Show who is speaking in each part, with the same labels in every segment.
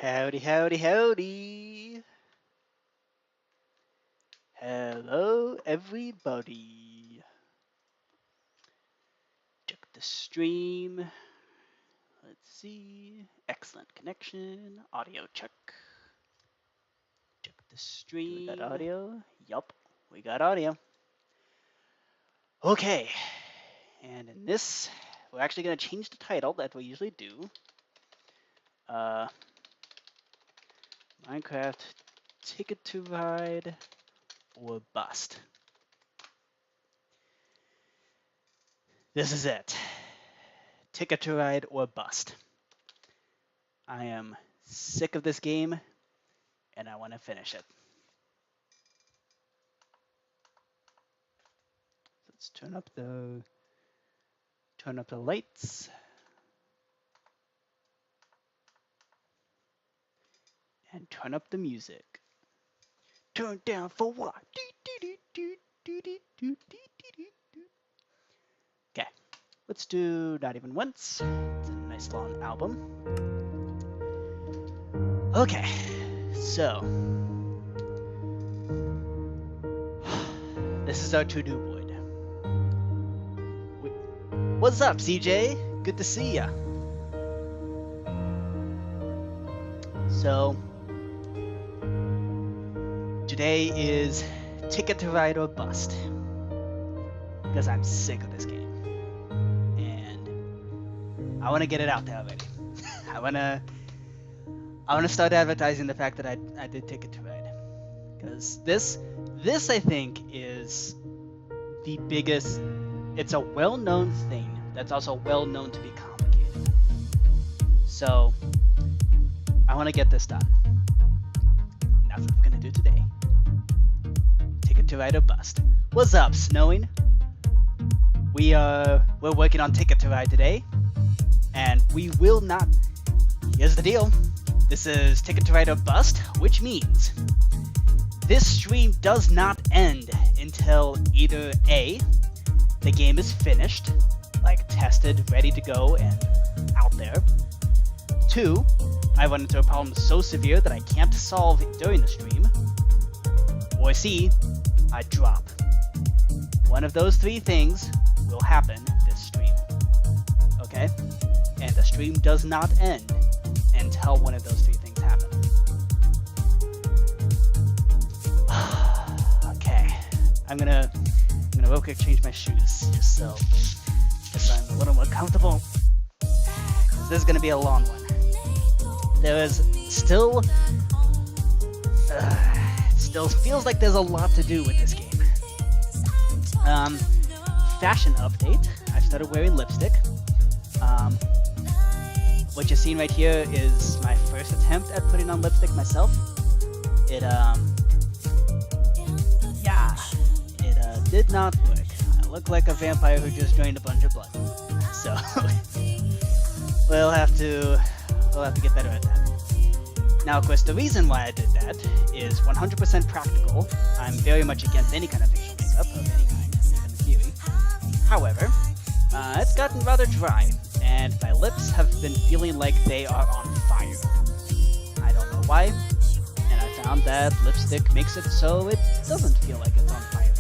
Speaker 1: Howdy, howdy, howdy. Hello, everybody. Check the stream. Let's see. Excellent connection. Audio check. Check the stream. We got audio? Yup, we got audio. Okay. And in this, we're actually going to change the title that we usually do. Minecraft Ticket to Ride or Bust. This is it. Ticket to Ride or Bust. I am sick of this game, and I want to finish it. Let's turn up the lights. And turn up the music. Turn down for what? Okay, let's do Not Even Once. It's a nice long album. Okay, so this is our to-do board. What's up, CJ? Good to see ya. So today is Ticket to Ride or Bust, because I'm sick of this game, and I want to get it out there already. I want to start advertising the fact that I did Ticket to Ride, because this I think is the biggest. It's a well-known thing that's also well-known to be complicated. So I want to get this done. And that's what we're gonna do today. Ticket to Ride or Bust. What's up, Snowing? We're working on Ticket to Ride today, and we will not. Here's the deal. This is Ticket to Ride or Bust, which means this stream does not end until either A, the game is finished, like tested, ready to go, and out there. 2, I run into a problem so severe that I can't solve it during the stream. Or C, I drop. One of those 3 things will happen this stream. Okay? And the stream does not end until one of those 3 things happen. Okay. I'm gonna real quick change my shoes just so I'm a little more comfortable. This is gonna be a long one. There is still feels like there's a lot to do with this game. Fashion update. I started wearing lipstick. What you're seeing right here is my first attempt at putting on lipstick myself. It did not work. I look like a vampire who just drained a bunch of blood. So we'll have to get better at that. Now, of course, the reason why I did that is 100% practical. I'm very much against any kind of facial makeup of any kind, even in theory. However, it's gotten rather dry, and my lips have been feeling like they are on fire. I don't know why, and I found that lipstick makes it so it doesn't feel like it's on fire.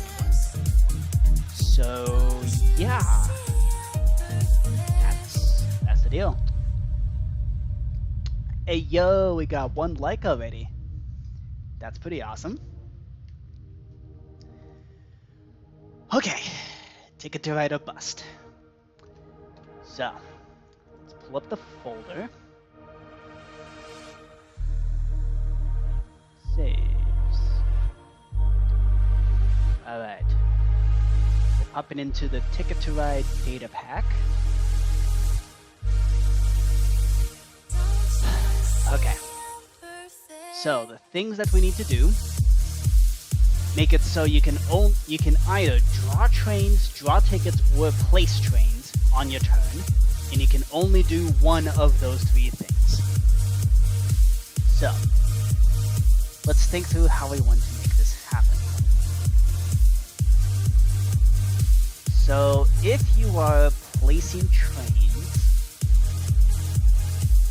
Speaker 1: So yeah, that's the deal. Hey yo, we got 1 like already. That's pretty awesome. Okay, Ticket to Ride or Bust. So let's pull up the folder. Saves. All right. Up and into the Ticket to Ride data pack. Okay. So the things that we need to do, make it so you can either draw trains, draw tickets, or place trains on your turn, and you can only do one of those 3 things. So let's think through how we want to make this happen. So if you are placing trains,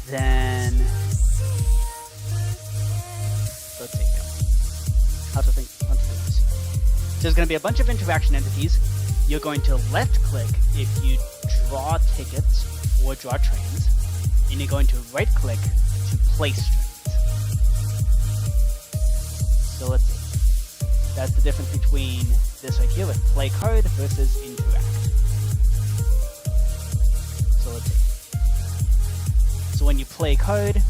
Speaker 1: then how to do this. There's going to be a bunch of interaction entities. You're going to left click if you draw tickets or draw trains, and you're going to right click to place trains. So let's see. That's the difference between this right here with play card versus interact. So let's see. So when you play card,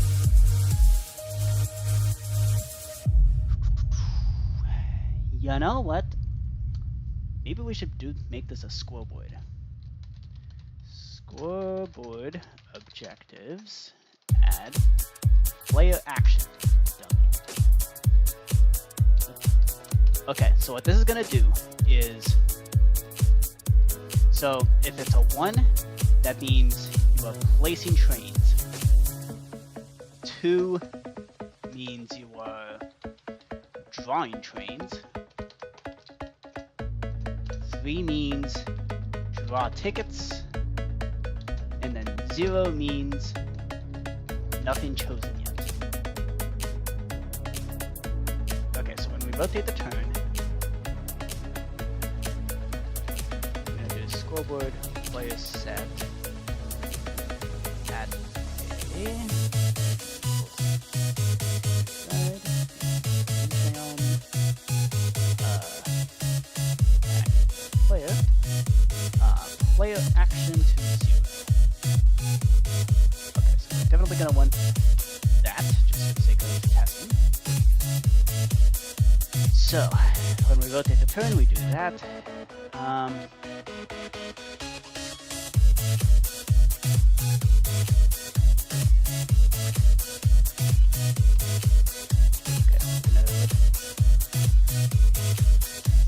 Speaker 1: you know what? Maybe we should make this a scoreboard. Scoreboard objectives. Add player action. Dummy. Okay, so what this is gonna do is, so if it's a 1, that means you are placing trains. 2 means you are drawing trains. 3 means draw tickets, and then 0 means nothing chosen yet. Okay, so when we rotate the turn, we're going to do scoreboard, player set, add player action to 0. Okay, so we're definitely going to want that, just for the sake of testing. So, when we rotate the turn, we do that.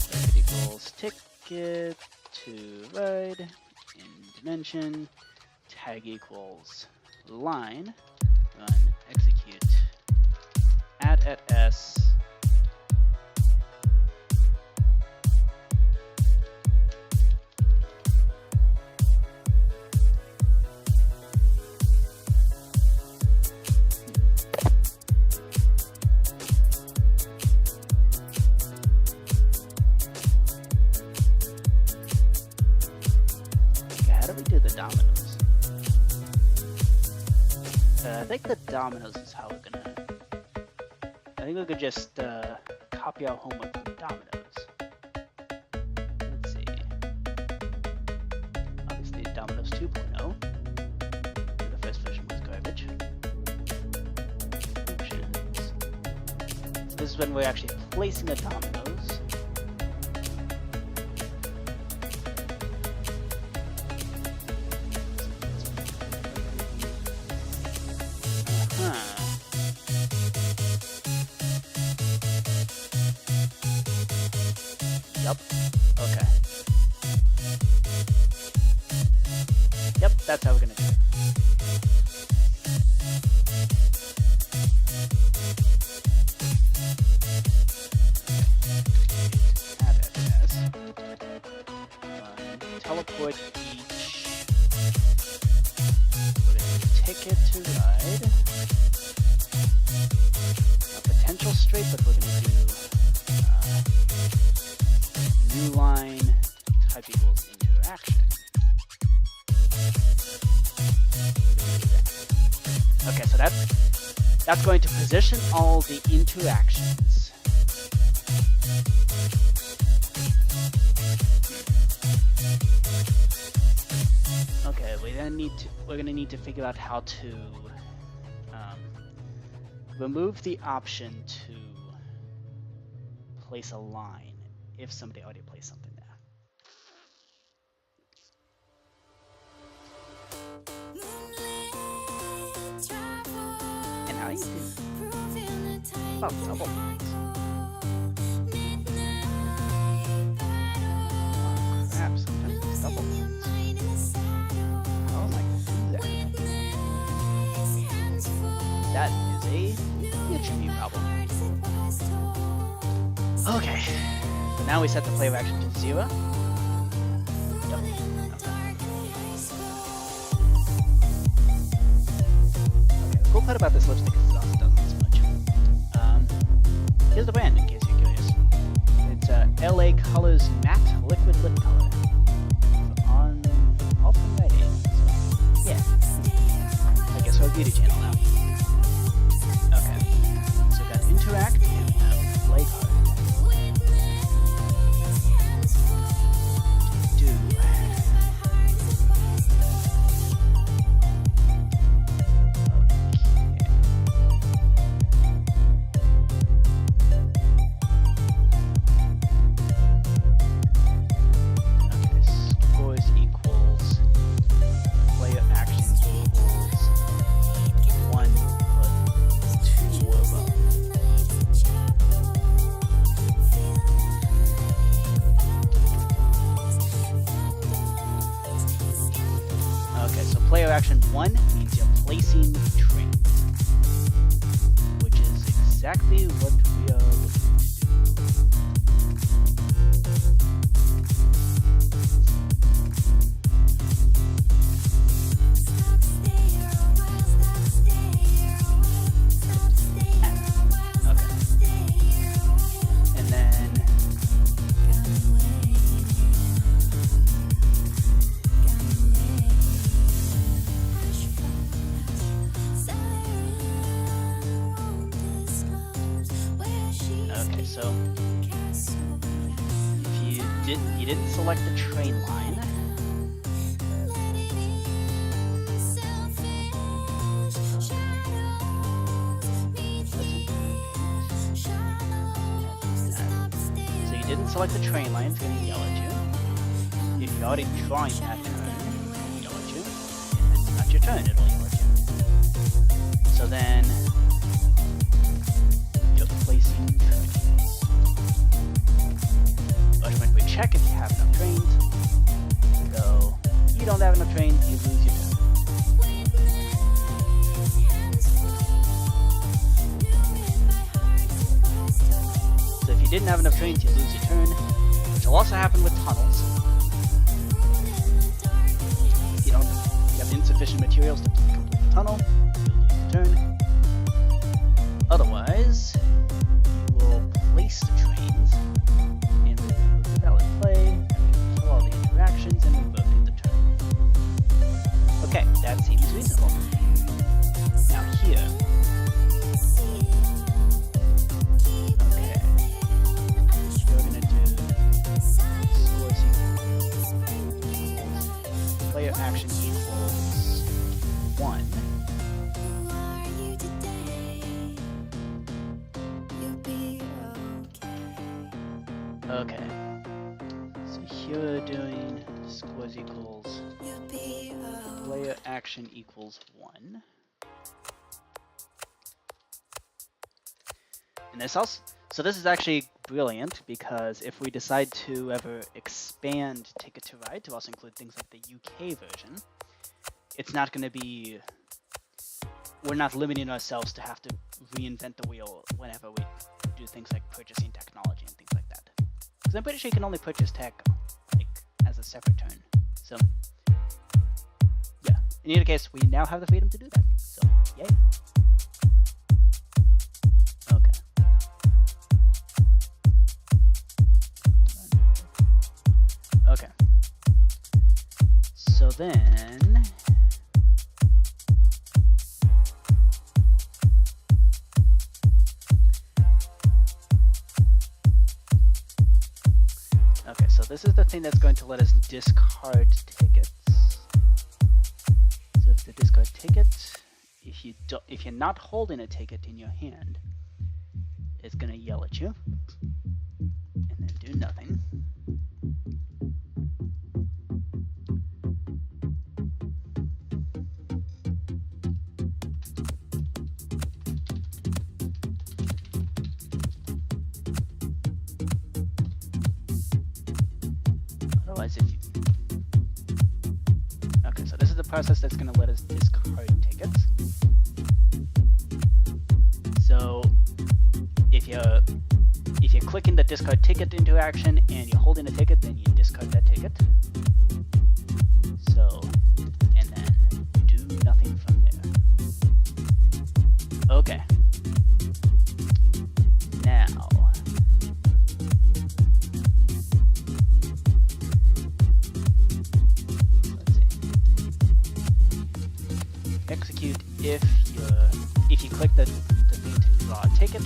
Speaker 1: Circuit equals ticket to ride in dimension, tag equals line, run execute, add at s, dominoes. I think the dominoes is how we're gonna. I think we could just copy our homework from dominoes. Let's see. Obviously, Dominoes 2.0. The first version was garbage. Options. So this is when we're actually placing the dominoes. Yep. Okay. Yep, that's how we're gonna do it. Add it as teleport each. We're gonna do ticket to ride. A potential straight, but we're gonna do new line type equals interaction. Okay, so that's going to position all the interactions. Okay, we're gonna need to figure out how to remove the option to place a line if somebody already placed something there. And how do you do about double points? Crap, sometimes it's double points. How am I going to do that? That is a HMU problem. Okay. So now we set the player action to 0. Okay. The cool part about this lipstick is it also doesn't miss much. Here's the brand in case you're curious. LA Colors Matte Liquid Lip Color. On all from Rite Aid. So, yeah. I guess our beauty channel now. Okay. So we got Interact and we have Play Card. Player action 1 means you're placing trains, which is exactly what we are looking to So, if you didn't select the train line, so you didn't select the train line, it's going to yell at you. If you already tried that turn, it'll yell at you. If it's not your turn, it'll yell at you. So then, you're placing trains. Check if you have enough trains. So, you don't have enough trains, you lose your turn. So if you didn't have enough trains, you lose your turn, which will also happen with tunnels. If you have insufficient materials to complete the tunnel, you'll lose your turn. Otherwise, you will place the trains and remove the valid play, and kill all the interactions and revoke the turn. Okay, that seems reasonable. Now here. Okay. We're gonna do scores equals player action equals 1. Okay, so here we're doing scores equals player action equals 1. And this also, so this is actually brilliant because if we decide to ever expand Ticket to Ride to also include things like the UK version, it's not going to be, we're not limiting ourselves to have to reinvent the wheel whenever we do things like purchasing technology and things like that. Because I'm pretty sure you can only purchase tech like as a separate turn. So yeah, in either case, we now have the freedom to do that. So yay. Okay. Okay. So then okay, so this is the thing that's going to let us discard tickets. So if the discard ticket, if you're not holding a ticket in your hand, it's going to yell at you and then do nothing. Otherwise, if you... Okay, so this is the process that's going to let us discard tickets. So if you're clicking the discard ticket interaction and you're holding a ticket, then you discard that ticket. So, and then you do nothing from there. Okay. Now, if you click the thing to draw a ticket,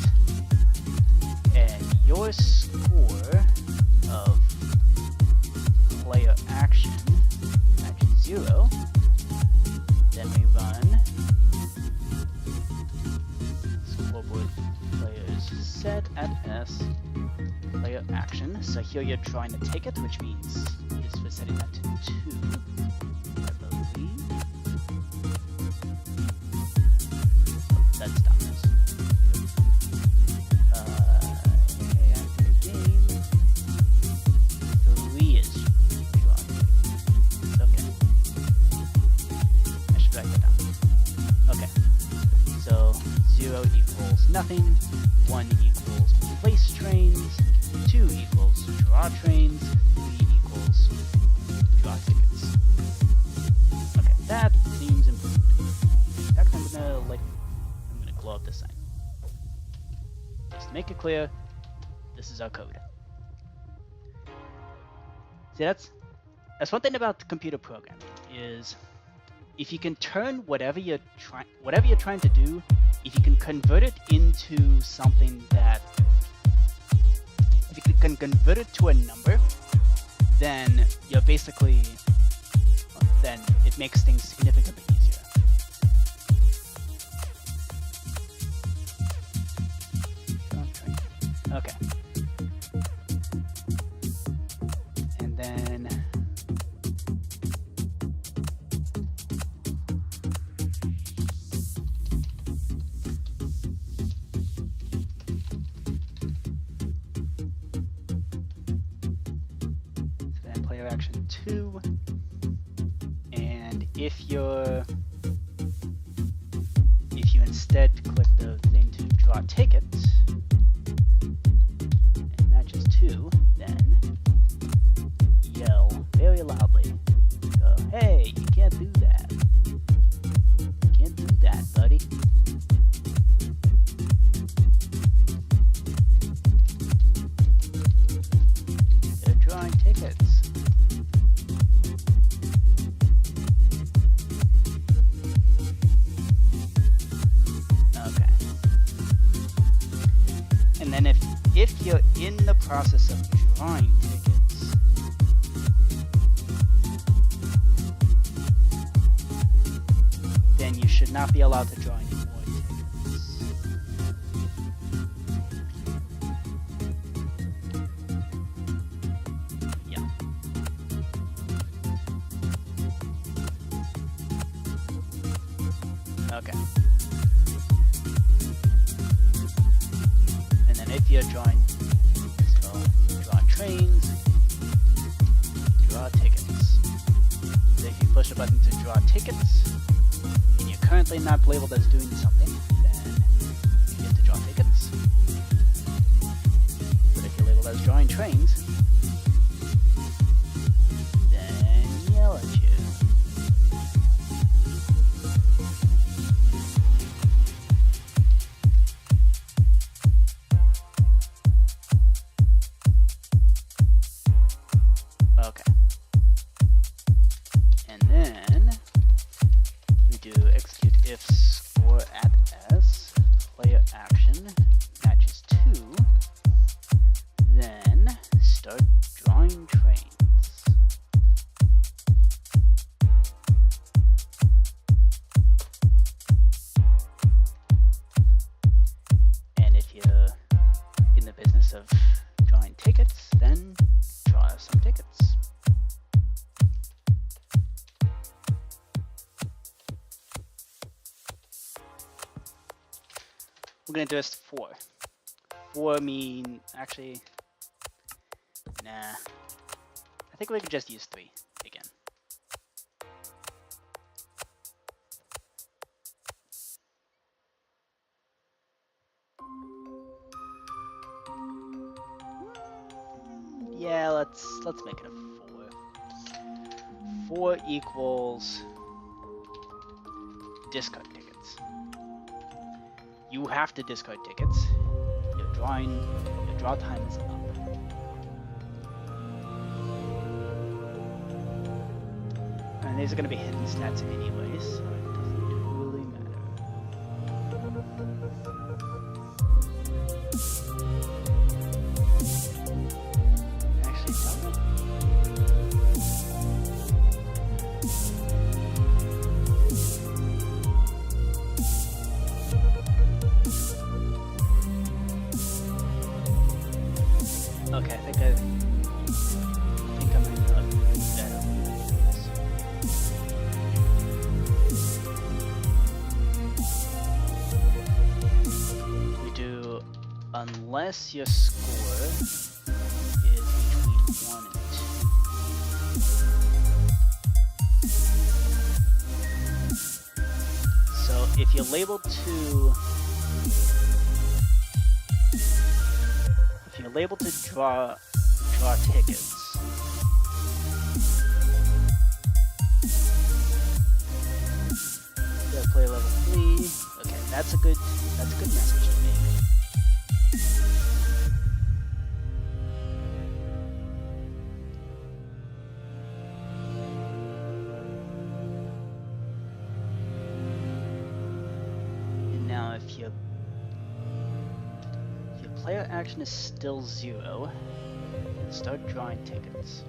Speaker 1: and your score of player action matches 0, then we run scoreboard players set at S player action. So here you're drawing a ticket, which means just for setting that to 2, I believe. Oh, that's Domino's. Okay, after the game, 3 is drawing. Okay. I should write that down. Okay. So 0 equals nothing, 1 equals place trains, 2 equals draw trains, 3 equals draw tickets. Okay, that seems important. In fact, I'm gonna glow up this sign. Just to make it clear, this is our code. See, that's one thing about computer programming is if you can turn whatever you're trying to do, if you can convert it into something that, if you can convert it to a number, then you're basically, then it makes things significantly easier. Okay. And then player action 2, and if you instead click the thing to draw tickets and matches 2, then yell very loudly, go, hey, you can't do that. You can't do that, buddy. They're drawing tickets. And then if you're in the process of drawing tickets, then you should not be allowed to draw any more tickets. Yeah. Okay. If you're drawing, so draw trains, draw tickets. So if you push the button to draw tickets, and you're currently not labeled as doing something, then you get to draw tickets. But if you're labeled as drawing trains, then yell at you. Okay. And then we do execute if score at S, player action matches 2, then start drawing trains. And if you're in the business of drawing tickets, then draw some tickets. We're gonna do this 4. 4 mean, actually, nah. I think we could just use 3 again. Yeah, let's make it a 4. 4 equals discard tickets. You have to discard tickets. Your draw time is up. And these are going to be hidden stats anyways, so it doesn't really matter. Okay, I think I might know better. We do unless your score is between 1 and 2. So if you're labeled to draw tickets, yeah, player level 3. Okay, that's a good message to make. And now if your player action is still 0, start drawing tickets.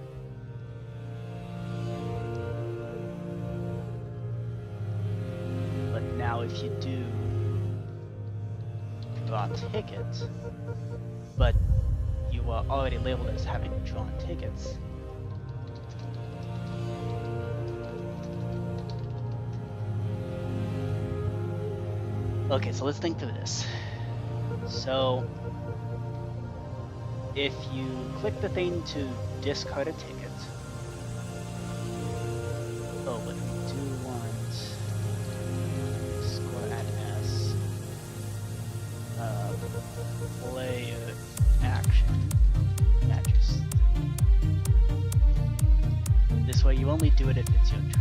Speaker 1: But now if you do draw tickets, but you are already labeled as having drawn tickets, okay, so let's think through this. So if you click the thing to discard a ticket, oh, but we do want score at S, player action matches. This way you only do it if it's your turn.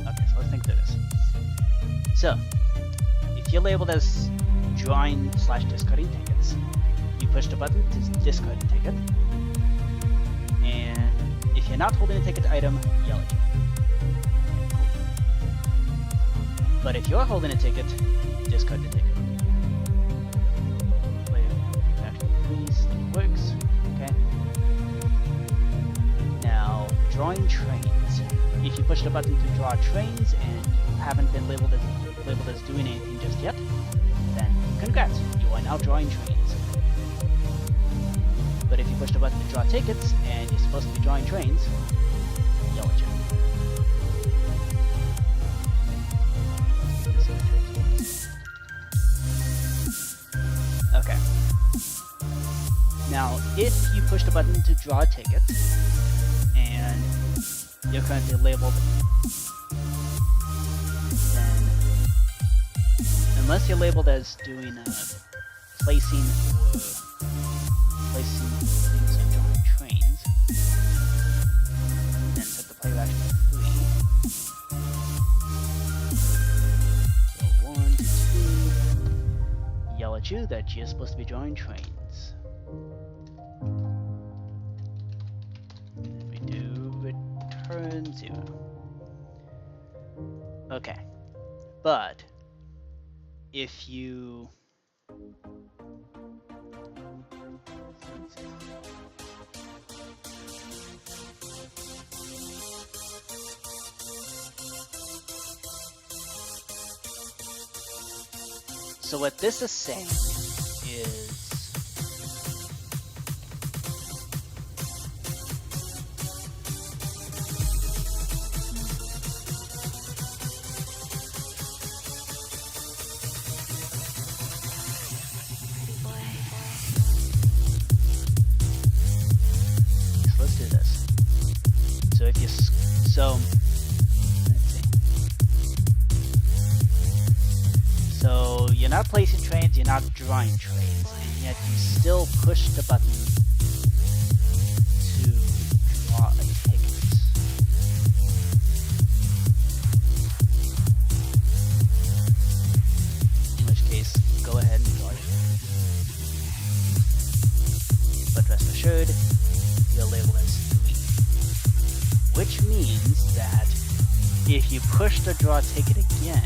Speaker 1: Okay, so let's think through this. So, if you're labeled as drawing/discarding tickets, you push the button to discard the ticket, and if you're not holding a ticket item, yell at you. Cool. But if you're holding a ticket, discard the ticket. Player action please, that works. Okay. Now, drawing trains. If you push the button to draw trains and you haven't been labeled as doing anything just yet, then congrats, you are now drawing trains. But if you push the button to draw tickets and you're supposed to be drawing trains, yell at you. Okay. Now, if you push the button to draw a ticket and you're currently labeled, then unless you're labeled as doing placing things or drawing trains, then set the player action to 3. So 1 to 2, yell at you that you're supposed to be drawing trains. And we do return 0. Okay, but if you so what this is saying is So you're not placing trains, you're not drawing trains, and yet you still push the button to draw a ticket. In which case, go ahead and draw it. But rest assured, you're labeled as 3. Which means that if you push the draw ticket again,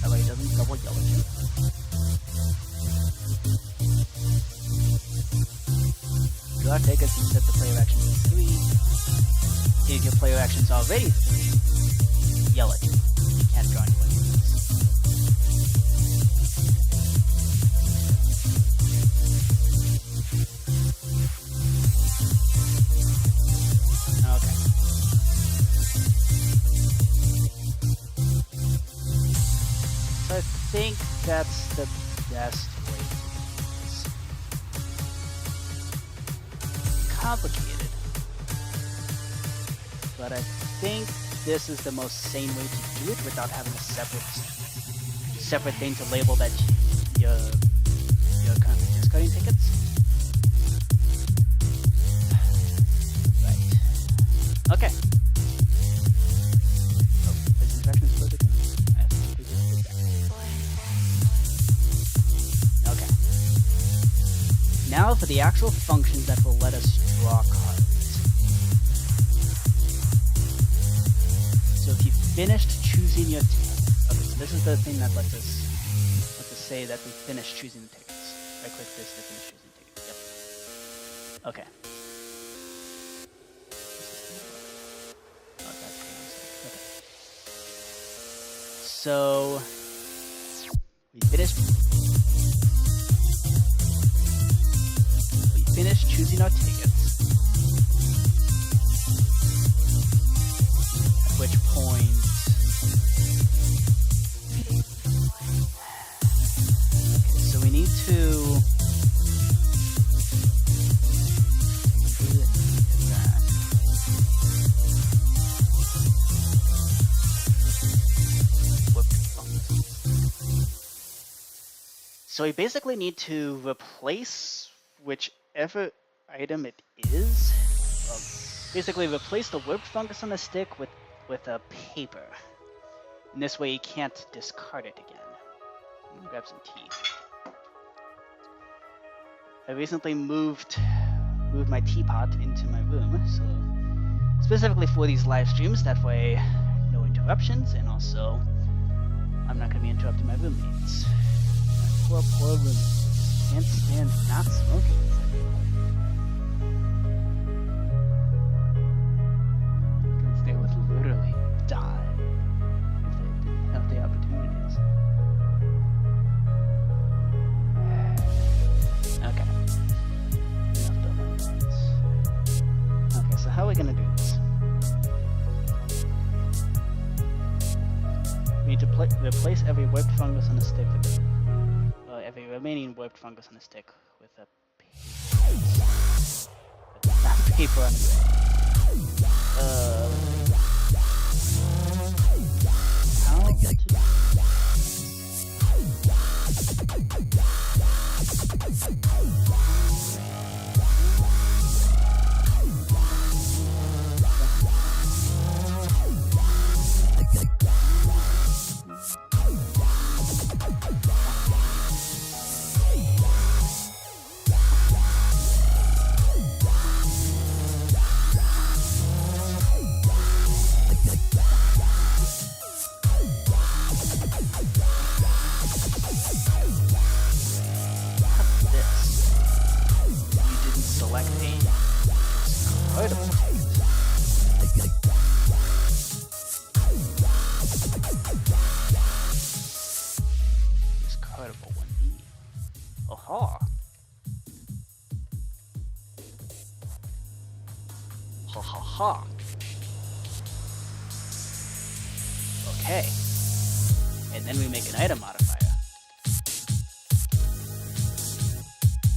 Speaker 1: that way it doesn't double yell at you. Draw tickets and set the player action to 3. If your player action is already 3, yell at you. You can't draw any winning moves. Okay. So I think that's the best way to do this. Complicated, but I think this is the most sane way to do it without having a separate thing to label that you're currently discarding tickets. Right. Okay. Oh, there's instructions for the game. I have to do that. Okay. Now for the actual functions that will let us draw cards. So if you finished choosing your okay, so this is the thing that lets us say that we finished choosing the tickets. Right click this to finish choosing tickets. Yep. Okay. Oh, that's okay. So we finished choosing our tickets. At which point okay, so we need to do that. So we basically need to replace whichever item it is. Basically replace the warped fungus on the stick with a paper. And this way you can't discard it again. I'm gonna grab some tea. I recently moved my teapot into my room, so specifically for these live streams, that way no interruptions, and also I'm not gonna be interrupting my roommates. My poor roommates can't stand not smoking. They would literally die if they didn't have the opportunities. Okay. Enough done with this. Okay, so how are we gonna do this? We need to replace every warped fungus on the stick with every remaining warped fungus on the stick with a paper on the stick. How to do Okay, and then we make an item modifier.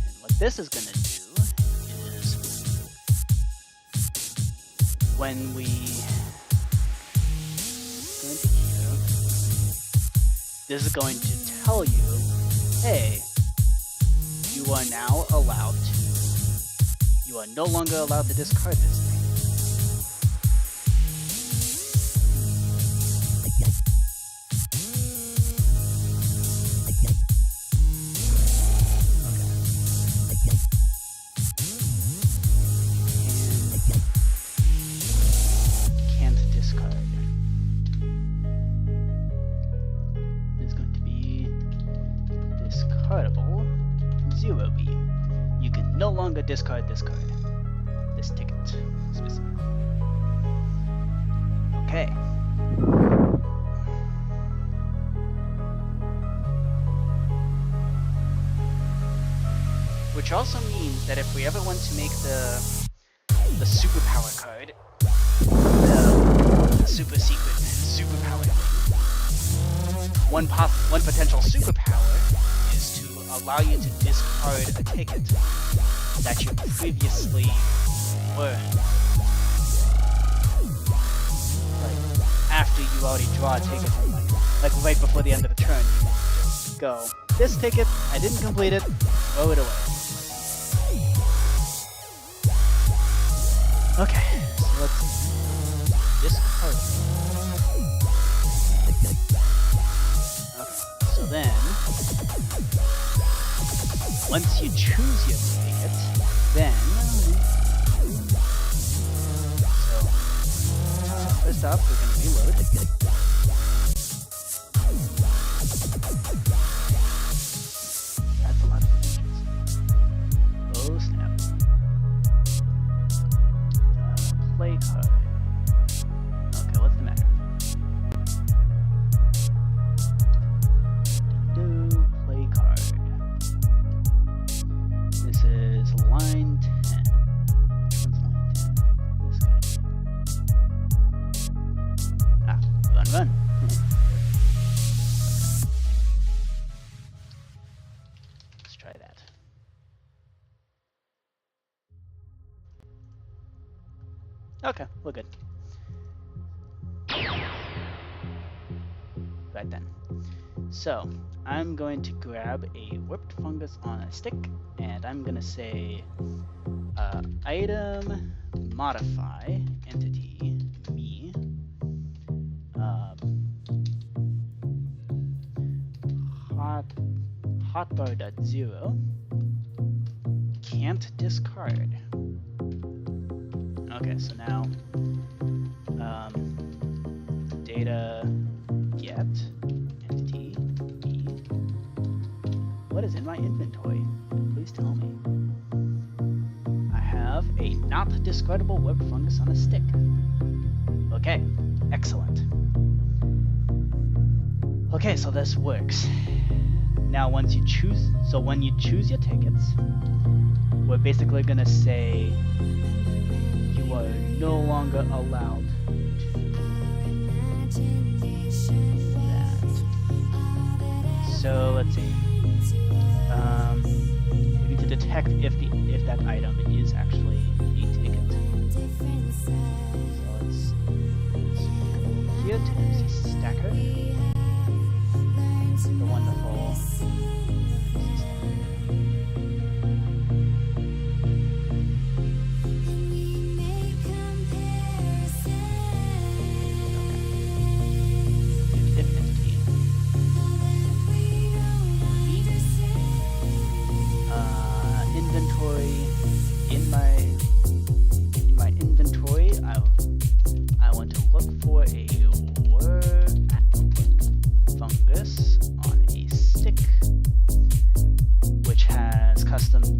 Speaker 1: And what this is going to do is when we go into here, this is going to tell you, hey, you are now allowed to, you are no longer allowed to discard this thing. Discard this card. This ticket, specifically. Okay. also means that if we ever want to make the superpower card, the super secret superpower thing, one potential superpower is to allow you to discard a ticket that you previously learned. Like after you already draw a ticket, like right before the end of the turn, you just go, this ticket, I didn't complete it, throw it away. Okay, so let's discard. Okay, so then, once you choose your ticket, then, so first off, we're going to reload. That's a lot of pictures. Oh snap. Play card. Okay, what's the matter? Play card. This is line 10. Which one's line 10? This guy. Ah, run. Let's try that. Okay, we're good. Right then. So, I'm going to grab a whipped fungus on a stick, and I'm going to say item modify entity me hotbar.0 can't discard. Okay, so now data get entity e. What is in my inventory? Please tell me. I have a not discardable web fungus on a stick. Okay, excellent. Okay, so this works. Now when you choose your tickets, we're basically gonna say you are no longer allowed to that. So let's see. We need to detect if that item is actually a ticket. So let's go here to MC Stacker. The wonderful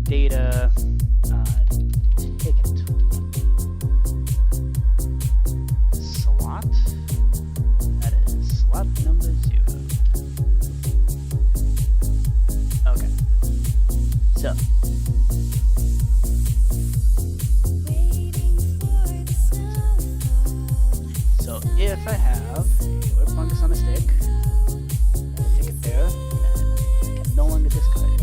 Speaker 1: data ticket slot. That is slot number 0. Okay. So if I have a web fungus on a stick, a ticket there, I can no longer discard it.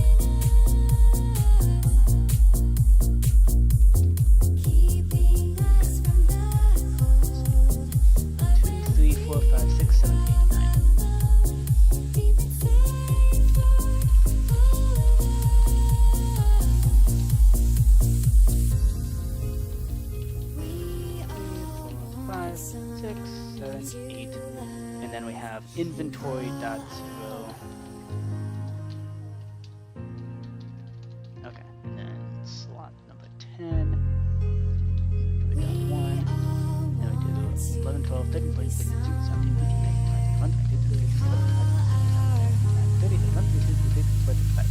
Speaker 1: 6, 7, 8, and then we have inventory.0. Okay, and then slot number 10. We got 1. Then we do 11, 12, 13, 14, 15, 16, 17, 18, 19, 20, 21, 22, 23, 24, 25, 30, 31, 32, 33, 34, 35.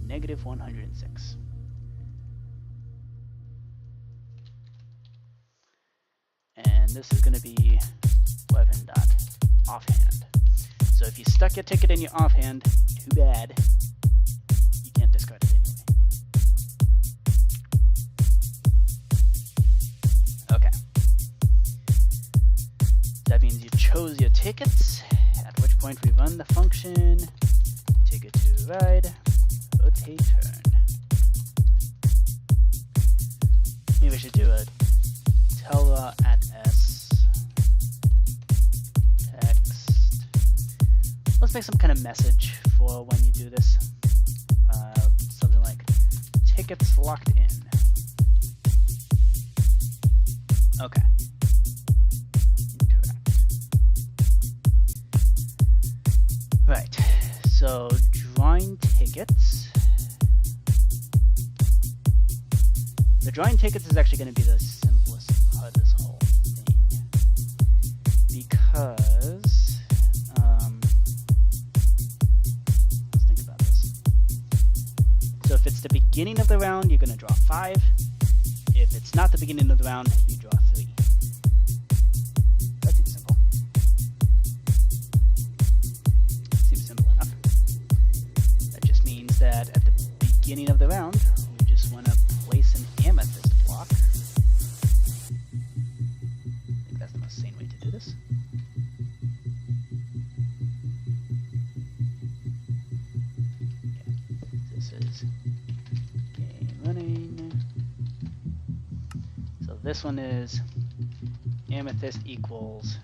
Speaker 1: negative 106. And this is going to be weapon.offhand. So if you stuck your ticket in your offhand, too bad. You can't discard it anyway. Okay. That means you chose your tickets, at which point we run the function ticket to ride, rotate turn. Maybe we should do a tell at s text. Let's make some kind of message for when you do this. Something like tickets locked in. Okay. Incorrect. Right. So drawing tickets. The drawing tickets is actually going to be the simplest part of this whole thing, because let's think about this. So if it's the beginning of the round, you're going to draw 5. If it's not the beginning of the round, you draw 3. That seems simple. Seems simple enough. That just means that at the beginning of the round, we just want to place an amethyst block. I think that's the most sane way to do this. Okay. This is game running. So this one is amethyst equals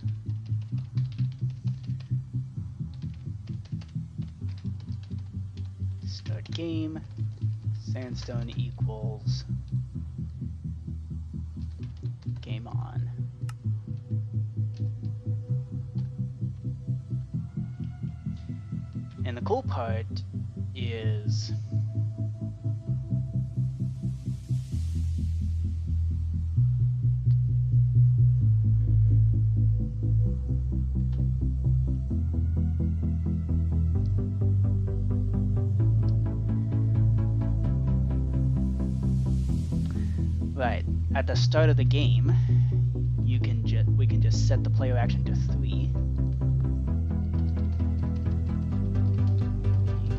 Speaker 1: start game. Sandstone equals game on. And the cool part is right, at the start of the game, we can just set the player action to 3.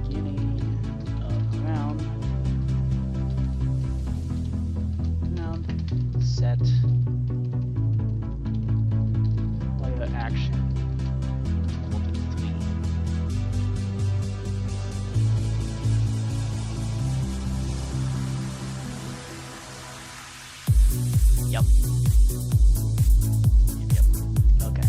Speaker 1: Beginning of round. Set player action equal to 3. Yep. Okay.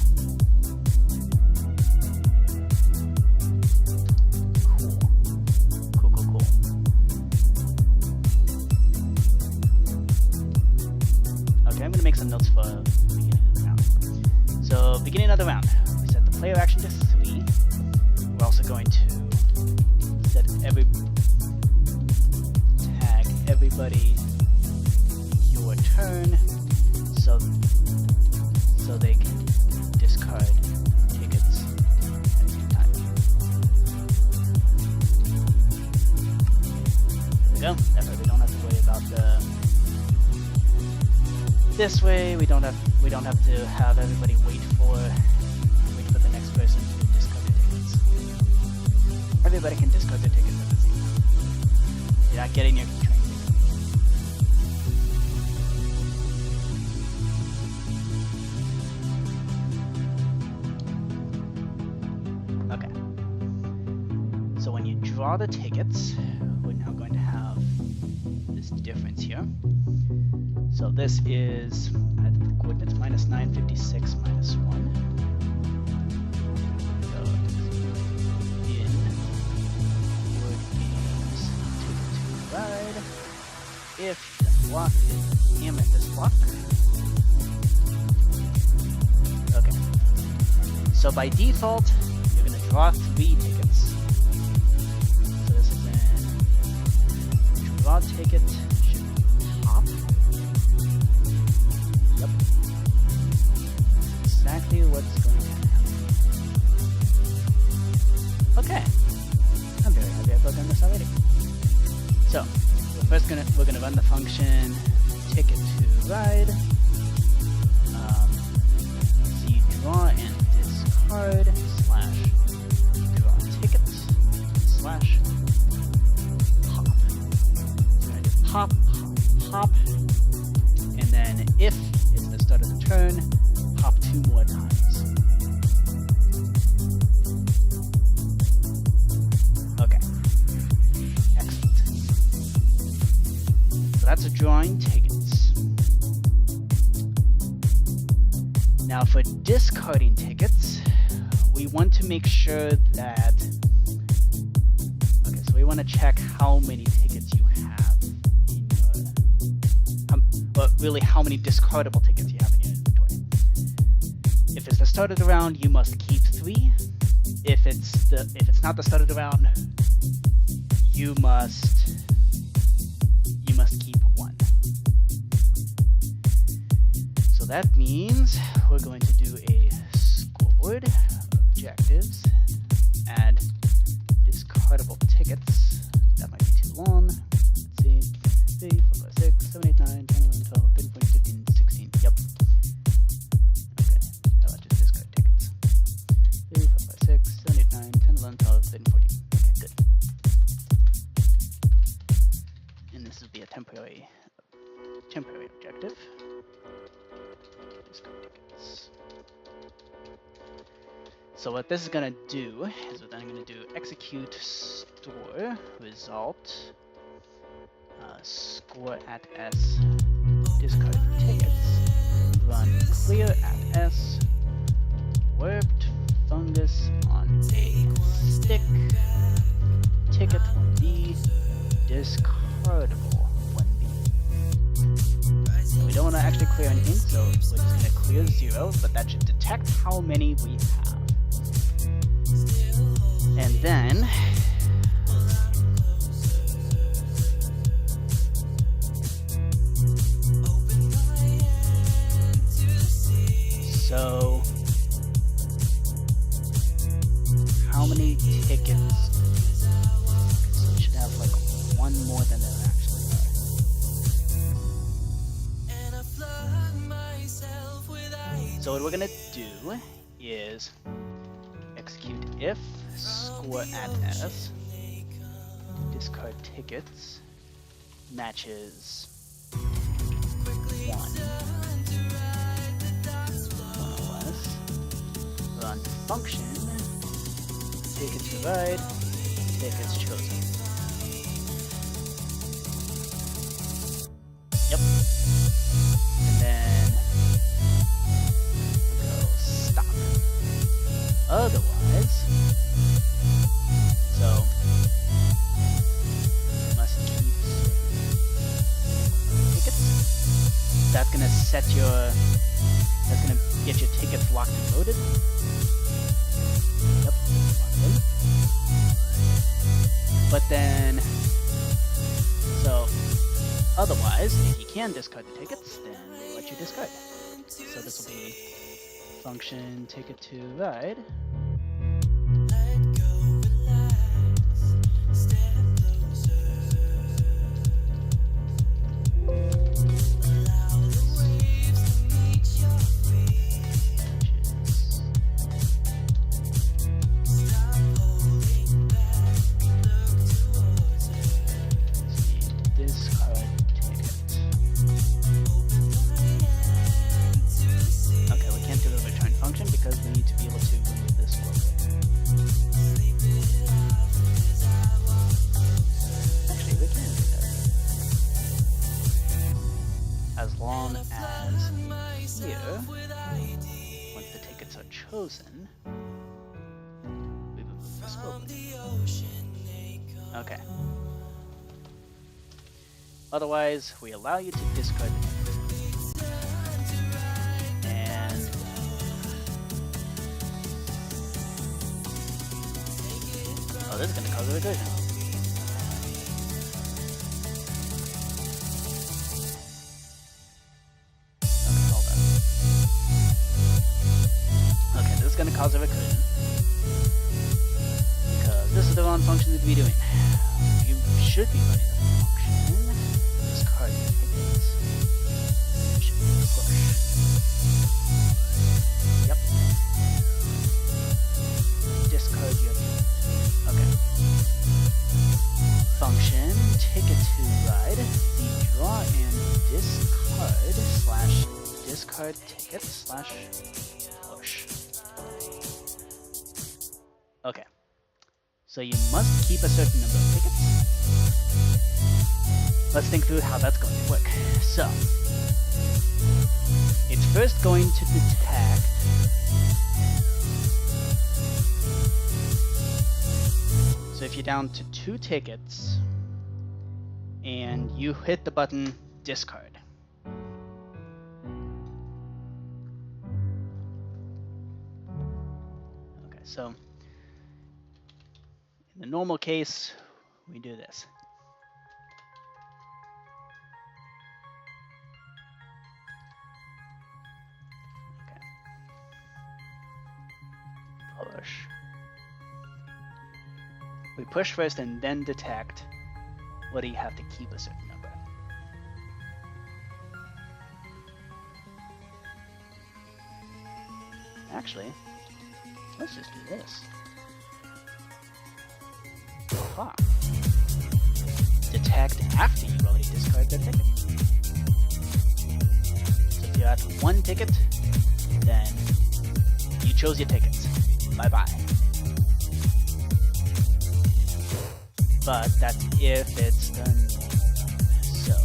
Speaker 1: Cool. Okay, I'm gonna make some notes for the beginning of the round. So, beginning of the round, we set the player action to 3. We're also going to tag everybody your turn, so they can discard tickets at the same time. There we go. That way we don't have to worry about this way. We don't have to have everybody wait for the next person to discard their tickets. Everybody can discard their tickets at the same time. You're not getting your train ticket. Okay. So when you draw the tickets, we're now going to have this difference here. So this is at the coordinates -9, 56, -1. So in word games ticket to ride. If the block is amethyst block. Okay. So by default, you're going to draw 3 tickets. So this is in draw ticket should be top. Yep. Exactly what's going to happen. Okay. I'm very happy I programmed this already. So we're gonna run the function ticket to ride. See draw and discard slash draw ticket slash pop. We're gonna do pop, pop, and then if it's the start of the turn, pop 2 more times. Okay. Excellent. So that's a drawing tickets. Now for discarding tickets, we want to make sure that, okay, so we want to check how many tickets you have in your, but really how many discardable tickets you have in your inventory. If it's the start of the round, you must keep 3. If it's not the start of the round, you must keep 1. So that means we're going to do a scoreboard, objectives, add discardable tickets. That might be too long. Let's see. 3, 4, 5, 6, 7, 8, 9, 10, 11, 12, 13, 14, 15, 16. Yep. Okay. How about just discard tickets? 3, 4, 5, 6, 7, 8, 9, 10, 11, 12, 13, 14. Okay, good. And this will be a temporary objective. Discard tickets. So what this is going to do is what I'm going to do execute store result score at S discard tickets run clear at S warped fungus on a stick ticket 1B discardable 1B. So we don't want to actually clear anything, so we're just going to clear 0, but that should detect how many we have. And then so how many tickets? So we should have like 1 more than there actually are. So what we're gonna do is execute if score at S discard tickets matches 1 less run function tickets provide tickets chosen. Yep. And then go stop. Otherwise, so must keep tickets. That's gonna that's gonna get your tickets locked and loaded. Yep, locked in. But then, so otherwise, if you can discard the tickets, then we'll let you discard. So this will be function ticket to ride. Chosen, we will move this forward. Okay. Otherwise, we allow you to discard the ticket. And oh, this is going to cause a recursion. Going to cause a recursion because this is the wrong function to be doing. You should be running a function. Discard tickets. Should be push. Yep. Discard your ticket. Okay. Function ticket to ride. The draw and discard ticket / push. Okay. So you must keep a certain number of tickets. Let's think through how that's going to work. So, it's first going to detect so if you're down to 2 tickets and you hit the button discard. Okay, so in the normal case, we do this. Okay. Push. We push first and then detect whether you have to keep a certain number. Actually, let's just do this. Aha. Detect after you've already discarded the ticket. So if you're at 1 ticket, then you chose your tickets. Bye-bye. But that's if it's done. So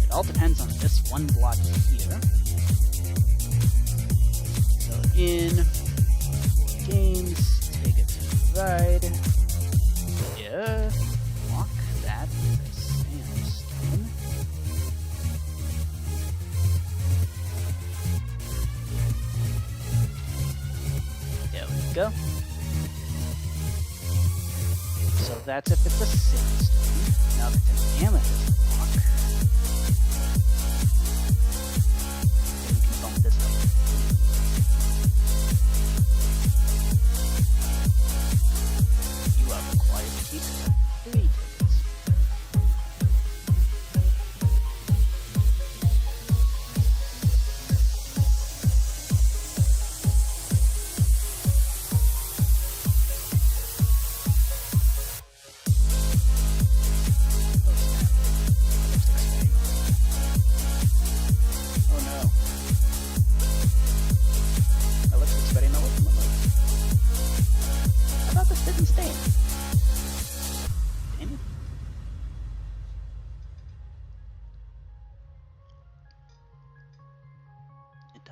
Speaker 1: it all depends on this one block here. So in 4 games, ticket to ride. Yeah, block that with a sandstone. There we go. So that's if it's a sandstone. Now if it's an amethyst block, then we can bump this up. You are required to keep 3 tickets.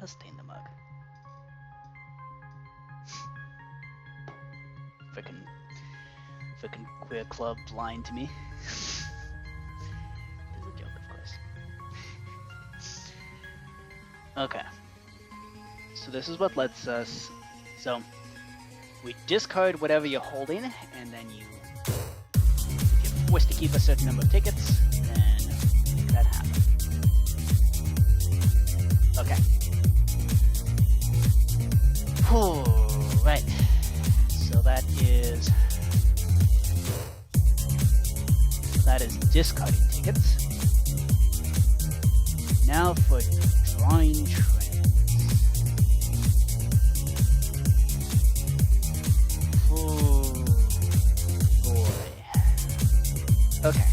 Speaker 1: Stain the mug. Frickin' queer club lying to me. This is a joke, of course. Okay. So this is what lets us. So we discard whatever you're holding, and then if you're forced to keep a certain number of tickets, then make that happen. Okay. Right. So that is discarding tickets. Now for drawing trends. Oh boy. Okay.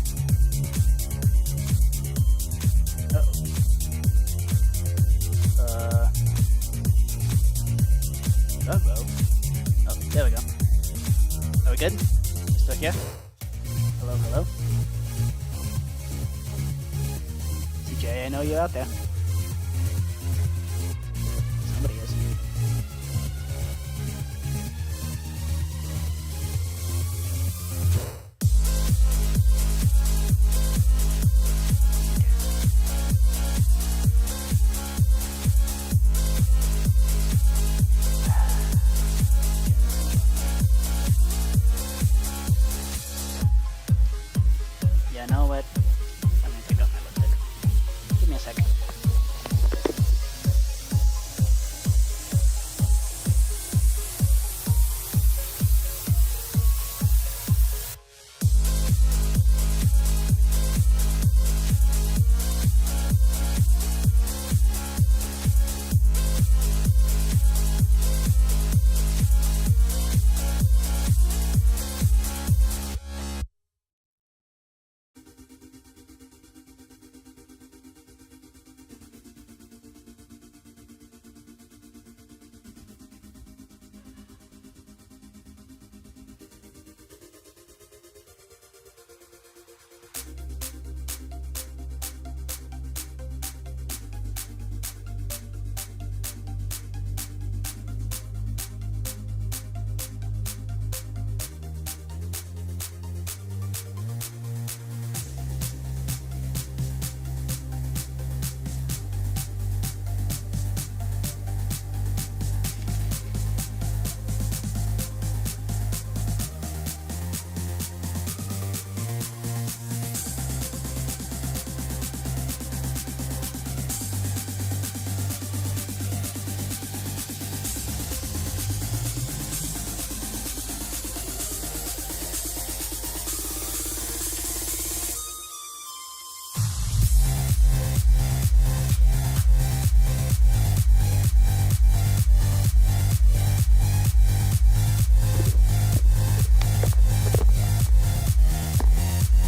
Speaker 1: Oh, there we go. Are we good? Still here? Hello, hello? CJ, I know you're out there. Somebody is. Yeah, know what? I'm gonna take off my lipstick. Give me a second.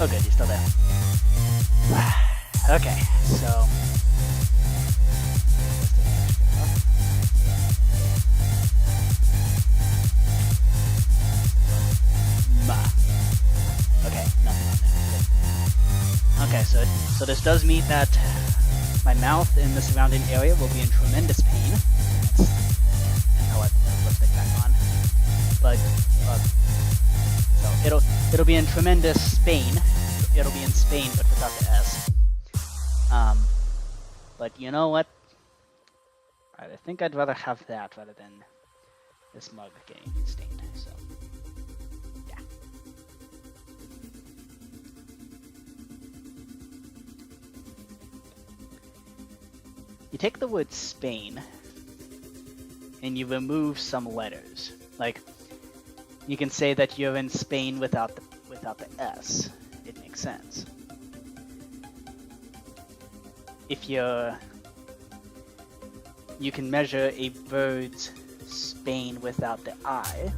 Speaker 1: Oh good, you're still there. Okay, so... Okay, nothing on there. Okay, so this does mean that my mouth and the surrounding area will be in tremendous pain. And how I put lipstick back on. But so it'll be in tremendous Spain. It'll be in Spain, but without the S. But you know what? I think I'd rather have that rather than this mug getting stained. So yeah. You take the word Spain and you remove some letters. Like you can say that you're in Spain without the S. It makes sense. If you can measure a bird's Spain without the I.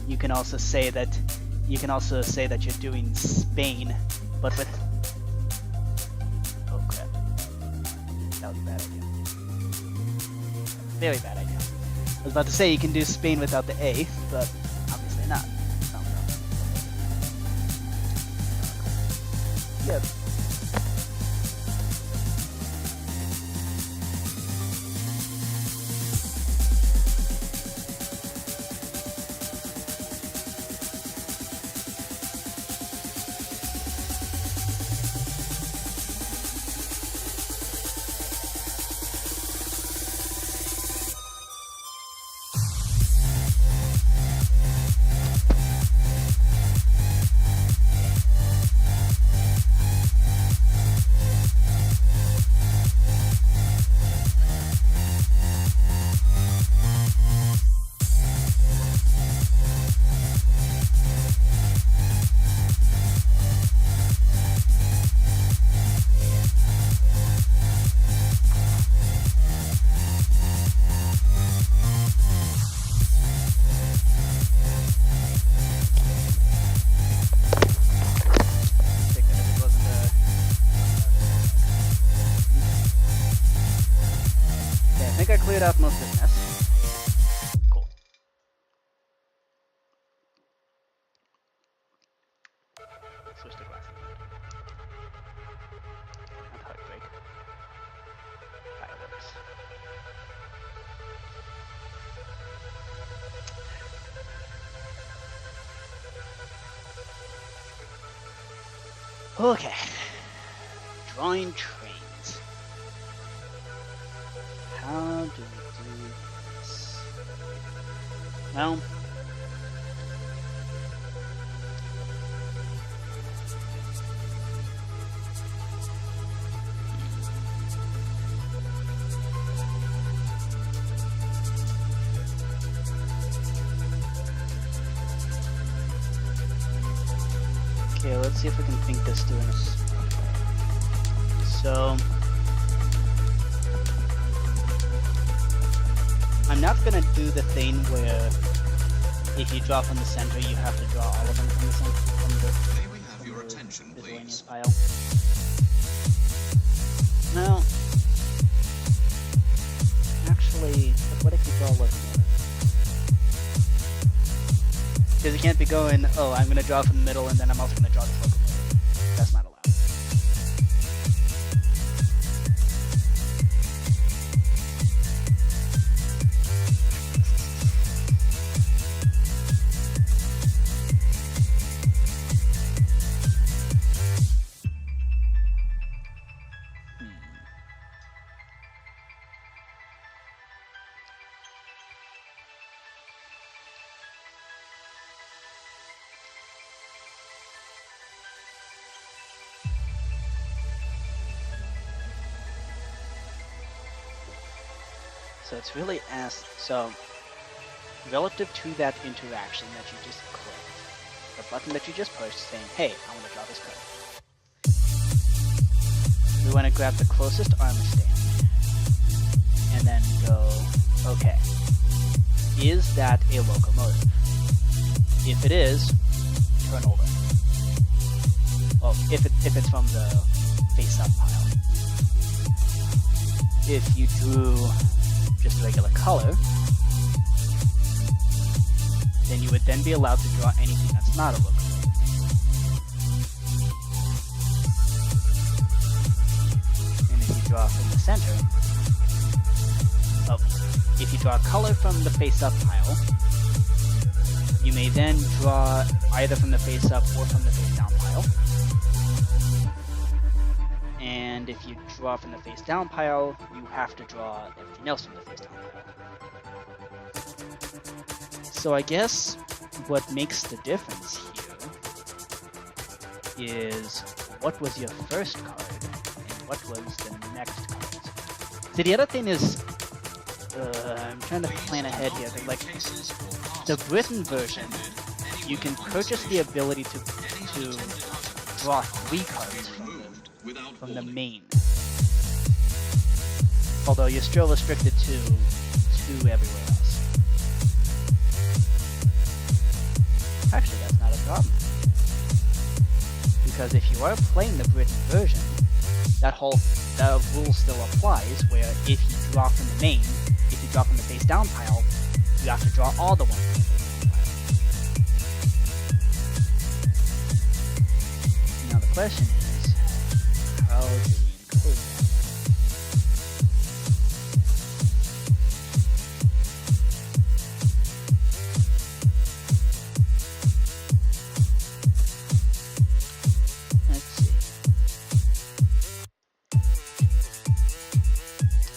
Speaker 1: You can also say that you're doing Spain, but with that was a bad idea. Very bad idea. I was about to say you can do Spain without the A, but obviously not. Yep. Cleared out most of this mess. Cool. Switch to glass. Not heartbreak. Fireworks. Okay. Drawing trains. How do we do this? Well, okay, let's see if we can think this through in a smart way. So, I'm not gonna do the thing where if you draw from the center, you have to draw all of them from the center.
Speaker 2: May we have your attention, please?
Speaker 1: Pile. No. Actually, what if you draw what's more? Because you can't be going, oh, I'm gonna draw from the middle and then I'm also gonna draw the locomotive. That's not allowed. So it's really so relative to that interaction that you just clicked, the button that you just pushed saying, hey, I want to draw this code. We want to grab the closest arm stand and then go, okay, is that a locomotive? If it is, turn over. Well, if it's from the face-up pile. If you drew just a regular color, then you would then be allowed to draw anything that's not a lookalike. And if you draw from the center, if you draw a color from the face-up pile, you may then draw either from the face-up or from the face-down pile. And if you draw from the face-down pile, you have to draw everything else from the face-down pile. So I guess what makes the difference here is what was your first card and what was the next card. See, the other thing is, I'm trying to plan ahead here, but like the Britain version, you can purchase the ability to draw 3 cards from the main. Although you're still restricted to 2 everywhere else. Actually, that's not a problem. Because if you are playing the Britain version, that rule still applies, where if you draw from the main, if you draw from the face down pile, you have to draw all the ones from the face down pile. Now the question is, how do we encode that? Let's see.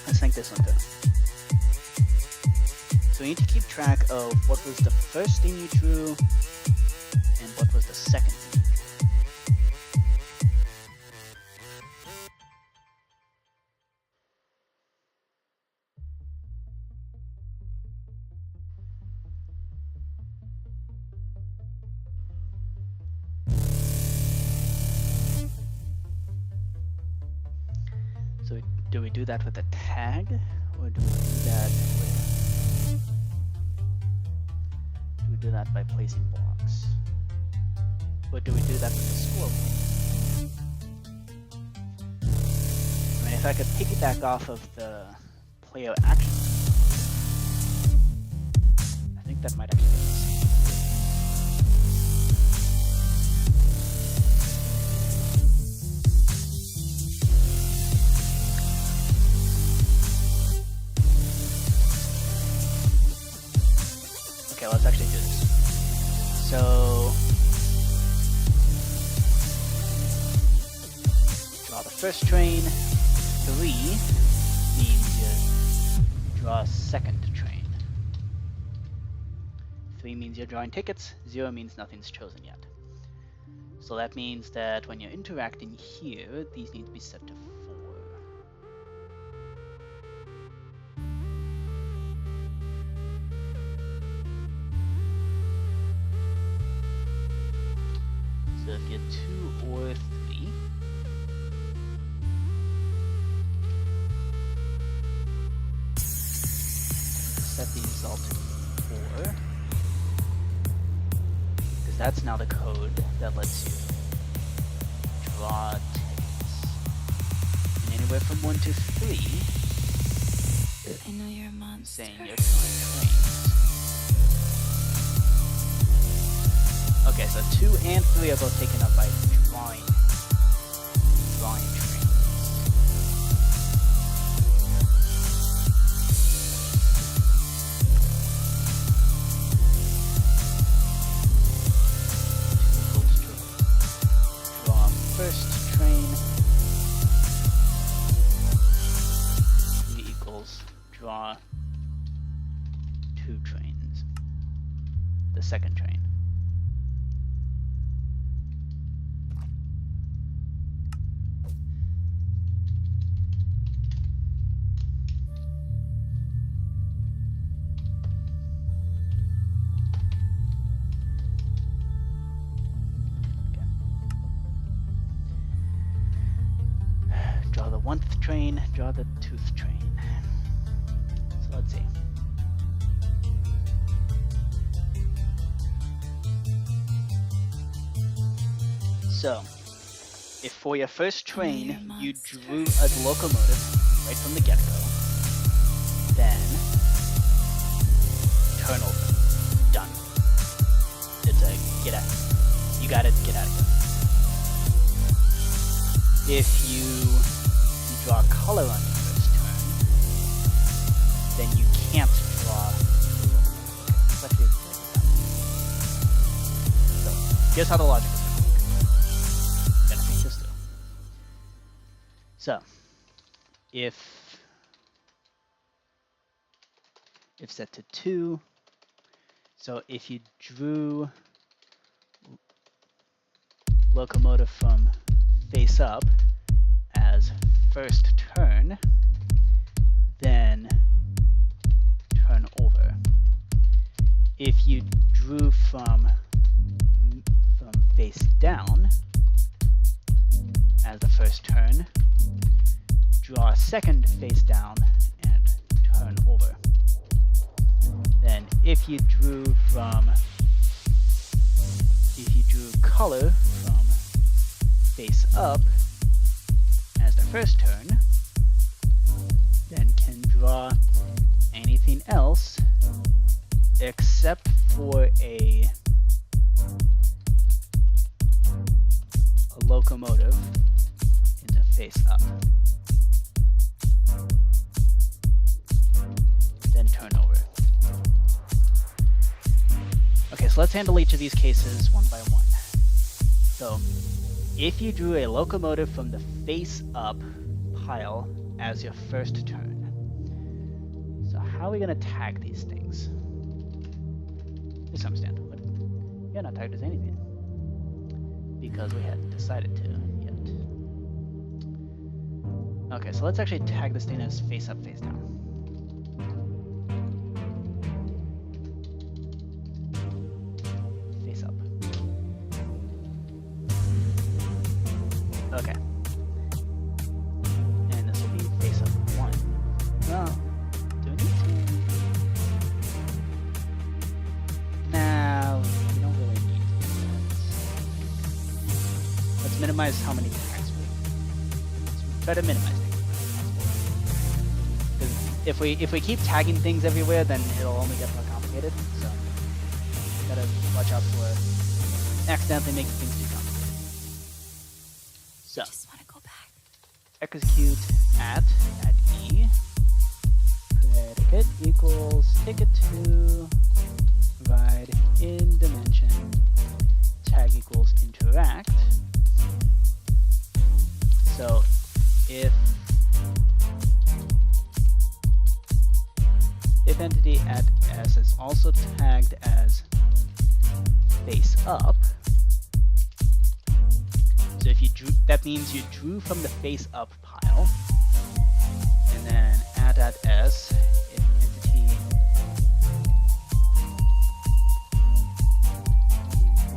Speaker 1: Let's think this one through. So we need to keep track of what was the first thing you drew and what was the second thing you drew. So do we do that with a tag, or do we do that with... Do we do that by placing blocks? Or do we do that with a score point? I mean, if I could piggyback off of the player action, I think that might actually be easy. Okay, let's actually do this. So, draw the first train. 3 means you draw a second train. 3 means you're drawing tickets. 0 means nothing's chosen yet. So that means that when you're interacting here, these need to be set to 4. So if you're 2 or 3, set these all to 4, because that's now the code that lets you draw tickets. And anywhere from 1 to 3,
Speaker 3: I know you're a monster.
Speaker 1: saying you're drawing trains. Okay, so 2 and 3 are both taken up by drawing trains. Equals to draw first train. 3 equals draw 2 trains. The second train. Draw the 1th train, draw the 2th train. So let's see. So, if for your first
Speaker 3: I know
Speaker 1: train
Speaker 3: you're a
Speaker 1: you
Speaker 3: monster.
Speaker 1: drew a locomotive right from the get-go, then turn over. Done. It's a get out. You gotta get out of here. If you draw color on your first turn, then you can't draw. Let's actually write this down. So here's how the logic is going to work. I'm gonna think this through. So if set to 2, so if you drew locomotive from face up as first turn, then turn over. If you drew from face down as the first turn, draw a second face down and turn over. Then if you drew color from face up as the first turn, then can draw anything else except for a locomotive in the face up. Then turn over. Okay, so let's handle each of these cases one by one. So, if you drew a locomotive from the face up pile as your first turn, so how are we going to tag these things? Just understand, but you're not tagged as anything because we hadn't decided to yet. Okay, so let's actually tag this thing as face up, face down. Face up. Okay. And this will be face up 1. Well, do we need to? Nah, we don't really need to do that. Let's minimize how many tags we try to minimize things. Because if we keep tagging things everywhere, then it'll only get more complicated. So gotta watch out for accidentally making things too complicated. So
Speaker 3: I just want to go back.
Speaker 1: execute at E, predicate equals ticket to provide in dimension, tag equals interact. So if entity at S is also tagged as face up, so if you drew, that means you drew from the face up pile, and then at S, if entity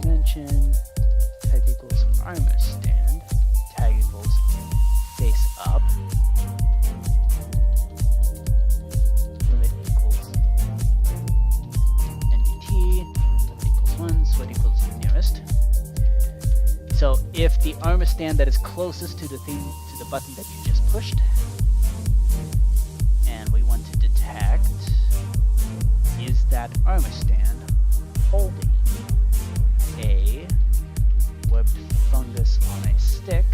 Speaker 1: dimension, type equals armor stand, tag equals face up, limit equals NBT, limit equals 1, so it equals nearest. So if the armor stand that is closest to the button that you just pushed, and we want to detect, is that armor stand holding a whipped fungus on a stick,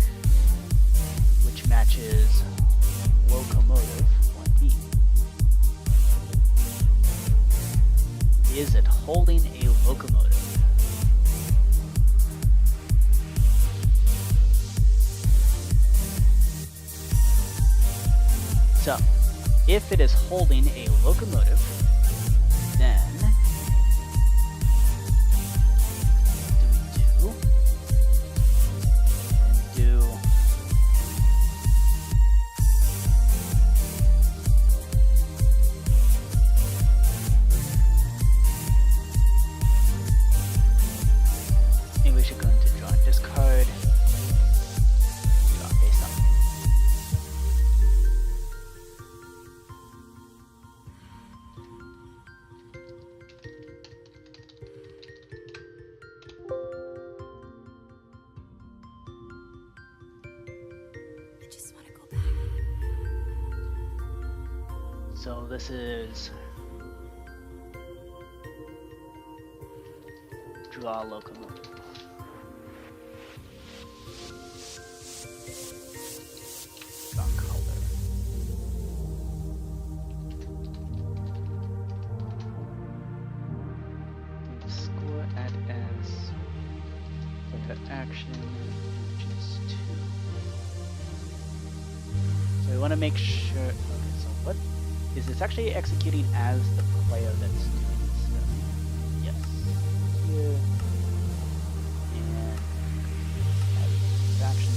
Speaker 1: which matches locomotive 1B? Is it holding a locomotive? So, if it is holding a locomotive, then maybe we should go into draw and discard. Draw face up. So this is draw locomotive. Draw color. And score at S. Player action, which is 2. So we want to make sure. Okay, so what is this actually executing as the player that's doing stuff? Yes. Here. And action.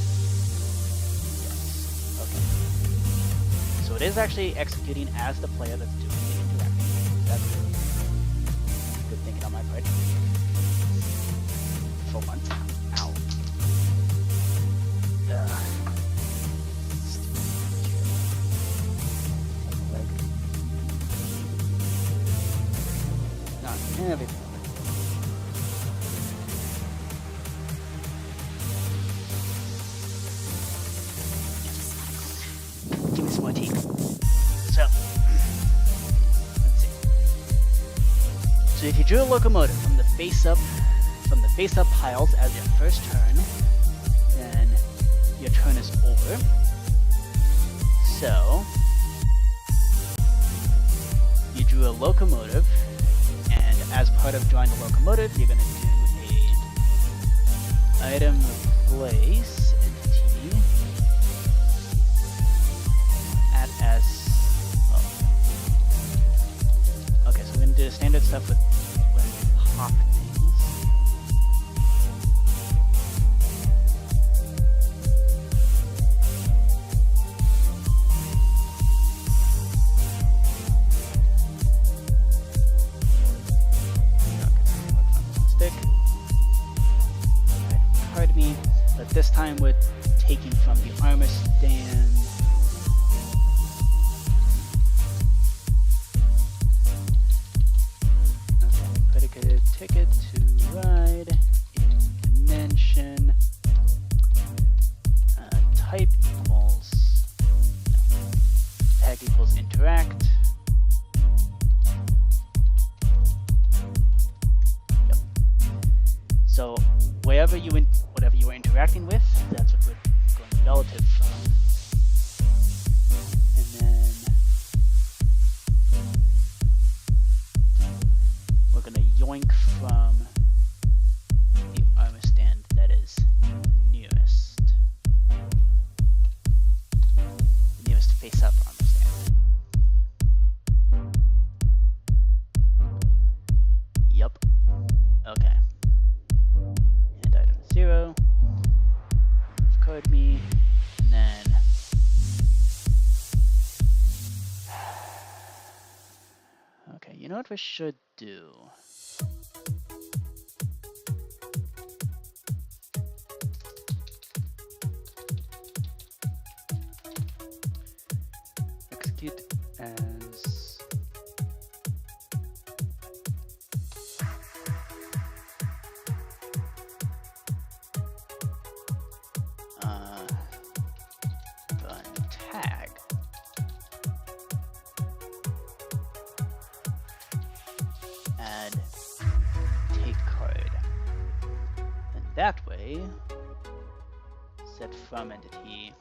Speaker 1: Yes. Okay. So it is actually executing as the player that's doing the interaction. That's good thinking on my part. For once. Ow. Not everything. Give me some more tea. So, let's see. So if you drew a locomotive from the face-up piles as your first turn, then your turn is over. So you drew a locomotive, and as part of drawing the locomotive, you're going to do a item replace entity at S. Oh. Okay, so we're going to do standard stuff with pop things. But this time we're taking from the armor stand. Okay, predicate ticket to ride in dimension. Type equals tag equals interact. Yep. So whatever you were interacting with, that's what we're going relative from. And then we're going to yoink from the armor stand that is nearest face-up armor stand. Yup. Okay. And item 0. Code me, and then okay, you know what we should do? Execute as tag. Add take card. And that way, set from entity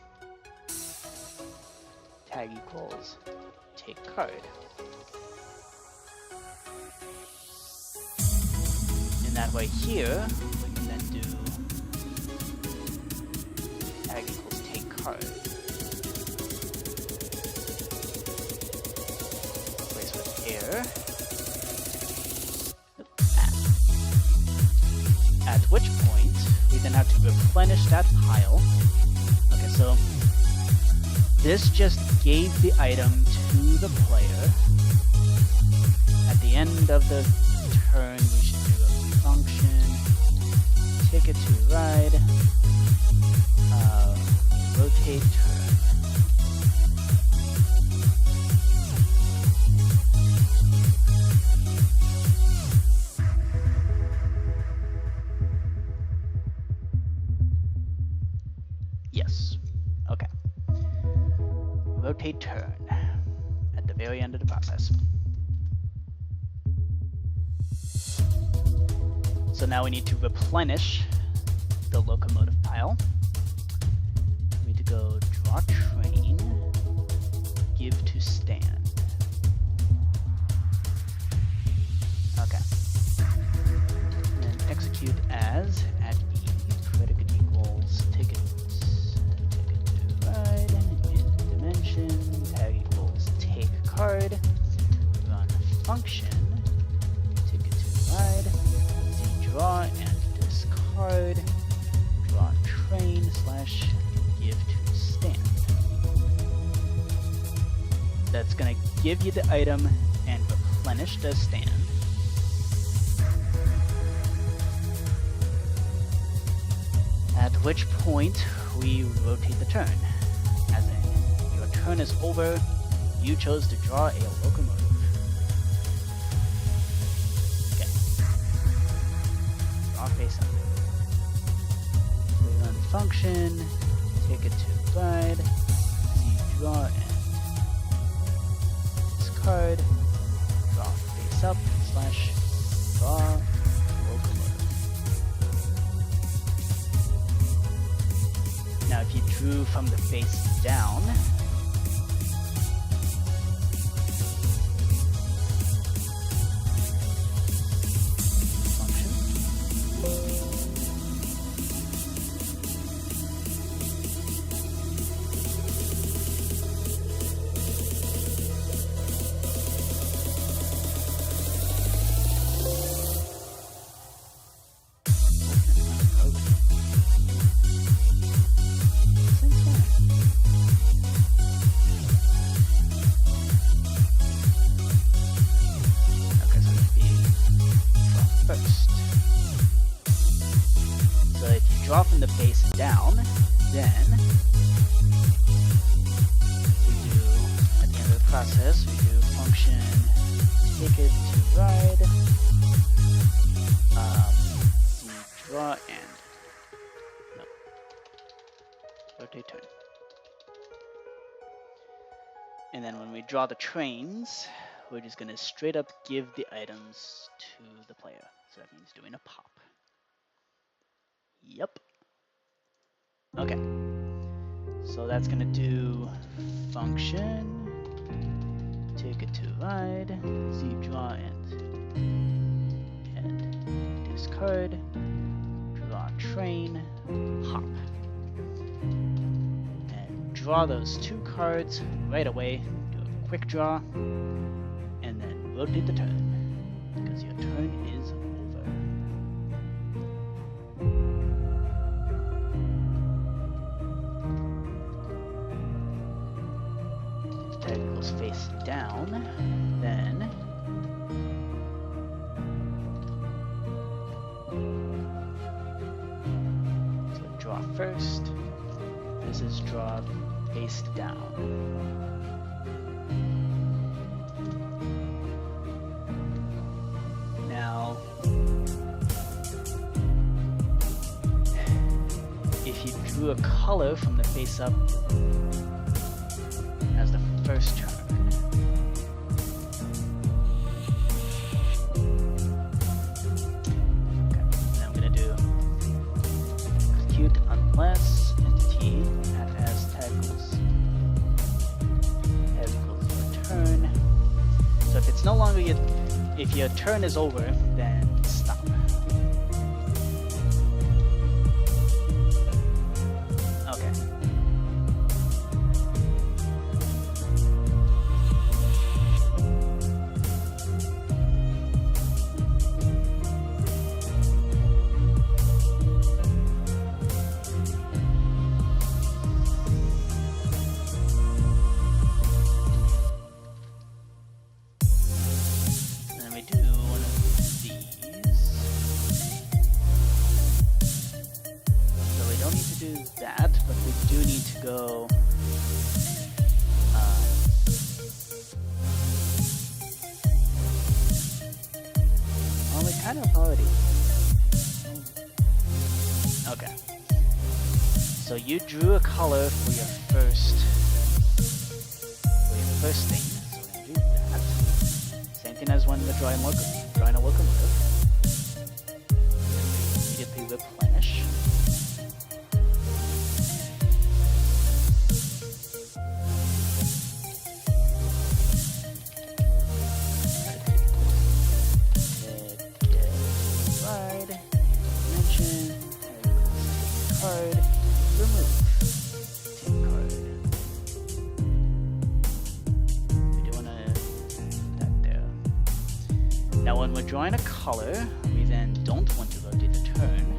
Speaker 1: tag equals take card. And that way here, we can then do tag equals take card. Replace with air. At which point, we then have to replenish that pile. Okay, so this just gave the item to the player. At the end of the turn, we should do a function, ticket to ride, rotate turn. Yes. Okay. Rotate turn. At the very end of the process. So now we need to replenish the locomotive pile. We need to go draw train, give to stand. Okay. And then execute as at E, predicate equals ticket to ride, in dimension, tag equals take card, run function, ticket to ride, draw and discard, draw train slash give to stand. That's gonna give you the item and replenish the stand. At which point we rotate the turn. As in, your turn is over, you chose to draw a locomotive. Face up. We run function, take it to ride, see draw and discard, draw face up slash draw locomotive. Now if you drew from the face down, draw from the face down, then we do, at the end of the process, we do function take it to ride, draw and, no, rotate turn. And then when we draw the trains, we're just going to straight up give the items to the player. So that means doing a pop. Yep. Okay. So that's gonna do function, take it to ride, Z draw and discard, draw train, hop. And draw those two cards right away, do a quick draw, and then rotate the turn, because your turn is over. Face down, then so draw first. This is draw face down. Now, if you drew a color from the face up as the first turn, unless entity as tag equals return. So if it's no longer if your turn is over, then stop. Okay. Go well, we kind of already. Okay. So you drew a color for your first thing. So we're gonna do acting as when we're drawing a locomotive. Immediately replenish. Card, remove. Take card. We do want to put that there. Now when we're drawing a color, we then don't want to rotate the turn.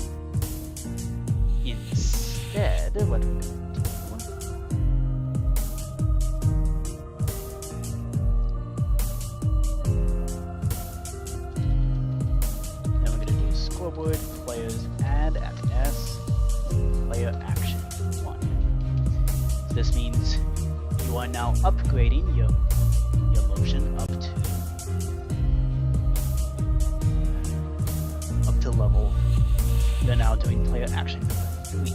Speaker 1: Instead, what we're going to do, then we're going to do scoreboard, players, add at S. Player action 1. So this means you are now upgrading your motion up to level. You're now doing player action number 3.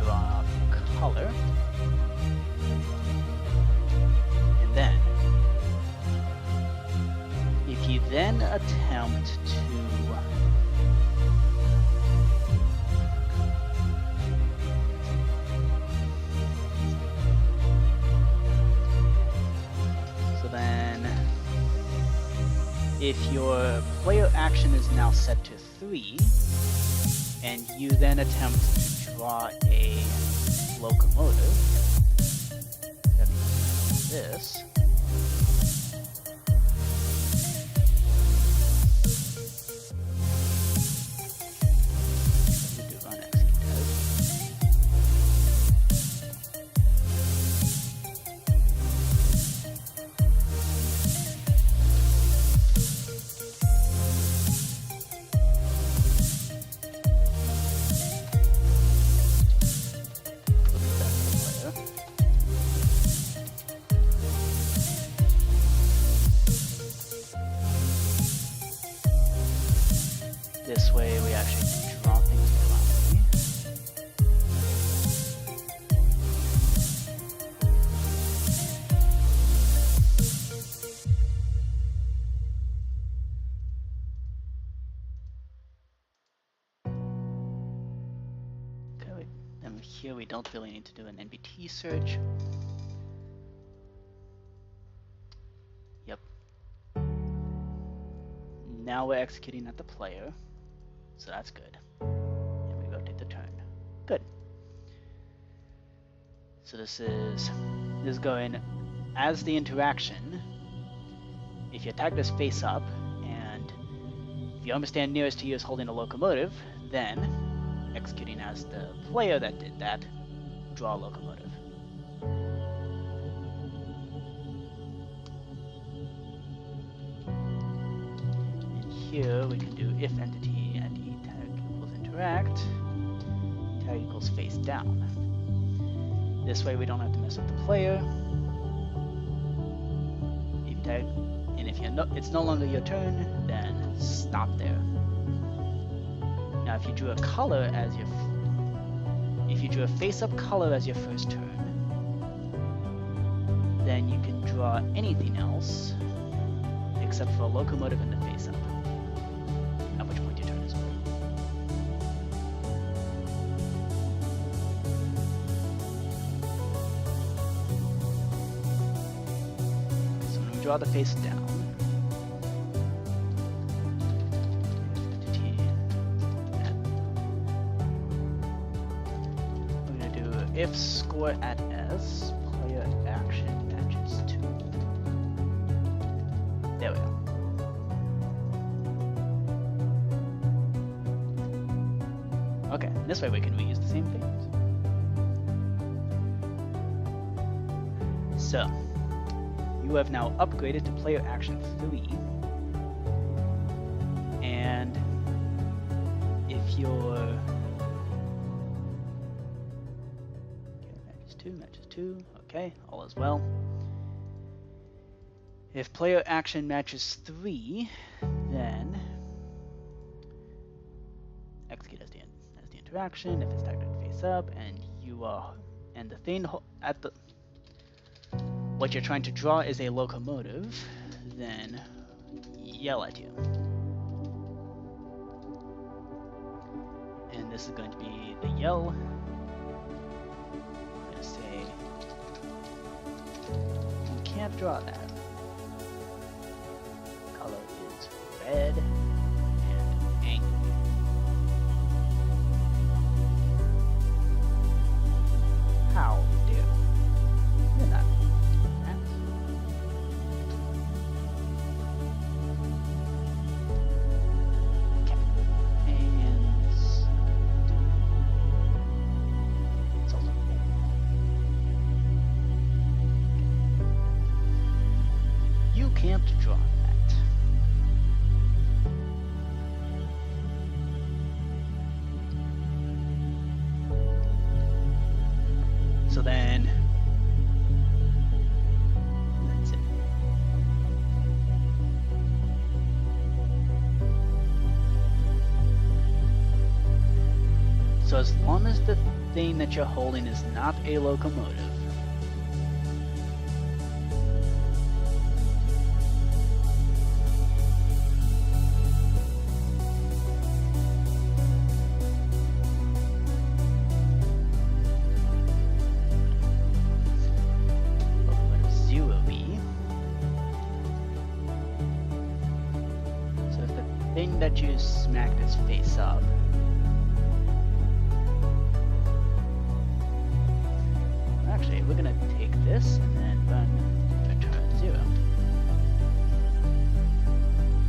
Speaker 1: Draw color. If you then attempt to if your player action is now set to 3 and you then attempt to draw a locomotive, that means this. This way we actually draw things properly. Okay, then here we don't really need to do an NBT search. Yep. Now we're executing at the player. So that's good. And we rotate the turn. Good. So this is going as the interaction. If you attack this face up, and if you understand nearest to you is holding a locomotive, then executing as the player that did that, draw a locomotive. And here we can do if entity interact, tag equals face down. This way we don't have to mess with the player. If tag, and if it's no longer your turn, then stop there. Now if you drew a color as if you drew a face-up color as your first turn, then you can draw anything else except for a locomotive in the face-up. At which point your turn is over. Draw the face down. We're going to do if score at S, player action matches 2. There we go. Okay, this way we can reuse the same things. So, you have now upgraded to player action 3, and if your matches 2, okay, all is well. If player action matches 3, then execute as the interaction if it's tagged face up, and you and the thing at the what you're trying to draw is a locomotive, then yell at you. And this is going to be the yell. I'm going to say, you can't draw that. Color is red and angry. How dare you? You're not. Can't draw that. So then that's it. So as long as the thing that you're holding is not a locomotive, that you smacked his face up. Actually, we're gonna take this and then return 0.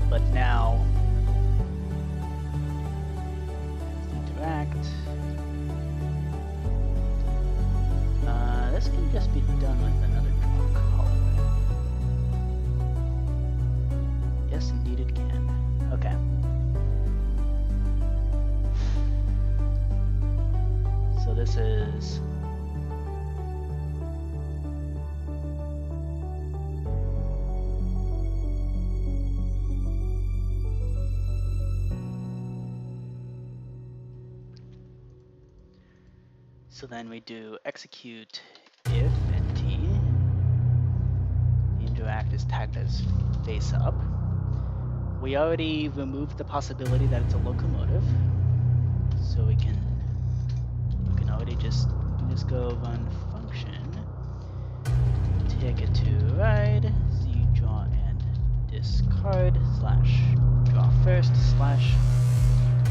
Speaker 1: But now, interact. This can just be done with another draw color. Yes, indeed it can. Okay. So this is so then we do execute if and T. The interact is tagged as face up. We already removed the possibility that it's a locomotive, so we can already just go run function, take it to ride, z draw and discard slash draw first slash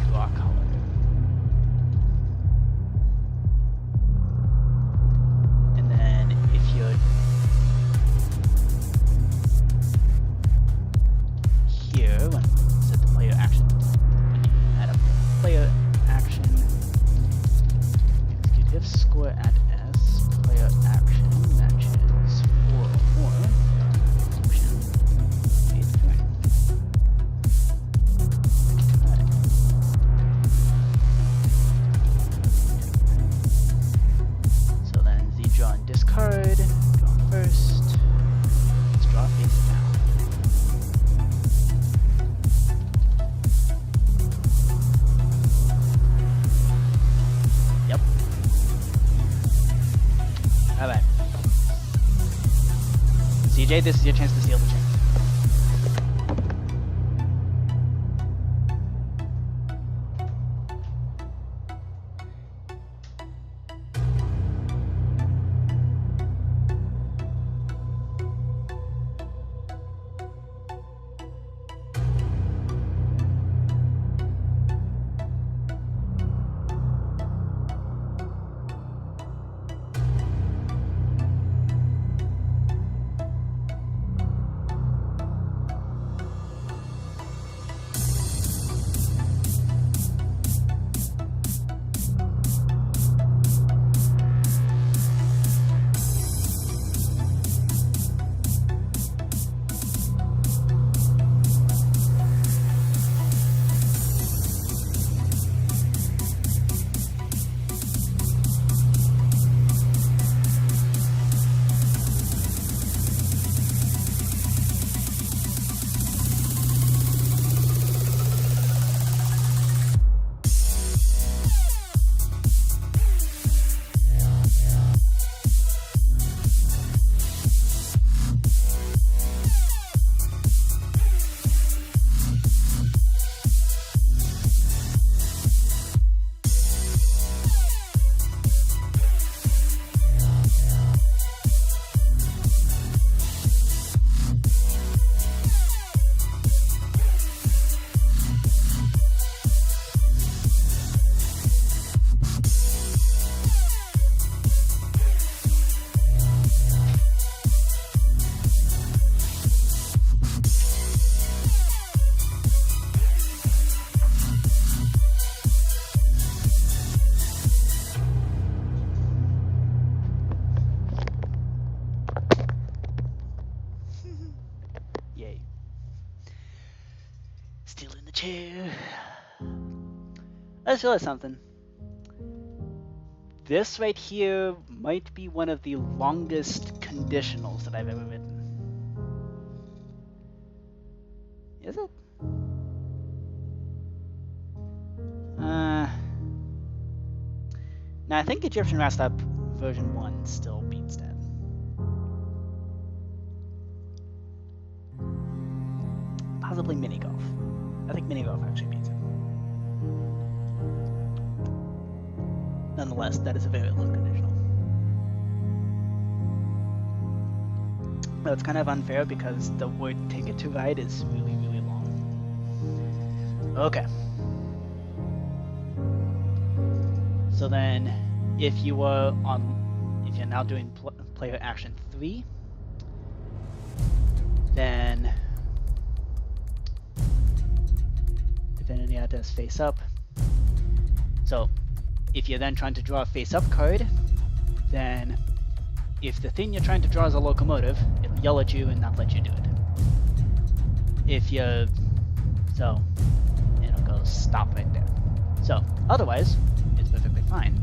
Speaker 1: draw color. And then if you're here, when set the player action, when you add a player action, execute if score at S, player action matches 4 or more, function is right. So then Z draw and discard, draw first, let's draw face down. Alright. CJ, this is your chance to seal the chance. I just realized something. This right here might be one of the longest conditionals that I've ever written. Is it? No, I think Egyptian Rastab version 1 still beats that. Possibly mini golf. I think mini golf actually beats it. Nonetheless, that is a very long conditional. But it's kind of unfair because the word ticket to ride is really, really long. Okay. So then, if you're now doing player action 3, then you have to face up. So if you're then trying to draw a face up card, then if the thing you're trying to draw is a locomotive, it'll yell at you and not let you do it. If you it'll go stop right there. So otherwise, it's perfectly fine.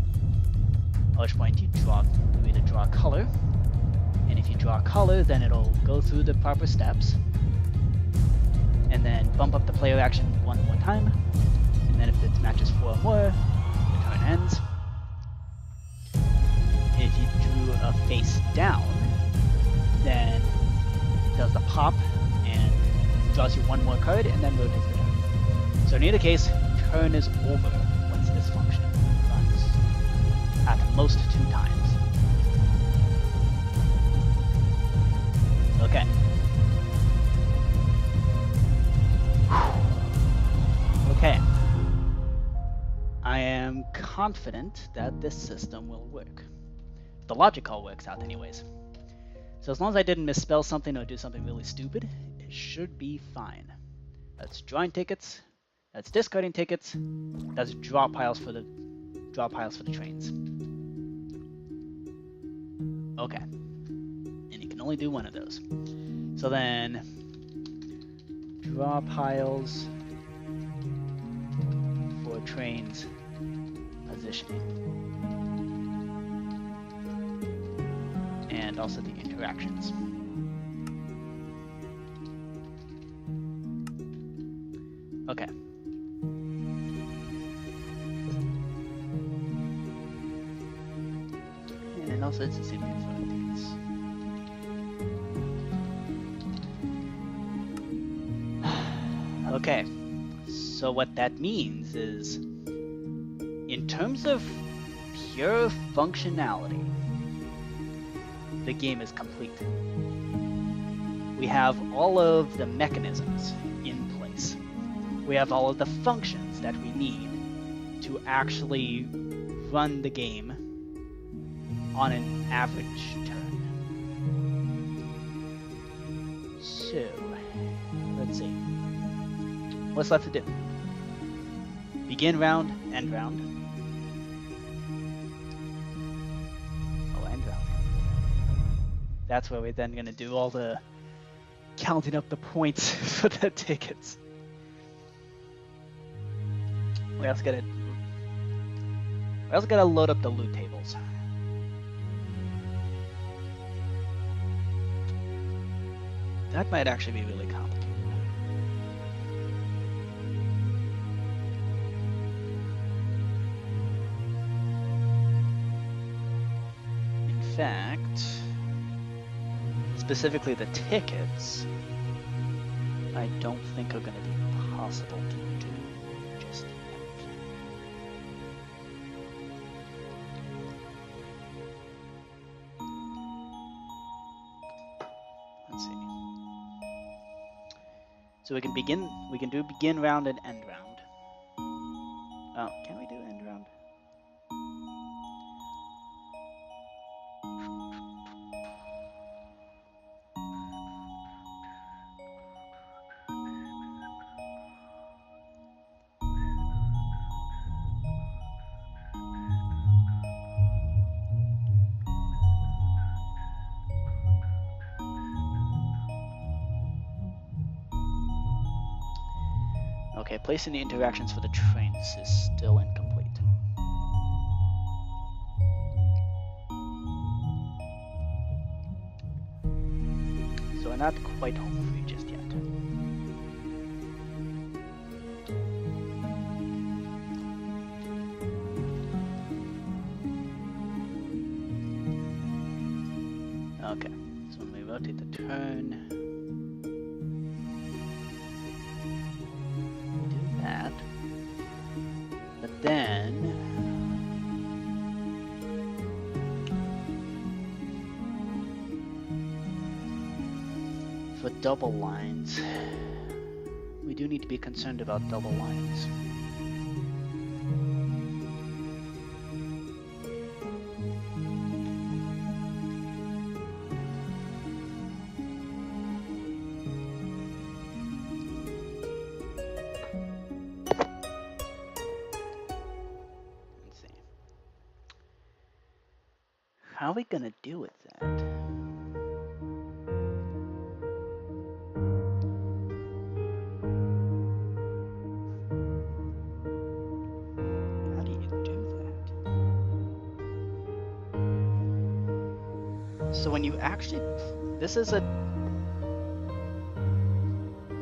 Speaker 1: At which point you either draw a color, and if you draw a color, then it'll go through the proper steps, and then bump up the player action one more time, and then if it matches 4 or more, the turn ends. If you drew a face down, then it does the pop and draws you 1 more card, and then rotates the turn. So in either case, turn is over once this function runs, at most 2 times. Okay. Okay. I am confident that this system will work. The logic all works out anyways. So as long as I didn't misspell something or do something really stupid, it should be fine. That's drawing tickets, that's discarding tickets, that's draw piles for the trains. Okay. And you can only do one of those. So then draw piles for trains positioning. And also the interactions. Okay. And also it's the same thing for tickets. Okay. So what that means is, in terms of pure functionality, the game is complete. We have all of the mechanisms in place. We have all of the functions that we need to actually run the game on an average turn. So, let's see. What's left to do? Begin round, end round. Oh, end round. That's where we're then going to do all the counting up the points for the tickets. We also gotta load up the loot tables. That might actually be really complicated. In fact, specifically the tickets, I don't think are going to be possible to do just yet. Let's see. So we can do begin round and end round. Oh, can we do end round? Okay, placing the interactions for the trains is still incomplete. So we're not quite home free just yet. Okay, so when we rotate the turn, we do that, but then for double lines, we do need to be concerned about double lines. How are we gonna deal with that? How do you do that? So when you actually, this is a,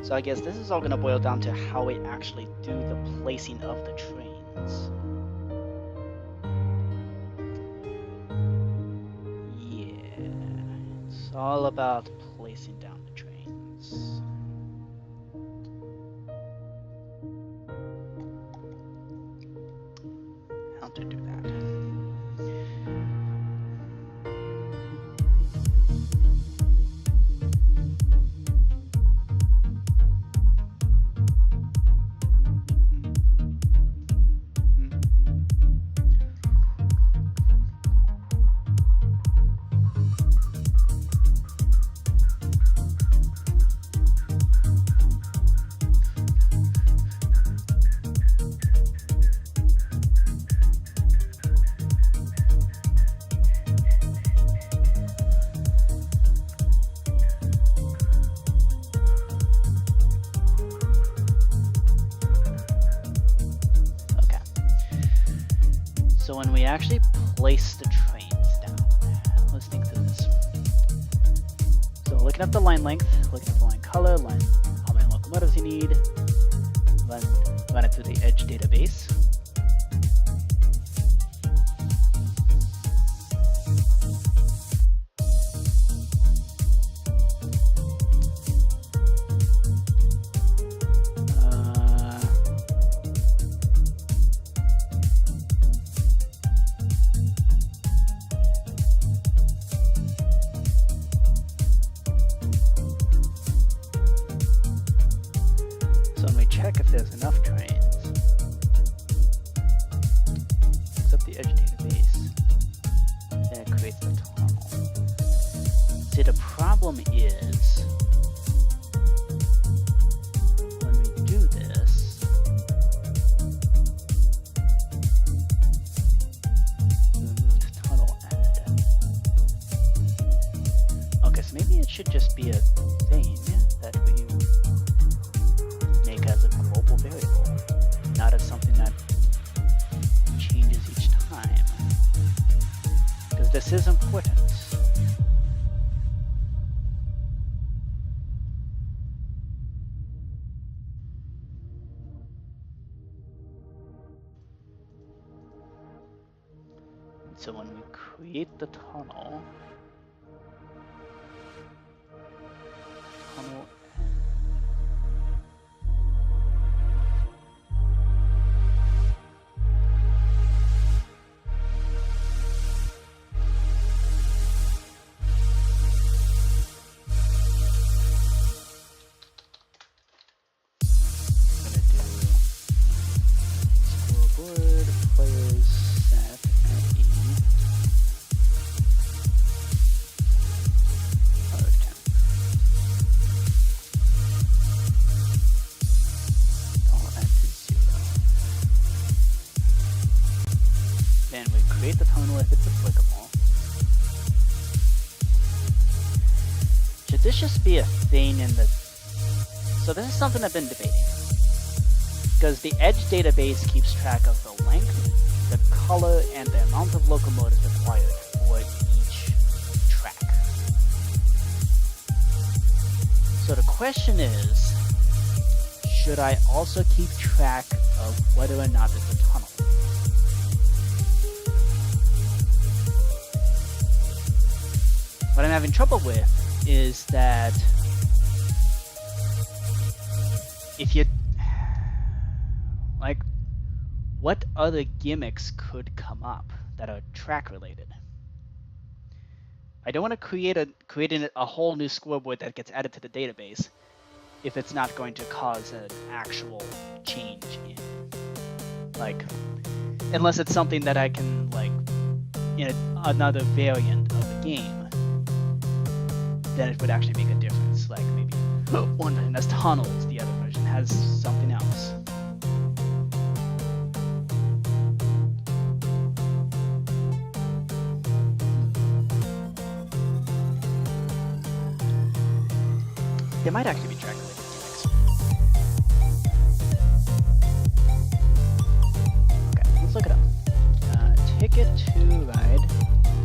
Speaker 1: so I guess this is all gonna boil down to how we actually do the placing of the trains. It's all about placing down the trains. How to do that. So when we actually place the trains down, let's think through this. So looking at the line length, looking at the line color, how many locomotives you need, run it through the edge database. Check if there's enough trains. Looks up the edge database. Then it creates the tunnel. See, the problem is when we do this, we remove the tunnel add. Okay, so maybe it should just be a thing that we make as a global variable, not as something that changes each time. Because this is important. And so when we create the tunnel players set at E. All at 0. Then we create the tunnel if it's applicable. Should this just be a thing in the... So this is something I've been debating. because the Edge database keeps track of the length, the color, and the amount of locomotives required for each track. So the question is, should I also keep track of whether or not it's a tunnel? What I'm having trouble with is that if you like, what other gimmicks could come up that are track related? I don't want to create a whole new scoreboard that gets added to the database if it's not going to cause an actual change in, like, unless it's something that I can, like, in another variant of the game, then it would actually make a difference. Like maybe one version has tunnels, the other version has something else. There might actually be track related gimmicks. Okay, let's look it up. Ticket to Ride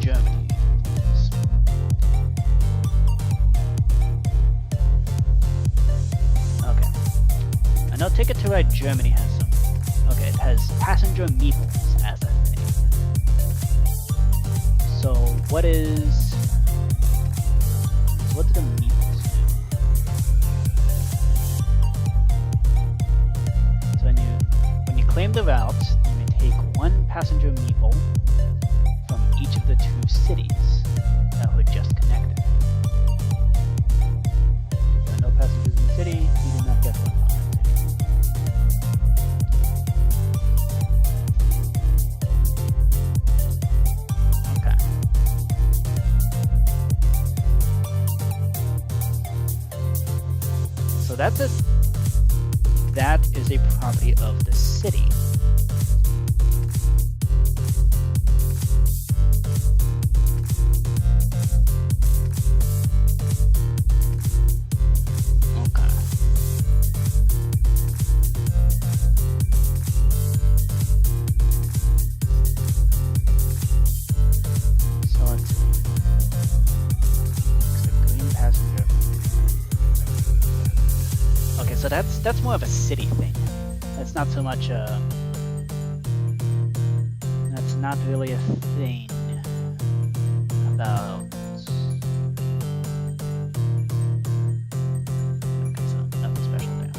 Speaker 1: Germany. I know Ticket to Ride Germany has some. Okay, it has passenger meeples as a thing. So what do the meeples do? So when you claim the route, you may take one passenger meeple from each of the two cities that were just connected. If there are no passengers in the city, you do not get one. So that is a property of the city. Okay. So let's see. Green passenger. Okay, so that's more of a city thing. That's not so much that's not really a thing about. Okay, so nothing special there.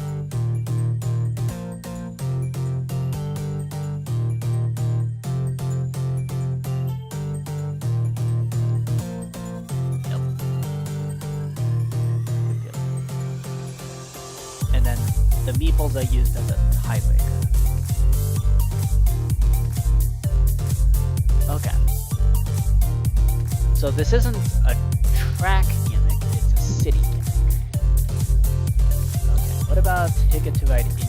Speaker 1: And then the meeples are used as a tiebreaker. Okay. So this isn't a track gimmick, it's a city gimmick. Okay, what about Ticket to Ride India?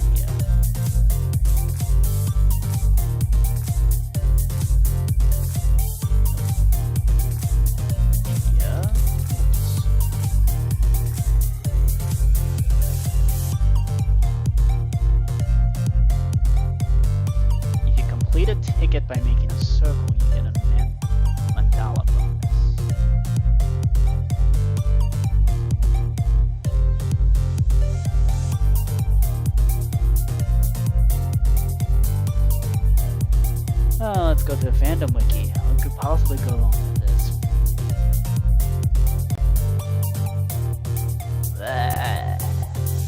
Speaker 1: Complete a ticket by making a circle, you get a mandala bonus. Oh, let's go to the fandom wiki. What could possibly go wrong with this?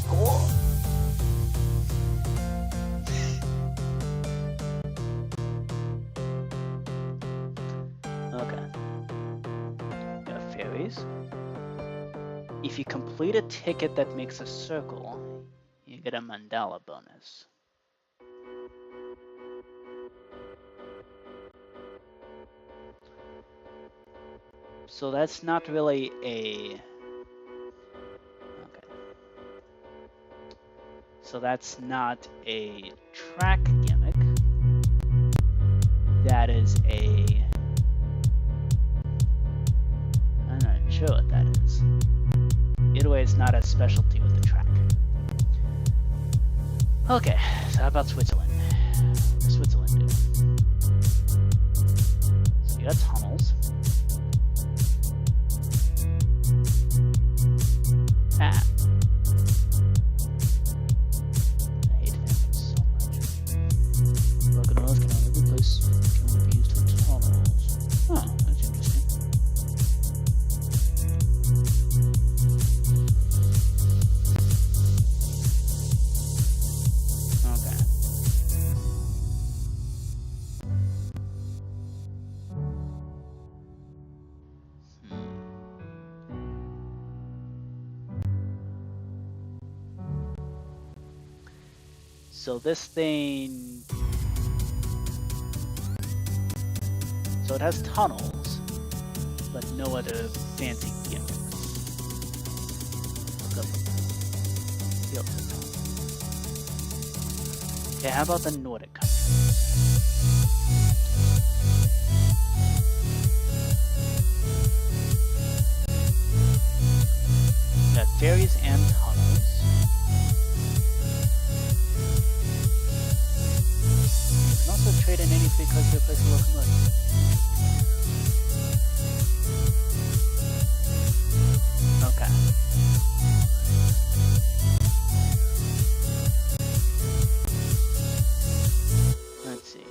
Speaker 1: Cool. If you complete a ticket that makes a circle, you get a mandala bonus. So that's not really a... Okay. So that's not a track gimmick. That is a... I'm not sure what that is. Either way, it's not a specialty with the track. Okay, so how about Switzerland? What does Switzerland do? So you got tunnels. Ah. I hate families so much. Broken oils can only be placed, can only be used for tunnels. Oh, that's interesting. Okay. So this thing, so it has tunnels, but no other fancy gimmicks. Look up the other tunnel. Okay, how about the Nordic countries? We got ferries and tunnels. You can also trade in any free country or place of locomotive. Okay. Let's see.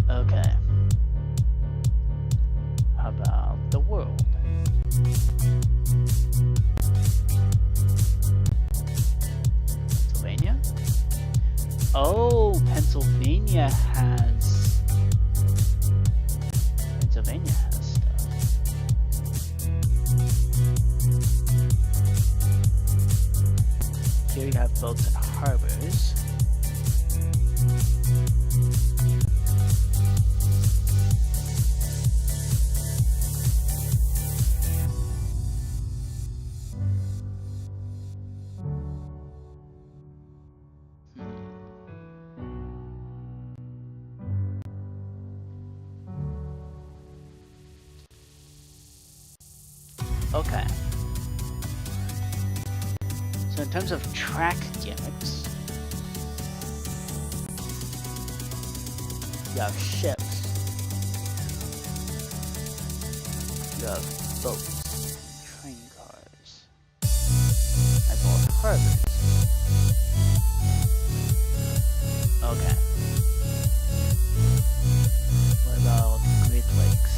Speaker 1: Okay. How about the world? Pennsylvania? Oh, Pennsylvania has stuff. Here you have boats and harbors. Okay. So in terms of track gimmicks, you have ships, you have boats, train cars, as well as harbors. Okay. What about Great Lakes?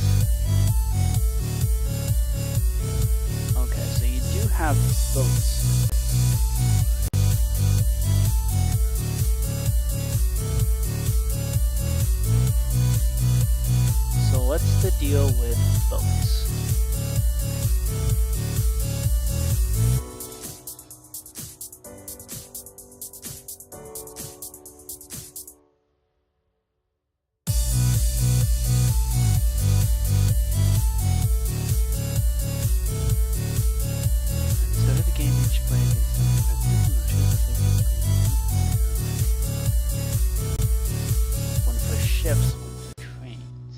Speaker 1: Okay, so you do have boats. So what's the deal with boats? One for ships, one for trains.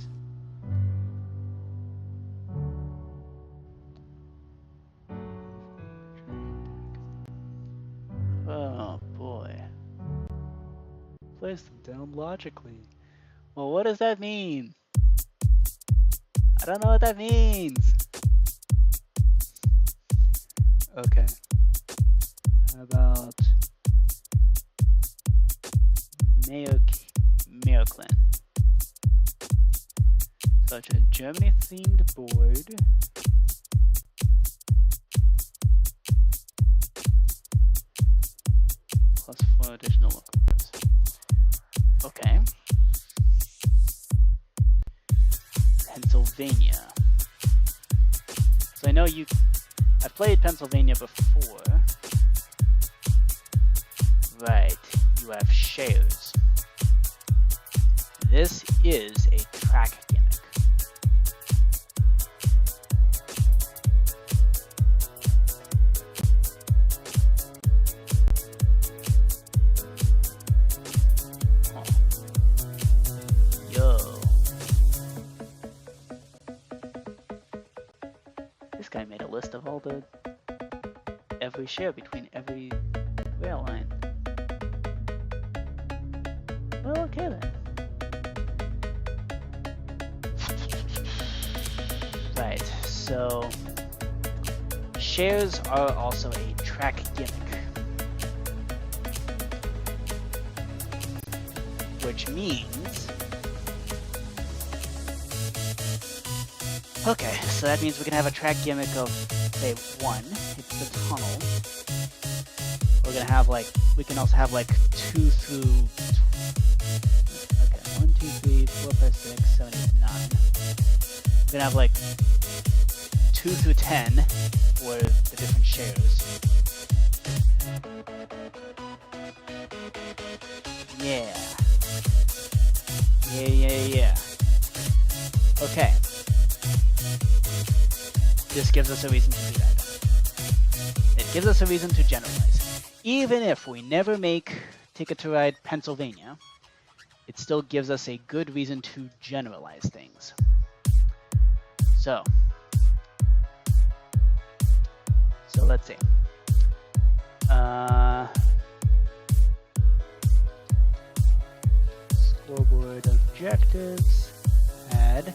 Speaker 1: Oh boy. Place them down logically. Well, what does that mean? I don't know what that means. Okay. How about Mayoklin? Such a Germany-themed board. Plus 4 additional locomotives. Okay. Pennsylvania. So I know I've played Pennsylvania before. Right, you have shares. This is a track gimmick. Yo. every share between every rail line. Well, okay then. Right, so shares are also a track gimmick, which means, okay, so that means we can have a track gimmick of, say, 1, it's the tunnel. We're gonna have like, we can also have like 2 through, okay, 1, 2, 3, 4, 5, 6, 7, 8, 9. We're gonna have like 2 through 10 for the different shares. Yeah. Yeah. Okay. This gives us a reason to do that. It gives us a reason to generalize. Even if we never make Ticket to Ride Pennsylvania, it still gives us a good reason to generalize things. So let's see. Scoreboard objectives, add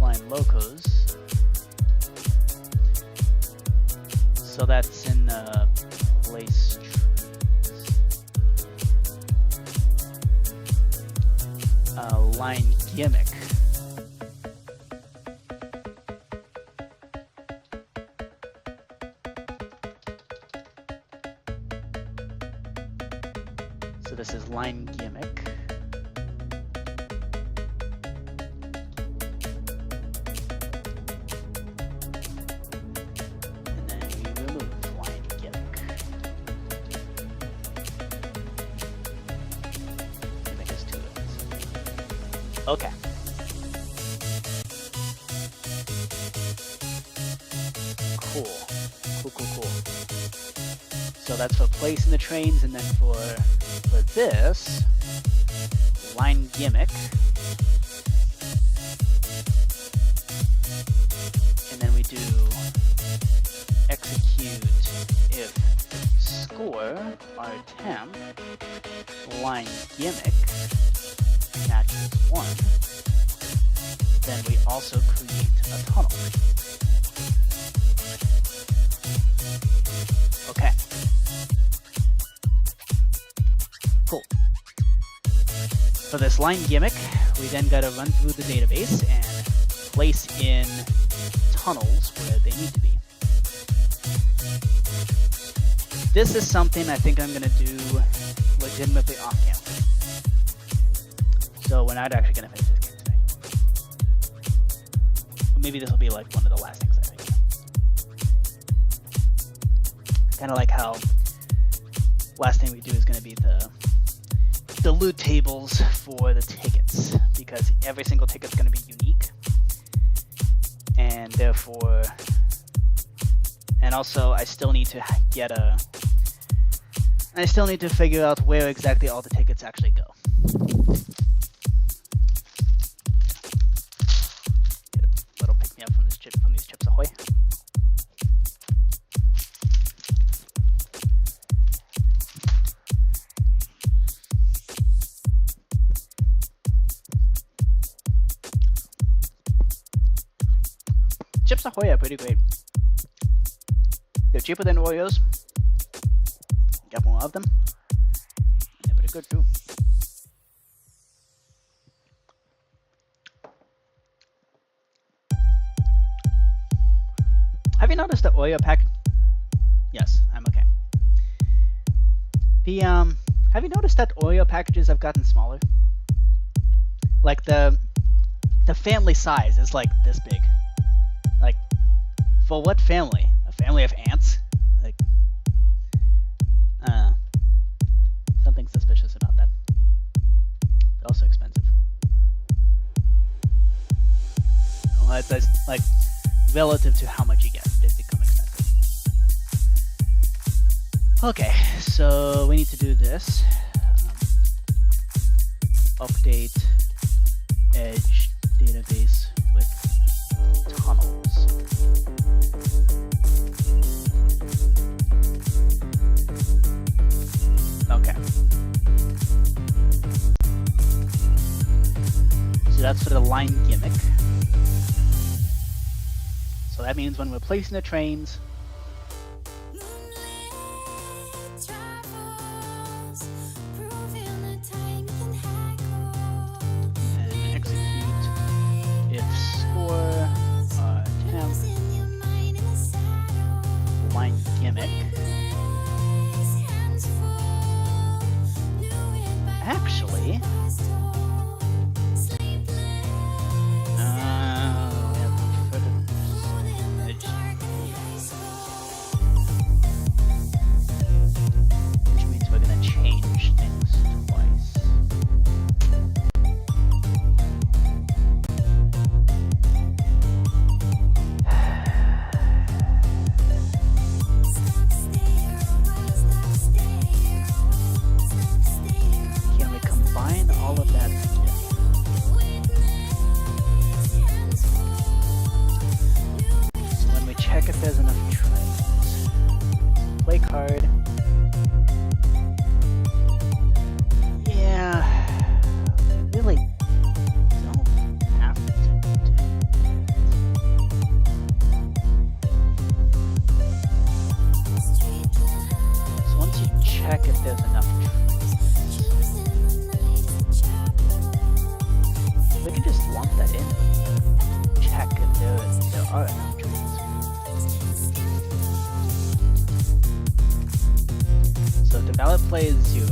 Speaker 1: line locos. So that's in place trees. Line gimmick. So this is line gimmick. And then we remove line gimmick. Gimmick is 2 of these. Okay. Cool. So that's for placing the trains, and then for this, line gimmick, and then we do execute if score our temp line gimmick matches 1, then we also create a tunnel. Okay. Cool. For this line gimmick, we then gotta run through the database and place in tunnels where they need to be. This is something I think I'm gonna do legitimately off camera. So we're not actually gonna finish this game tonight. But maybe this will be like one of the last things I think. Kinda like how last thing we do is gonna be the loot tables for the tickets, because every single ticket's going to be unique, and therefore, and also I still need to figure out where exactly all the tickets actually go. Get a little pick me up from these Chips Ahoy. Chips Ahoy are pretty great. They're cheaper than Oreos. Get more of them. And they're pretty good too. Have you noticed the Oreo pack? Yes, I'm okay. Have you noticed that Oreo packages have gotten smaller? Like the family size is like this big. Like, for what family? A family of ants? Like, something suspicious about that. They're also expensive. Well, it's like, relative to how much you get, they become expensive. Okay, so we need to do this. Update edge database with tunnels. that's for the line gimmick. So that means when we're placing the trains, and execute if score temp line gimmick. Actually, which means we're gonna change things twice. Can we combine all of that together? So when we check if there's enough trains, play card. Yeah, we really don't have to do that. So once you check if there's enough trains, we can just lump that in. Check if there are enough trains. So if the valid play is 0,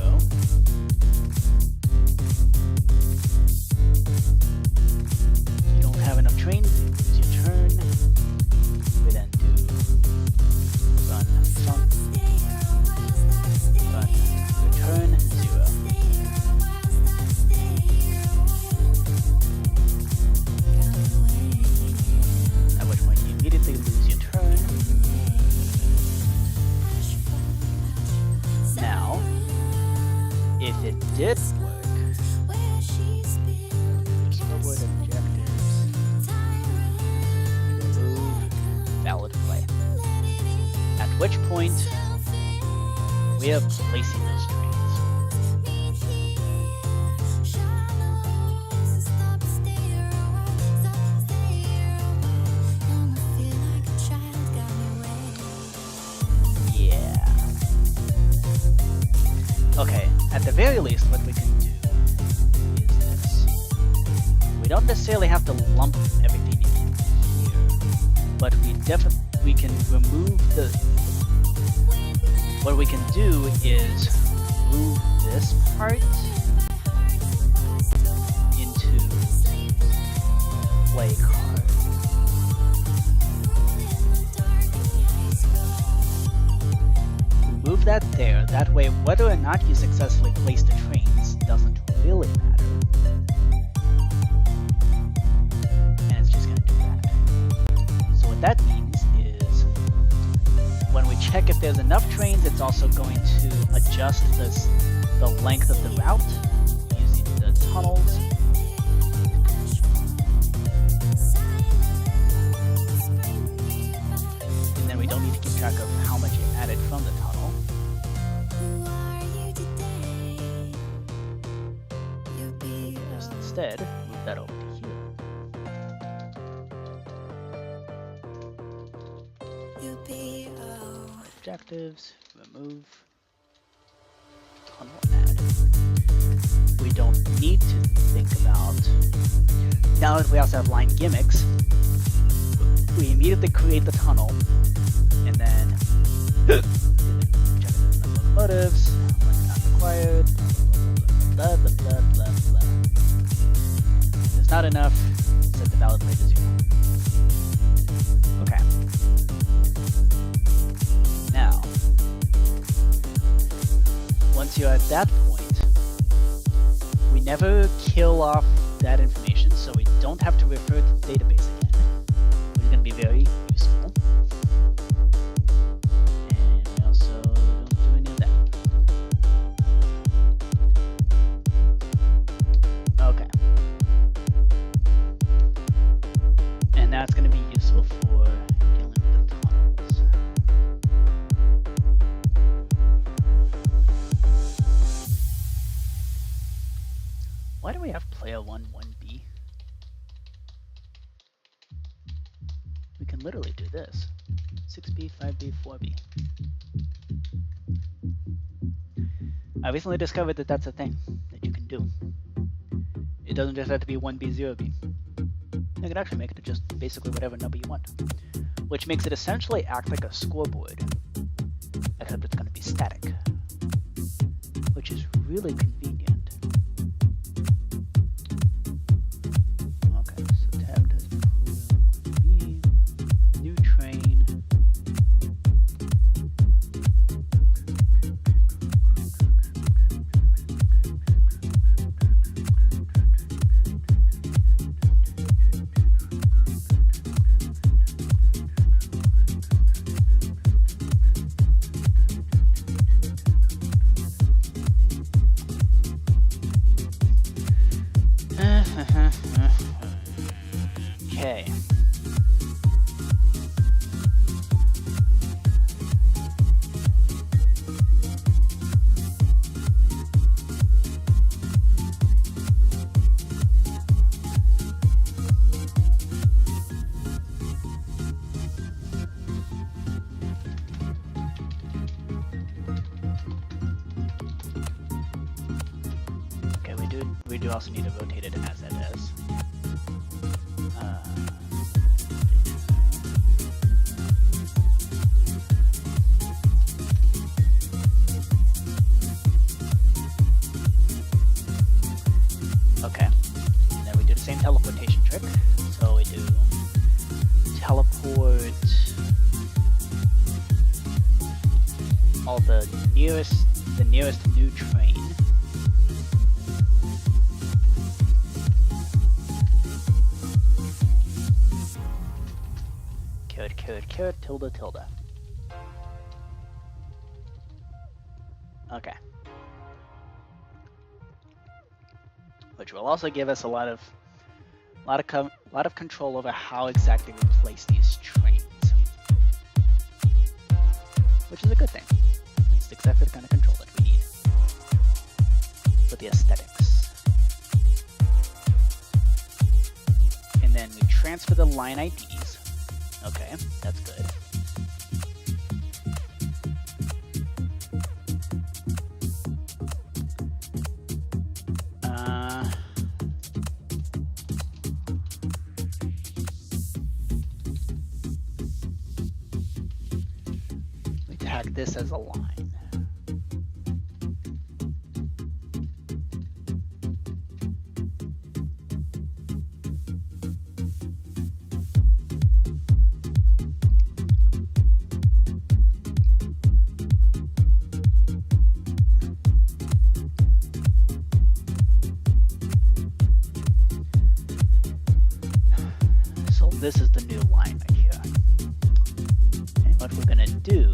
Speaker 1: you don't have enough trains, you lose your turn. We then do run return 0. At which point you immediately lose your turn. Now, if it did work, forward objectives, remove valid play. At which point, we are placing those trains. Yeah. Okay, at the very least, what we can do is this. We don't necessarily have to lump everything in here, but we can remove the. What we can do is move this part into play card. Move that there. That way, whether or not you successfully place the trains doesn't really matter. And it's just going to do that. So what that means is, when we check if there's enough trains, it's also going to adjust the length of the route using the tunnels. And then we don't need to keep track of how much you added from the tunnel. Just instead, move that over to here. Objectives, remove, tunnel add. We don't need to think about, now that we also have line gimmicks, we immediately create the tunnel, and then check the locomotives, not required, blah blah blah blah blah. If there's not enough, set the valid play to 0. Okay. Now, once you're at that point, we never kill off that information, so we don't have to refer to the database again, which is going to be very useful. And we also don't do any of that. Okay. And that's going to be useful for dealing with the tunnels. Why do we have player 1, 1B? literally do this. 6B, 5B, 4B. I recently discovered that that's a thing that you can do. It doesn't just have to be 1B, 0B. You can actually make it just basically whatever number you want, which makes it essentially act like a scoreboard, except it's going to be static, which is really convenient. Okay, so tab does B, new train. Okay. Okay, we do also need to rotate it as it is. Okay, and then we do the same teleportation trick. So we do teleport all the nearest new train. Caret, tilde. Okay. Which will also give us a lot of control over how exactly we place these trains, which is a good thing. It's exactly the kind of control that we need for the aesthetics. And then we transfer the line IDs. Okay, that's good. We tag this as a line. This is the new line right here. And what we're gonna do,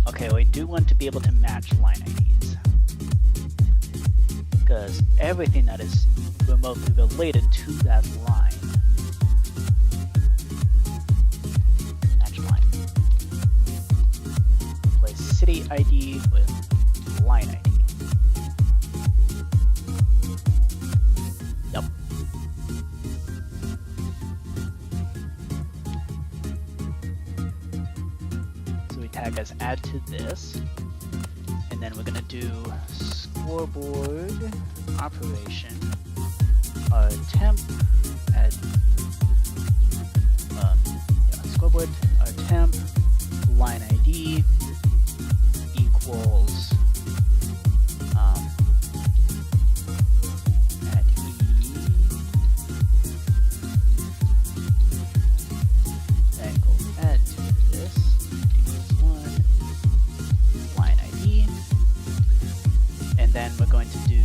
Speaker 1: okay, we do want to be able to match line IDs, because everything that is remotely related to that line, match line. Replace city ID with line ID. Tag as add to this, and then we're going to do scoreboard operation temp add scoreboard temp line ID equals add e then go add to this. And then we're going to do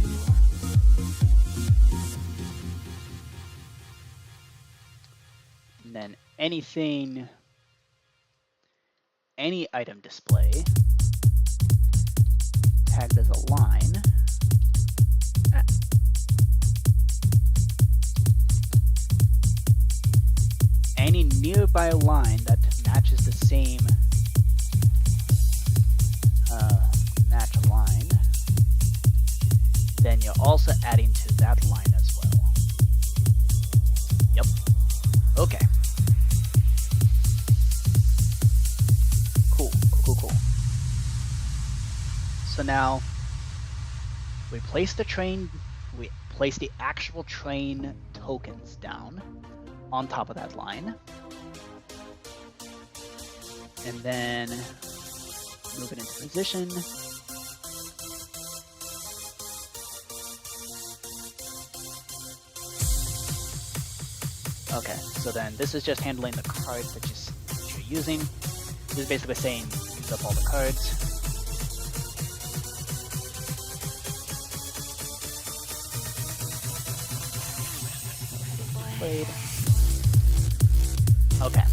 Speaker 1: and then any item display tagged as a line. Any nearby line that matches the same match line, then you're also adding to that line as well. So now we place the actual train tokens down on top of that line. And then move it into position. Okay, so then this is just handling the cards that you're using. This is basically saying use up all the cards. Played. Okay.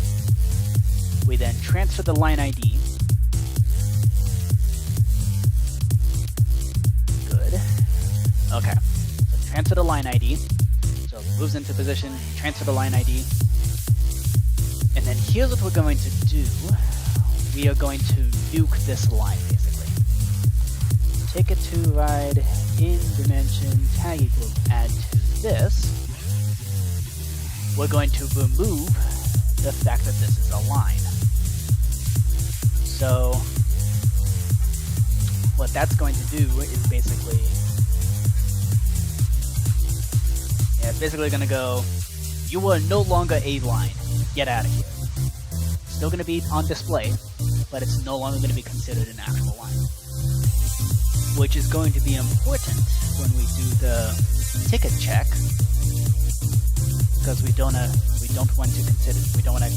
Speaker 1: We then transfer the line ID. Good. Okay. So transfer the line ID. So it moves into position, transfer the line ID. And then here's what we're going to do. We are going to nuke this line, basically. Ticket to ride in dimension tag equals add to this. We're going to remove the fact that this is a line. So what that's going to do is basically, it's basically going to go, you are no longer a line. Get out of here. Still going to be on display, but it's no longer going to be considered an actual line. Which is going to be important when we do the ticket check, because we don't want to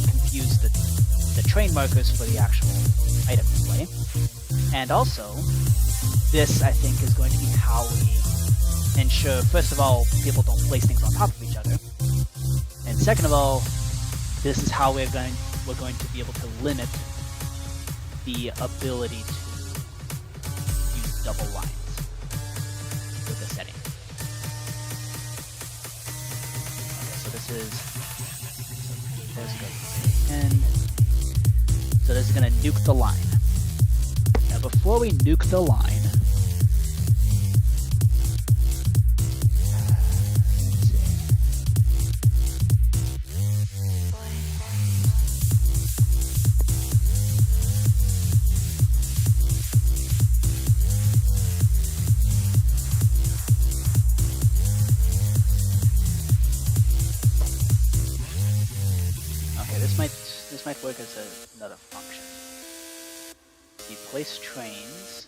Speaker 1: confuse the train markers for the actual item display. And also, this I think is going to be how we ensure, first of all, people don't place things on top of each other, and second of all, this is how we're going to be able to limit the ability to use double lines with this setting. Okay, so this is, let's go and so this is going to nuke the line. Now before we nuke the line, this might work as another function. You place trains.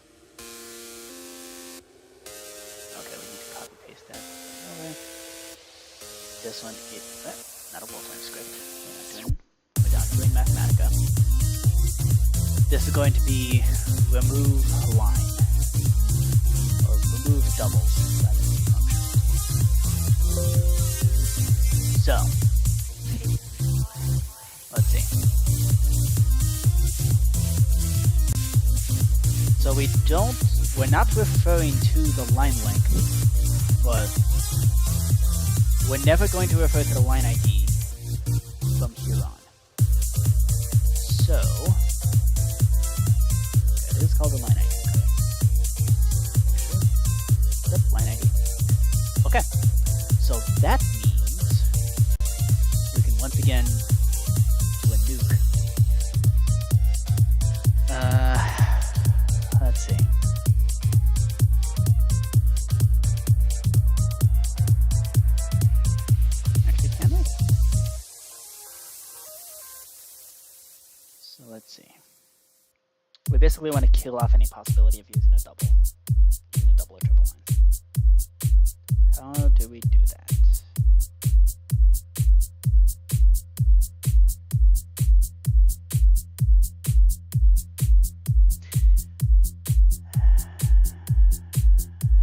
Speaker 1: Okay, we need to copy paste that. This one is not a full-time script. We're not doing Mathematica. This is going to be remove line or remove doubles. That is the function. So. Let's see. So we're not referring to the line length, but we're never going to refer to the line ID from here on. So, it is called the line ID, correct? Yep, line ID. Okay, so that means we can once again nuke. Let's see. Actually, can we? So let's see. We basically want to kill off any possibility of using a double or triple line. How do we do that?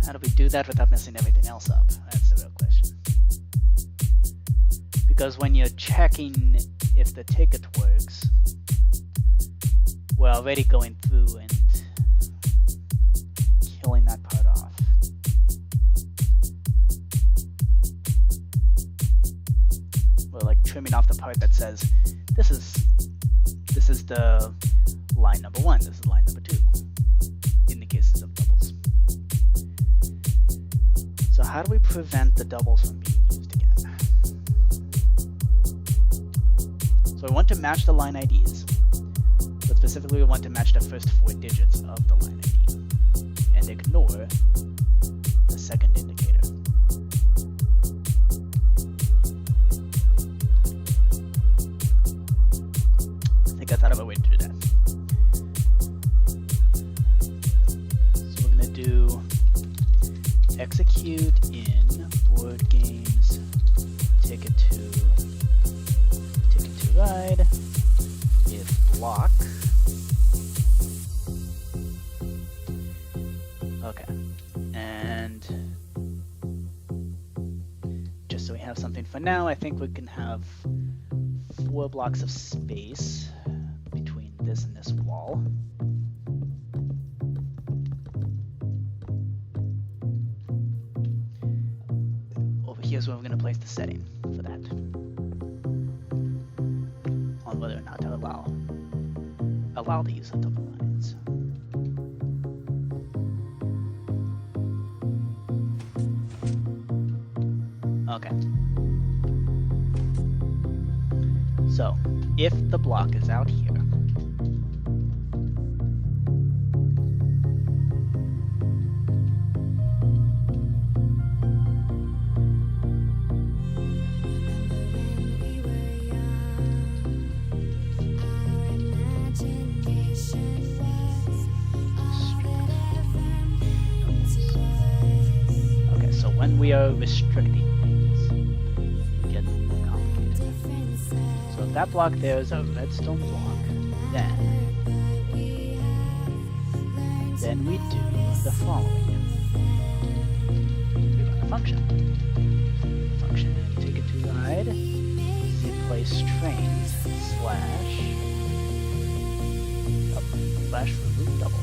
Speaker 1: How do we do that without messing everything else up? That's the real question. Because when you're checking if the ticket works, we're already going through and killing that part off. We're like trimming off the part that says, this is the line number 1, this is line number 2, in the cases of doubles. So how do we prevent the doubles from being used again? So we want to match the line IDs. Let's Specifically, we want to match the first 4 digits of the line ID and ignore the second indicator. I think I thought of a way to do that. So we're going to do execute in board games ticket to ride if block. Okay, and just so we have something for now, I think we can have 4 blocks of space between this and this wall. Over here is where we're going to place the setting for that, on whether or not to allow the use of double lines. Okay. So, if the block is out here, when we are restricting things, it gets more complicated. So if that block there is a redstone block, then we do the following. We run a function. Function ticket to ride, replace trains slash remove doubles.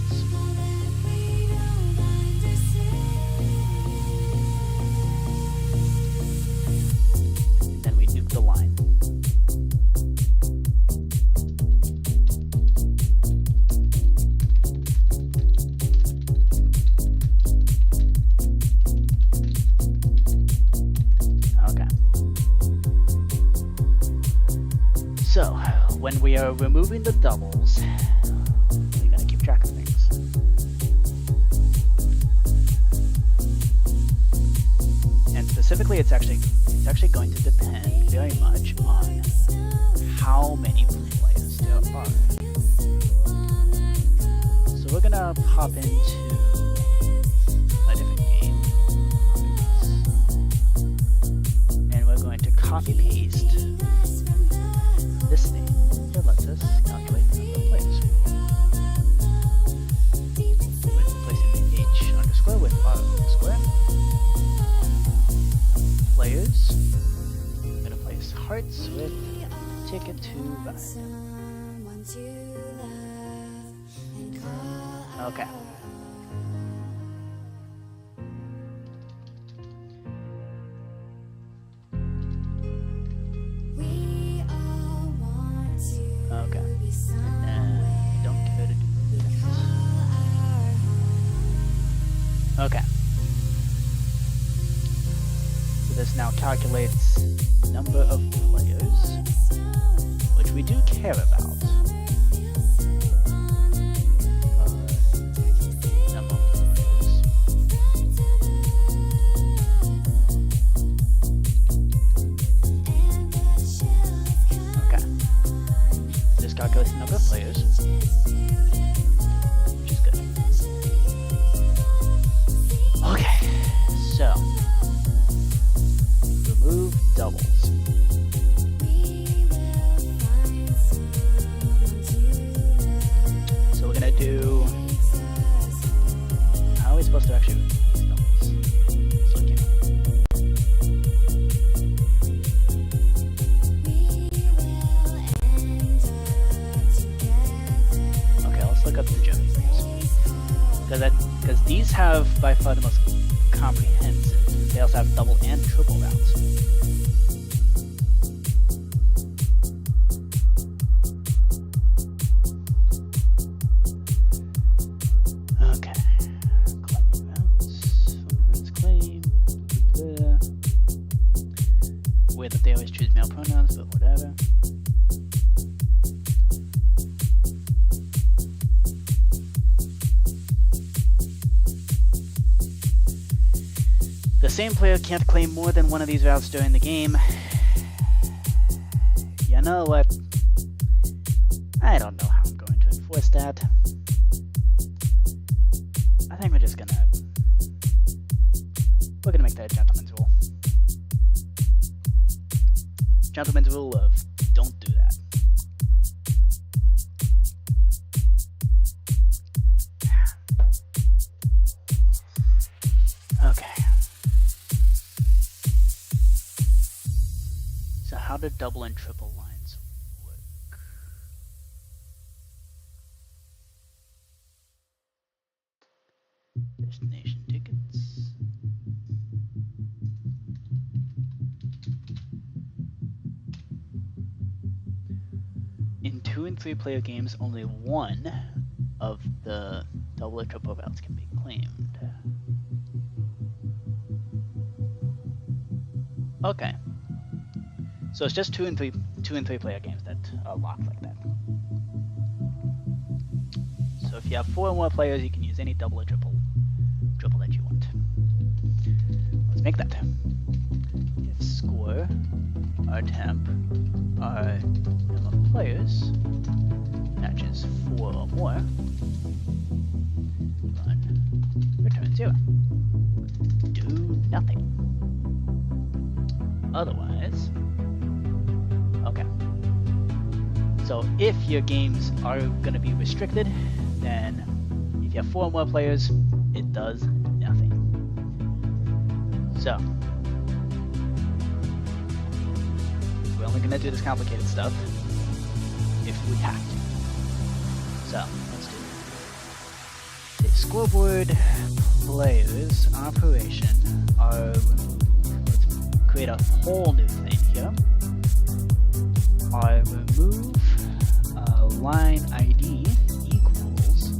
Speaker 1: The line. Okay. So, when we are removing the doubles, we gotta keep track of things. And specifically, it's actually going to depend very much on how many players there are. So we're gonna pop into a different game, and we're going to copy paste this thing that lets us calculate the number of players. We're replacing the H underscore with R underscore. Players. Hearts with ticket to ride. Okay. Okay. And then don't care to do this. Okay. So this now calculates number of players, which we do care about. Number of players. Okay. This calculates the number of players, which is good. Okay, so remove doubles. Do how are we supposed to actually use numbers? So okay, let's look up the German, because these have by far the most comprehensive. They also have double and triple routes. That they always choose male pronouns, but whatever. same player can't claim more than one of these routes during the game. You know what? I don't know how I'm going to enforce that. I think we're gonna make that a gentleman's rule. Gentleman's rule of don't do that. Okay. So how do double and triple lines work? Destination tickets. In 2 and 3 player games, only one of the double or triple routes can be claimed. Okay. So it's just 2 and 3 player games that are locked like that. So if you have 4 or more players, you can use any double or triple that you want. Let's make that. If score, our temp, our number of players matches 4 or more, run, return 0. Do nothing. Otherwise, okay. So if your games are going to be restricted, then if you have 4 or more players, it does nothing. So we're only going to do this complicated stuff if we have to. So let's do it. The scoreboard players operation are removed. Let's create a whole new thing here. I remove line ID equals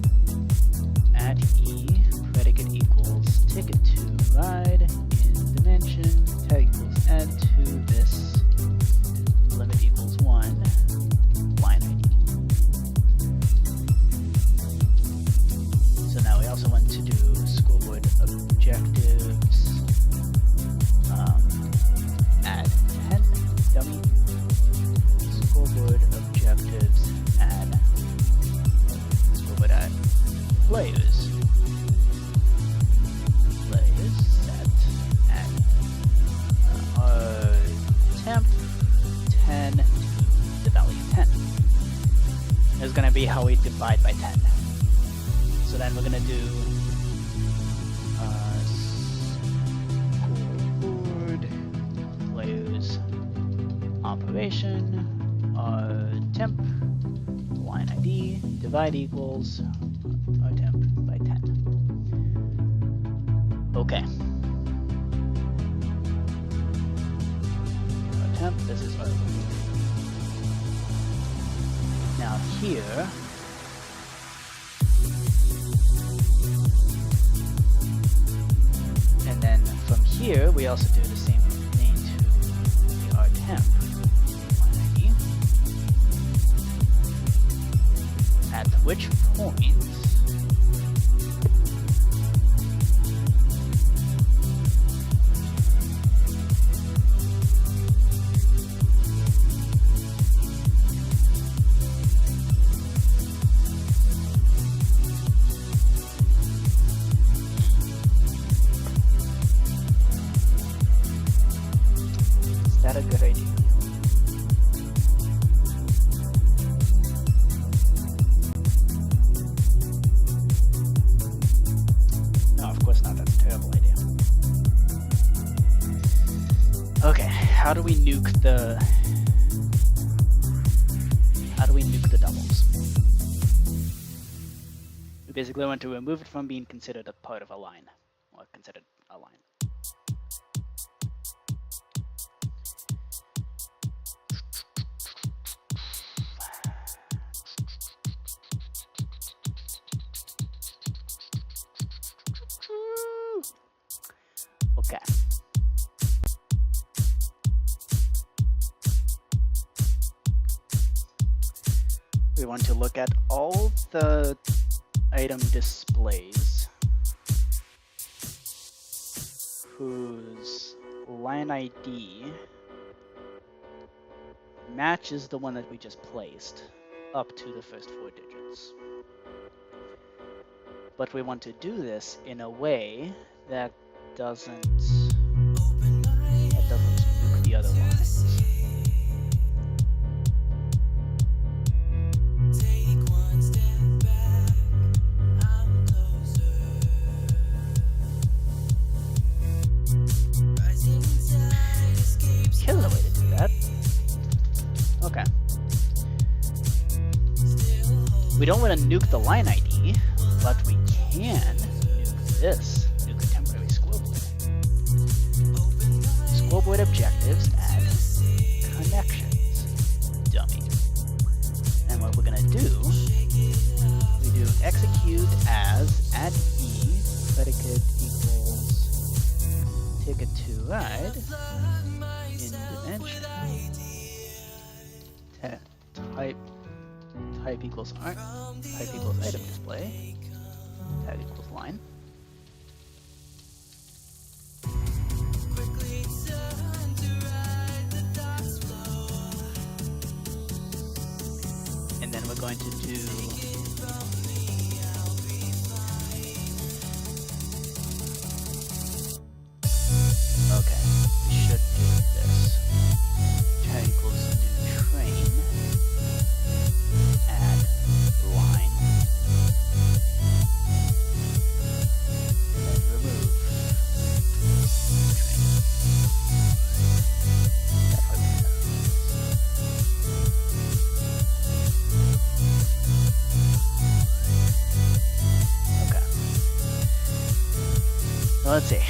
Speaker 1: at E, predicate equals ticket to ride, in dimension, tag equals add to this, limit equals 1, line ID. So now we also want to do scoreboard objectives, add 10, dummy, scoreboard objectives, add scoreboard add players set, add our temp 10 to the value 10 is going to be how we divide by 10. So then we're going to do scoreboard players operation, temp, line ID, divide equals our temp by 10. Okay. Our temp, this is our now here, and then from here we also do the same thing to our temp. At which point is that a good idea? How do we nuke the doubles? We basically want to remove it from being considered a part of a line, or considered a line. Okay. We want to look at all the item displays whose line ID matches the one that we just placed up to the first 4 digits. But we want to do this in a way that doesn't spook the other lines. Here's a way to do that. Okay. We don't want to nuke the line ID, but we can nuke this. Nuke the temporary scoreboard. Scoreboard objectives add connections. Dummy. And what we're gonna do, we do execute as add e predicate equals ticket to ride in dimension. Type equals art. Type equals item display. Tag equals line. And then we're going to do okay, we should do this. Tag equals new train. Add line. And then remove train. That's how we do that. Okay. Now let's see.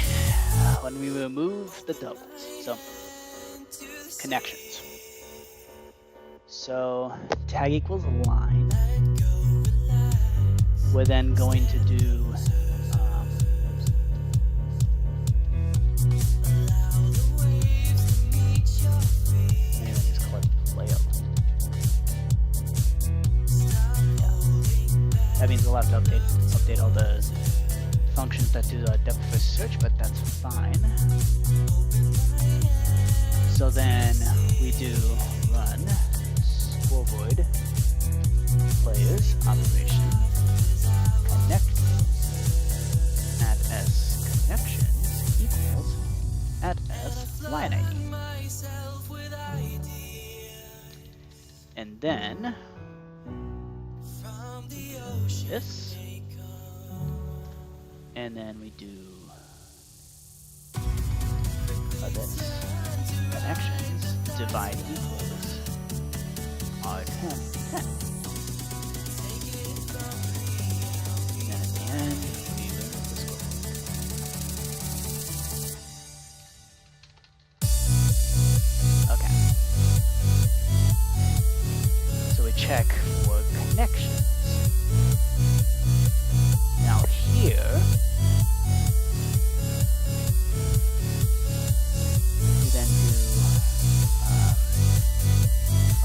Speaker 1: When we remove the doubles, so connections. So tag equals line. We're then going to do anyway, just call it layout. Yeah. That means we'll have to update all the functions that do the depth first search, but that's fine. So then we do run scoreboard players operation connect at s connections equals at s line ID. And then this, and then we do this connections divide equals R10 10. And then at the end we remove the scoreboard. Okay. So we check for connections. Now here we then do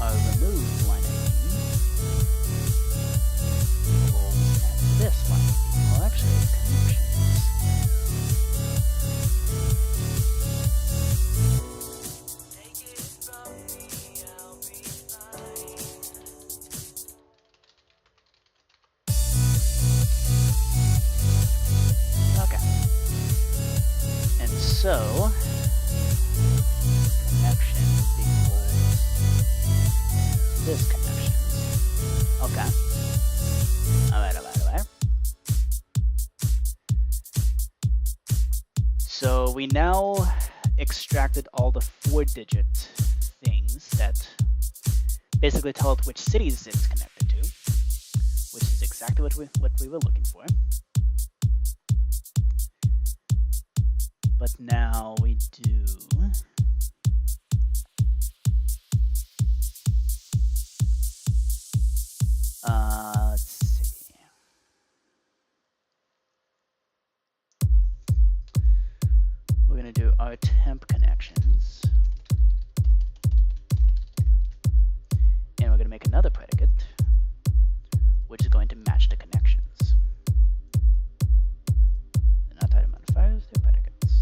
Speaker 1: our remove line ID equals this line ID. Well, actually, connections. Okay. And so connections equals this connections. Okay. Alright. So we now extracted all the 4-digit things that basically tell it which cities it's connected to, which is exactly what we were looking for. But now we do let's see. We're gonna do our temp connections, and we're gonna make another predicate, which is going to match the connections. They're not item modifiers; they're predicates.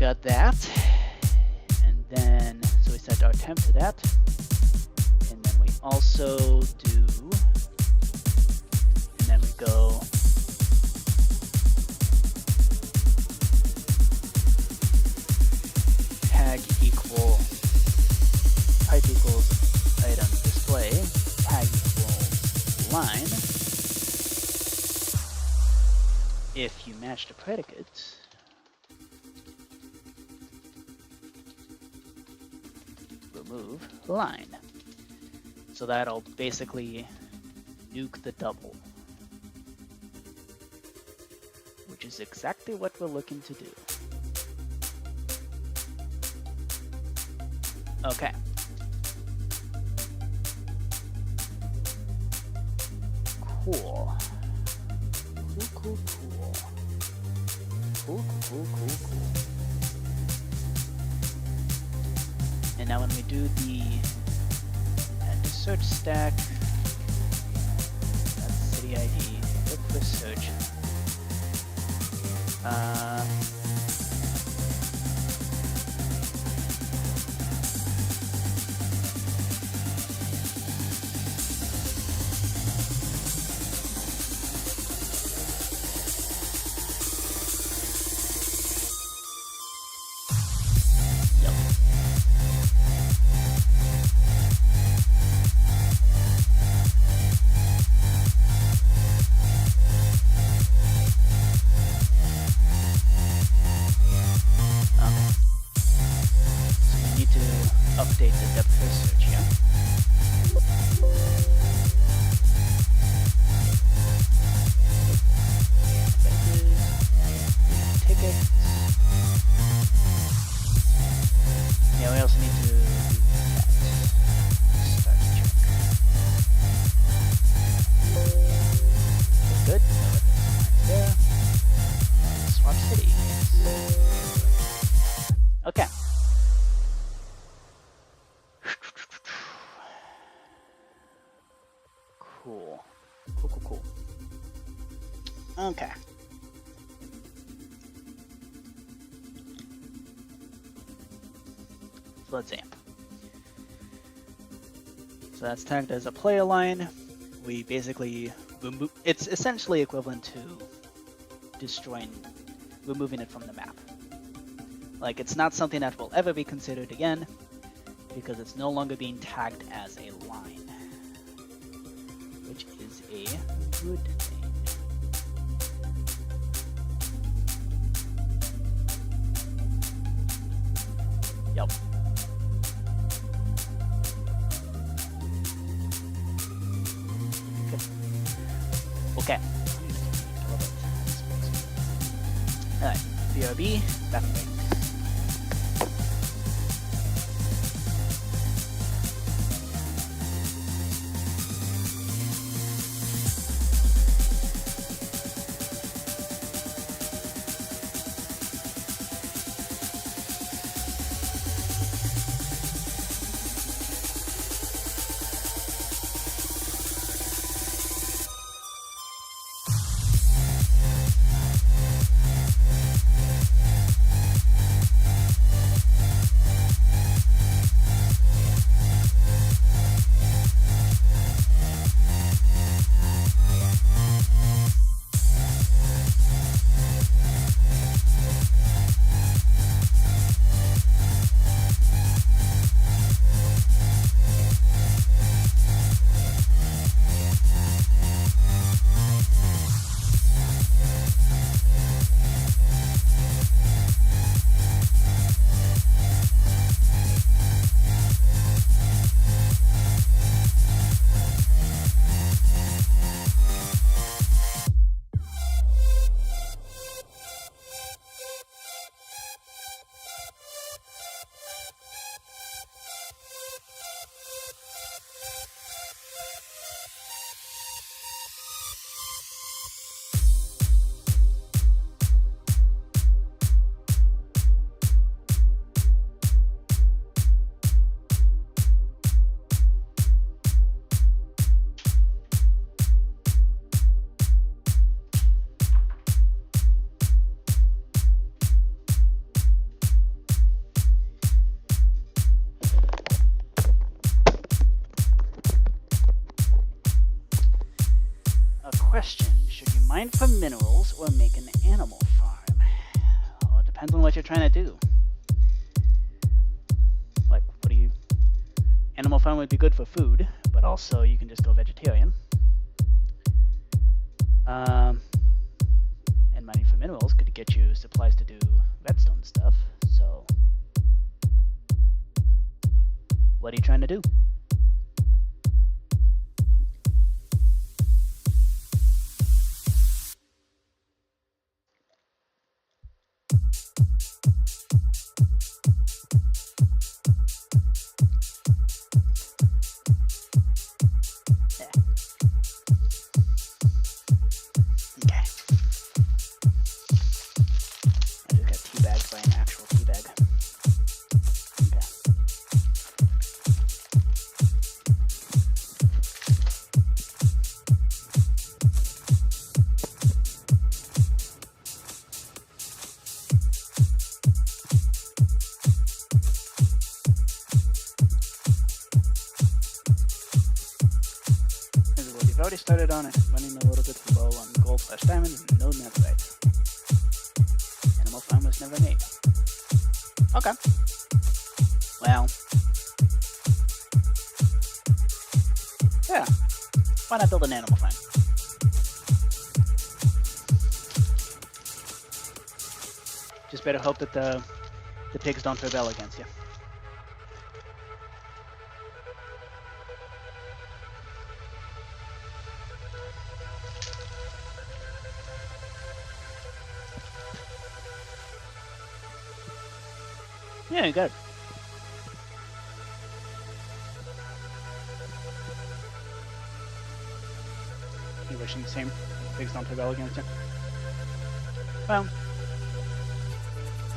Speaker 1: got that. And then, so we set our temp to that. And then we also do, and then we go tag equal type equals item display, tag equals line. If you match the predicate, remove line. So that'll basically nuke the double, which is exactly what we're looking to do. Okay. Cool. Cool. And now when we do the add to search stack, that's city ID, look for search. Update the depth first search, yeah? Tickets. Yeah, we also need to do that. Start check. Good. There. Swap city. Okay. Cool. Okay. So let's amp. So that's tagged as a player line. We basically remove. It's essentially equivalent to removing it from the map. Like, it's not something that will ever be considered again because it's no longer being tagged as a line, which is a good thing. Yep. Okay. Alright, BRB, back away. question. Should you mine for minerals or make an animal farm? Well, it depends on what you're trying to do. Like, what do you... Animal farm would be good for food, but also you can just go vegetarian. And mining for minerals could get you supplies to do redstone stuff, so... What are you trying to do? We've already started on it, running a little bit low on gold/diamond and no netherite. Animal farm was never made. Okay. Well. Yeah. Why not build an animal farm? Just better hope that the pigs don't rebel against you. Yeah, good. You wishing the same pigs don't rebel against you? Well,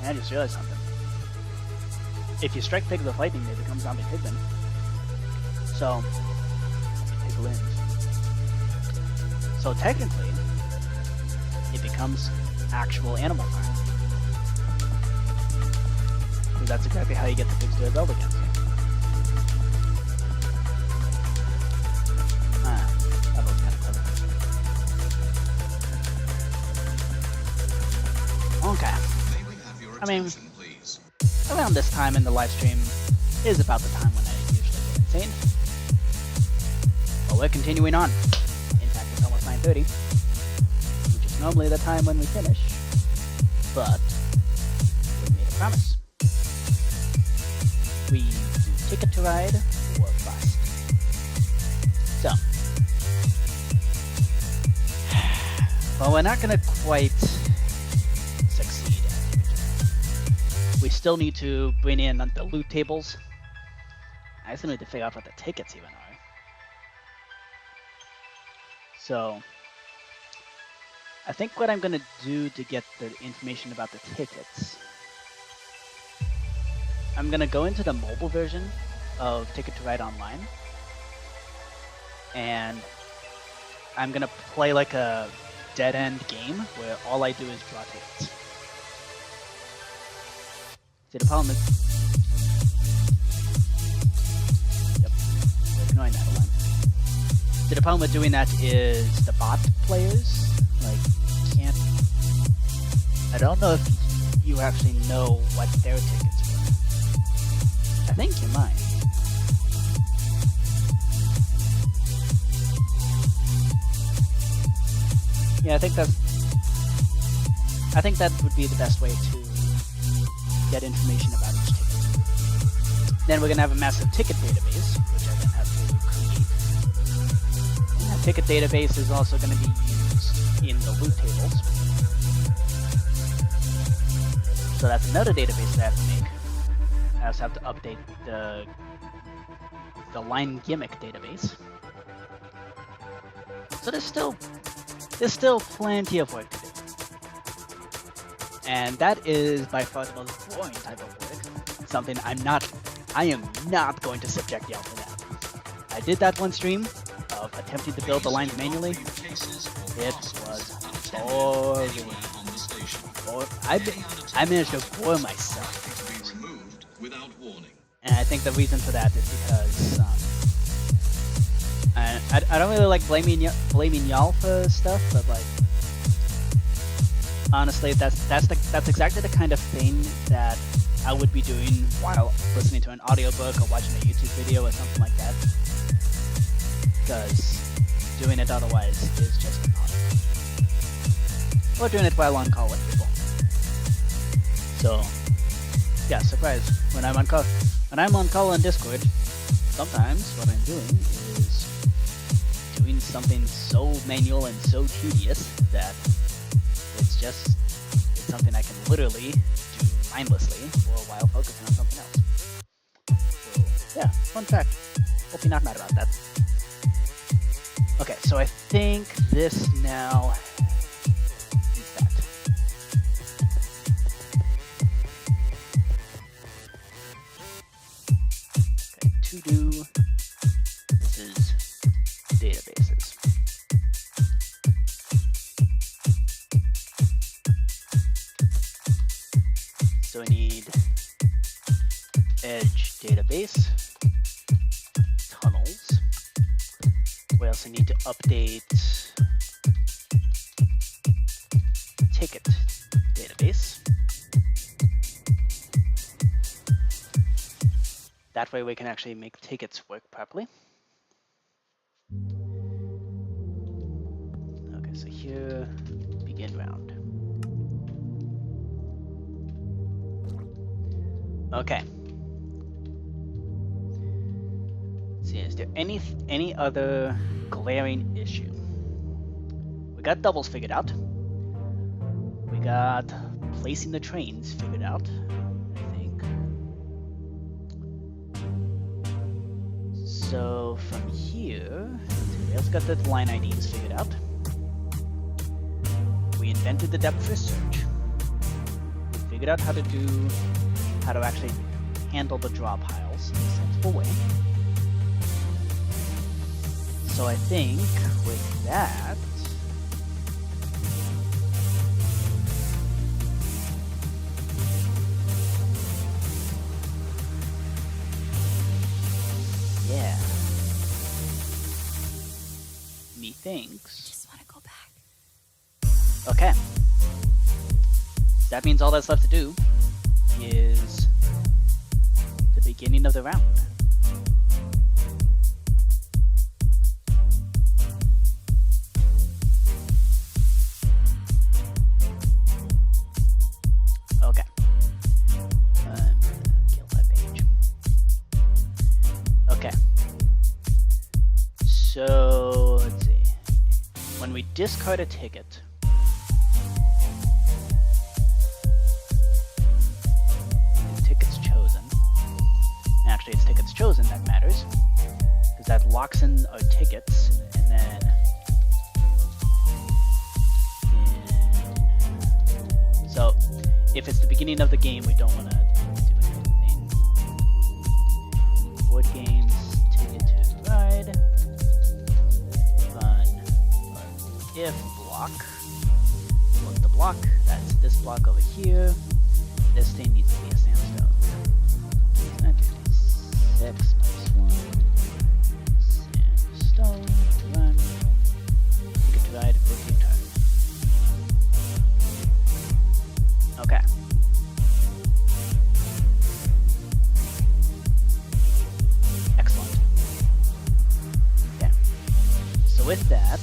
Speaker 1: I just realized something. If you strike pigs with lightning, they become zombie pigmen. So, pig wins. So technically, it becomes actual animal farm. That's exactly how you get the pigs to rebel against you. That looks kind of clever. Okay. I mean, around this time in the live stream is about the time when I usually get insane. But we're continuing on. In fact, it's almost 9:30, which is normally the time when we finish. But we made a promise. We do Ticket to Ride or bust. So, well, we're not going to quite succeed. We still need to bring in the loot tables. I still need to figure out what the tickets even are. So, I think what I'm going to do to get the information about the tickets, I'm going to go into the mobile version of Ticket to Ride Online, and I'm going to play like a dead-end game where all I do is draw tickets. See, the problem is... Yep, we're ignoring that one. See, the problem with doing that is the bot players, like, can't... I don't know if you actually know what their tickets were. I think you might. Yeah, I think that would be the best way to get information about each ticket. Then we're gonna have a massive ticket database, which I then have to create. And that ticket database is also gonna be used in the loot tables. So that's another database that I have to make. I also have to update the line gimmick database. So there's still plenty of work to do. And that is by far the most boring type of work. Something I am not going to subject y'all to that. I did that one stream of attempting to build the lines manually. It was boring. I managed to bore myself. And I think the reason for that is because I don't really like blaming y'all for stuff, but like honestly, that's exactly the kind of thing that I would be doing while listening to an audiobook or watching a YouTube video or something like that. Because doing it otherwise is just impossible. Or doing it while on call with people. So, yeah, surprise. When I'm on call on Discord, sometimes what I'm doing is doing something so manual and so tedious that it's something I can literally do mindlessly or while focusing on something else. So, yeah, fun fact. Hope you're not mad about that. Okay, so I think this now is that. Okay, to do. This is databases. So I need edge database, tunnels. We also need to update ticket database. That way we can actually make tickets work properly. Okay, so here, begin round. Okay. See, is there any other glaring issue? We got doubles figured out. We got placing the trains figured out, I think. So from here, we also got the line IDs figured out. We invented the depth first search. We figured out how to actually handle the draw piles in a sensible way. So I think with that, yeah, methinks.
Speaker 3: Just want to go back.
Speaker 1: Okay, that means all that's left to do is the beginning of the round. Okay. Kill that page. Okay. So, let's see. When we discard a ticket, actually it's tickets chosen that matters, because that locks in our tickets, and then so if it's the beginning of the game, we don't want to do anything. Board games, ticket to ride, fun, or if block, look the block, that's this block over here, this thing needs to be a sandstone. 6 minus 1. Sandstone. Run. Ticket to ride. Rotate turn. Okay. Excellent. Okay. So with that,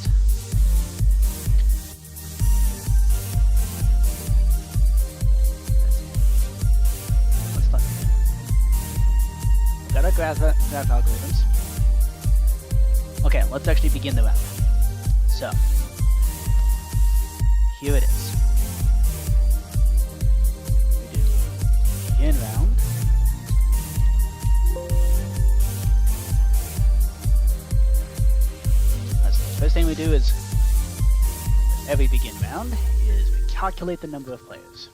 Speaker 1: graph algorithms. Okay, let's actually begin the round. So, here it is. We do begin round. The first thing we do is, with every begin round, is we calculate the number of players.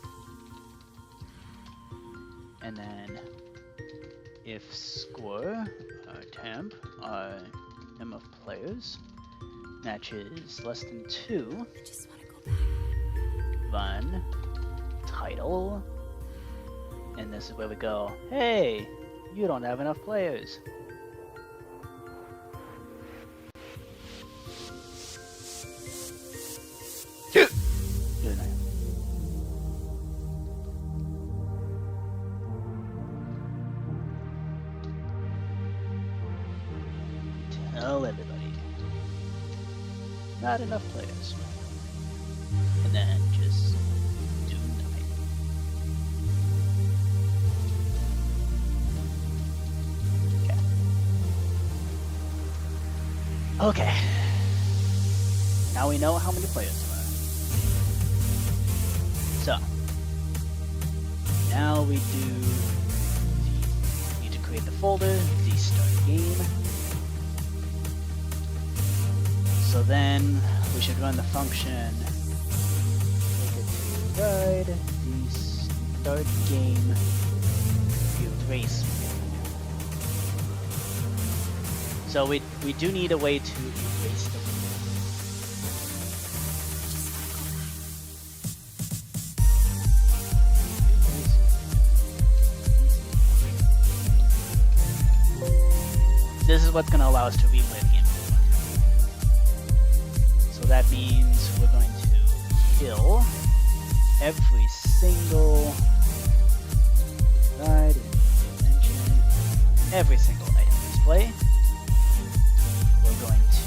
Speaker 1: And then if score, or temp, or number of players matches less than 2,
Speaker 3: Just want to go back.
Speaker 1: run, title, and this is where we go, hey, you don't have enough players. not enough players. And then just do nothing. Okay. Okay. Now we know how many players there are. So, now we need to create the folder, the start game. So then we should run the function ride the start game erase. So we do need a way to erase the This is what's going to allow us to replay the game. So that means we're going to kill every single ride, dimension, every single item display. We're going to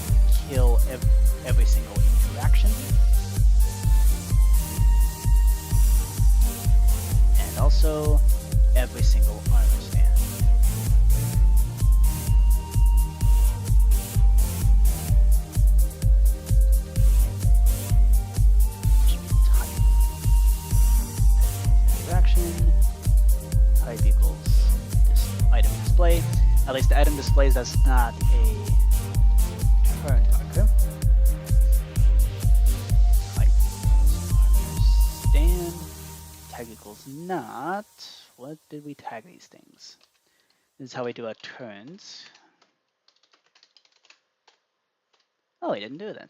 Speaker 1: kill every single interaction. And also every single armor stand. Type equals this item display. At least the item displays that's not a turn marker. Type equals stand. Tag equals not. What did we tag these things? This is how we do our turns. Oh, we didn't do that.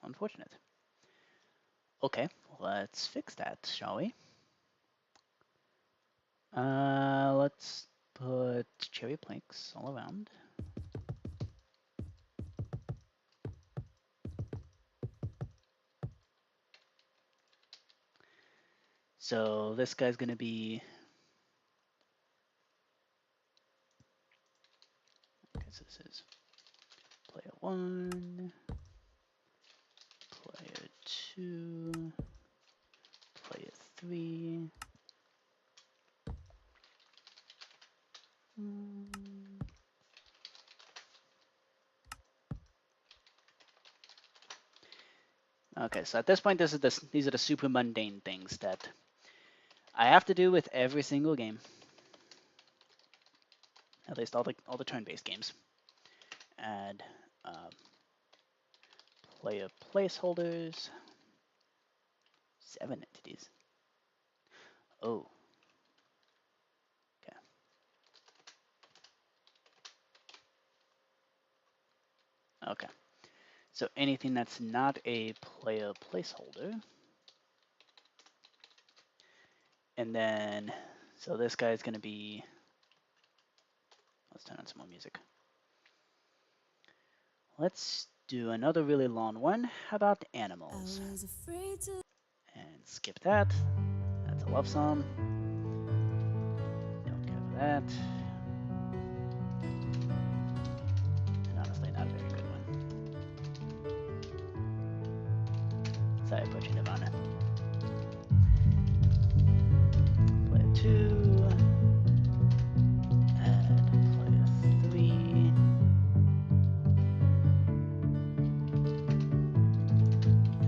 Speaker 1: Unfortunate. Okay, let's fix that, shall we? Let's put cherry planks all around. So this guy's gonna be, okay, so this is player 1, player 2, player 3. Okay, so at this point, these are the super mundane things that I have to do with every single game. At least all the turn-based games. Add player placeholders. 7 entities. Oh. Okay. Okay. So anything that's not a player placeholder. And then, so this guy is going to be, let's turn on some more music. Let's do another really long one. How about animals? And skip that. That's a love song. Don't care for that. And honestly, not a very good one. Sorry, I put you Nirvana. Player 2. Add player 3.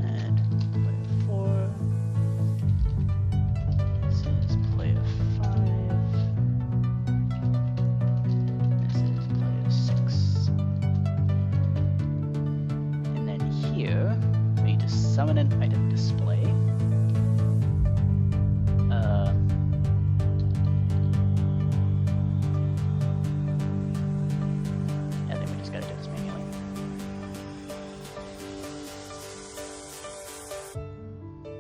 Speaker 1: And player 4. This is player 5. This is player 6. And then here, we need to summon an item display. I think we just gotta do this manually.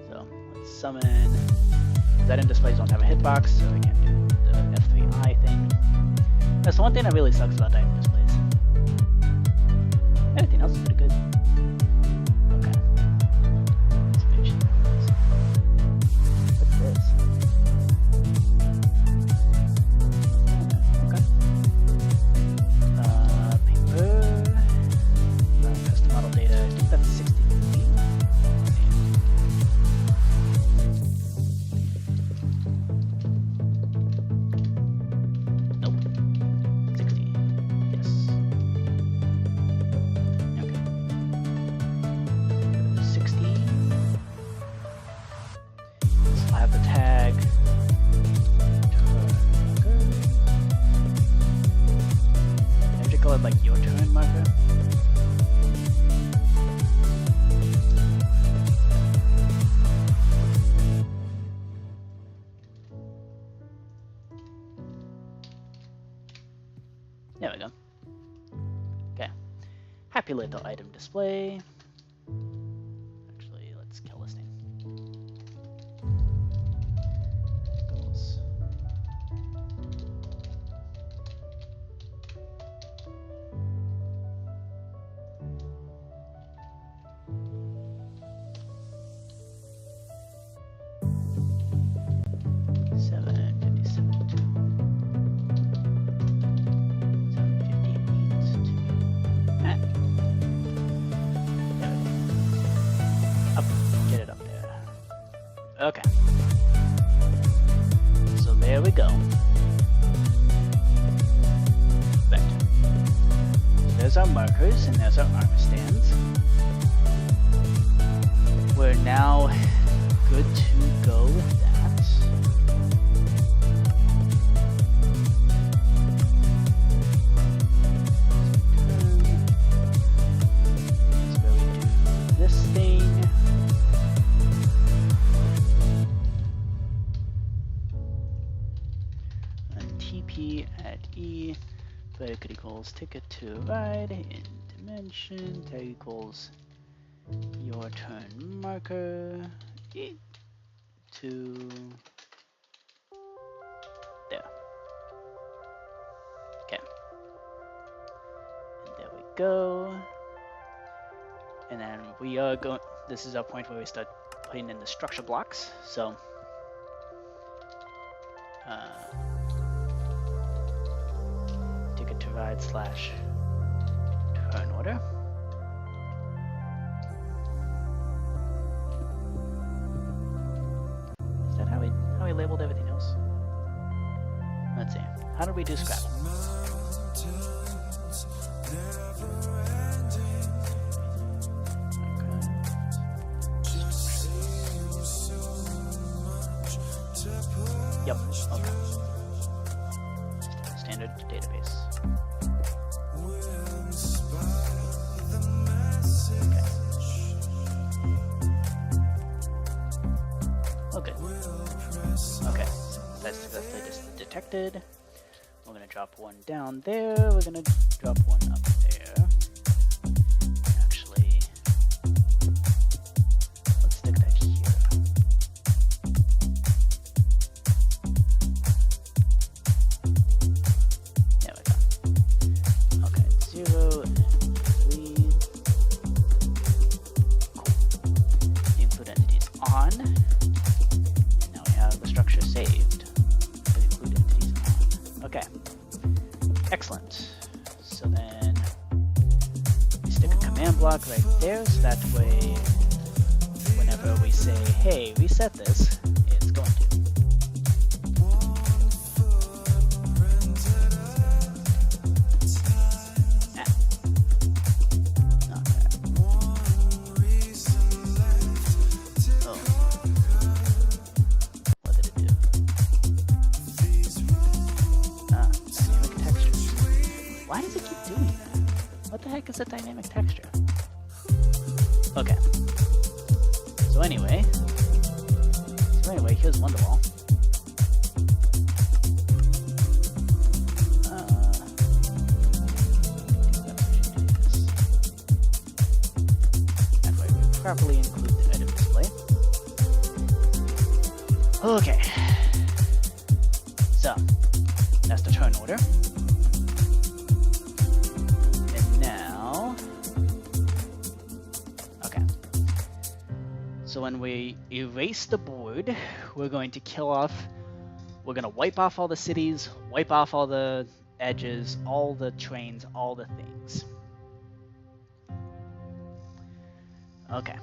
Speaker 1: So let's summon. Because item displays don't have a hitbox, so we can't do the F3I thing. That's the one thing that really sucks about item displays. Everything else is pretty good. Okay. What's this? Okay. Paper. Right. Populate the item display. Actually, let's kill this thing. Equals. Okay. So there we go. Vector. There's our markers and there's our armor stands. We're now good to go with that. That's where we do this thing. TP at E, predicate equals ticket to ride in dimension, tag equals your turn marker to there. Okay. And there we go. And then we are going, this is our point where we start putting in the structure blocks. So, ticket to ride slash turn order. Is that how we labeled everything else? Let's see. How did we do scrap? Yep, okay. Standard database. Okay. Okay, so that's successfully detected. We're gonna drop one down there. We're gonna drop one up there. Actually, let's stick that here. There we go. Okay, 0 and 3. Cool. Include entities on. And now we have the structure saved. Include entities on. Okay. Excellent. So then we stick a command block right there, so that way whenever we say, hey, reset this, it's going to. Not that. Oh. What did it do? Dynamic texture. Why does it keep doing that? What the heck is a dynamic texture? Okay. So anyway, here's Wonderwall. That way we properly include the item display. Okay. So, that's the turn order. And now, okay. So when we erase the board, we're going to we're going to wipe off all the cities, wipe off all the edges, all the trains, all the things. Okay.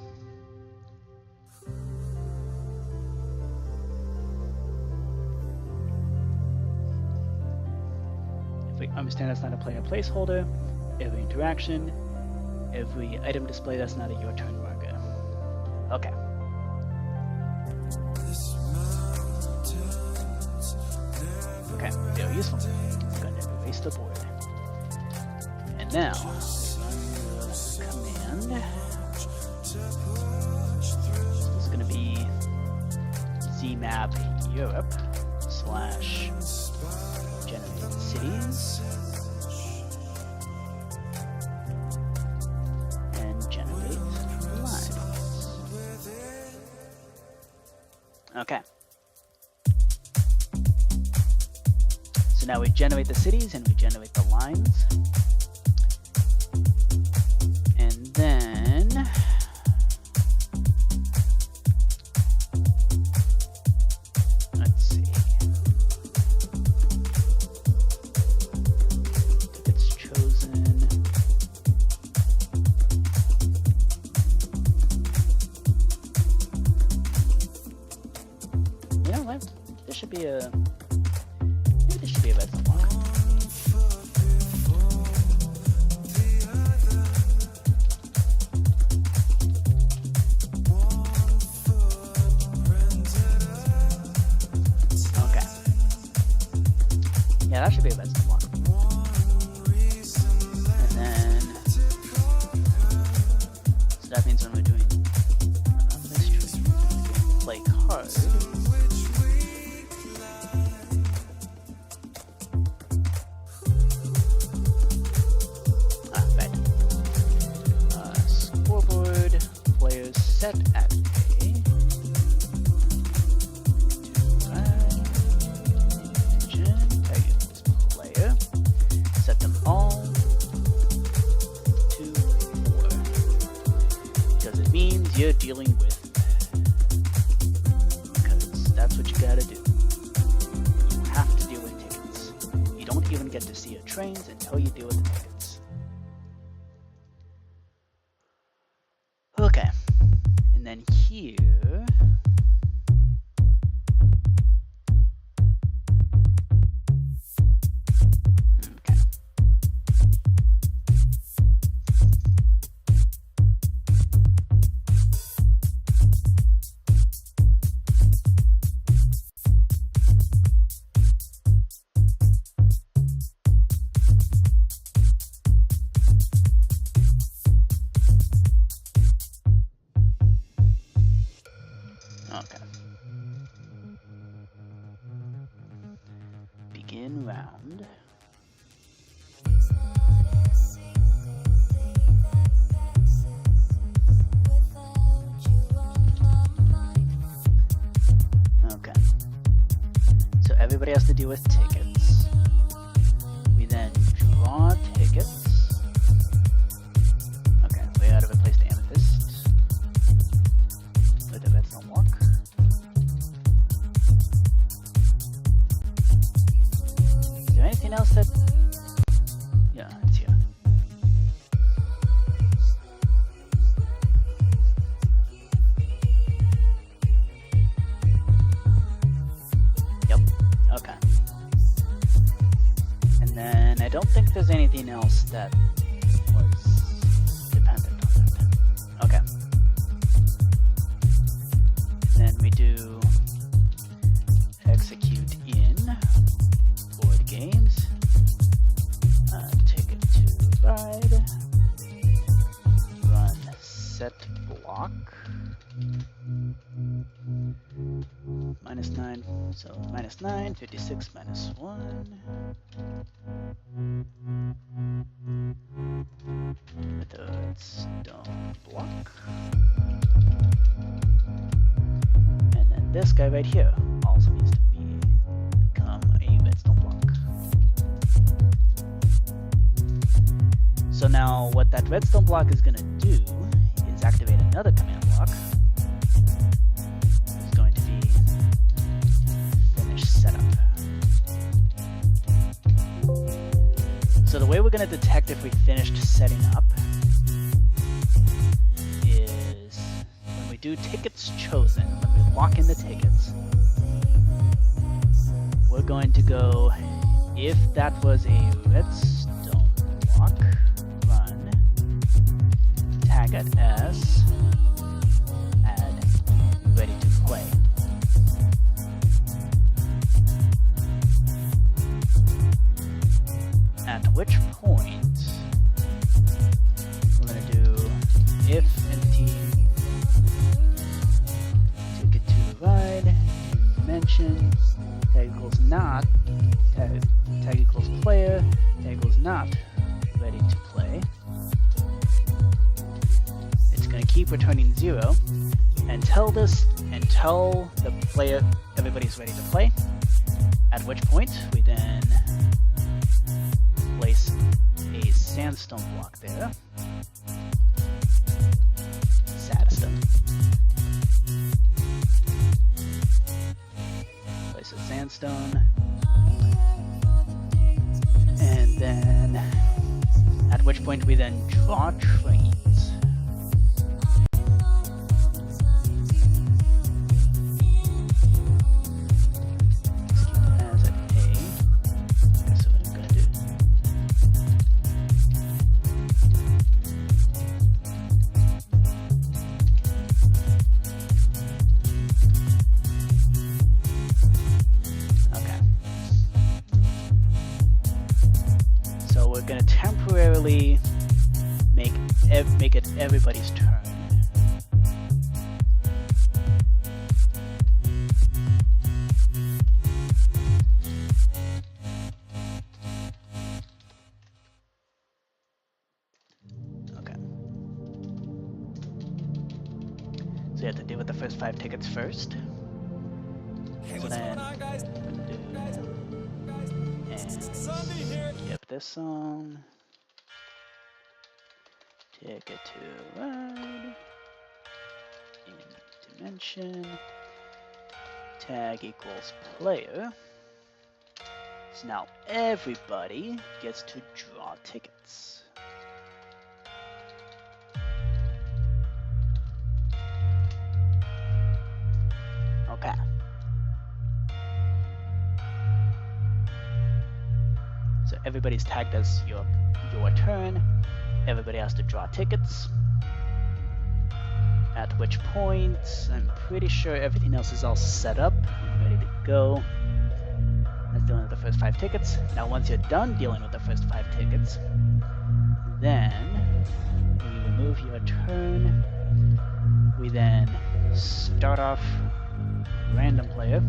Speaker 1: If we understand that's not a player placeholder, every interaction, every item display that's not a your turn marker. Okay. Okay, very useful. I'm going to erase the board. And now, command. This is going to be zmap Europe slash generate cities. Okay. So now we generate the cities and we generate the lines. And then let's see. Tickets chosen. You know what? This should be a maybe this should be a red block. Okay. Yeah, that should be a red block. And then so that means when we're doing play card. Scoreboard, players set at A. Tag this player. Set them all to 4. Because it means you're dealing with. Because that's what you gotta do. You have to deal with tickets. You don't even get to see your trains until you deal with the tickets. Okay, and then here, okay. Okay. Begin round. Okay. So everybody has to deal with tickets. We then draw tickets. Okay, we gotta replace the amethyst with the redstone block. Is there anything else that... Yeah, it's here. Yep, okay. And then I don't think there's anything else that was dependent on that. Okay. Then we do execute in board games, ticket to ride, run set block, -9, so -9, 56 -1, with the redstone block. And then this guy right here also needs to become a redstone block. So now what that redstone block is going to do is activate another command block. It's going to be finish setup. So the way we're going to detect if we finished setting up is when we do tickets chosen, when we lock in the tickets, we're going to go, if that was a redstone block, run, tag it as, add, ready to play. At which point, we're going to do if entity ticket to ride, dimension, tag equals not, tag equals player, tag equals not ready to play. It's going to keep returning 0, and tell the player everybody's ready to play. At which point we then place a sandstone block there. Sandstone. Place a sandstone. And then at which point we then draw trains. Going to temporarily make it everybody's turn. Okay. So you have to deal with the first 5 tickets first.
Speaker 4: Hey,
Speaker 1: So
Speaker 4: what's
Speaker 1: then
Speaker 4: going on, guys? Sunday here.
Speaker 1: Skip this song. Ticket to ride. In dimension. Tag equals player. So now everybody gets to draw tickets. Okay. So everybody's tagged as your turn. Everybody has to draw tickets. At which point, I'm pretty sure everything else is all set up and ready to go. That's dealing with the first 5 tickets. Now once you're done dealing with the first 5 tickets, then we remove your turn. We then start off random player.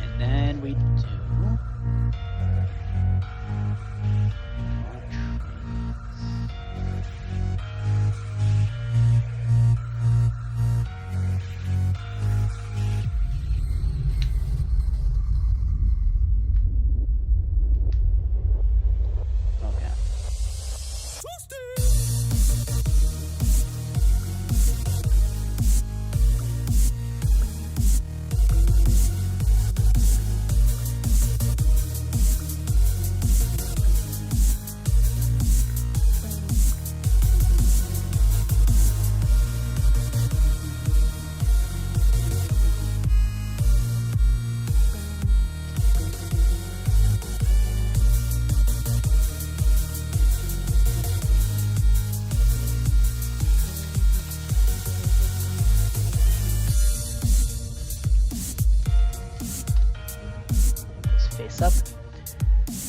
Speaker 1: And then we do up.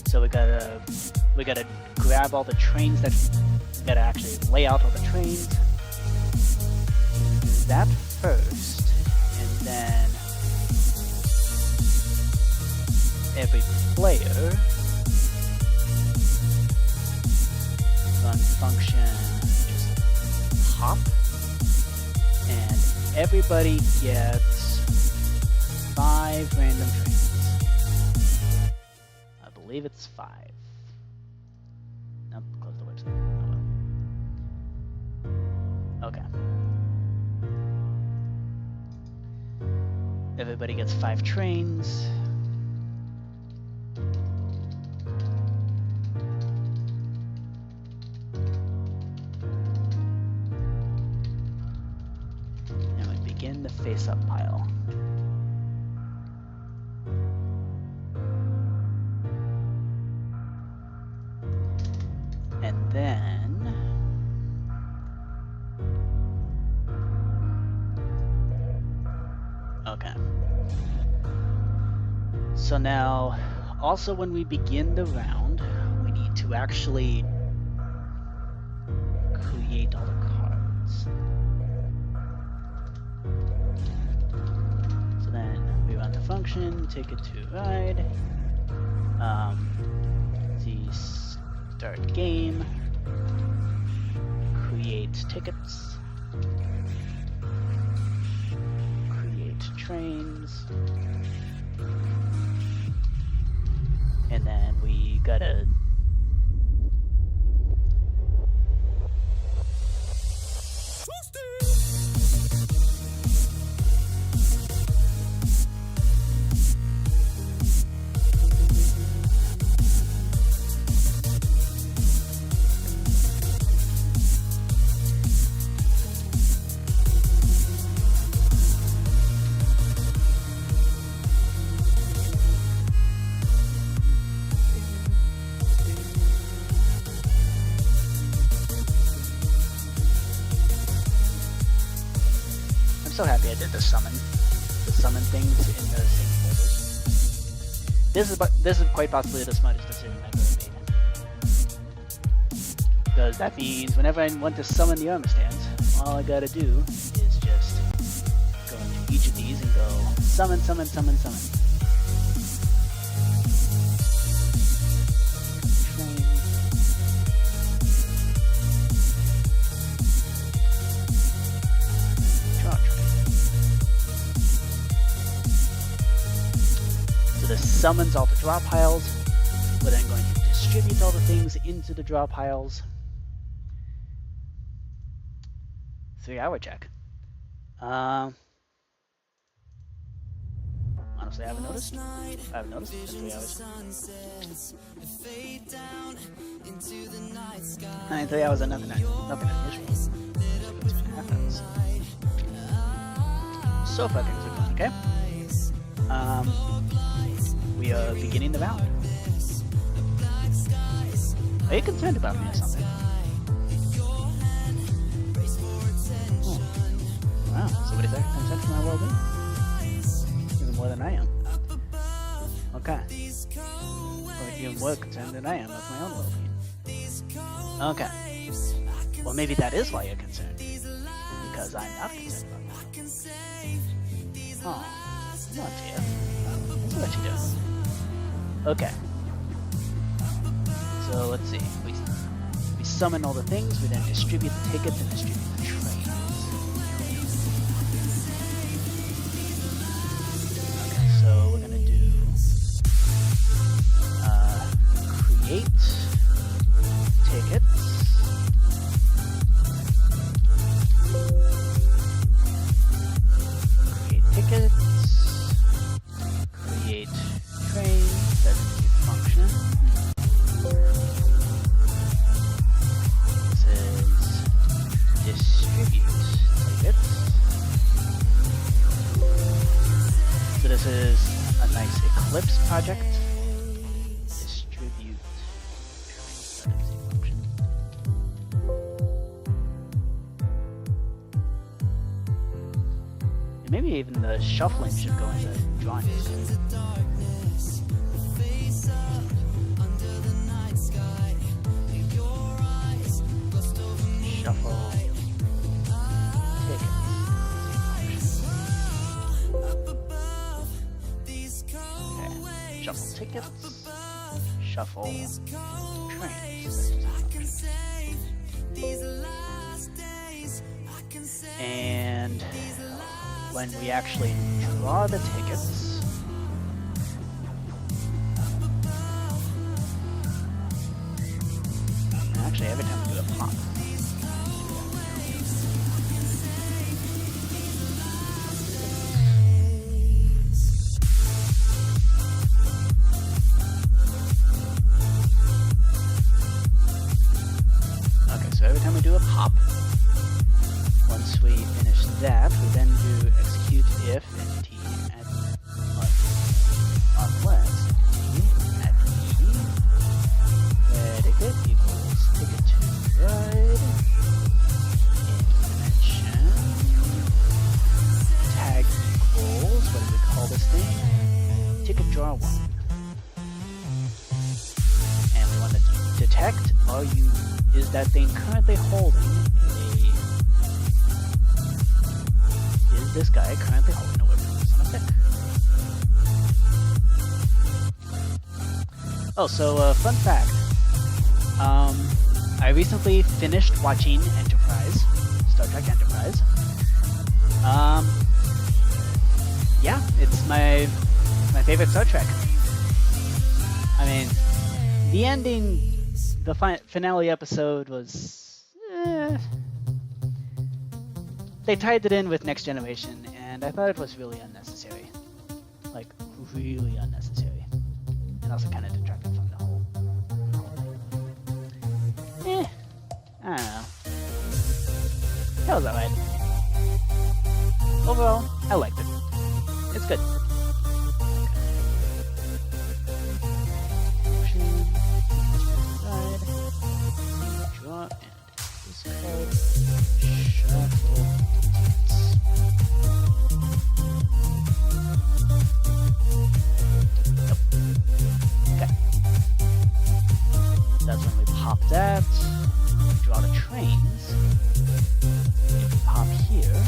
Speaker 1: So we gotta grab all the trains we gotta actually lay out all the trains. Do that first, and then every player run function just hop, and everybody gets 5 random trains. I believe it's 5. Nope, close the website. Oh well. Okay. Everybody gets 5 trains. And we begin the face-up pile. And then okay. So now also when we begin the round, we need to actually create all the cards. So then we run the function, take it to ride. The start game, create create tickets, create trains, and then we gotta I'm so happy I did the summon things in the same folders. This is quite possibly the smartest decision I've ever made. Because that means whenever I want to summon the armor stands, all I gotta do is just go into each of these and go summon, summon, summon, summon. This summons all the draw piles. We're then going to distribute all the things into the draw piles. 3-hour check. Honestly, I haven't noticed. It's 3 hours. I mean, 3 hours are nothing unusual. 2.5 hours. So far things are going okay. We are beginning the round. Are you concerned about me or something? Oh. Wow, somebody's actually concerned for my well-being. Even more than I am. Okay. Or even more concerned than I am with my own well-being. Okay. Well, maybe that is why you're concerned. Because I'm not concerned about that. Oh. Come on, Tia. Let's let you do. Okay. So let's see. We summon all the things, we then distribute the tickets and distribute the trains. Okay, so we're gonna do create tickets. Create tickets. Create trains. That's the function. This is distribute tickets. So this is a nice Eclipse project. Distribute trains. That is the function. And maybe even the shuffling should go into drawing. Shuffle tickets. Okay. Shuffle tickets. Shuffle trains. And when we actually draw the tickets, actually every time we do a pop. So every time we do a pop, once we finish that, we then do execute if and t at unless t at t predicate equals ticket to ride dimension tag equals what do we call this thing? Ticket draw 1. And we want to detect is that thing currently holding is this guy currently holding a whip on a stick? Oh, so fun fact. I recently finished watching Enterprise, Star Trek Enterprise. Yeah, it's my favorite Star Trek. I mean, the ending, the finale episode was... They tied it in with Next Generation, and I thought it was really unnecessary. Like, really unnecessary. And also kind of detracted from the whole thing. I don't know. That was alright. Overall, I liked it. It's good. Draw and discard. Shuffle. Okay. That's when we pop that. Draw the trains. If we pop here.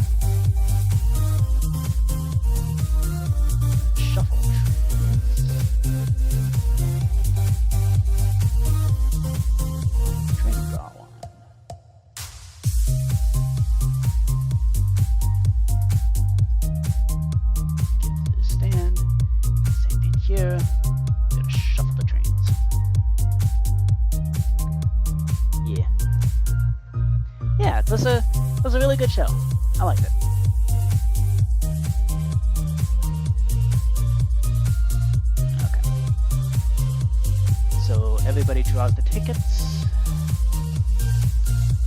Speaker 1: Shuffle trains. Train draw one. Get to the stand. Same thing here. Gonna shuffle the trains. Yeah. Yeah, it was a really good show. I liked it. Okay. So everybody draws the tickets.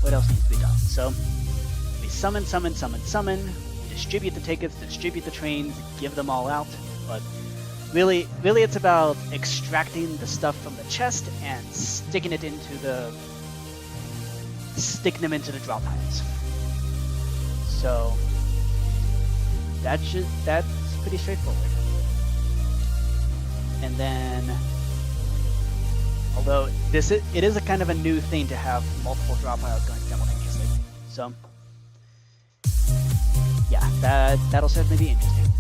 Speaker 1: What else needs to be done? So we summon, distribute the tickets, distribute the trains, give them all out. But really it's about extracting the stuff from the chest and sticking them into the draw piles. So that's pretty straightforward. And then, although it is a kind of a new thing to have multiple draw piles going simultaneously. So yeah, that'll certainly be interesting.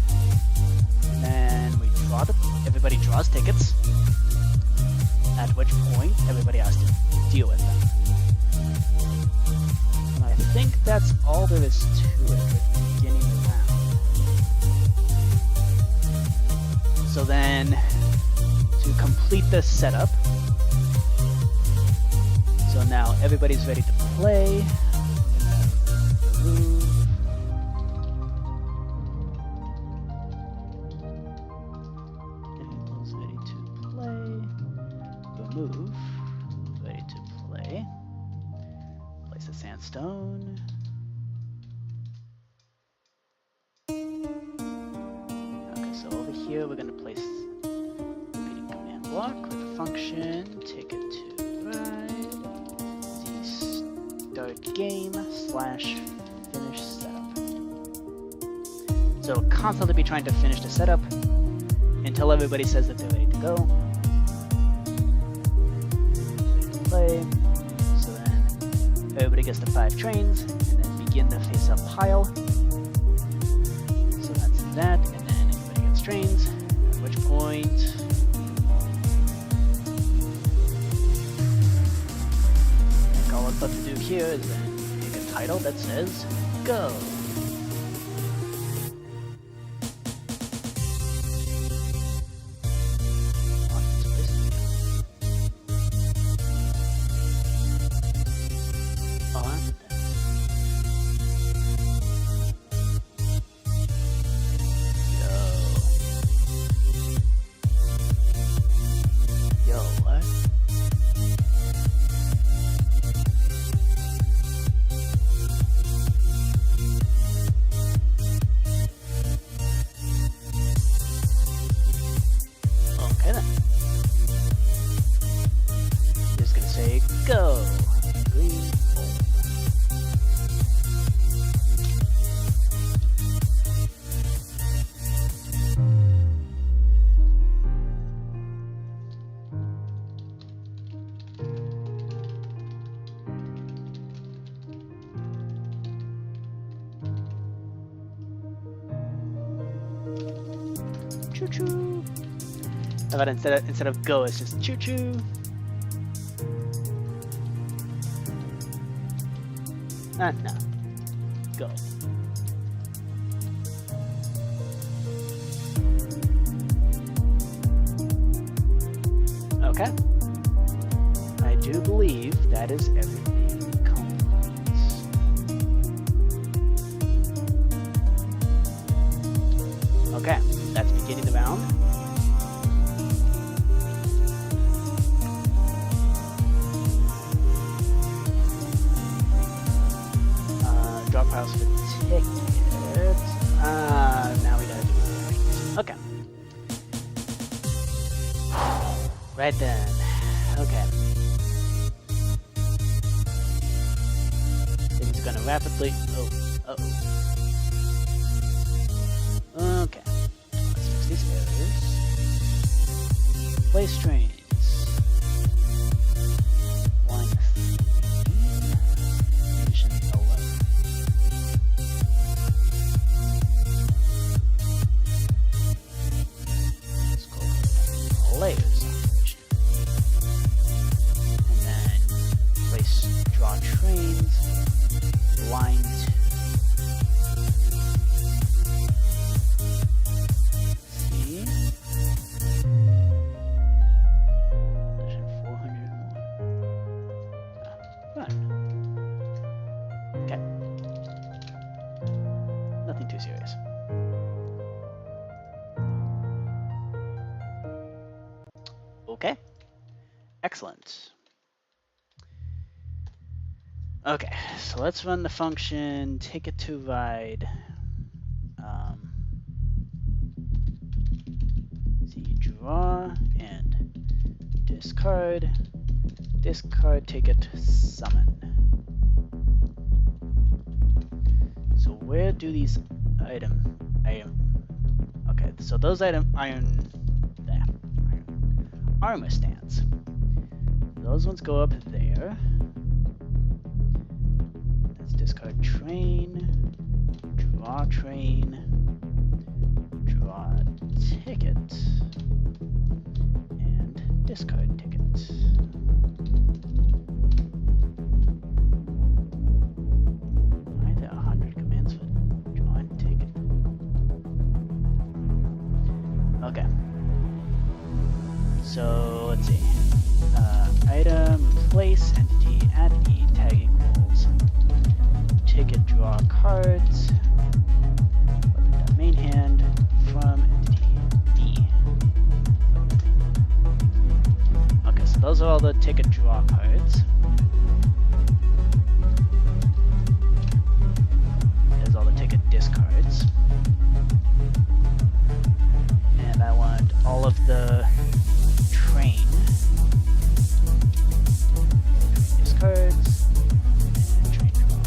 Speaker 1: And then we everybody draws tickets. At which point everybody has to deal with them. And I think that's all there is to it for beginning the round. So then, to complete this setup, so now everybody's ready to play. Remove. Everyone's ready to play. Remove. Ready to play. Place the sandstone. Okay, so over here we're going to place repeating command block with the function ticket to ride. Start game / finish setup. So it'll constantly be trying to finish the setup until everybody says that they're ready to go. Ready to play. So then everybody gets the 5 trains and then begin the face-up pile. So that's that, and then everybody gets trains, at which point I think all it's left to do here is then make a title that says Go. Go! Green, bold. Choo-choo! How about instead of go, it's just choo-choo? No. Go. Okay. I do believe that is everything complete. Okay, that's beginning the round. Drop house for tickets. Now we gotta do it. Okay. Right then. Okay. Things are gonna rapidly. Oh. Uh-oh. Okay. Let's fix these errors. Place trains. Line 3. Mission 11. Let's go layers. And then place draw trains. Line 2. See? Mission 401. Fun. Okay. Nothing too serious. Okay. Excellent. Okay, so let's run the function ticket to ride. See, draw and discard ticket summon. So where do these okay, so those armor stands. Those ones go up there. Let's discard train, draw ticket, and discard ticket. Why are there 100 commands for drawing ticket? Okay. So let's see. Item, replace entity at E, tag equals ticket draw cards, main hand from entity D. Okay, so those are all the ticket draw cards. There's all the ticket discards. And I want all of the train discards and train draw.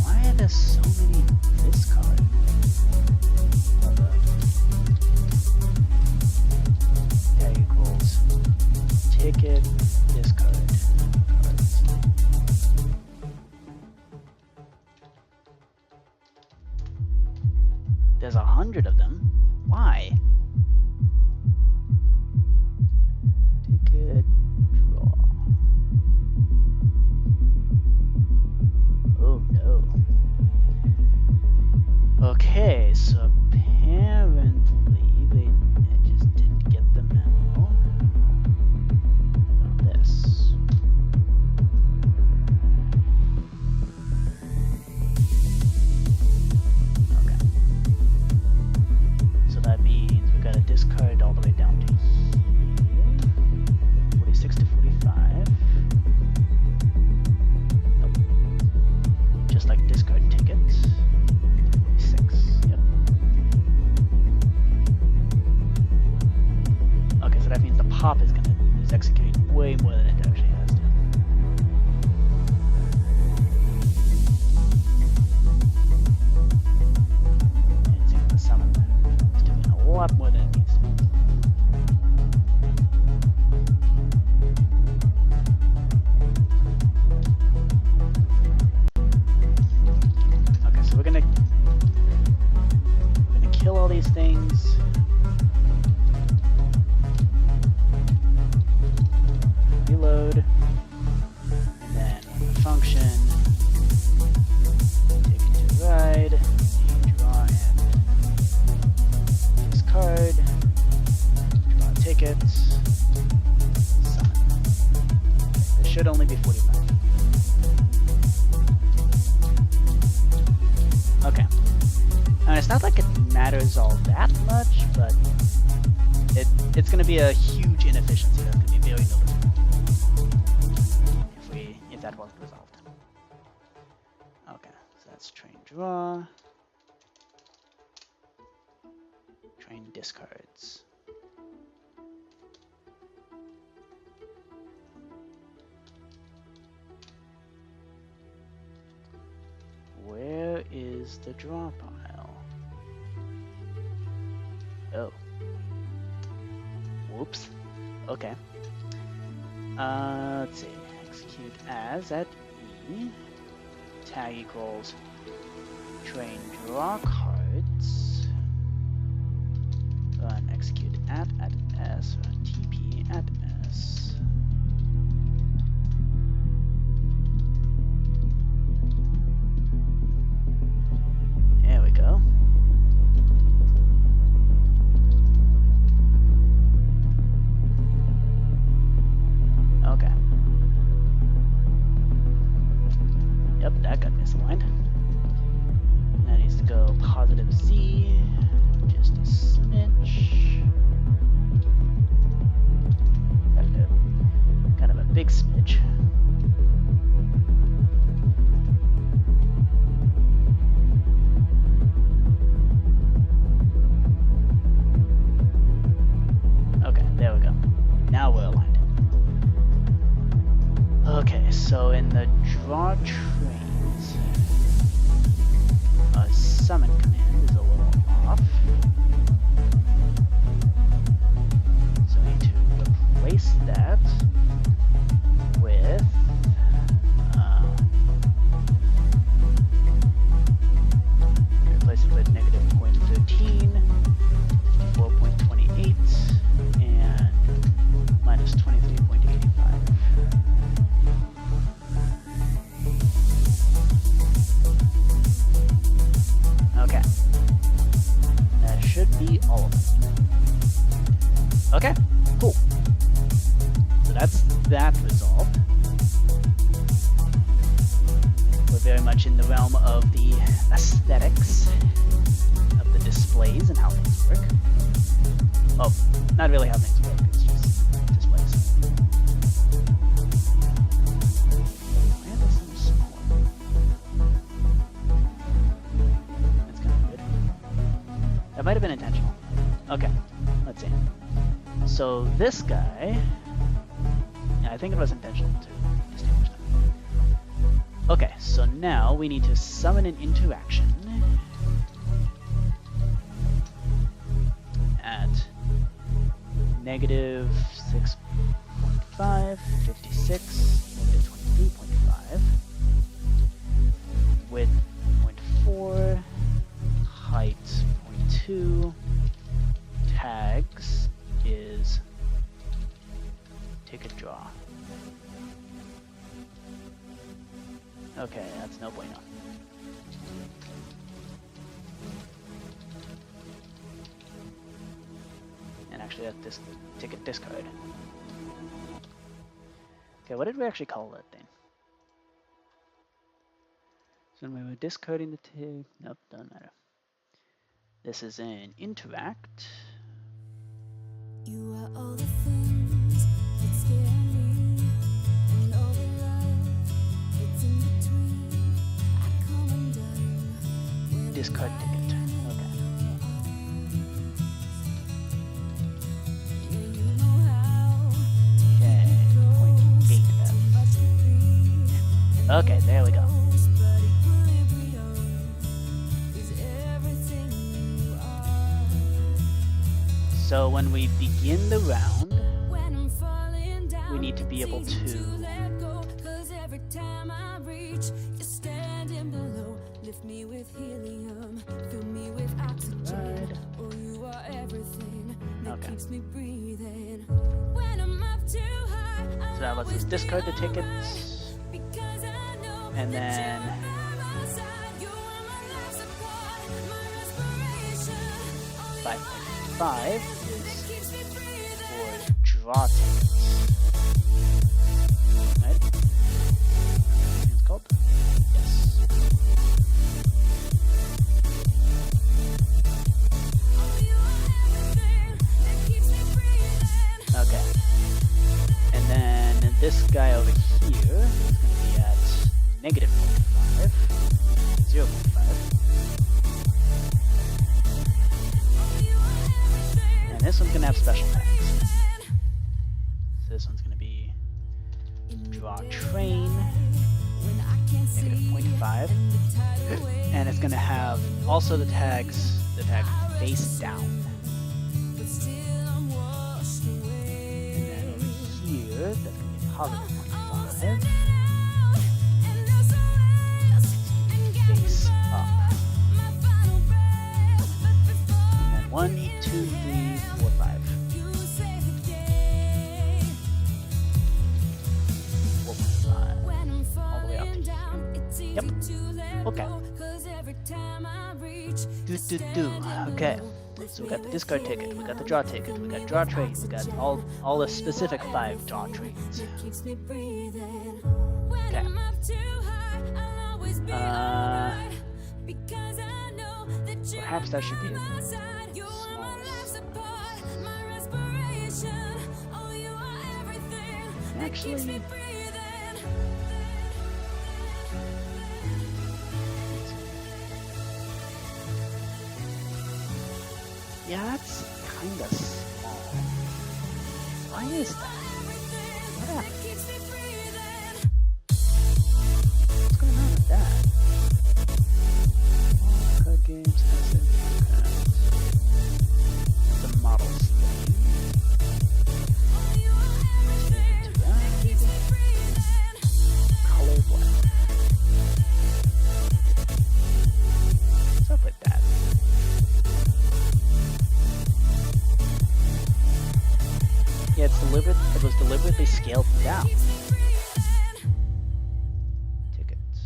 Speaker 1: Why are there so many discards? Tag equals ticket discard cards. There's 100 of them. Why? Ticket draw. Oh no. Okay, so apparently they just didn't get the memo about this. Okay. So that means we gotta discard all the way down to here. 46 to 45. Nope. Just like discard tickets. 46. Yep. Okay, so that means the pop is executing way more than it actually has to. And same with the summon. It's doing a lot more than it needs to. Okay, so we're gonna kill all these things. should only be 45. Okay. And it's not like it matters all that much, but it's going to be a huge inefficiency that's going to be very noticeable if that wasn't resolved. Okay, so that's train draw. Train discards. Where is the draw pile? Oh. Whoops. Okay. Let's see. Execute as at E. Tag equals train draw cards. Run execute at S. Run TP at S. There we go. Okay. Yep, that got misaligned. That needs to go positive Z, just a smidge. Kind of a big smidge. Okay, there we go. Now we're aligned. Okay, so in the draw trains, a summon command is a little off. So we need to replace that with replace it with negative 0.13, 54.28, and minus 23.85. Okay. That should be all of them. Okay, cool. So that's that resolved. We're very much in the realm of the aesthetics of the displays and how things work. Oh, not really how things work, it's just displays. Why are they so small? That's kind of weird. That might have been intentional. Okay, let's see. So this guy, yeah, I think it was intentional to distinguish them. Okay, so now we need to summon an interaction at negative 6.5, 56, negative 23.5, width 0.4, height 0.2, tags is ticket draw. Okay, that's no bueno. And actually that's this ticket discard. Okay, what did we actually call that thing? So when we were discarding the ticket, nope, doesn't matter. This is an interact.
Speaker 3: You are all the things that scare me, and all the love that's in between. I come undone when
Speaker 1: Discard ticket. Okay.
Speaker 3: yeah, you know how
Speaker 1: Okay. 0.8 F. Okay, there we go.
Speaker 3: but equilibrium is everything you are.
Speaker 1: So when we begin the round,
Speaker 3: When I'm falling down,
Speaker 1: we need to be able
Speaker 3: it's easy
Speaker 1: to
Speaker 3: let go, 'cause every time I reach, you're standing below. Lift me with helium, fill me with oxygen.
Speaker 1: Right.
Speaker 3: Oh, you are everything that
Speaker 1: Okay.
Speaker 3: keeps me breathing. When I'm up too high, I'll
Speaker 1: So that lets us
Speaker 3: always
Speaker 1: discard the
Speaker 3: be alright,
Speaker 1: tickets.
Speaker 3: because I know
Speaker 1: And
Speaker 3: that
Speaker 1: then
Speaker 3: you're by my side. You are my life support, my respiration. Oh, you are
Speaker 1: 5.5
Speaker 3: everything that
Speaker 1: is
Speaker 3: keeps me breathing.
Speaker 1: for draw tickets. Right? It's called? Yes. Okay. And then this guy over here is going to be at negative 0.5, 0.5. And this one's going to have special tags. So this one's going to be draw train, negative 0.5. And it's going to have also the tag face down. And then over here, that's going to be positive 0.5. Face up. And then 1, 2, 3, 4, 5. 4.5. All the way up to here. Yep. Okay. Do. Okay. So we got the discard ticket, we got the draw ticket, we got draw trade, we got all the specific 5 draw trades. Okay. Perhaps that should be the smallest. Actually, yeah, that's kinda small. Why is that? What happened? What's going on with that? Card games, asset, the models thing. Color black. What's up with that? Yeah, it was deliberately scaled down. Tickets.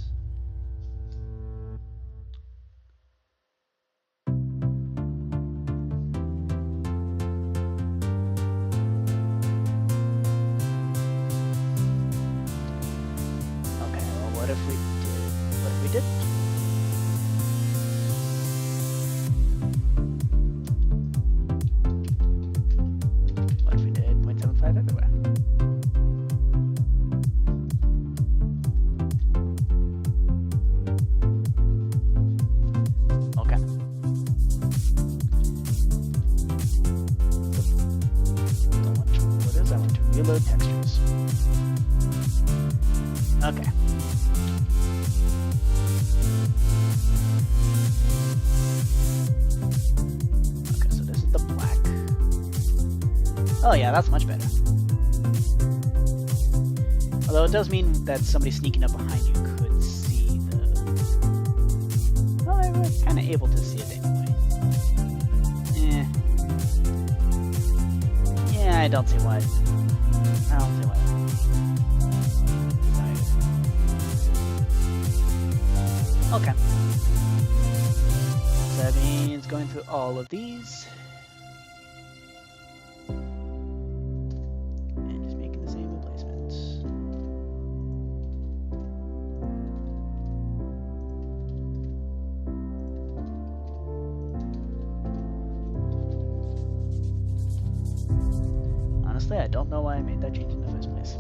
Speaker 1: Okay, well, what if we did? What if we did 0.75 everywhere? Okay. I want to reload textures. Okay. Okay, so this is the black. Oh yeah, that's much better. Although it does mean that somebody sneaking up behind you could see the... Well, they were kind of able to see it anyway. Yeah, I don't see why. Okay. So that means going through all of these. And just making the same replacements. Honestly, I don't know why I made that change in the first place.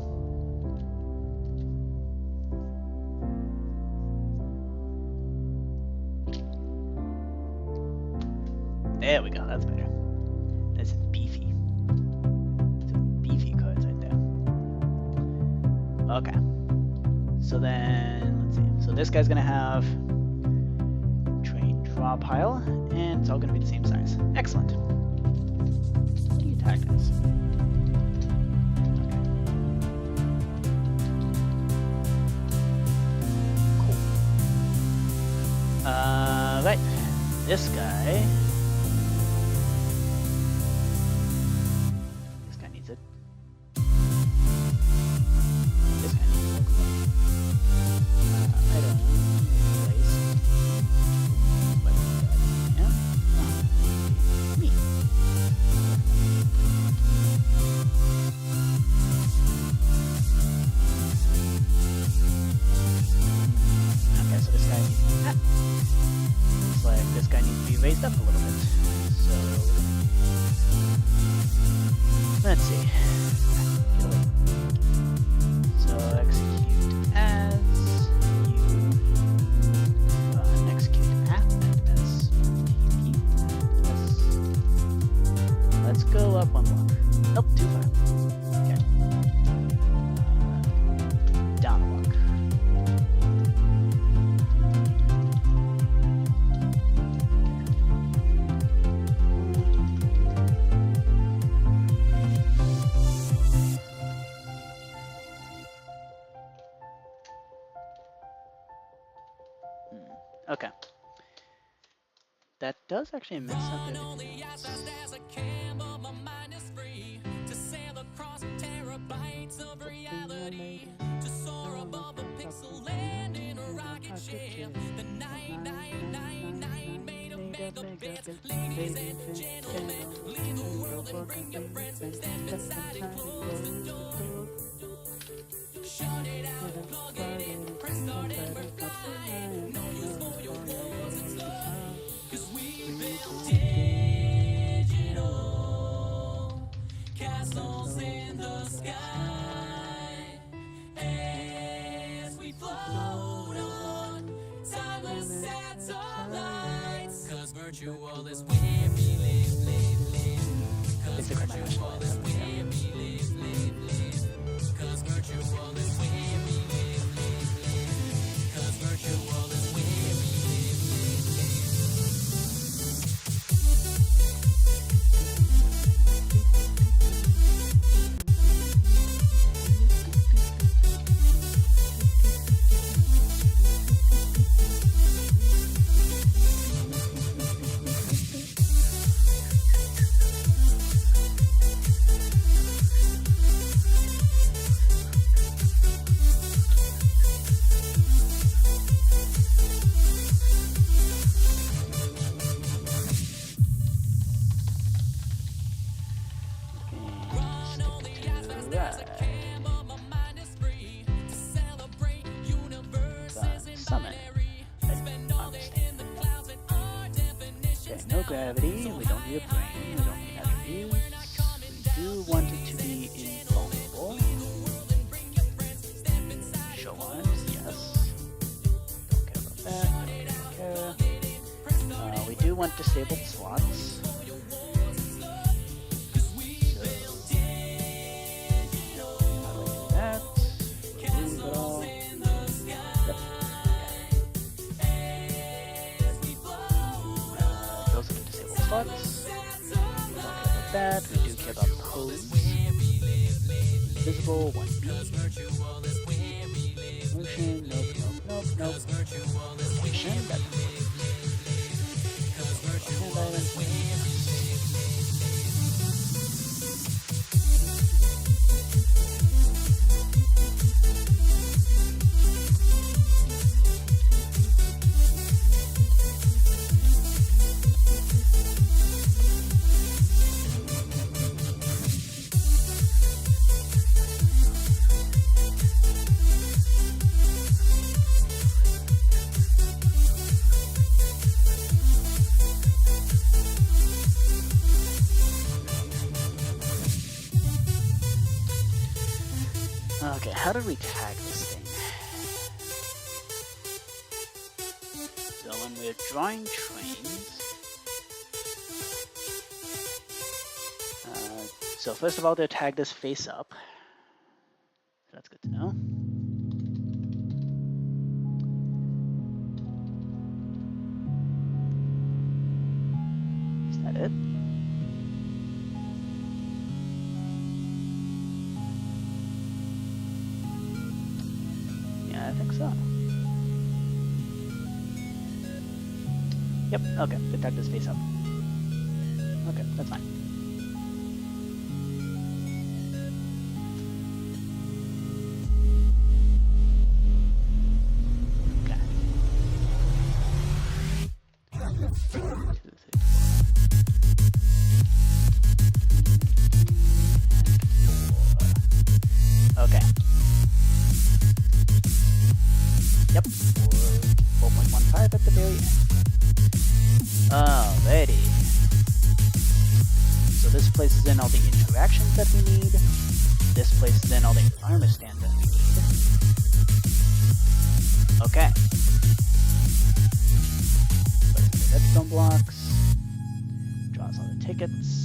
Speaker 1: There we go, that's better. That's beefy. Some beefy cards right there. Okay. So then, let's see. So this guy's gonna have train draw pile, and it's all gonna be the same size. Excellent. What do you tag this? Okay. Cool. Right. This guy. let's see. So execute as you execute app as TP. Let's go up one block. Nope, too far. Okay. Down a block. Okay. That does actually mix up everything else. Ladies and gentlemen, leave the world and bring your friends. Step inside and close the door. Shut it out, plug it in, press start and we're flying. No use for your walls and stuff, 'cause we built digital castles in the sky. As we float on timeless satellites, 'cause virtual is where we live. 'Cause virtual is where we live. 'Cause virtual is where we live. 'Cause virtual is where we gravity, we don't need a brain, we don't need attributes. We do want it to be invulnerable. Show arms, yes. Don't care about that, don't care. We do want disabled slots. That we do care about pose. Visible 1B. Motion, nope. Rotation, that hand island. Okay, how do we tag this thing? So when we're drawing trains, so first of all, they're tagged as face up. So that's good to know. Is that it? I think so. Yep, okay, the tag this face up. Okay, that's fine. Okay. 1, 2, 3, 4. Okay. Yep, 4.15 at the very end. Alrighty. So this places in all the interactions that we need. This places in all the armor stand that we need. Okay. Places the redstone blocks. Draws all the tickets.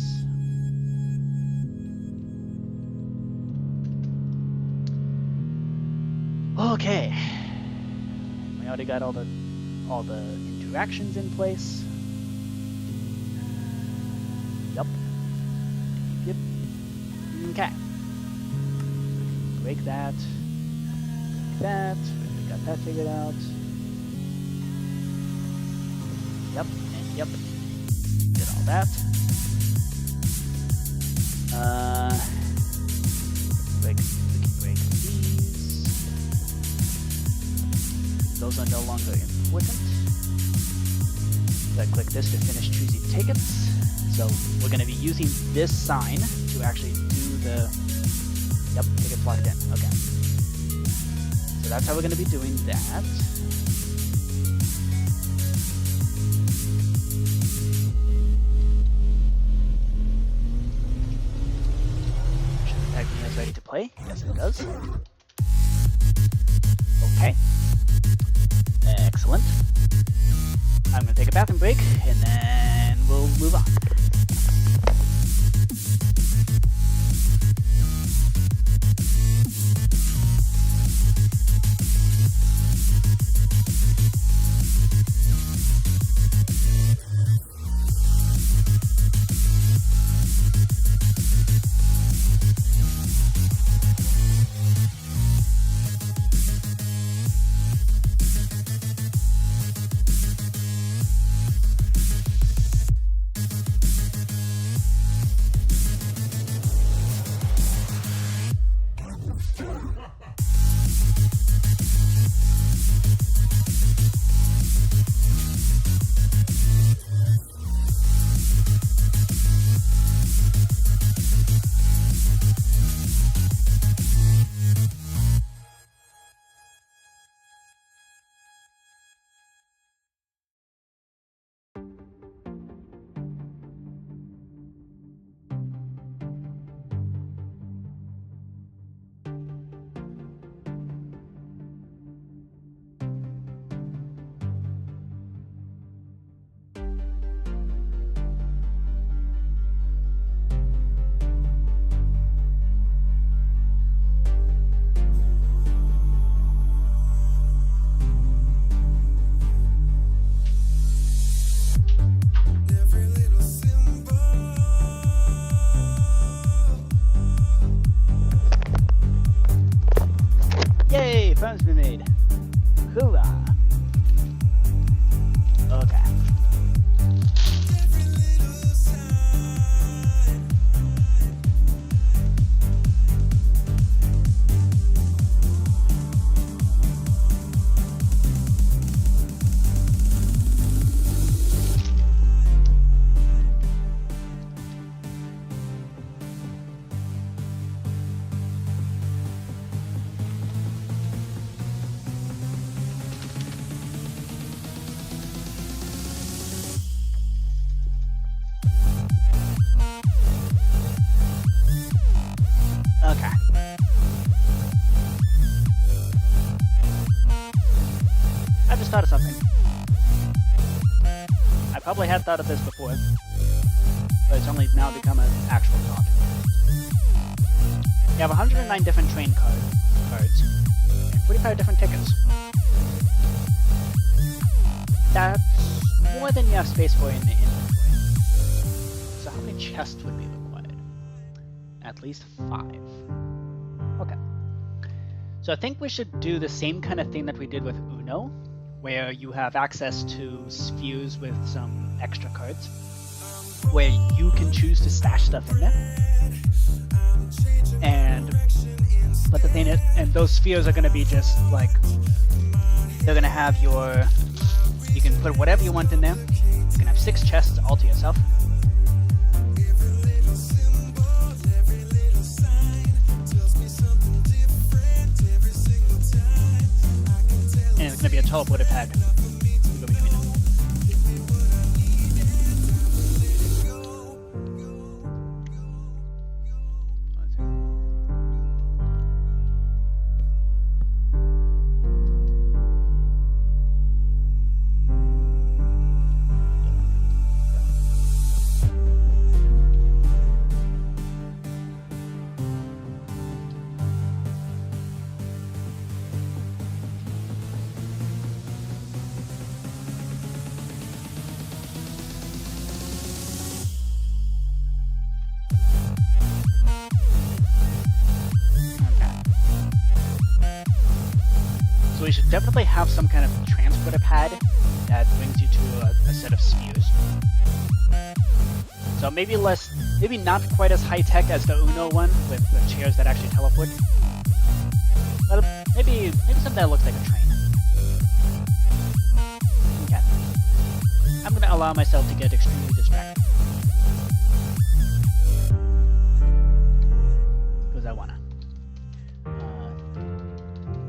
Speaker 1: Okay. We already got all the interactions in place. Yup. Yep. Okay. Break that. Break that. We got that figured out. Yep. And yep. Did all that. We can break these. Those are no longer important. So I click this to finish choosing tickets. So we're going to be using this sign to actually do the... Yep, tickets locked in. Okay. So that's how we're going to be doing that. Should the tag is ready to play? Yes, it does. Okay. Excellent. I'm going to take a bathroom break, and then we'll move on. Phone's been made. Hoorah! Okay. Okay. I just thought of something. I probably had thought of this before, but it's only now become an actual thought. You have 109 different train cards and 45 different tickets. That's more than you have space for in the inventory. So how many chests would be required? At least 5. Okay. So I think we should do the same kind of thing that we did with Uno, where you have access to spheres with some extra cards, where you can choose to stash stuff in there. But the thing is, and those spheres are going to be just like, they're going to have your, you can put whatever you want in there. You can have 6 chests all to yourself. And it's going to be a teleporter pad. Go between them. So we should definitely have some kind of transporter pad that brings you to a set of spheres. So maybe not quite as high tech as the Uno one with the chairs that actually teleport. But maybe something that looks like a train. Okay. I'm gonna allow myself to get extremely distracted. Because I wanna.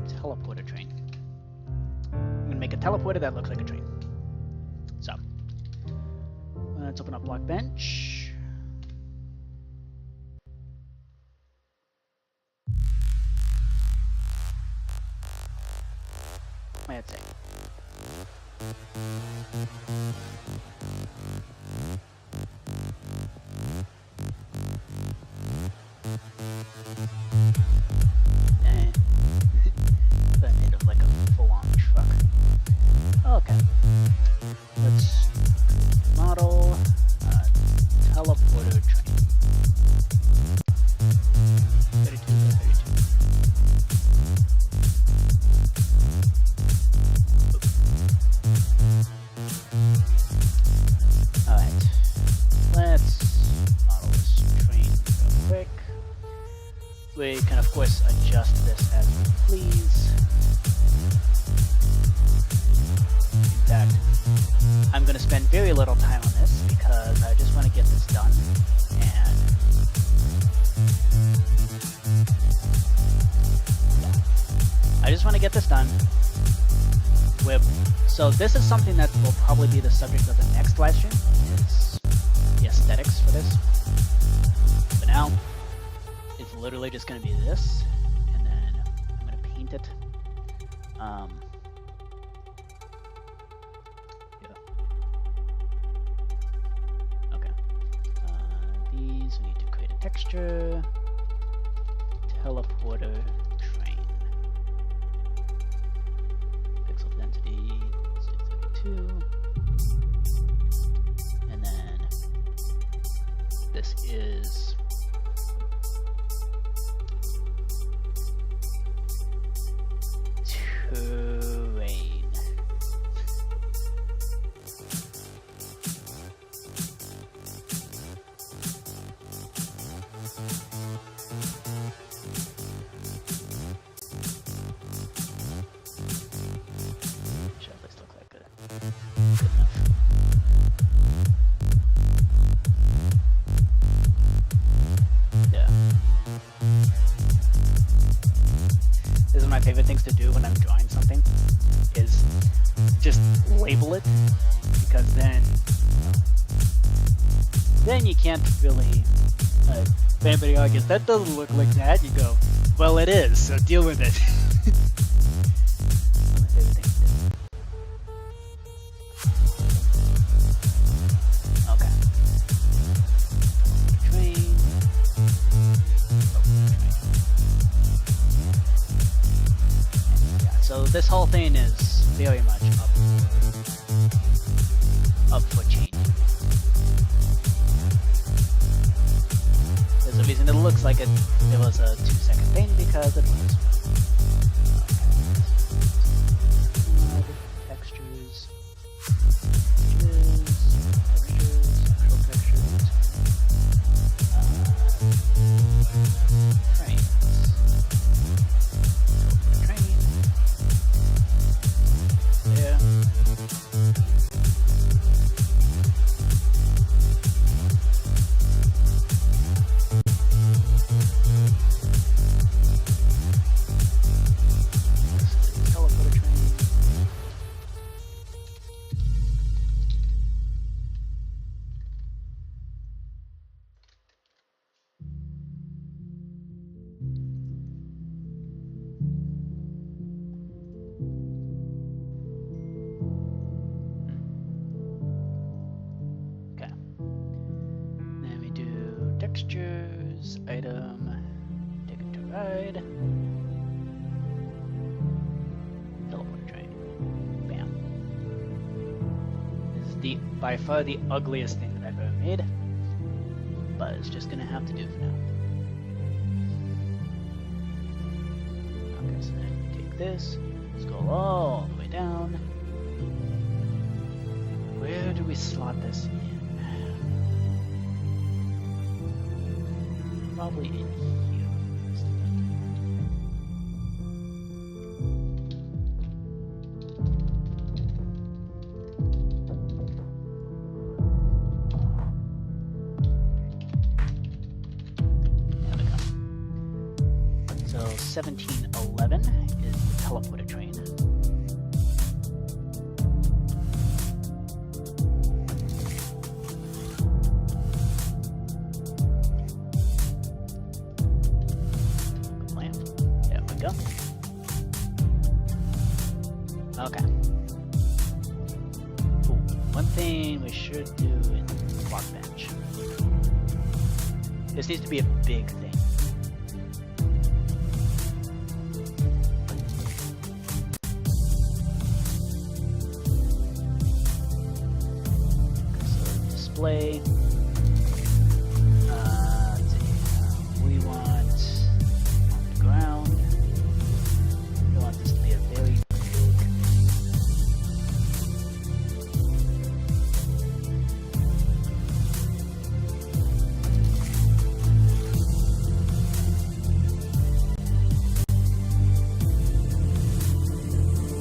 Speaker 1: Teleporter train. I'm gonna make a teleporter that looks like a train. So, let's open up block bench. Let's see. That made it like a full-on truck. Okay. Let's model teleporter train. 32 by 32. Alright. Let's model this train real quick. We can of course adjust this as we please. In fact, I'm going to spend very little time on this because I just want to get this done. And yeah, I just want to get this done. So this is something that will probably be the subject of the next live stream, is the aesthetics for this. But now, it's literally just going to be this, and then I'm going to paint it. Yeah. Okay. These, we need to create a texture. Teleporter train. Pixel density, let's do 32. And then this is terrain. Should at least look like good enough. Yeah. This is my favorite things to do when I'm drawing something, is just label it, because then you can't really, if anybody argues, that doesn't look like that, you go, well it is, so deal with it. One of my favorite things to do. Okay. Train. Yeah, so this whole thing is very much up for change. There's a reason it looks like it was a 2-second thing, because it was. Okay. Textures. Actual textures. Trains. Train. There. Teleporter train. Okay. Then we do textures, item, ticket to ride. Teleporter train. Bam. This is by far the ugliest thing that I've ever made, but it's just gonna have to do for now. So then you take this, scroll all the way down. Where do we slot this in? Probably in here. There we go. So 1711 is the teleporter train. Go. Okay. Ooh, one thing we should do in the block bench. This needs to be a big thing. So display. Let's see. We want on the ground. I want this to be a very big.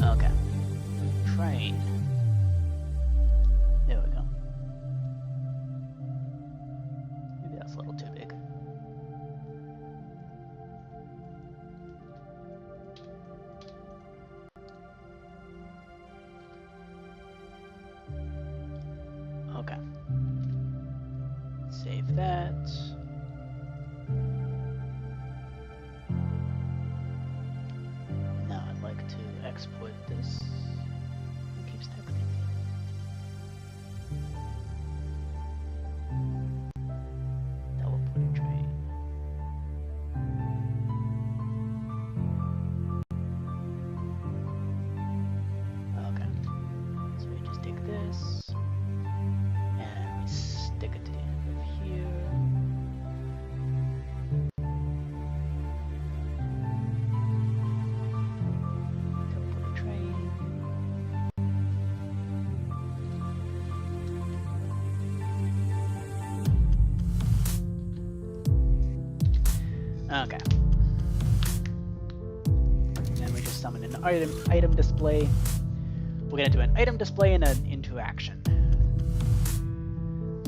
Speaker 1: Okay. Train. There we go. Maybe that's a little too big. Okay. Save that. Now I'd like to export this. It keeps texting. Teleporting train. Okay. So we just take this. And we stick it to the end of here. Teleport the train. Okay. And we just summon an item display. We're gonna do an item display and an interaction.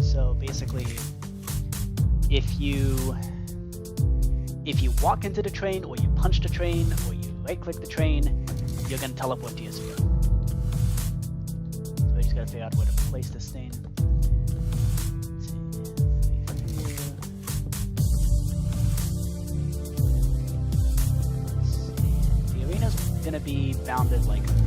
Speaker 1: So basically, if you walk into the train, or you punch the train, or you right-click the train, you're gonna teleport to your sphere. So we just gotta figure out where to place this thing. Let's see. The arena's gonna be bounded like this.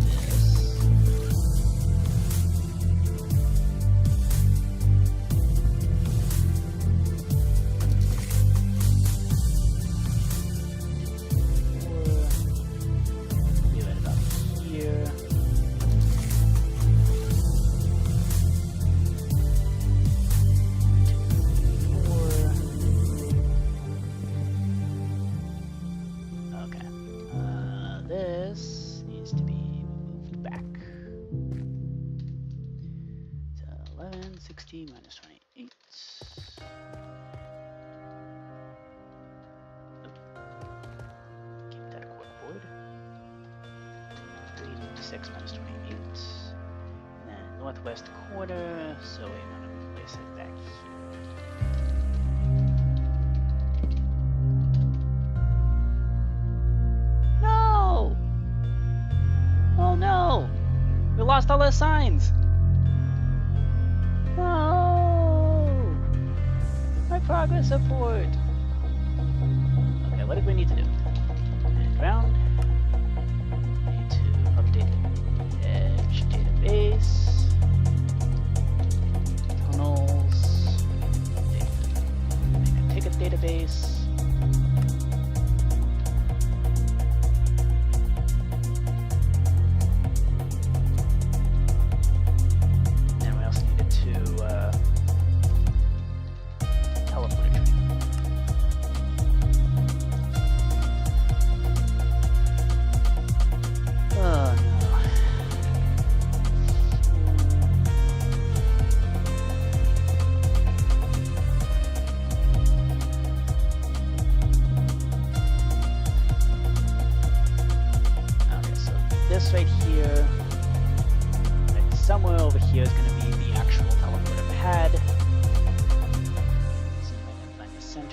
Speaker 1: This needs to be moved back. So 11, 16 minus 28. Keep that corkboard. 356 minus 28. And then northwest corner, so we want to place it back here. Oh no! We lost all our signs! No! My progress report! Okay, what did we need to do? And round. We need to update the edge database. Tunnels. Make a ticket database.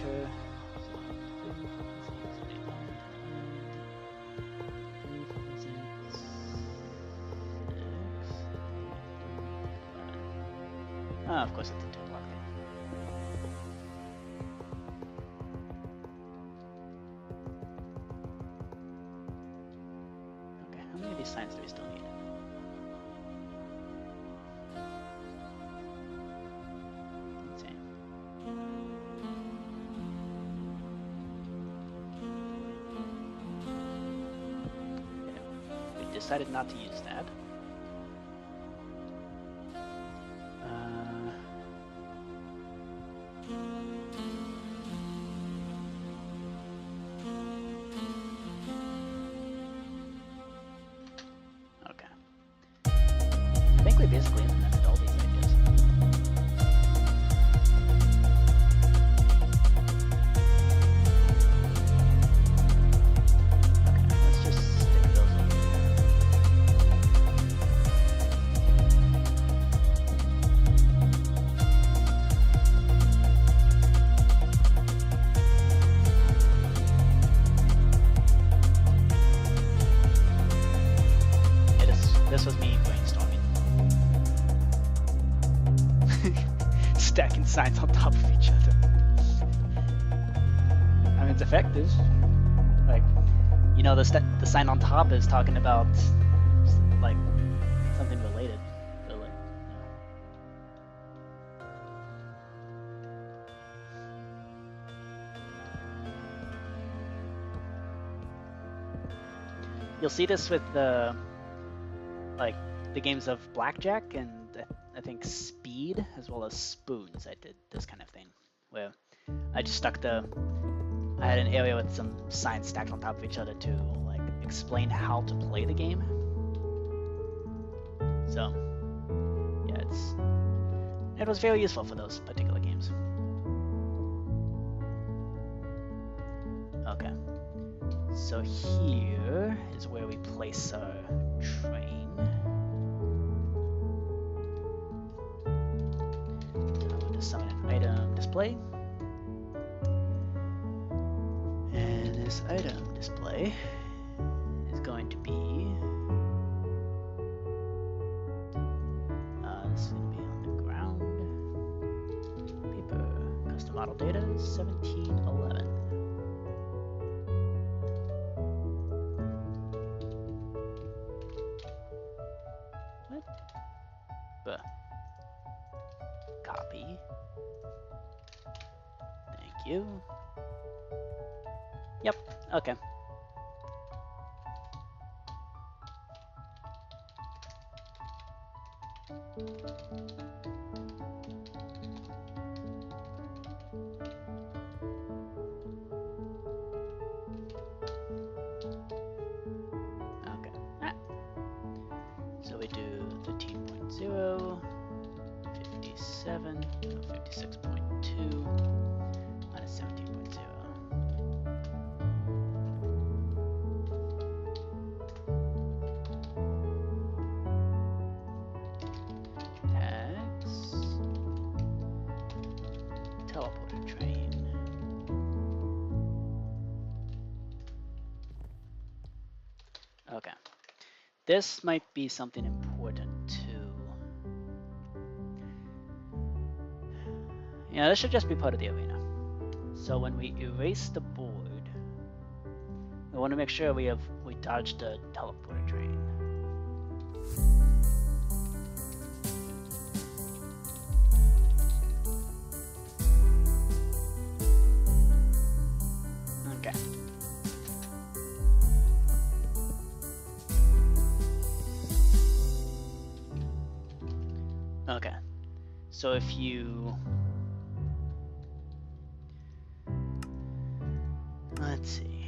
Speaker 1: enter. Ah, of course it's a 2 block thing. Okay, how many of these signs do we still need? Insane. Okay. We decided not to use that. Okay. I think we basically implemented all these ideas. Okay, let's just stick those in. This was me brainstorming. Stacking signs on top of each other. I mean, it's effective. Like, you know, the sign on top is talking about, like, something related. So, like, you'll see this with the like the games of blackjack and I think speed as well as spoons. I did this kind of thing where I just I had an area with some signs stacked on top of each other to like explain how to play the game. So yeah, it was very useful for those particular games. Okay, so here is where we place our train. Summon an item display, and this item display is going to be this is going to be on the ground. Paper custom model data 1711. What? Buh. Copy. Thank you. Yep, okay. Okay. Ah. So we do 13.0. 57, 56.2, minus 17.0. Tags. Teleporter train. Okay. This might be something important too. Yeah, this should just be part of the arena. So when we erase the board, we want to make sure we dodged the teleporter train. Okay. Okay. So if you let's see.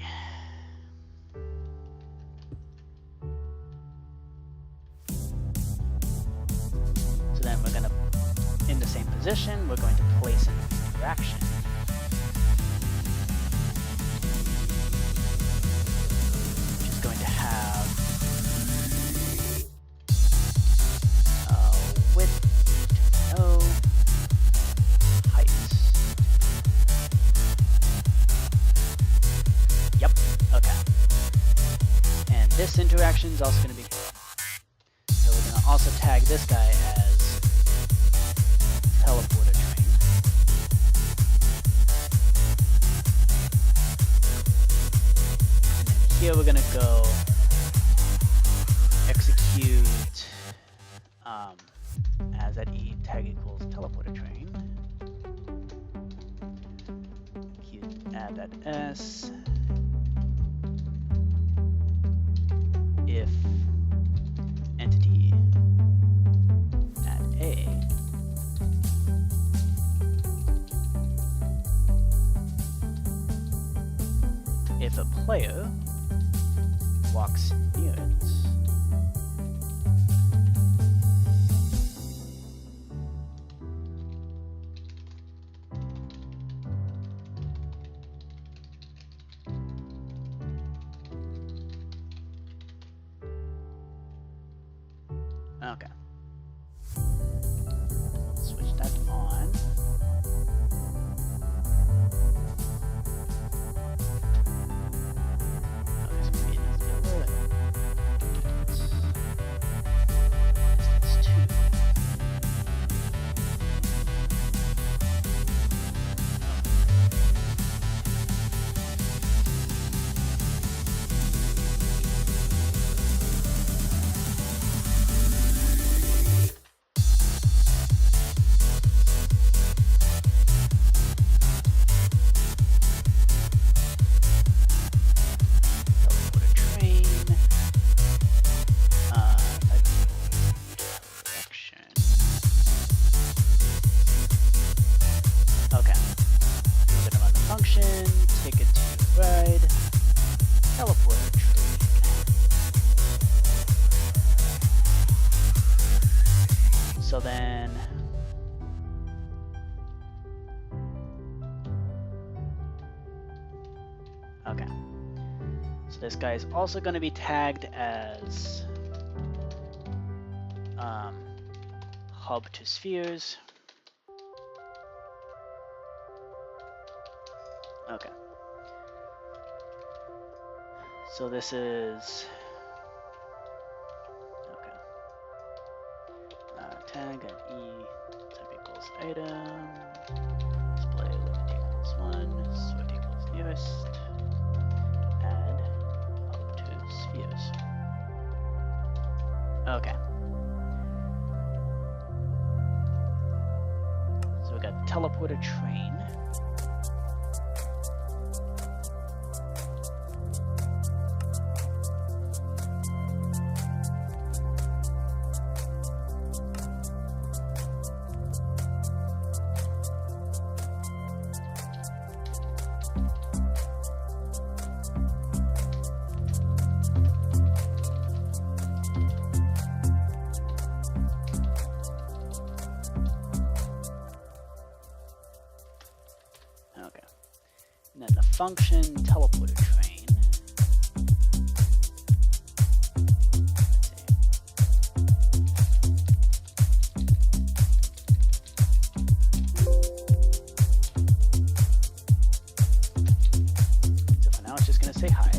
Speaker 1: So then we're going to, in the same position, we're going to place an interaction. Which is going to have width, no, height. interaction is also going to be. So we're going to also tag this guy as teleporter train. And then here we're going to go execute as at e tag equals teleporter train. Add that s. If entity at a if a player walks near it. Okay. Switch that on. Oh, this maybe needs to be a little distance 2. So then okay. So this guy is also going to be tagged as hub to spheres. Okay. So this is okay. Tag at e type equals item. Display limit equals 1. Sort equals nearest. Add hub to spheres. Okay. So we got teleporter train. And then the function teleporter train. So for now, it's just going to say hi.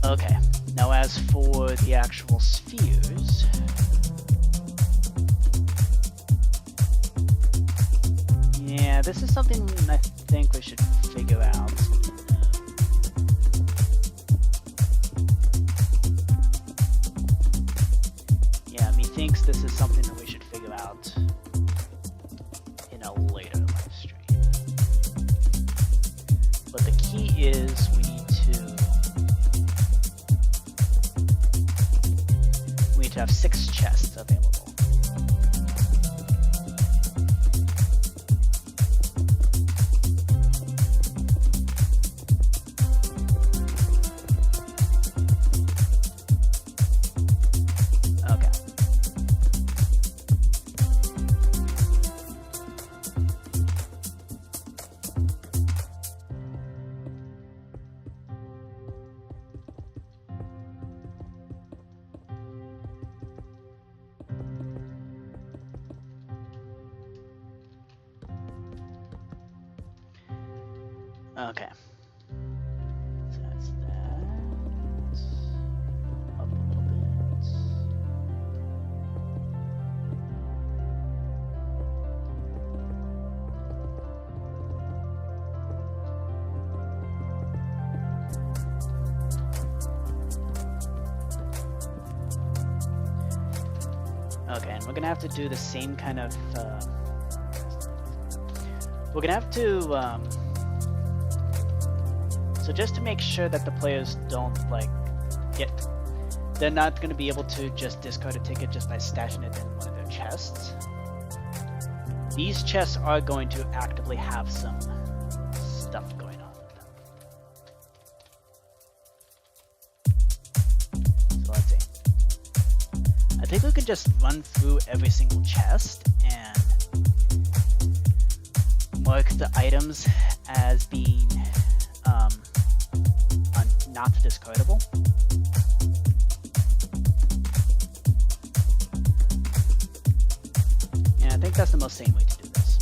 Speaker 1: Okay, now as for the actual spheres, yeah, this is something I think we should figure out. Yeah, methinks this is something that we should figure out in a later live stream. But the key is we need to have 6 chests available. Okay. Okay. So that's that. Up a little bit. Okay, and we're gonna have to do the same kind of. We're gonna have to. So just to make sure that the players don't like they're not gonna be able to just discard a ticket just by stashing it in one of their chests. These chests are going to actively have some stuff going on with them. So let's see. I think we could just run through every single chest and mark the items as being not discardable. And I think that's the most sane way to do this.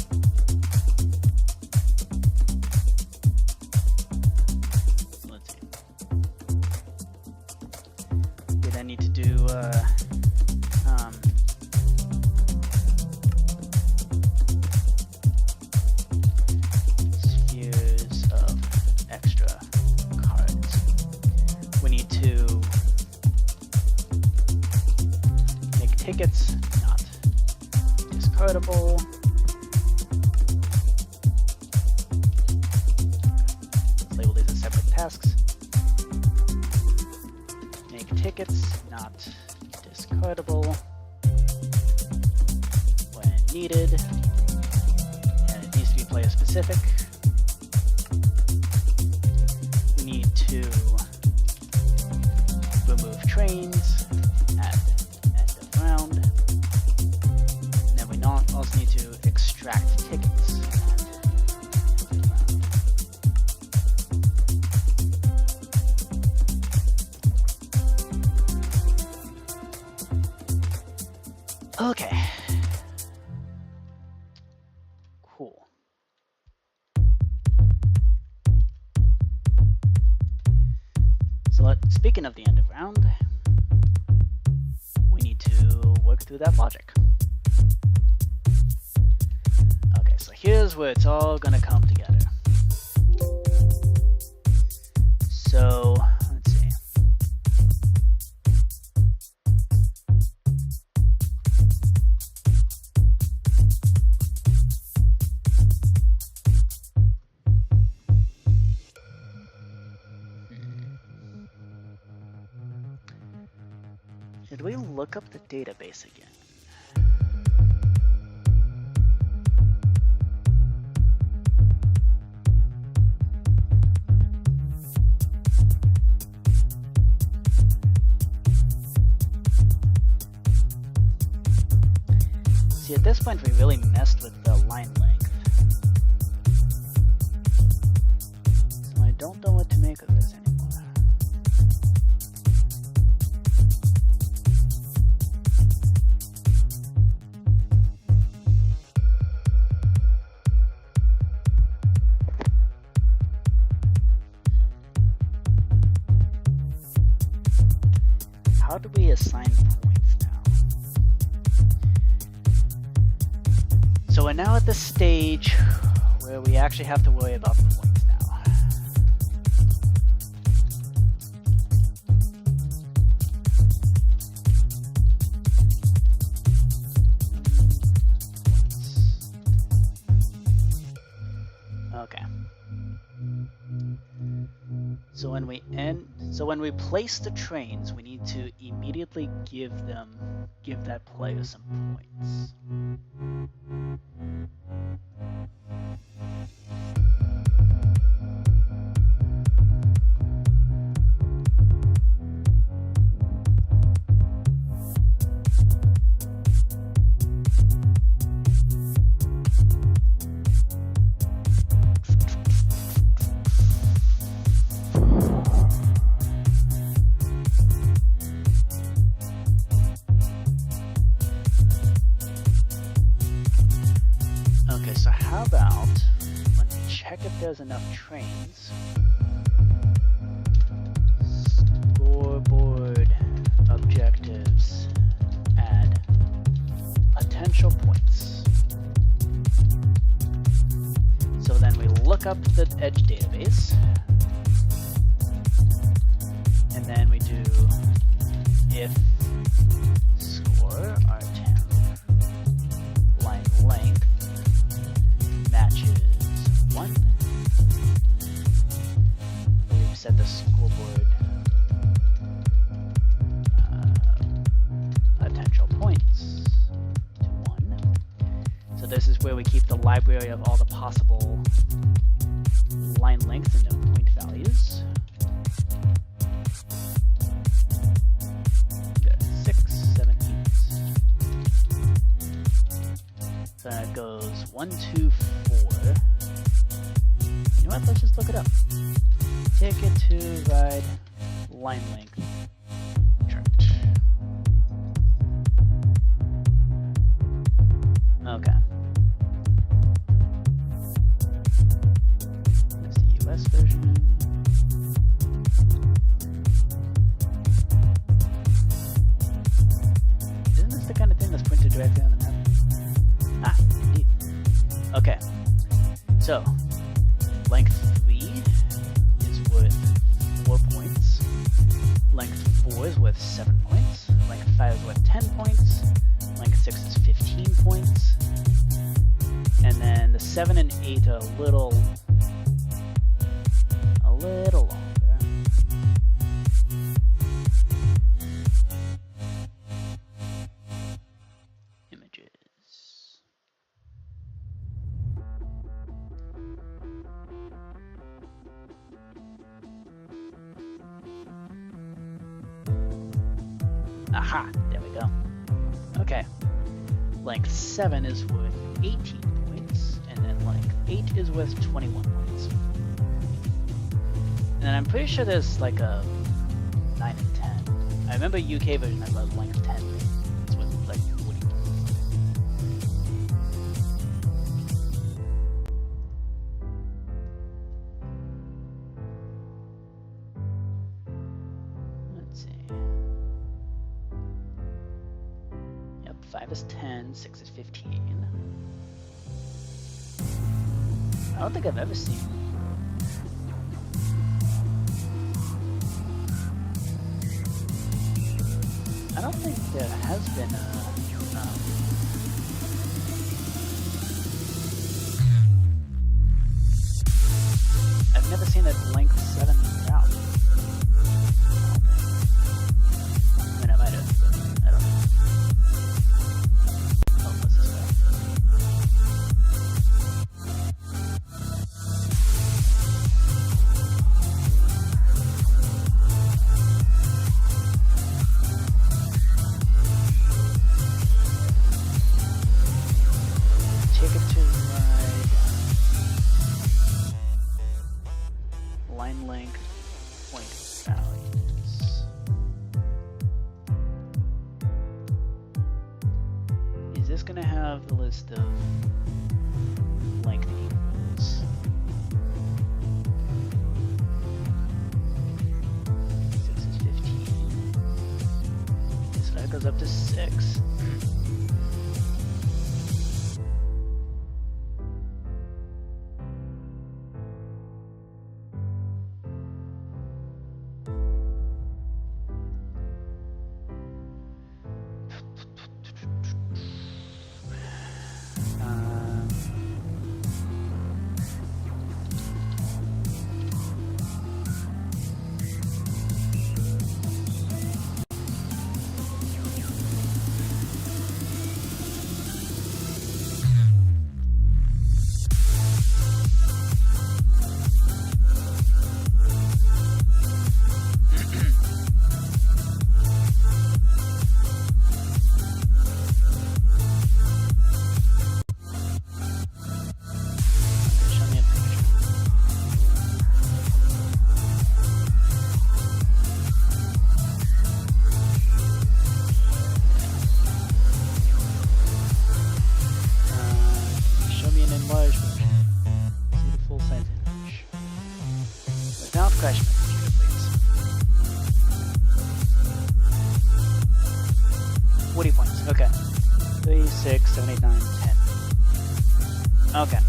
Speaker 1: Let's see. We then need to do spheres of extra cards. We need to make tickets not discardable. Let's label these as separate tasks. Make tickets not discardable when needed, and it needs to be player specific. We need to remove trains at end of round. And then we also need to extract tickets at end of round. Okay. Cool. So speaking of the end of round, we need to work through that logic. Okay, so here's where it's all gonna come together. So let's see. Should we look up the database again? See, at this point we really messed with the line length. So I don't know what to make of this anymore. How do we assign points now? So we're now at the stage where we actually have to worry about points now. Okay. So when we place the trains, we need to immediately give that player some points. there's enough trains. Scoreboard objectives. Add potential points. So then we look up the edge database. And then we do if score R10 line length matches 1. We've set the scoreboard potential points to 1. So this is where we keep the library of all the possible line lengths and point values. 6, 7, 8. So that goes 1, 2, 4. You know what? Let's just look it up. Ticket to ride line length chart. Okay. That's the US version. Isn't this the kind of thing that's printed directly on the map? Ah, indeed. Okay. So, length 3 is worth 4 points. Length 4 is worth 7 points. Length 5 is worth 10 points. Length 6 is 15 points. And then the 7 and 8 are a little longer. Images. Aha, there we go. Okay. Length 7 is worth 18 points, and then length 8 is worth 21 points. And then I'm pretty sure there's like a 9 and 10. I remember UK version has a length 10. It's worth like 40 points. Let's see. Yep, 5 is 10, 6 is 15. I don't think I've ever seen. I don't think there has been a. I've never seen a length 7 route. I mean, I might have, but I don't know. Oh, what's this way? Ticket to ride. Line length. Point values. Is this going to have the list of length equals? 6 is 15. So that goes up to 6. Show me an enlarged version. See the full size. crash my computer, please. 40 points. Okay. 3, 6, 7, 8, 9, 10. Okay.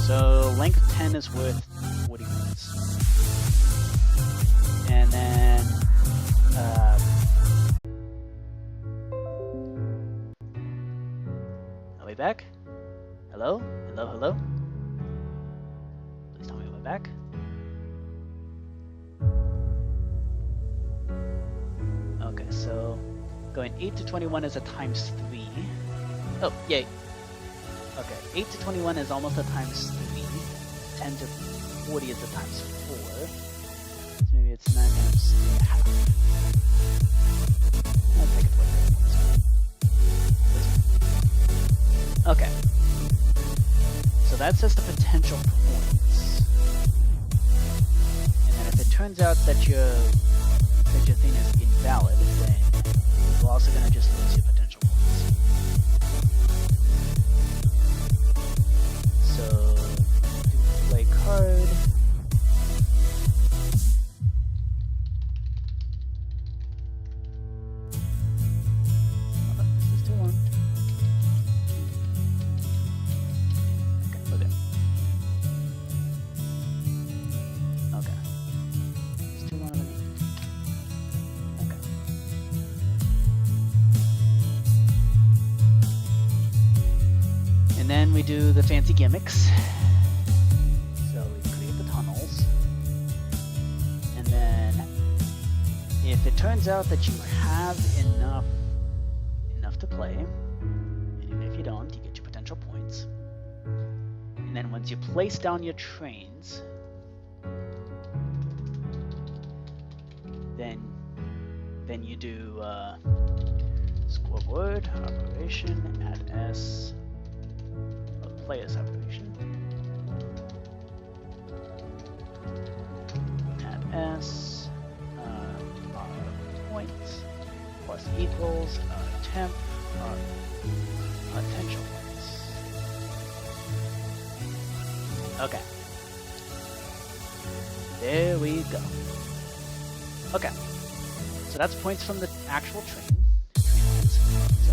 Speaker 1: So length 10 is worth 40 points. And then are we back? Hello? Hello, hello? Please tell me we're back. Okay, so going 8 to 21 is a times 3. Oh, yay. Okay, 8 to 21 is almost a times 3. 10 to 40 is a times 4. So maybe it's 9 times 3.5. I'll take it for 30 points. Okay. So that's just the potential points. And then if it turns out that your thing is invalid, then you're also going to just lose your potential points. So, do play card. Oh, this is too long. Okay, go there. Okay. It's too long of a name. Okay. And then we do the fancy gimmicks. So we create the tunnels. And then if it turns out that you have enough to play, and even if you don't, you get your potential points. And then once you place down your trains, then you do scoreboard, operation, add S, players operation, add S, points, plus equals, temp, potential points. Okay. There we go. Okay. So that's points from the actual train lines. So,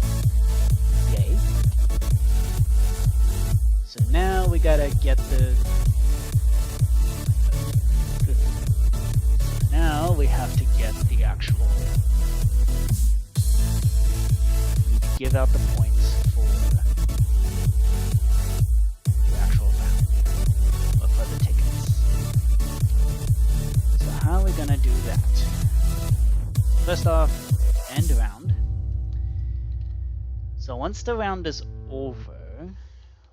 Speaker 1: yay. So now we gotta get the... Now we have to get the actual... We need to give out the points for the actual round, or for the tickets. So how are we gonna do that? First off, end round. So once the round is over,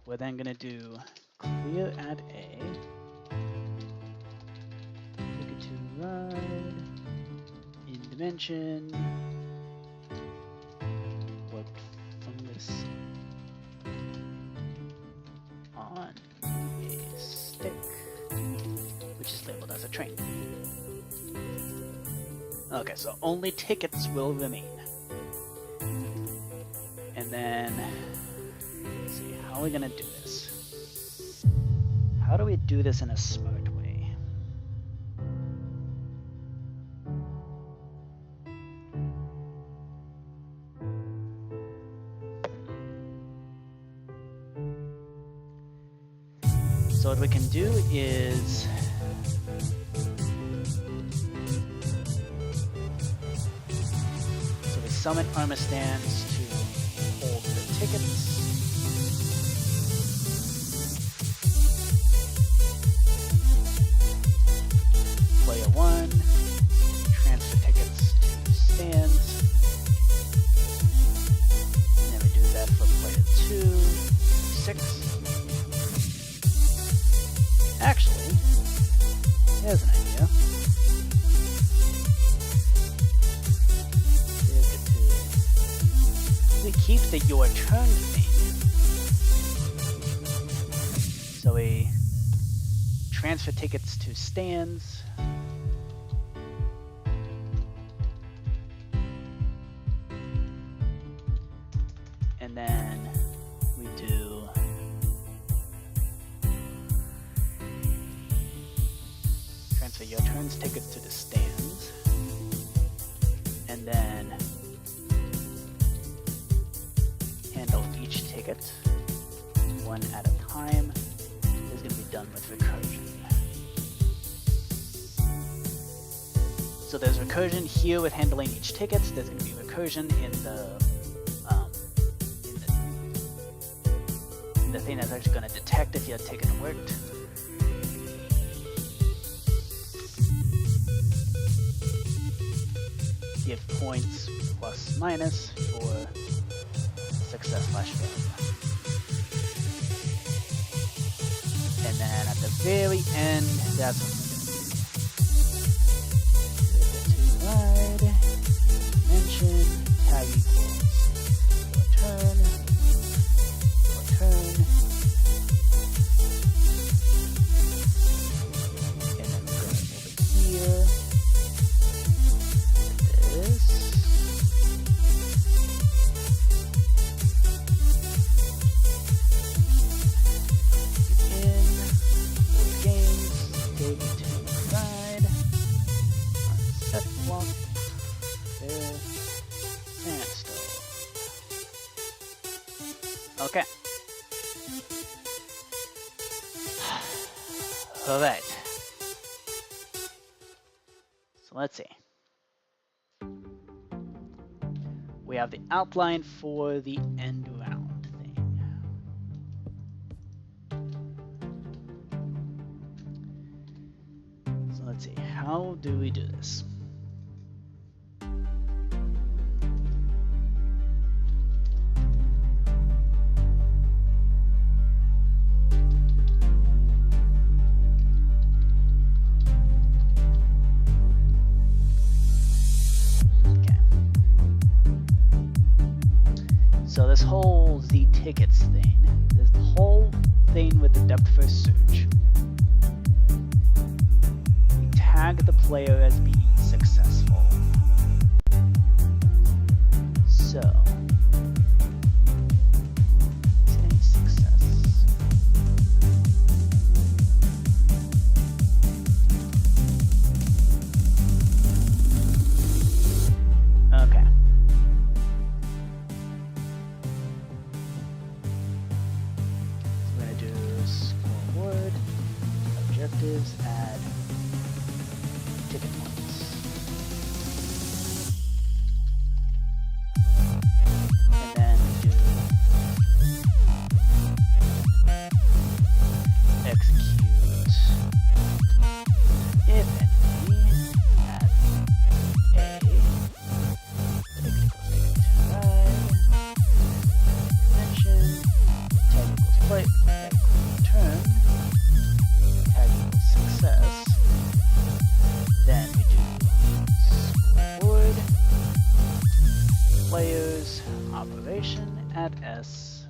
Speaker 1: we're then gonna do clear at A, ticket to ride, in dimension, warp fungus on a stick, which is labeled as a train. Okay, so only tickets will remain. And then, let's see, how are we gonna do this? How do we do this in a smart way? So what we can do is summon armor stands to hold the tickets. Player 1, transfer tickets to stands. And then we do that for player 2, 6. Actually, here's an idea. We keep the your turn thing. So we transfer tickets to stands. And then we do transfer your turn's tickets to the stands, and then handle each ticket one at a time. This is going to be done with recursion. So there's recursion here with handling each ticket. There's going to be recursion in the thing that's actually going to detect if your ticket worked. Give points plus minus for success / failure. And then at the very end, that's what we're going to do. Ride, dimension, tag equals your turn, and then we're going over here. This. Okay. All right. So let's see. We have the outline for the end round thing. So let's see. How do we do this? So this whole Z tickets thing, this whole thing with the depth first search, we tag the player as being successful. So, say success. Okay. Scoreboard, objectives, add ticket points. And then do execute if any at A. Dimension, tag equals play, tag equals turn, tag equals success. Then we do scoreboard, players, operation at S.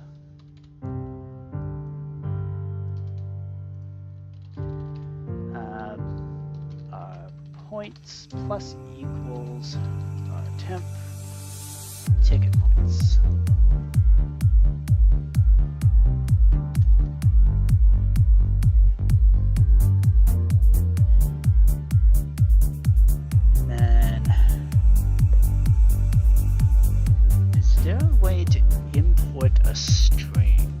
Speaker 1: Our points plus equals our temp ticket points. Is there a way to import a string?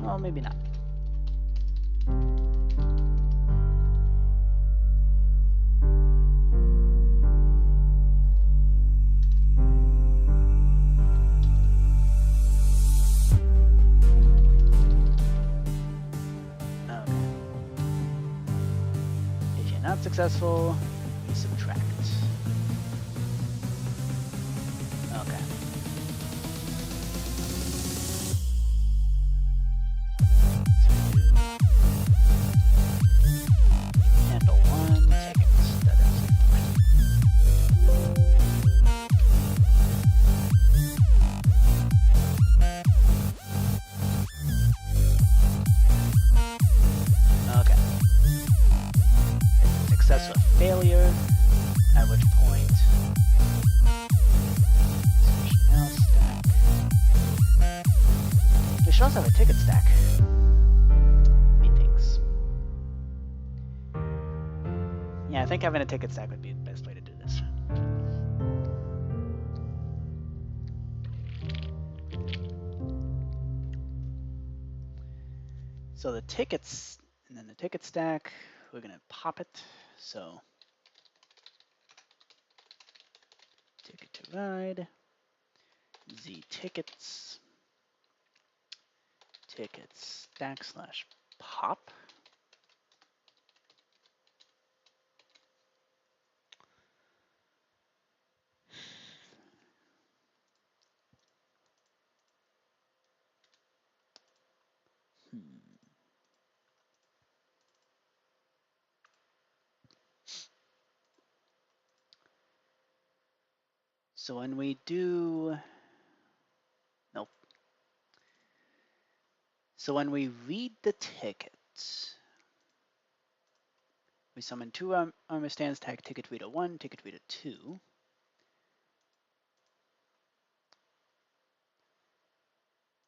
Speaker 1: Oh, maybe not. Not successful, we subtract. Okay. So do handle one tickets. That is okay. Success or failure At which point, search now stack. We should also have a ticket stack. Methinks. Yeah, I think having a ticket stack would be the best way to do this. So the tickets, and then the ticket stack, we're gonna pop it. So ticket to ride, z tickets, tickets stack slash pop. So when we do, nope. So when we read the tickets, we summon two armor stands, tag ticket reader 1, ticket reader 2.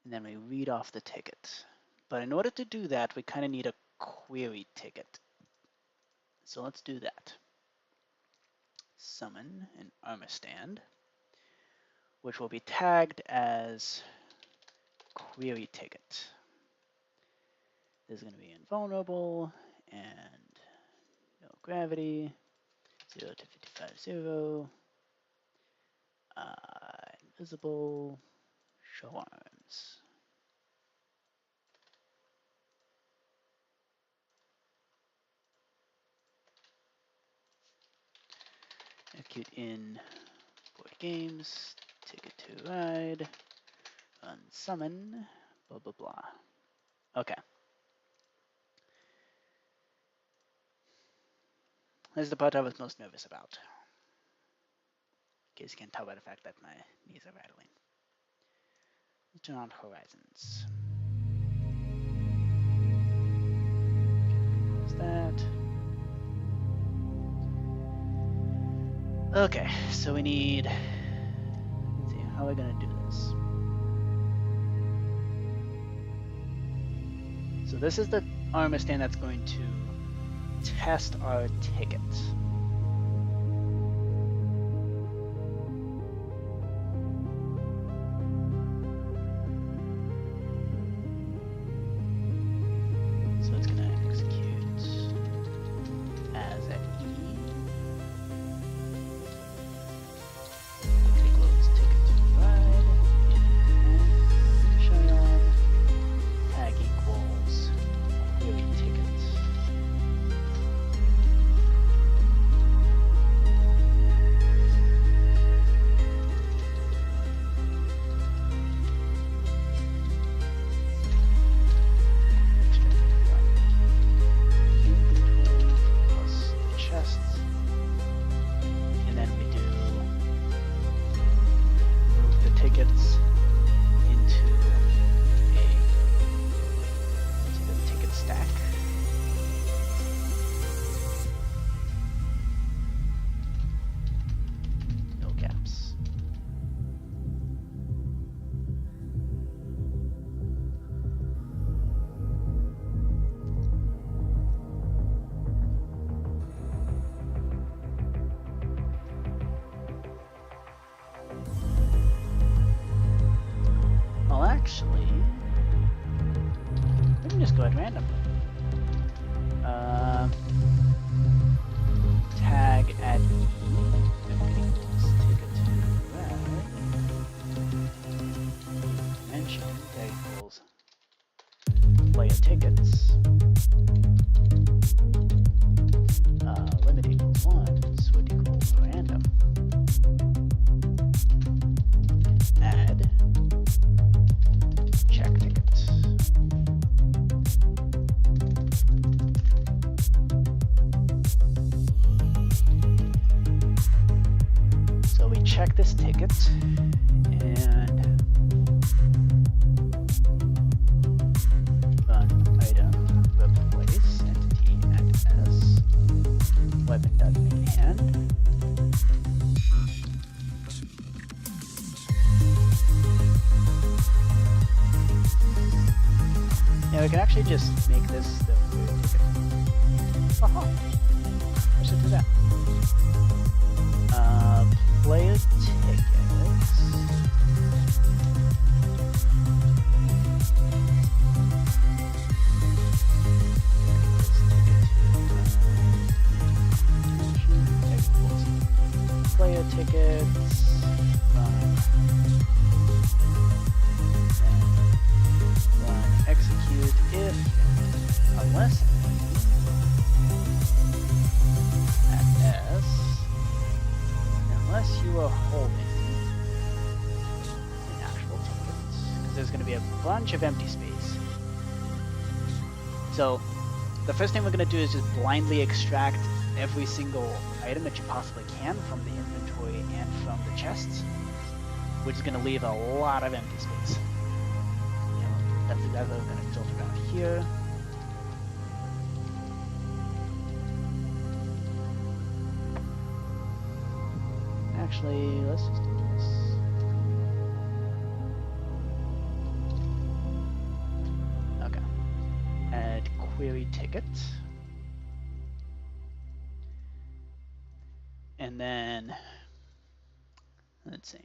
Speaker 1: And then we read off the ticket. But in order to do that, we kind of need a query ticket. So let's do that. Summon an armor stand, which will be tagged as query ticket. This is going to be invulnerable and no gravity, 0 to 55, 0, invisible, show arms. Execute in board games, ticket to ride, unsummon, blah blah blah. Okay. This is the part I was most nervous about. In case you can't tell by the fact that my knees are rattling. Let's turn on horizons. Close that. Okay, so we need, let's see, how are we gonna do this? So this is the armor stand that's going to test our ticket. So it's gonna execute as at E. Equals ticket to ride. Showing on tag equals query ticket. Tickets into the ticket stack. No gaps. Well, actually, let me just go at random. Tag at E equals ticket to ride. Dimension tag equals player tickets. Limit equals 1. Sword equals random. Add. Check tickets. So we check this ticket and run item replace entity at S weapon.main hand. actually just make this the query ticket. Aha! I should do that. Player tickets. Player tickets. Run execute if unless at S unless you are holding an actual tickets, because there's going to be a bunch of empty space. So the first thing we're going to do is just blindly extract every single item that you possibly can from the inventory and from the chests, which is going to leave a lot of empty space. That's exactly what we're going to filter out here. Actually, let's just do this. Okay. Add query ticket. And then, let's see.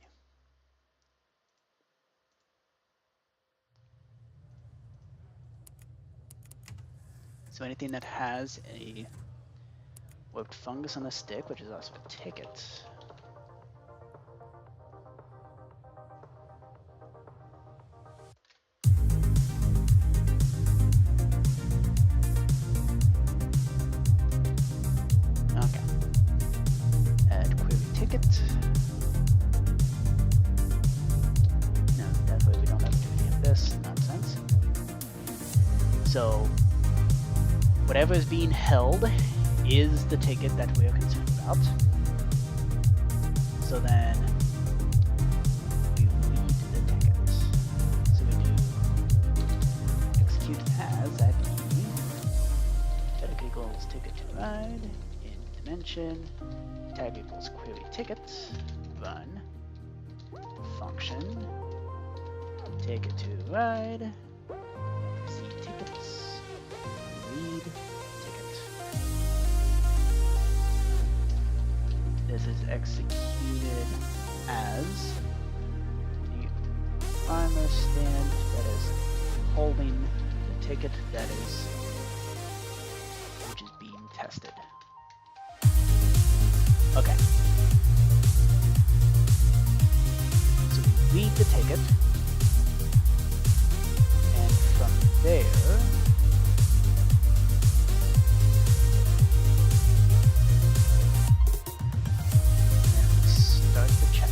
Speaker 1: So anything that has a warped fungus on the stick, which is also a ticket. Okay. Add query ticket. No, definitely we don't have to do any of this nonsense. So whatever is being held is the ticket that we are concerned about. So then we read the ticket. So we do execute as at E. Ticket equals ticket to ride. In dimension. Tag equals query ticket. Run. Function. Ticket to ride. See tickets. Read ticket. This is executed as the armor stand that is holding the ticket that is which is being tested. Okay. So we read the ticket, and from there start the check.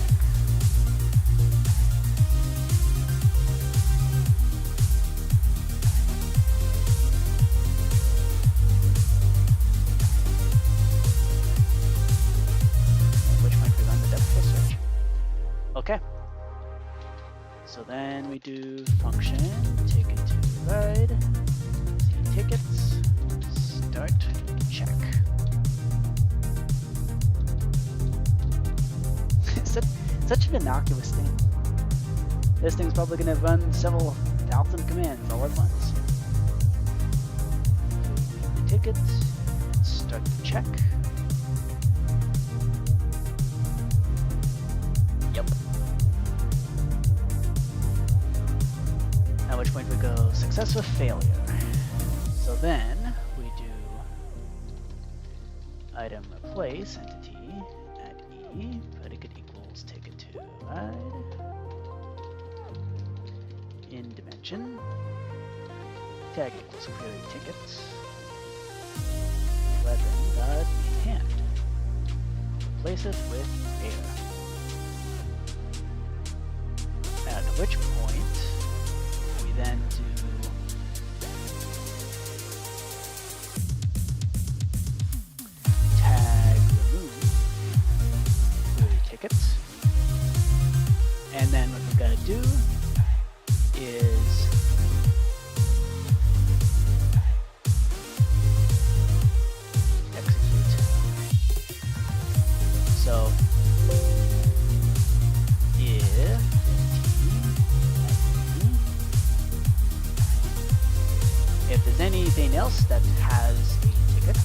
Speaker 1: At which point we run the depth first search. Okay. So then we do function, ticket to ride, see tickets, start check. Such an innocuous thing. This thing's probably going to run several thousand commands all at once. Read the ticket, start the check. Yep. At which point we go success or failure. So then we do item replace entity at E, predicate equals ticket to ride. In dimension, tag equals query tickets. Weapon dot in hand. Replace it with air. At which point we then do tag remove query tickets. And then what we've got to do is execute. So if that has a ticket.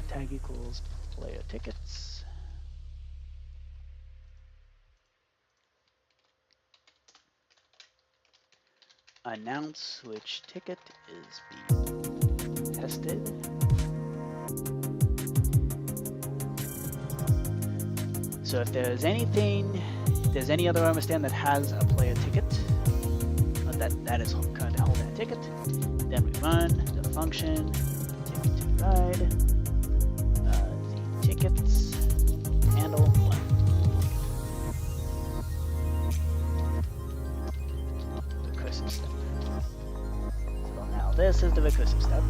Speaker 1: Tag equals player tickets. Announce which ticket is being tested. So if there's any other armor stand that has a player ticket, that is currently holding that ticket, then we run the function ticket to ride, the tickets handle 1. Recursive step. So now this is the recursive step.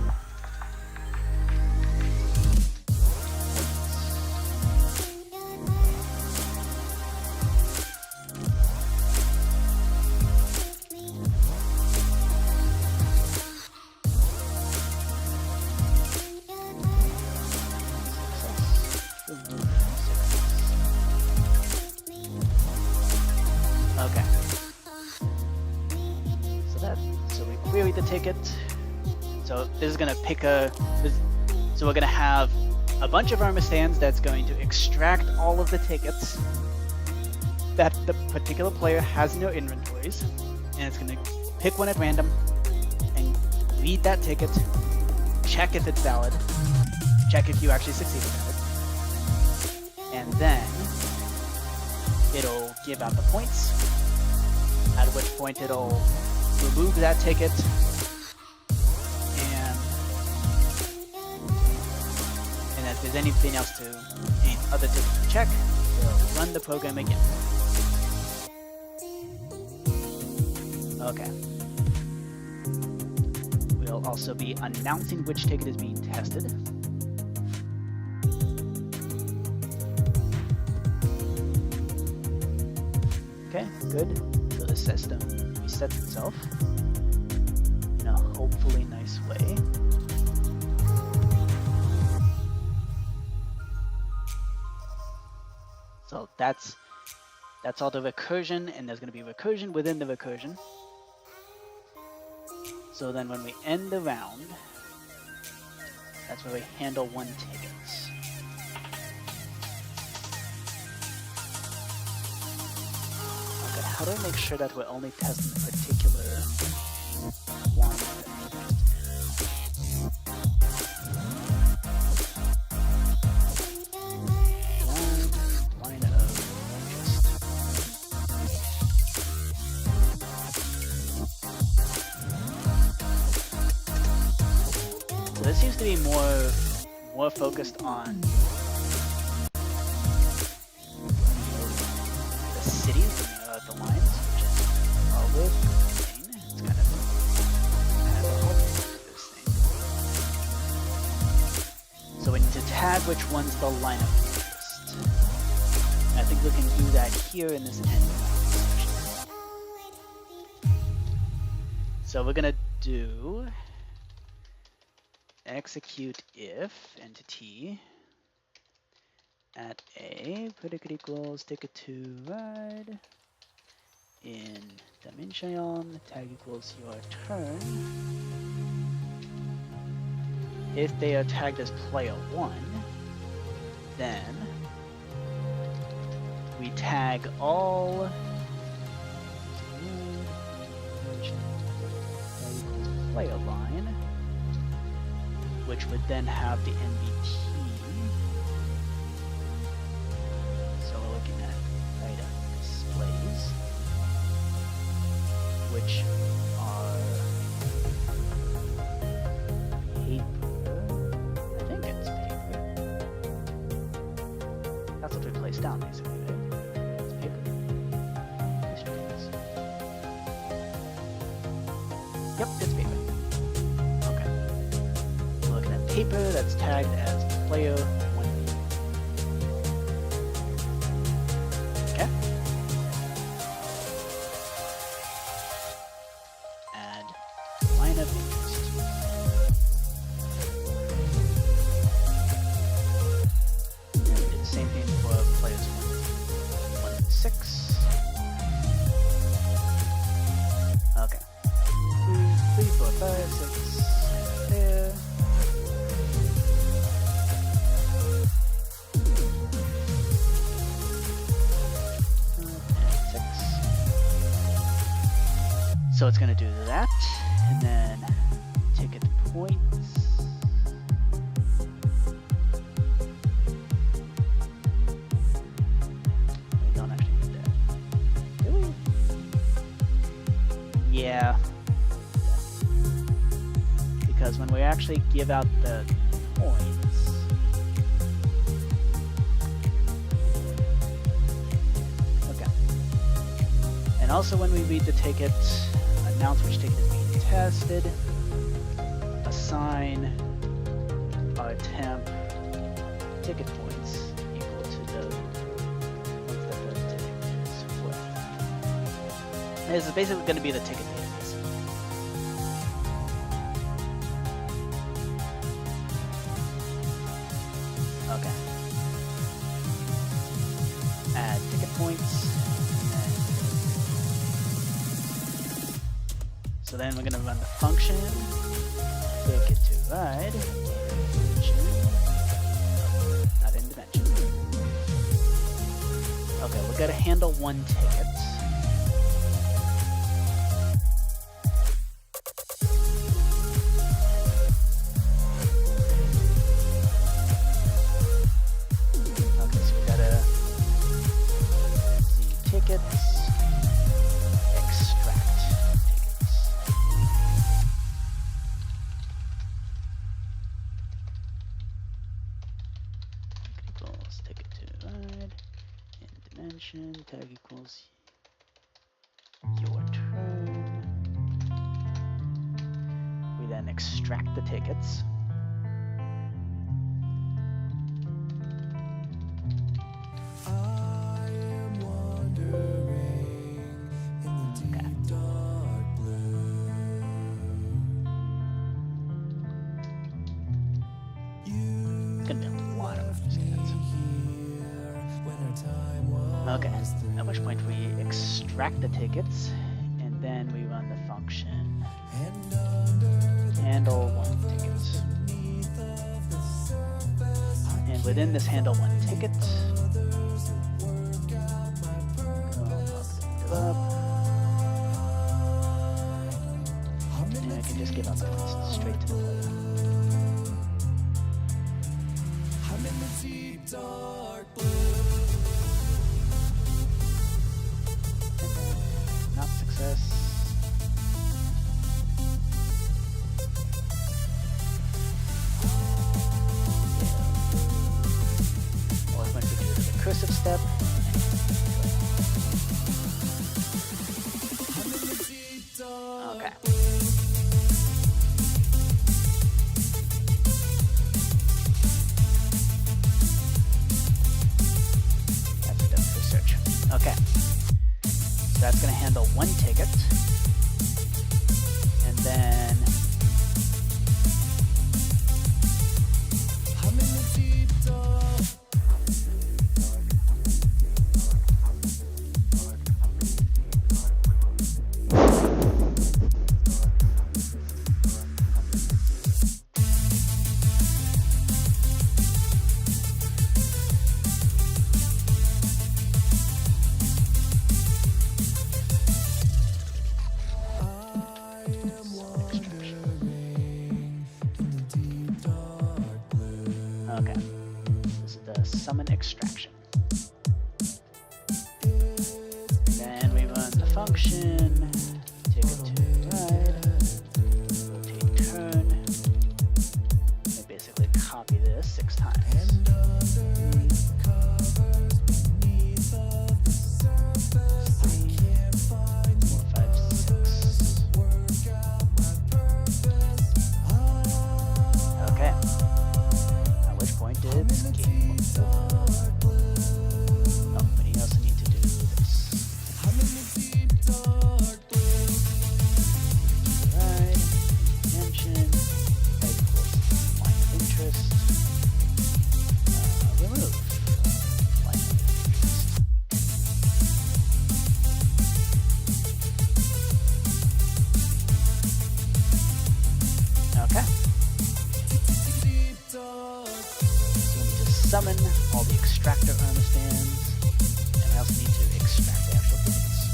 Speaker 1: Okay. So we query the ticket. So this is gonna pick so we're gonna have a bunch of armor stands that's going to extract all of the tickets that the particular player has in their inventories, and it's gonna pick one at random and read that ticket, check if it's valid, check if you actually succeeded at it, and then it'll give out the points, at which point it'll remove that ticket, and if there's anything else any other tickets to check, it'll run the program again. Okay. We'll also be announcing which ticket is being tested. Okay, good. So the system resets itself in a hopefully nice way. So that's all the recursion, and there's going to be recursion within the recursion. So then when we end the round, that's where we handle 1 ticket. Okay, how do I make sure that we're only testing a particular one? Line of interest. So this seems to be more focused on the cities, the lines, which is always insane. It's kind of a whole this thing. So we need to tag which one's the line of interest. And I think we can do that here in this end section. So we're gonna do execute if entity at a predicate equals ticket to ride in dimension tag equals your turn. If they are tagged as player 1, then we tag all player line, which would then have the NBT. So we're looking at item displays, which are paper. I think it's paper. That's what we place down basically, right? It's paper. Yep, it's paper. Paper that's tagged as player 1B. Okay. And line of interest. And we did the same thing for players 1 and 6. So it's going to do that, and then ticket points. We don't actually need that. Do we? Yeah. Because when we actually give out the points, okay. And also when we read the ticket, announce which ticket is being tested, assign our temp ticket points equal to the points that the ticket is worth. And this is basically going to be the ticket database. Okay. Add ticket points. So then we're going to run the function, ticket to ride, not in dimension. Okay, we're going to handle one ticket. Okay, so we got to see tickets, extract tickets. Equals ticket to ride, in dimension, tag equals your turn. We then extract the tickets.
Speaker 4: I am wandering in the deep dark blue. You
Speaker 1: Gonna be a lot of understands.
Speaker 4: here when our time was
Speaker 1: Okay, at which point we extract the tickets, and then we run the function
Speaker 4: and under the
Speaker 1: handle one tickets.
Speaker 4: beneath of the surface,
Speaker 1: And within this handle one ticket,
Speaker 4: others will work out my purpose.
Speaker 1: up,
Speaker 4: I'm in
Speaker 1: and I
Speaker 4: the
Speaker 1: can just give out the points straight to the player.
Speaker 4: I'm in the deep dark blue.
Speaker 1: And then not success. Or when we do the recursive step,
Speaker 4: I'm in the deep dark
Speaker 1: okay. That's it for search. Okay. So that's going to handle one ticket. And then
Speaker 4: I'm in the deep dark. I am wandering in the deep dark blue.
Speaker 1: okay. This is the summon extraction. Then we run the function, ticket to ride, rotate turn, and basically copy this 6 times.
Speaker 4: And under the covers beneath of the surface, I can't find
Speaker 1: 4, 5, 6.
Speaker 4: work out my purpose.
Speaker 1: Okay. At which point it's game over. Oh, we also need to do this.
Speaker 4: I'm in the deep dark blue.
Speaker 1: Right, dimension, that equals line of interest. Remove line of interest. Okay,
Speaker 4: Deep dark.
Speaker 1: so we need to summon all the extractor understands, and we also need to extract the actual tickets.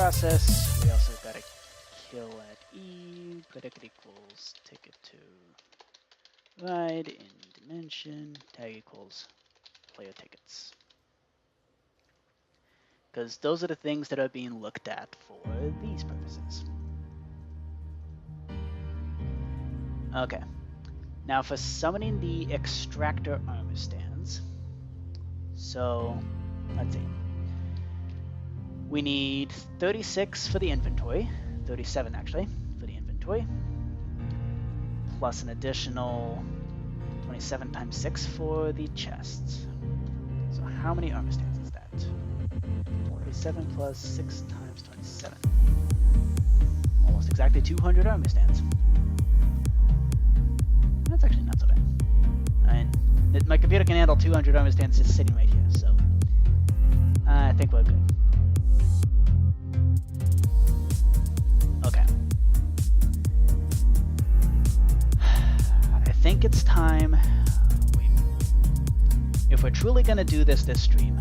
Speaker 1: process. We also got a kill at E. Predicate equals ticket to ride in dimension. Tag equals player tickets. Because those are the things that are being looked at for these purposes. Okay. Now for summoning the extractor armor stands. So, let's see. We need 36 for the inventory. 37 actually, for the inventory. Plus an additional 27 times 6 for the chests. So how many armor stands is that? 47 plus 6 times 27. Almost exactly 200 armor stands. That's actually not so bad. My computer can handle 200 armor stands just sitting right here, so I think we're good. Okay. I think it's time. If we're truly gonna do this stream,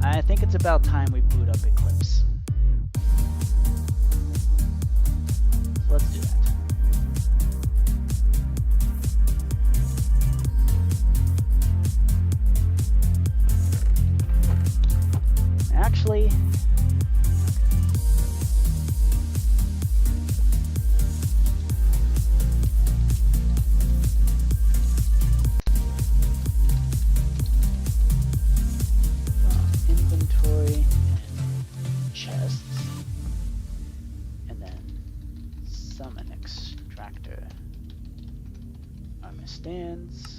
Speaker 1: I think it's about time we boot up Eclipse. So let's do that. Actually, inventory and chests, and then summon extractor armor stands.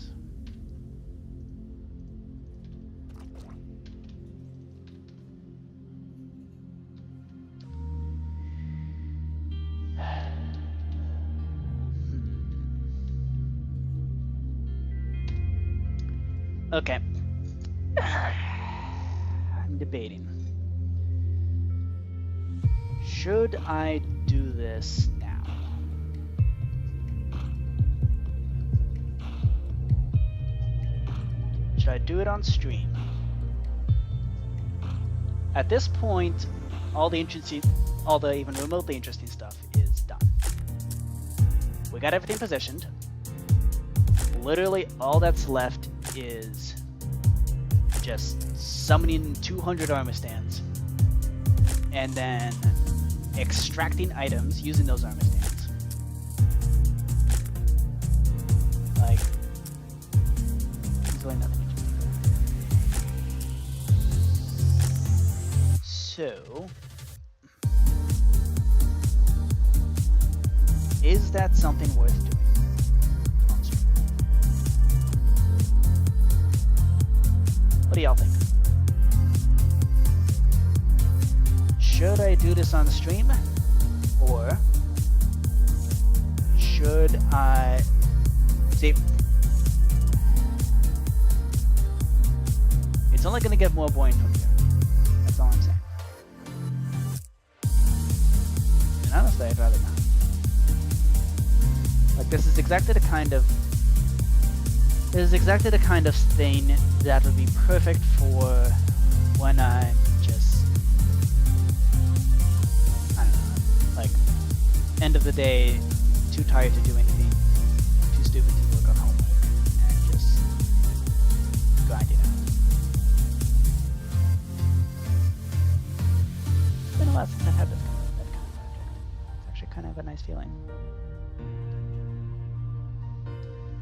Speaker 1: Okay. I'm debating. Should I do this now? Should I do it on stream? At this point, all the even remotely interesting stuff is done. We got everything positioned. Literally all that's left is just summoning 200 armor stands and then extracting items using those armor stands. Like, there's really nothing interesting. So, is that something worth doing? What do y'all think? Should I do this on stream? Or should I... See, it's only going to get more boring from here. That's all I'm saying. And honestly, I'd rather not. Like, this is exactly the kind of thing that would be perfect for when I'm just, I don't know, like, end of the day, too tired to do anything, too stupid to work on homework, and just grind it out. It's been a while since I've had that kind of project. It's actually kind of a nice feeling.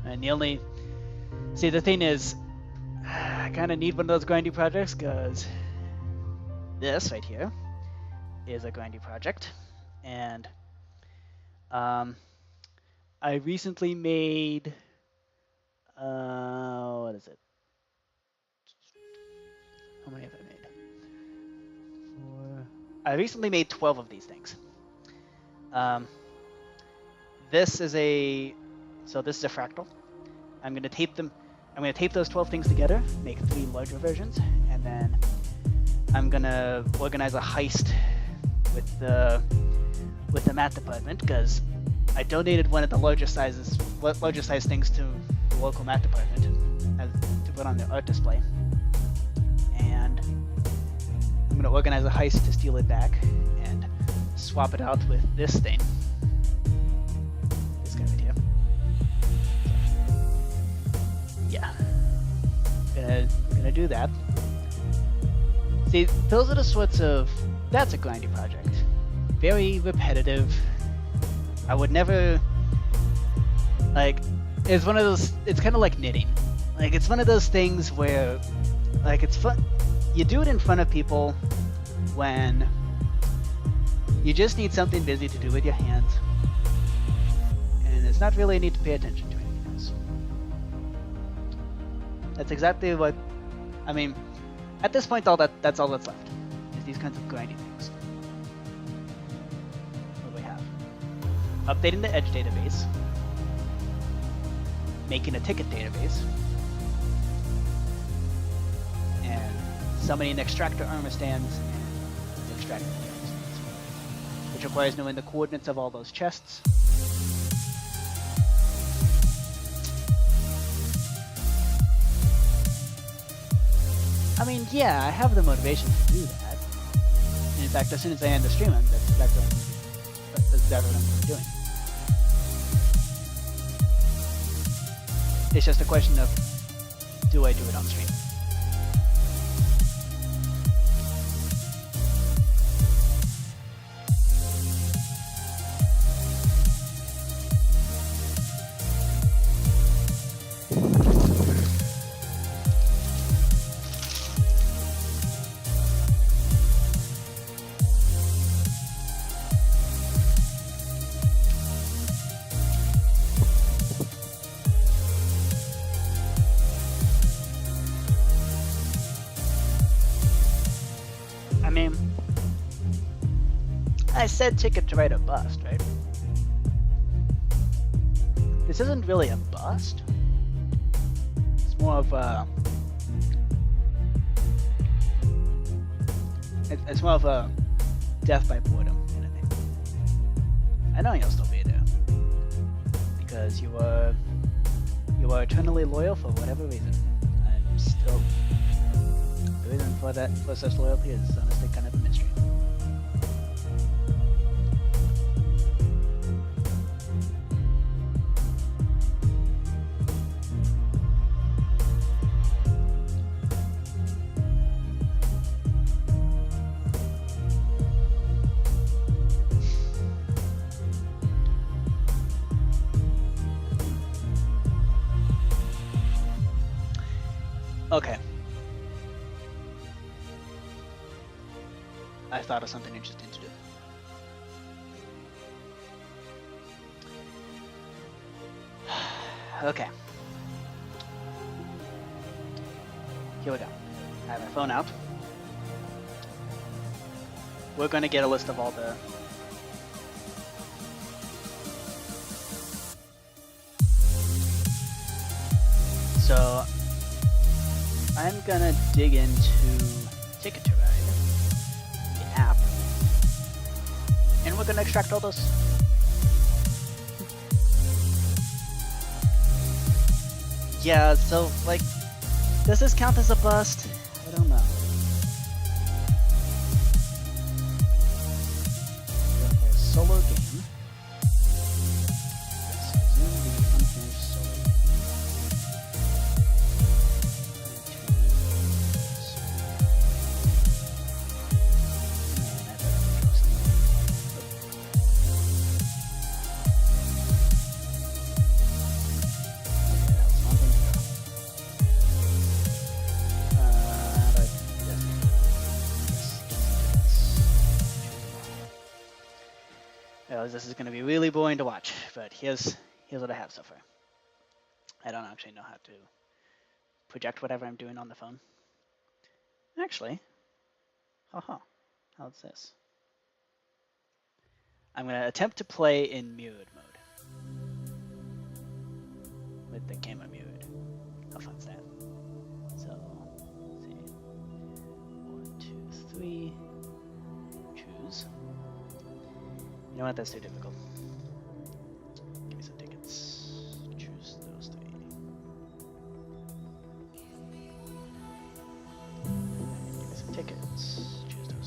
Speaker 1: And the thing is, I kind of need one of those grindy projects because this right here is a grindy project, and I recently made what is it? How many have I made? 4. I recently made 12 of these things. This is a fractal. I'm going to tape those 12 things together, make 3 larger versions, and then I'm going to organize a heist with the math department, because I donated one of the larger size things to the local math department to put on their art display. And I'm gonna organize a heist to steal it back and swap it out with this thing. This guy right here. Yeah. Gonna do that. See, those are the sorts of... That's a grindy project. Very repetitive. I would never... Like, it's one of those... It's kind of like knitting. Like, it's one of those things where... Like, it's fun... You do it in front of people when you just need something busy to do with your hands. And it's not really a need to pay attention to anything else. That's exactly what... I mean, at this point, that's all that's left. Is these kinds of grindy things. What do we have? Updating the edge database. Making a ticket database. And summoning extractor armor stands and extracting the armor stands. Which requires knowing the coordinates of all those chests. I mean, yeah, I have the motivation to do that. And in fact, as soon as I end the stream, that's exactly what I'm doing. It's just a question of, do I do it on stream? I mean, I said ticket to write a bust, right? This isn't really a bust. It's more of a... It's more of a death by boredom kind of thing. I know you'll still be there. Because you are eternally loyal for whatever reason. I'm still... The reason for such loyalty is honestly kind of a mystery. Okay. I thought of something interesting to do. Okay. Here we go. I have my phone out. We're going to get a list of all the... So, I'm going to dig into Ticket to Ride, the app, and we're going to extract all those. Yeah, so, like, does this count as a bust? I don't know. A solo game. Yes, resume the unfinished solo game. This is going to be really boring to watch, but here's what I have so far. I don't actually know how to project whatever I'm doing on the phone. Actually, haha, how's this? I'm going to attempt to play in mirrored mode with the camera mirrored. How fun's that? So, let's see. 1, 2, 3. Choose. You know what? That's too difficult. Give me some tickets. Choose those 3. Give me some tickets. Choose those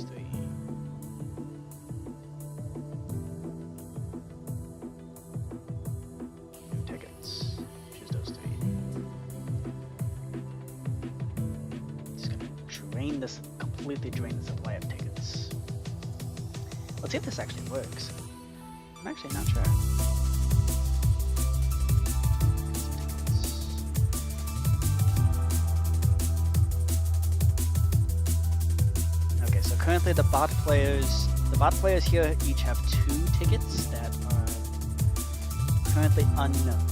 Speaker 1: this completely drain the supply of tickets. Let's see if this actually works. I'm actually not sure. Okay, so currently the bot players here each have 2 tickets that are currently unknown.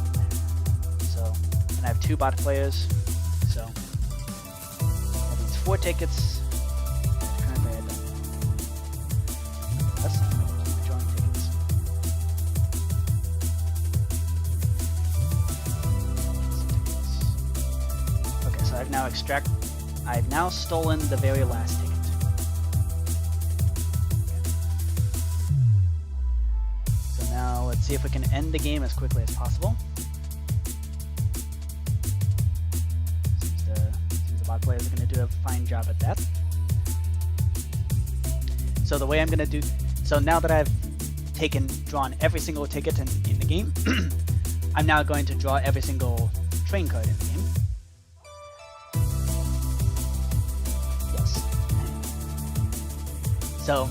Speaker 1: So, and I have 2 bot players, so that means 4 tickets. Currently I don't. That's not going to keep drawing tickets. Okay, so I've now stolen the very last ticket. So now let's see if we can end the game as quickly as possible. Seems the bot players are going to do a fine job at that. So the way I'm going to do, so now that I've drawn every single ticket in the game, I'm now going to draw every single train card in the game. Yes. So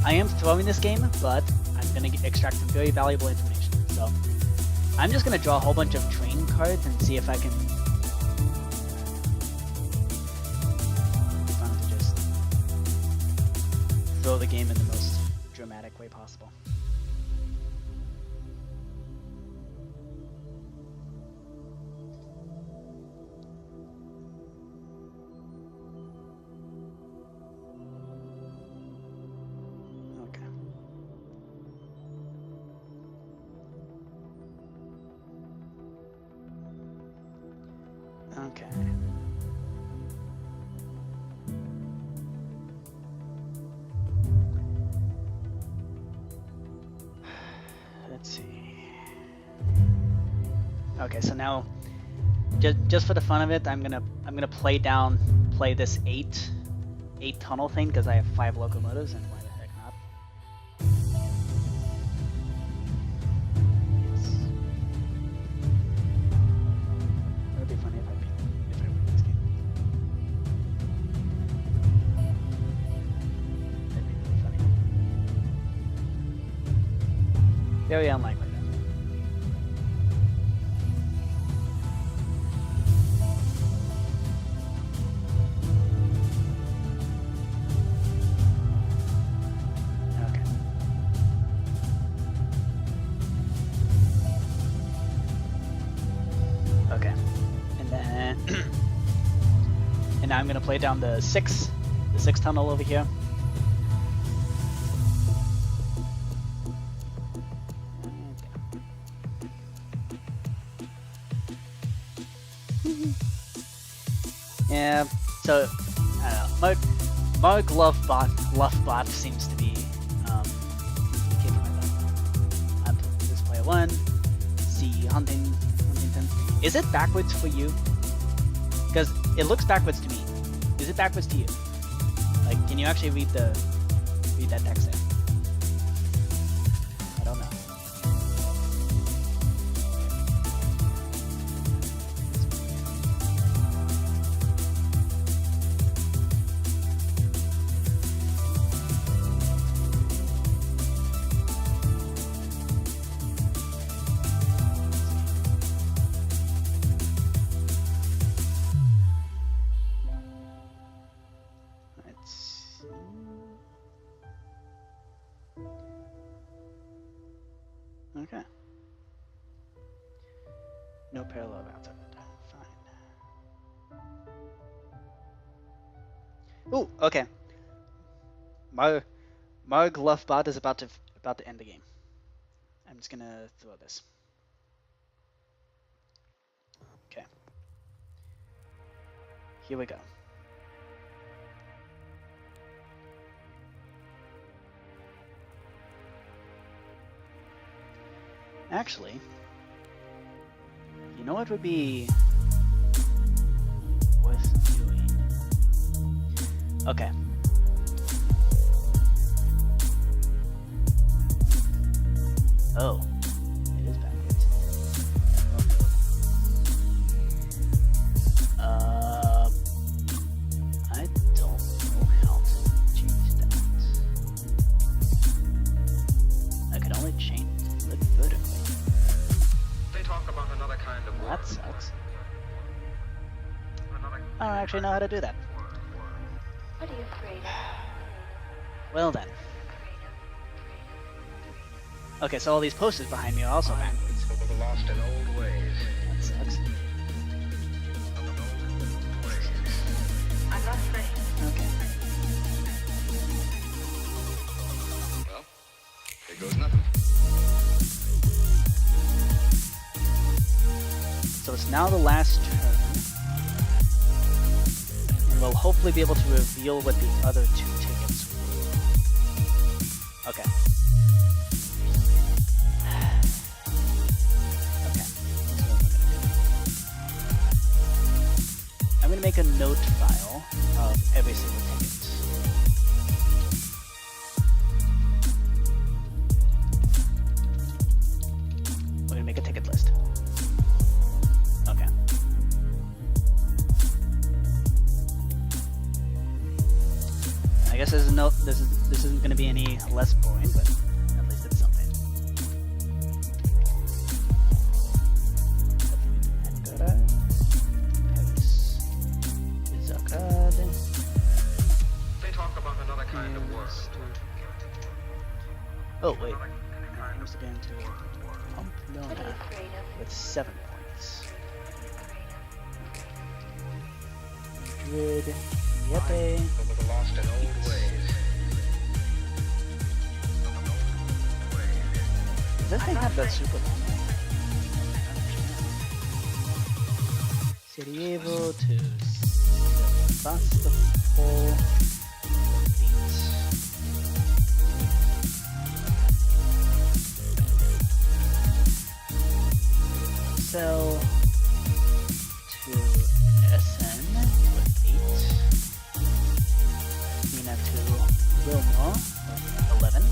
Speaker 1: I am throwing this game, but I'm going to extract some very valuable information. So I'm just going to draw a whole bunch of train cards and see if I can just throw the game in the most dramatic way possible. Okay. Let's see. Okay, so now, just for the fun of it, I'm gonna play this 8 tunnel thing because I have 5 locomotives, and why the heck not? Yes. It would be funny if I win this game. That'd be really funny. Very unlikely. Okay, and then and now I'm gonna play down the sixth tunnel over here. Yeah, so I don't know. Mark Luffbot seems to be kicking my butt. This player 1, C Huntington. Is it backwards for you? Because it looks backwards to me. Is it backwards to you? Like, can you actually read that text there? I don't know. Okay. No parallel outside of it. Fine. Ooh, okay. Marg Luffbot is about to end the game. I'm just gonna throw this. Okay. Here we go. Actually, you know what would be worth doing? Okay. Oh, it is backwards. I don't That sucks. I don't actually know how to do that.
Speaker 5: What are you afraid of?
Speaker 1: Well then. Okay, so all these posters behind me are also backwards.
Speaker 6: Lost in old ways.
Speaker 1: That sucks.
Speaker 5: I'm not afraid.
Speaker 1: Okay.
Speaker 2: Well, here goes nothing.
Speaker 1: So it's now the last turn. And we'll hopefully be able to reveal what the other two tickets were. Okay. Okay. I'm gonna make a note file of every single ticket. We're gonna make a ticket list. Okay. I guess this isn't going to be any less boring, but at least it's something.
Speaker 6: They talk about another kind of world.
Speaker 1: Oh wait, I'm just going to pump
Speaker 5: What are you
Speaker 1: Lona
Speaker 5: afraid of?
Speaker 1: with 7 points. Good. Yepe.
Speaker 6: Lost in old ways.
Speaker 1: Does this thing have that super long? Sarajevo to Sebastopol. Sell to SN with 8. Mina to Wilmore with 11.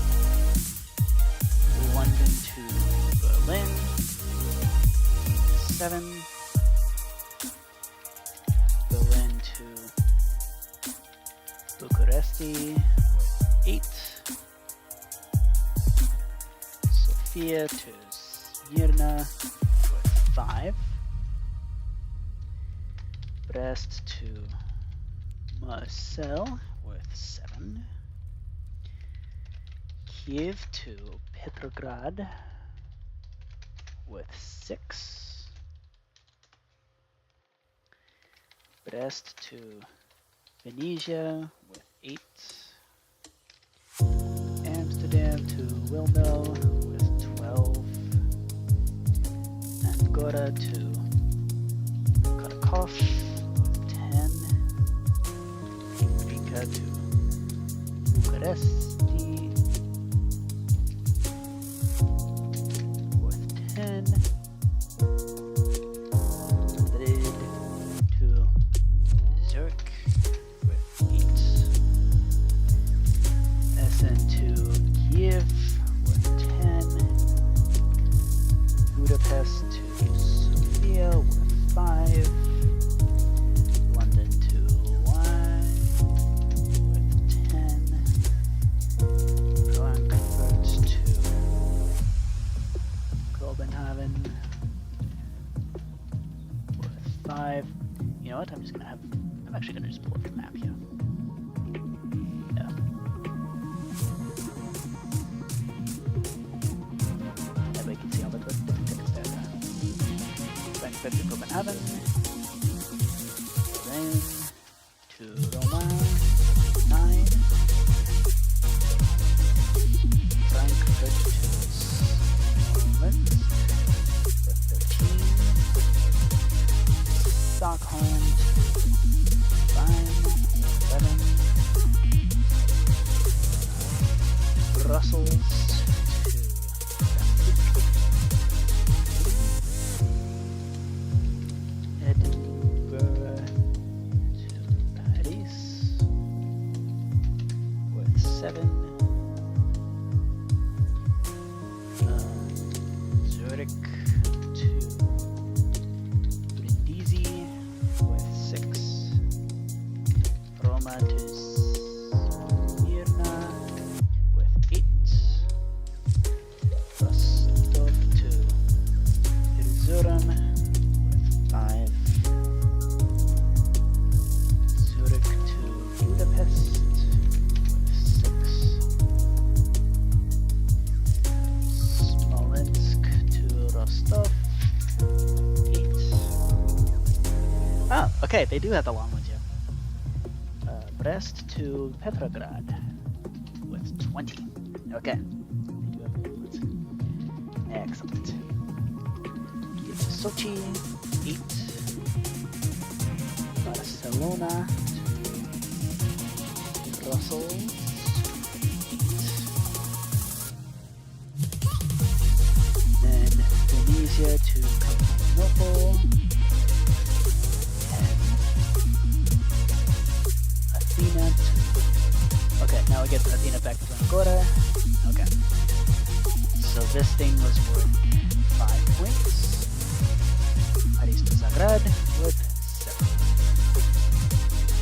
Speaker 1: London to Berlin, 7. Berlin to Bucharesti, 8. Sofia to Smyrna with 5. Brest to Marseille with 7. Kiev to Petrograd with 6. Brest to Venezia with 8. Amsterdam to Wilno with 12. Angora to Kharkov with 10. Riga to Bucharesti with 10. Madrid to Zurich with 8. Essen to Kiev with 10. Budapest to Sofia with 5. London to Wine with 10. Frankfurt to Copenhagen with 5. You know what? I'm actually gonna just pull up the map here. Yeah. That way you can see all the different tickets there. Frankfurt to Copenhagen. Berlin to Roma, 9. Frankfurt to Småland with 13. Stockholm to Berlin, 11. Brussels to Edinburgh to Paris with 7. Zurich to Brindisi with 6. Roma to Smyrna with 8. Rostov to Erzurum Okay, they do have the long ones here. Brest to Petrograd with 20. Okay. They do have the long ones. Excellent. Kiev to Sochi, 8. Barcelona to Brussels, 8. Then Tunisia to Constantinople, 10. Athena to... Okay, now we get Athena back to Angora. Okay. So this thing was worth 5 points. Paris to Zagreb with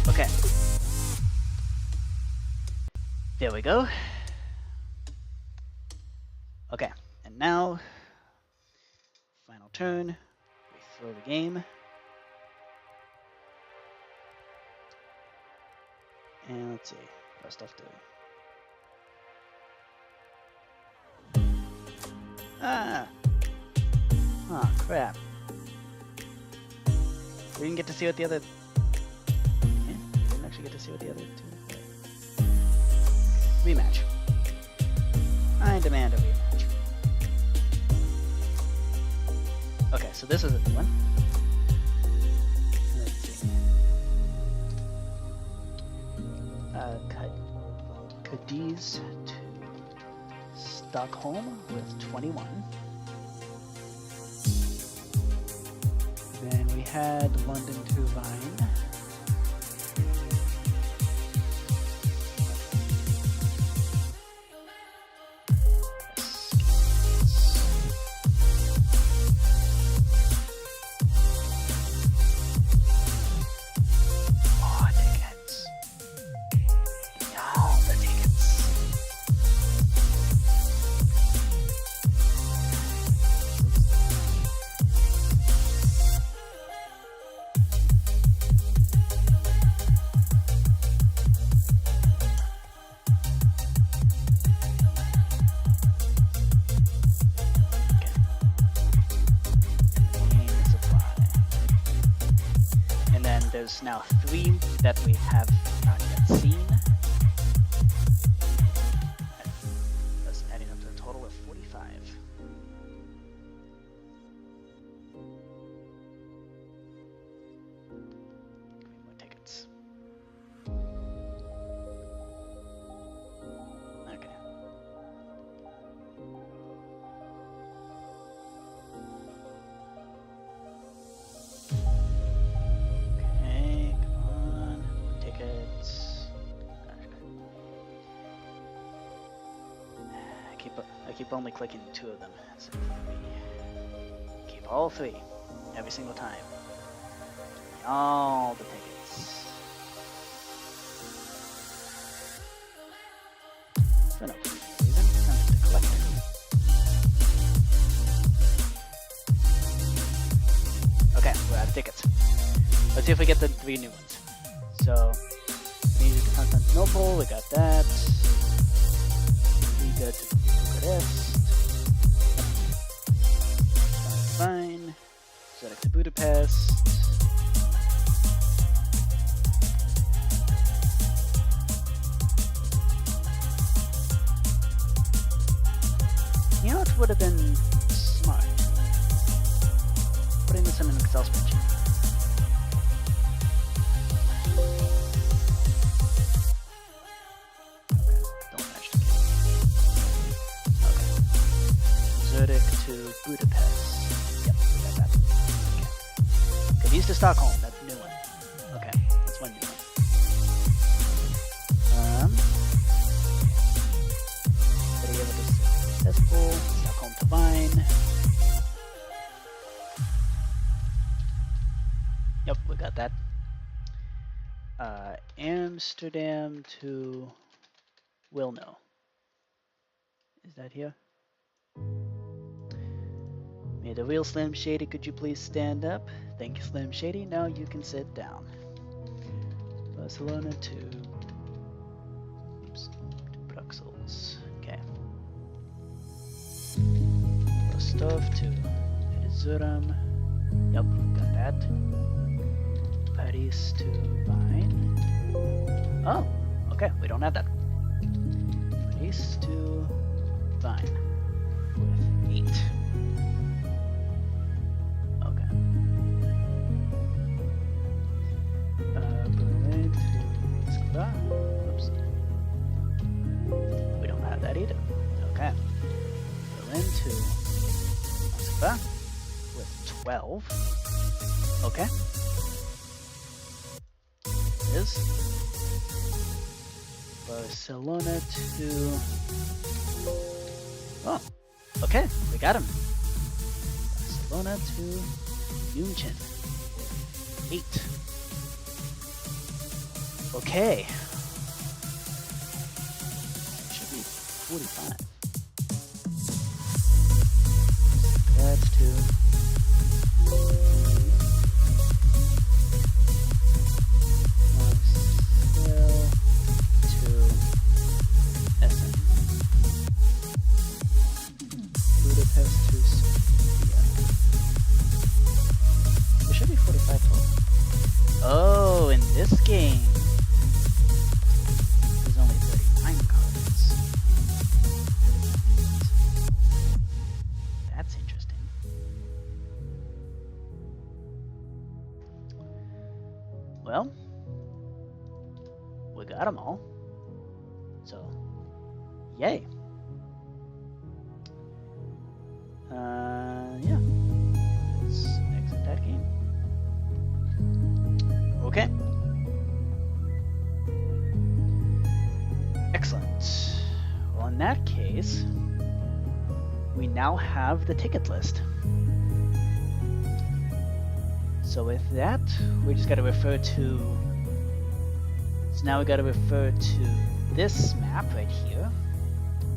Speaker 1: 7. Okay. There we go. Okay, and now, final turn, we throw the game. And let's see, what stuff do. Ah! Oh, crap. We didn't get to see what the other... Yeah, we didn't actually get to see what the other two... Rematch. I demand a rematch. Okay, so this is a new one. Let's see. Cadiz to Stockholm with 21. Then we had London to Vine. Oh, tickets. Oh, the tickets. And then there's now 3 that we have not yet seen. That's adding up to a total of 45. More tickets. Okay. Okay, come on. Tickets. I keep only clicking 2 of them. So 3. Keep all 3. Every single time. All the tickets. For no particular reason. I'm just a collector. Okay, we're out of tickets. Let's see if we get the 3 new ones. So, we needed Constantinople, we got that. We go to Bucharest. Fine. Zurich to Budapest. You know what would have been smart? Putting this in an Excel spreadsheet. Okay, don't finish the game. Okay. Zurich to Budapest. Yep, we got that. Okay. Cadiz to Stockholm, that's a new one. Okay, that's one new one. Video was successful. Stockholm to Vine. Yep, we got that. Amsterdam to Wilno. Is that here? May the real Slim Shady, could you please stand up? Thank you, Slim Shady. Now you can sit down. Barcelona to... Oops, to Brussels. Okay. Rostov to Erzurum. Yep, got that. Reduce to Vine. Oh, okay, we don't have that. Reduce to Vine with 8. Okay. Berlin to Moskva. Oops. We don't have that either. Okay. Berlin to Moskva with 12. Okay. Is Barcelona to... Oh, okay, we got him. Barcelona to München. 8. Okay. Should be 45. That's 2. Oh, in this game, there's only 39 cards. That's interesting. Well, we got them all. So, yay. Yeah. Let's exit that game. Okay. Excellent. Well, in that case, we now have the ticket list. So with that, we just got to refer to... So now we got to refer to this map right here,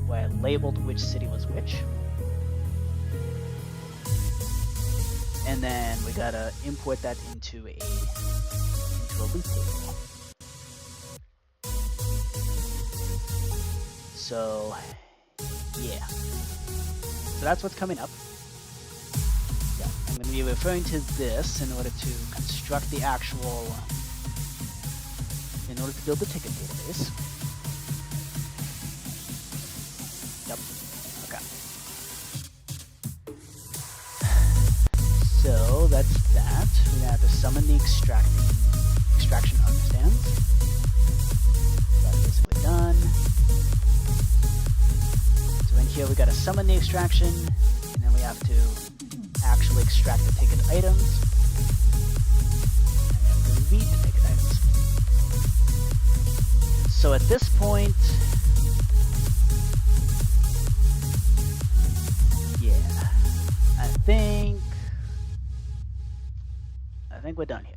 Speaker 1: where I labeled which city was which. And then we gotta import that into a loop table. So yeah. So that's what's coming up. Yeah, I'm gonna be referring to this in order to construct the actual in order to build the ticket database. Yep. Okay. So that's that. We're gonna have to summon the extraction understands. That's basically done. So in here we gotta summon the extraction, and then we have to actually extract the ticket items. And we have to read the ticket items. So at this point, yeah, I think we're done here.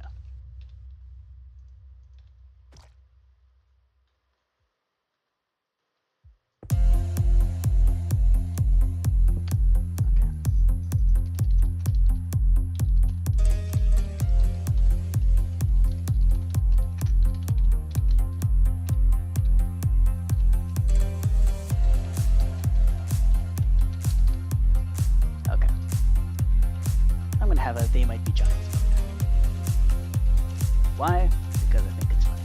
Speaker 1: Okay. I'm gonna have a They Might Be Giants mode. Why? Because I think it's funny.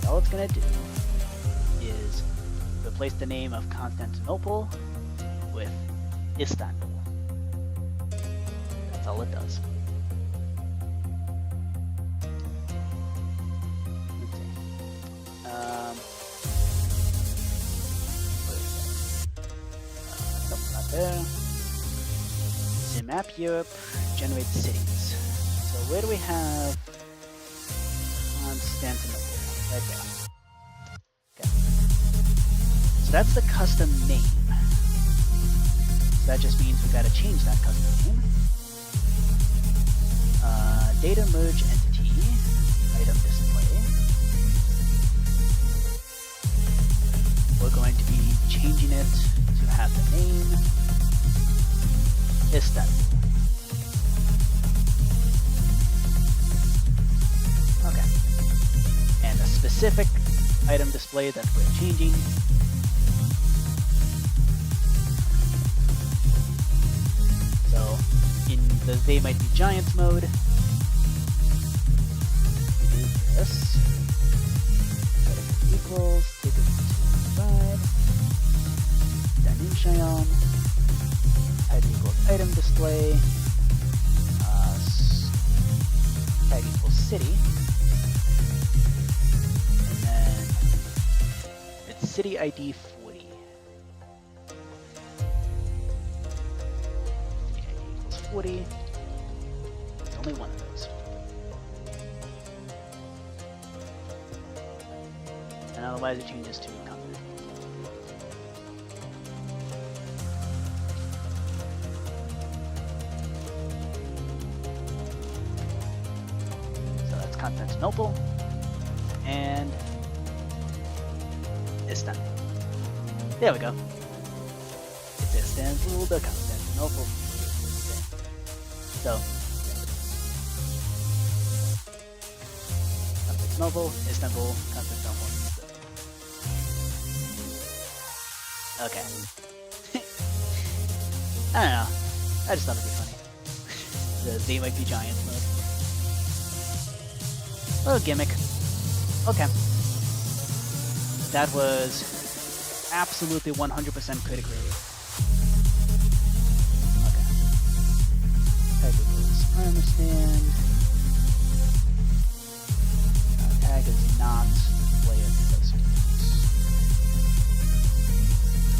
Speaker 1: And all it's gonna do is replace the name of Constantinople with Istanbul. That's all it does. Let's see. Where is that? Nope, not there. Map Europe, generate cities. So where do we have Constantinople? Right there. Okay. So that's the custom name. So that just means we gotta change that custom name. Data merge entity, item display. We're going to be changing it to have the name Istanbul. Okay. And the specific item display that we're changing . So in the They Might Be Giants mode, this. Equals, take it to the side. Dimension. Type equals item display. Tag equals city. And then it's city ID 40. City ID equals 40. There's only one of those. And otherwise it changes to content. So that's Constantinople and Istanbul. There we go. It's Istanbul, the Constantinople. Okay. So Constantinople, Istanbul, Constantinople. Okay. I don't know. I just thought it'd be funny. The They Might Be Giants mode. Little gimmick. Okay. That was absolutely 100% critic rate. Okay. Tag equals armor stand. Tag is not player placement.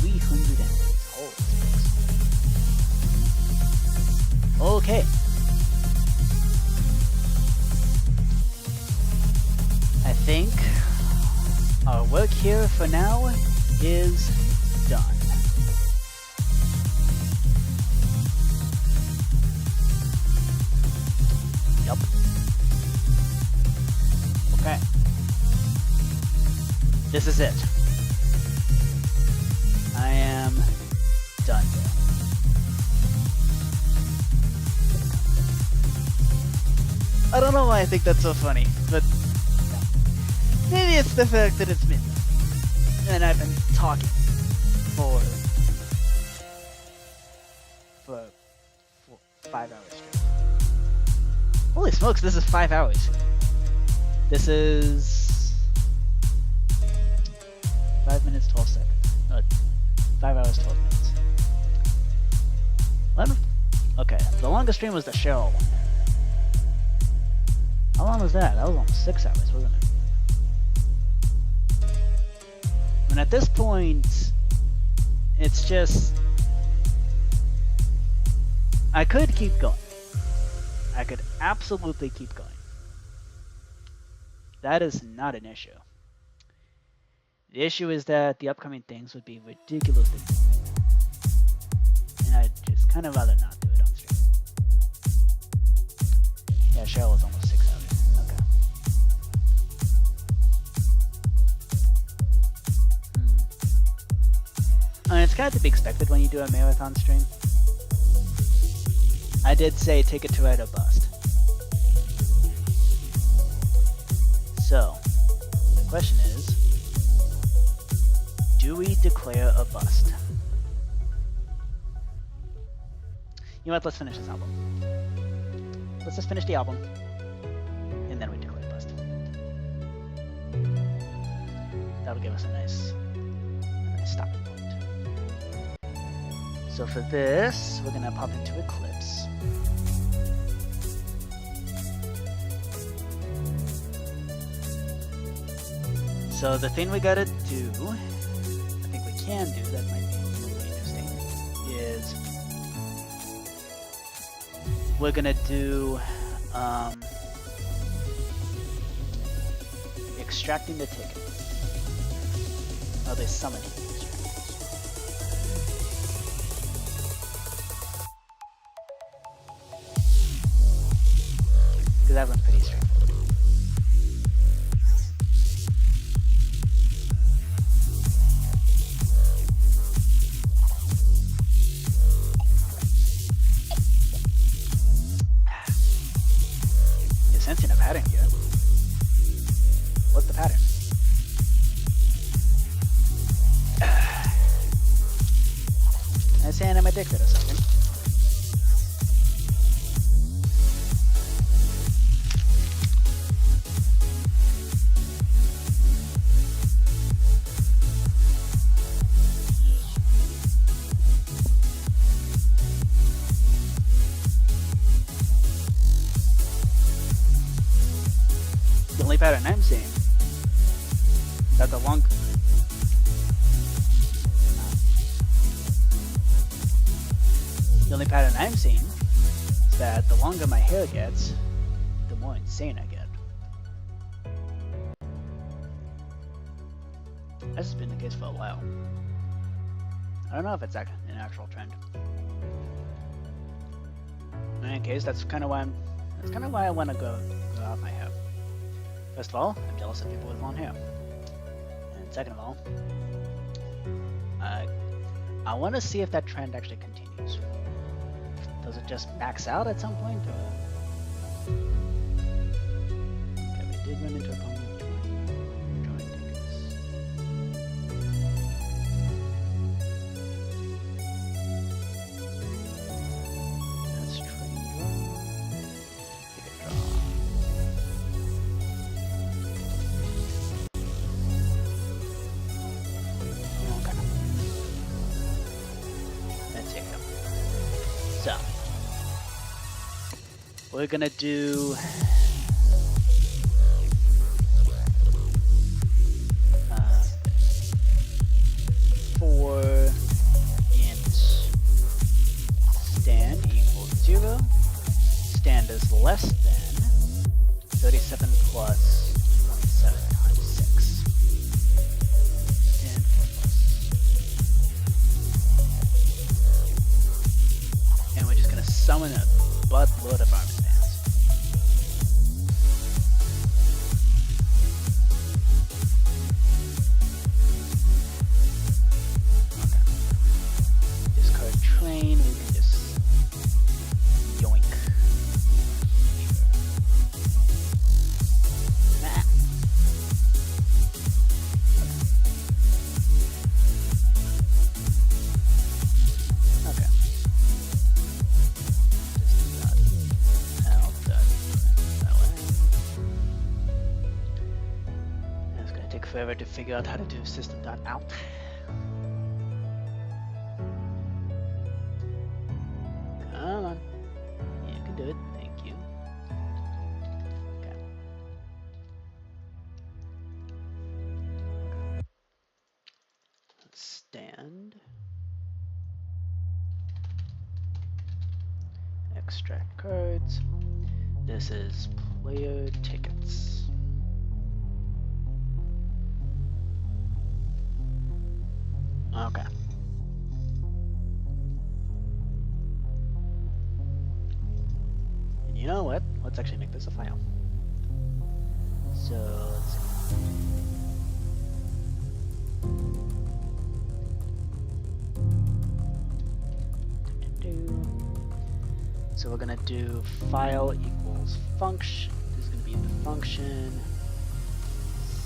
Speaker 1: 300 enemies. Holy smokes. Okay. I think our work here for now is done. Yup. Okay. This is it. I am done here. I don't know why I think that's so funny, but maybe it's the fact that it's midnight and I've been talking for 5 hours straight. Holy smokes, this is 5 hours. This is 5 minutes, 12 seconds. No, 5 hours, 12 minutes. Okay, the longest stream was the Cheryl one. How long was that? That was almost 6 hours, wasn't it? And at this point, it's just... I could keep going. I could absolutely keep going. That is not an issue. The issue is that the upcoming things would be ridiculously boring. And I'd just kind of rather not do it on stream. Yeah, Cheryl was almost 6 hours. Okay. I mean, it's kind of to be expected when you do a marathon stream. I did say take it to ride or bust. So, the question is, do we declare a bust? You know what, let's finish this album. Let's just finish the album, and then we declare a bust. That'll give us a nice stopping point. So for this, we're gonna pop into Eclipse. So the thing we gotta do, I think we can do, that might be really interesting, is we're gonna do extracting the ticket. Oh, they summoning the extractors. Because that one's pretty straightforward. Sensing a pattern here. What's the pattern? I was saying on my dick for a second. pattern I'm seeing that the long the only pattern I'm seeing is that the longer my hair gets, the more insane I get. This has been the case for a while. I don't know if it's an actual trend. In any case, that's kind of why I want to go out my hair. First of all, I'm jealous of people with long hair, and second of all, I want to see if that trend actually continues. Does it just max out at some point, or? Okay, we did run into a problem with drawing tickets. That's train draw. Ticket draw. Okay. That's it. So, we're gonna do for int stand equals 0. Stand is less than 37 plus 27 times 6. Stand plus. And we're just gonna summon a buttload of arm stands. Okay. Discard train, we can just yoink. Nah. Okay. It's gonna take forever to figure out how to do system.out. Come on. You can do it. Thank you. Okay. Stand. Extract cards. This is player tickets. Okay. And you know what? Let's actually make this a file. So let's see. So we're gonna do file equals function. This is gonna be the function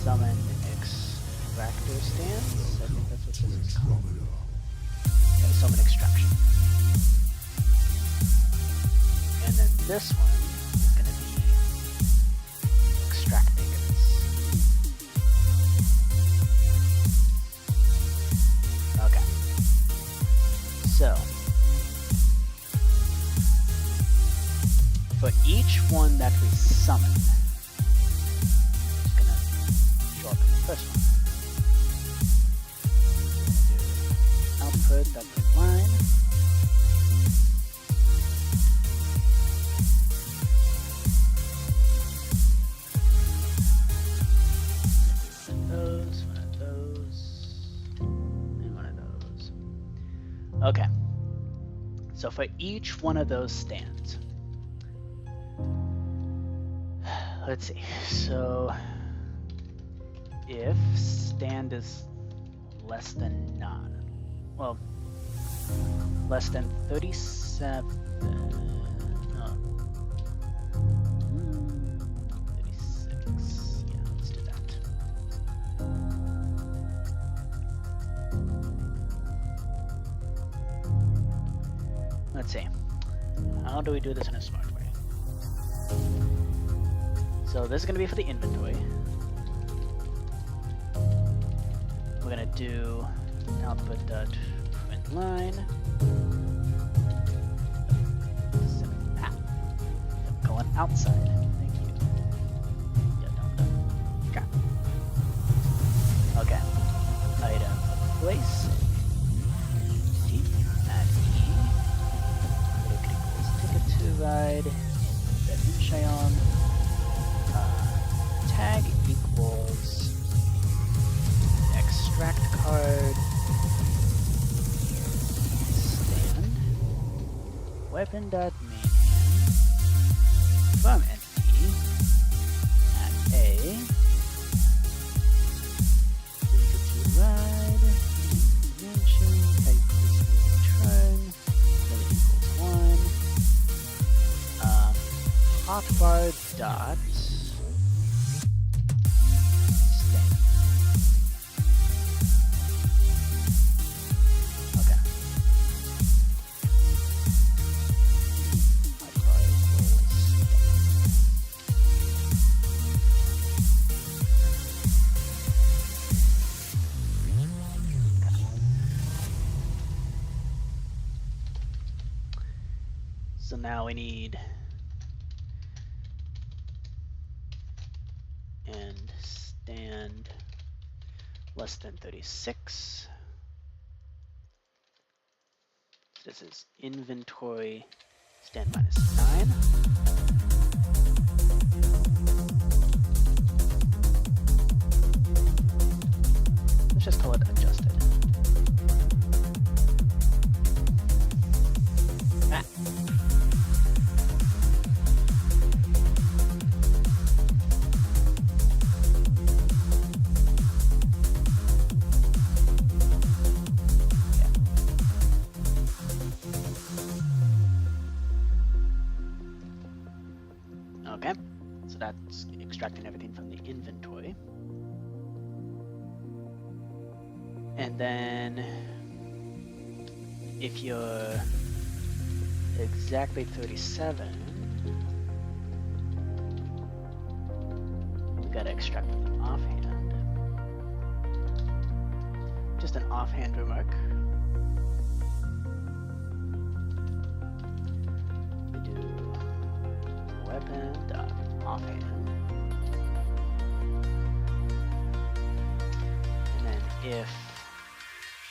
Speaker 1: summon extractor stands. I think that's what this is called. Okay, summon extraction. And then this one is gonna be extract tickets. Okay. So for each one that we summon, it's gonna show up in the first one. We're gonna do output that line. One of those, and one of those. Okay. So for each one of those stands, let's see. So if stand is less than well, less than 37. No. 36. Yeah, let's do that. Let's see. How do we do this in a smart way? So this is going to be for the inventory. We're going to do output.print line. Going outside. Thank you. Yeah, don't. ride, that in Cheyenne, tag equals extract card, stand, weapon.main from entity, at A, ride, dimension, tag equals return, limit equals 1, hotbar dot stand. Okay. Hotbar equals So now we need and stand less than 36. This is inventory stand -9. Let's just call it adjusted. Ah. Okay, so that's extracting everything from the inventory. And then if you're exactly 37, we gotta extract from the offhand. Just an offhand remark. We do weapon dot offhand. And then if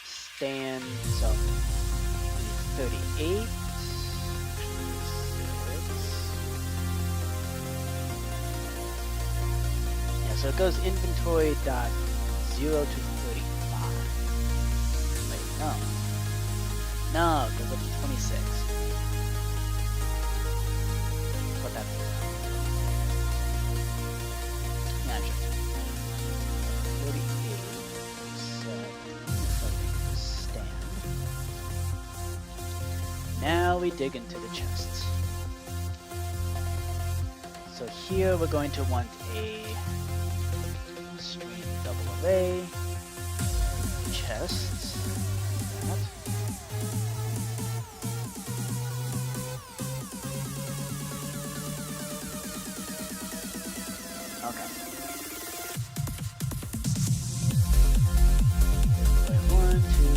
Speaker 1: stand, so 38, yeah, so it goes inventory dot 0 to 35. Wait, no, it goes up to 26. What that is. Yeah, sure. 38, stand. Now we dig into the chests. So here we're going to want a string double array, chests, that. Okay. Wait, 1, 2,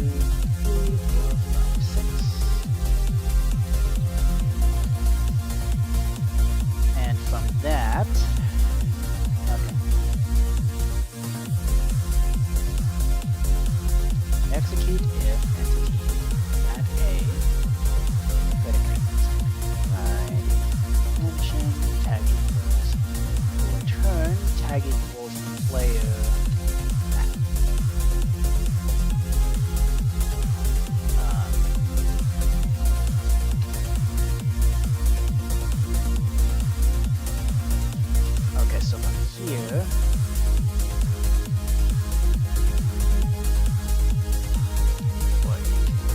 Speaker 1: 3, 4, 5, 6. And from that, okay. Execute if entity at A, predicate, ride, mention, tag equals, return, tag equals player. Okay, so from here,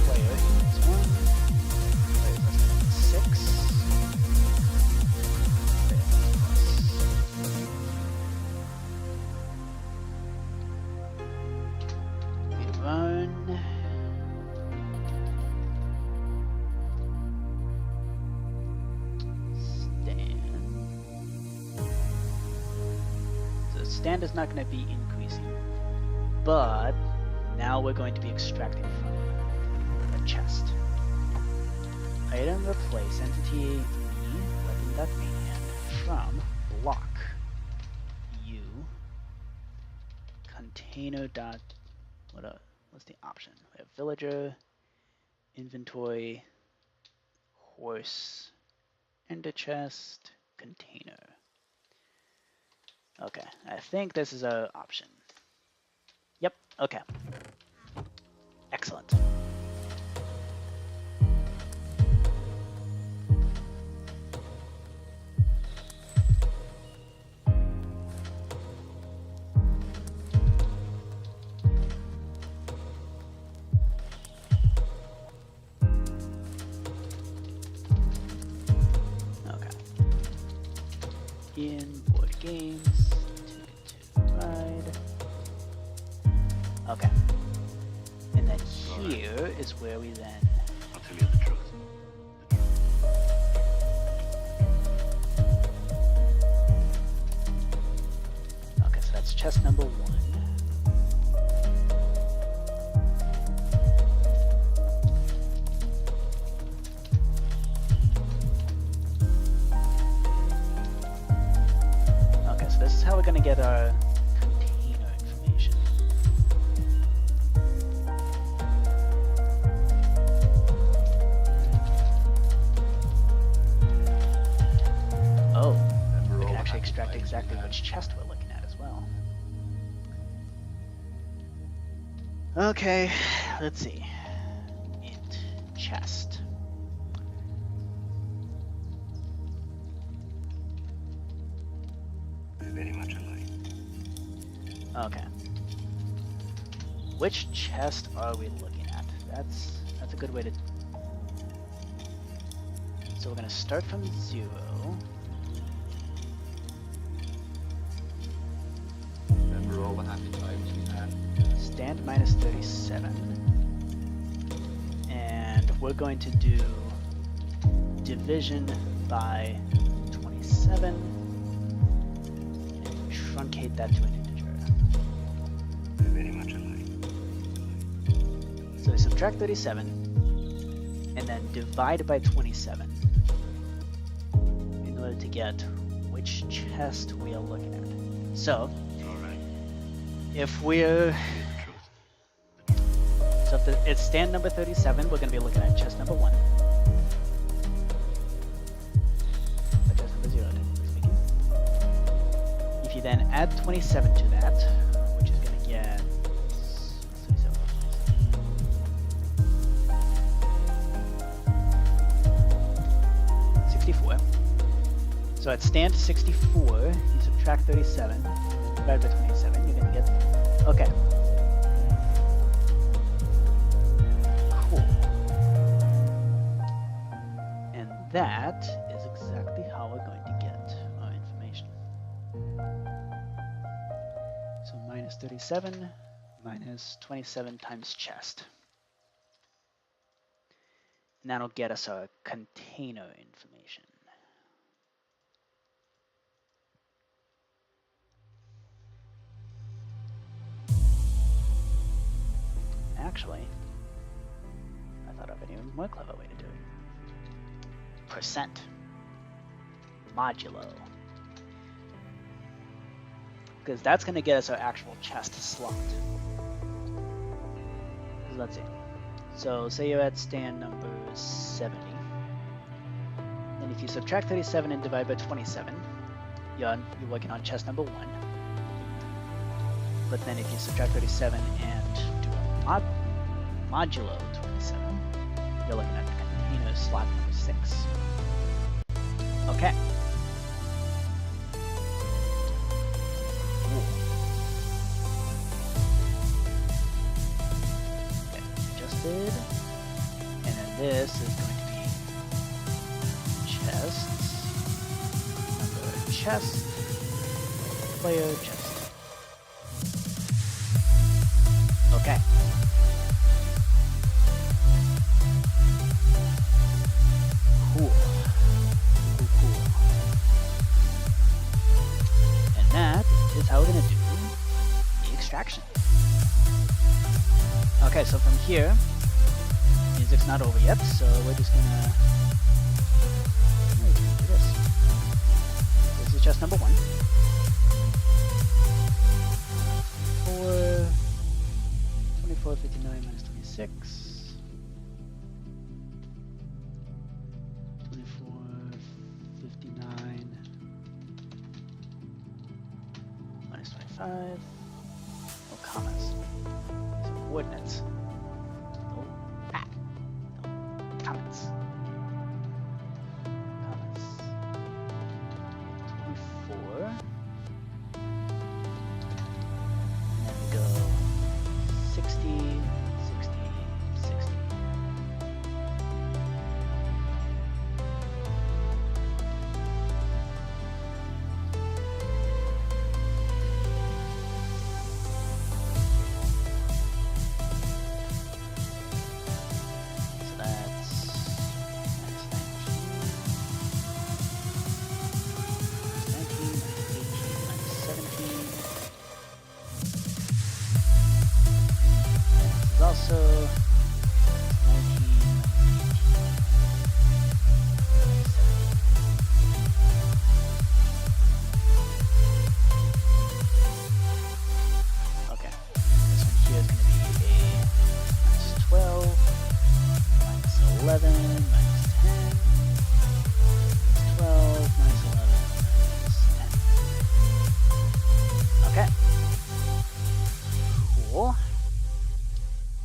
Speaker 1: player equals 1, player less than 6, player plus. We run. Stand. So stand is not going to be increasing, but now we're going to be extracting from a chest. Item replace entity weapon.main from block u container dot what's the option? We have villager, inventory, horse, ender chest, container. Okay, I think this is an option. Yep, okay. Excellent. In board games, Ticket to Ride. Okay. And then here is where we then.
Speaker 2: I'll tell you the truth.
Speaker 1: Okay, so that's chest number 1. Okay, so this is how we're gonna get our container information. Oh, we can actually extract exactly which chest we're looking at as well. Okay, let's see. Int chest.
Speaker 2: Very much alike.
Speaker 1: Okay. Which chest are we looking at? That's a good way to. So we're gonna start from 0.
Speaker 2: Remember all the happy times we had?
Speaker 1: Stand minus 37. And we're going to do division by 27. And truncate that to an integer.
Speaker 2: Very much alike.
Speaker 1: So we subtract 37 and then divide by 27 in order to get which chest we are looking at. So
Speaker 2: All right.
Speaker 1: if we're so if it's stand number 37, we're going to be looking at chest number 1. Chest number 0, technically speaking. If you then add 27 to that, which is going to get 37 plus 27. 64. So at stand 64, you subtract 37, divide by 27, you're going to get. Okay. Cool. And that is exactly how we're going to get our information. So minus 37 minus 27 times chest. And that'll get us our container information. Actually, I thought of an even more clever way to do it. Percent. Modulo. Because that's going to get us our actual chest slot. Let's see. So say you're at stand number 70. Then if you subtract 37 and divide by 27, you're working on chest number 1. But then if you subtract 37 and do a modulo 27, you're looking at the container slot number 6. Okay. Cool. Okay, adjusted. And then this is going to be chests, number chest, player chest. Okay. Cool. Cool. And that is how we're going to do the extraction. Okay, so from here, music's not over yet, so we're just going to do this. This is chest number 1. 2459 minus 26. 24, 5. No commas. Some coordinates. No at. No comments. Commas. 24. And then we go 60, 60, 60. So that's minus 19, 19, minus 18, minus 17. This is also 19, okay. This one here is going to be a minus 12, minus 11, minus 10, minus 12, minus 11, minus 10. Okay. Cool.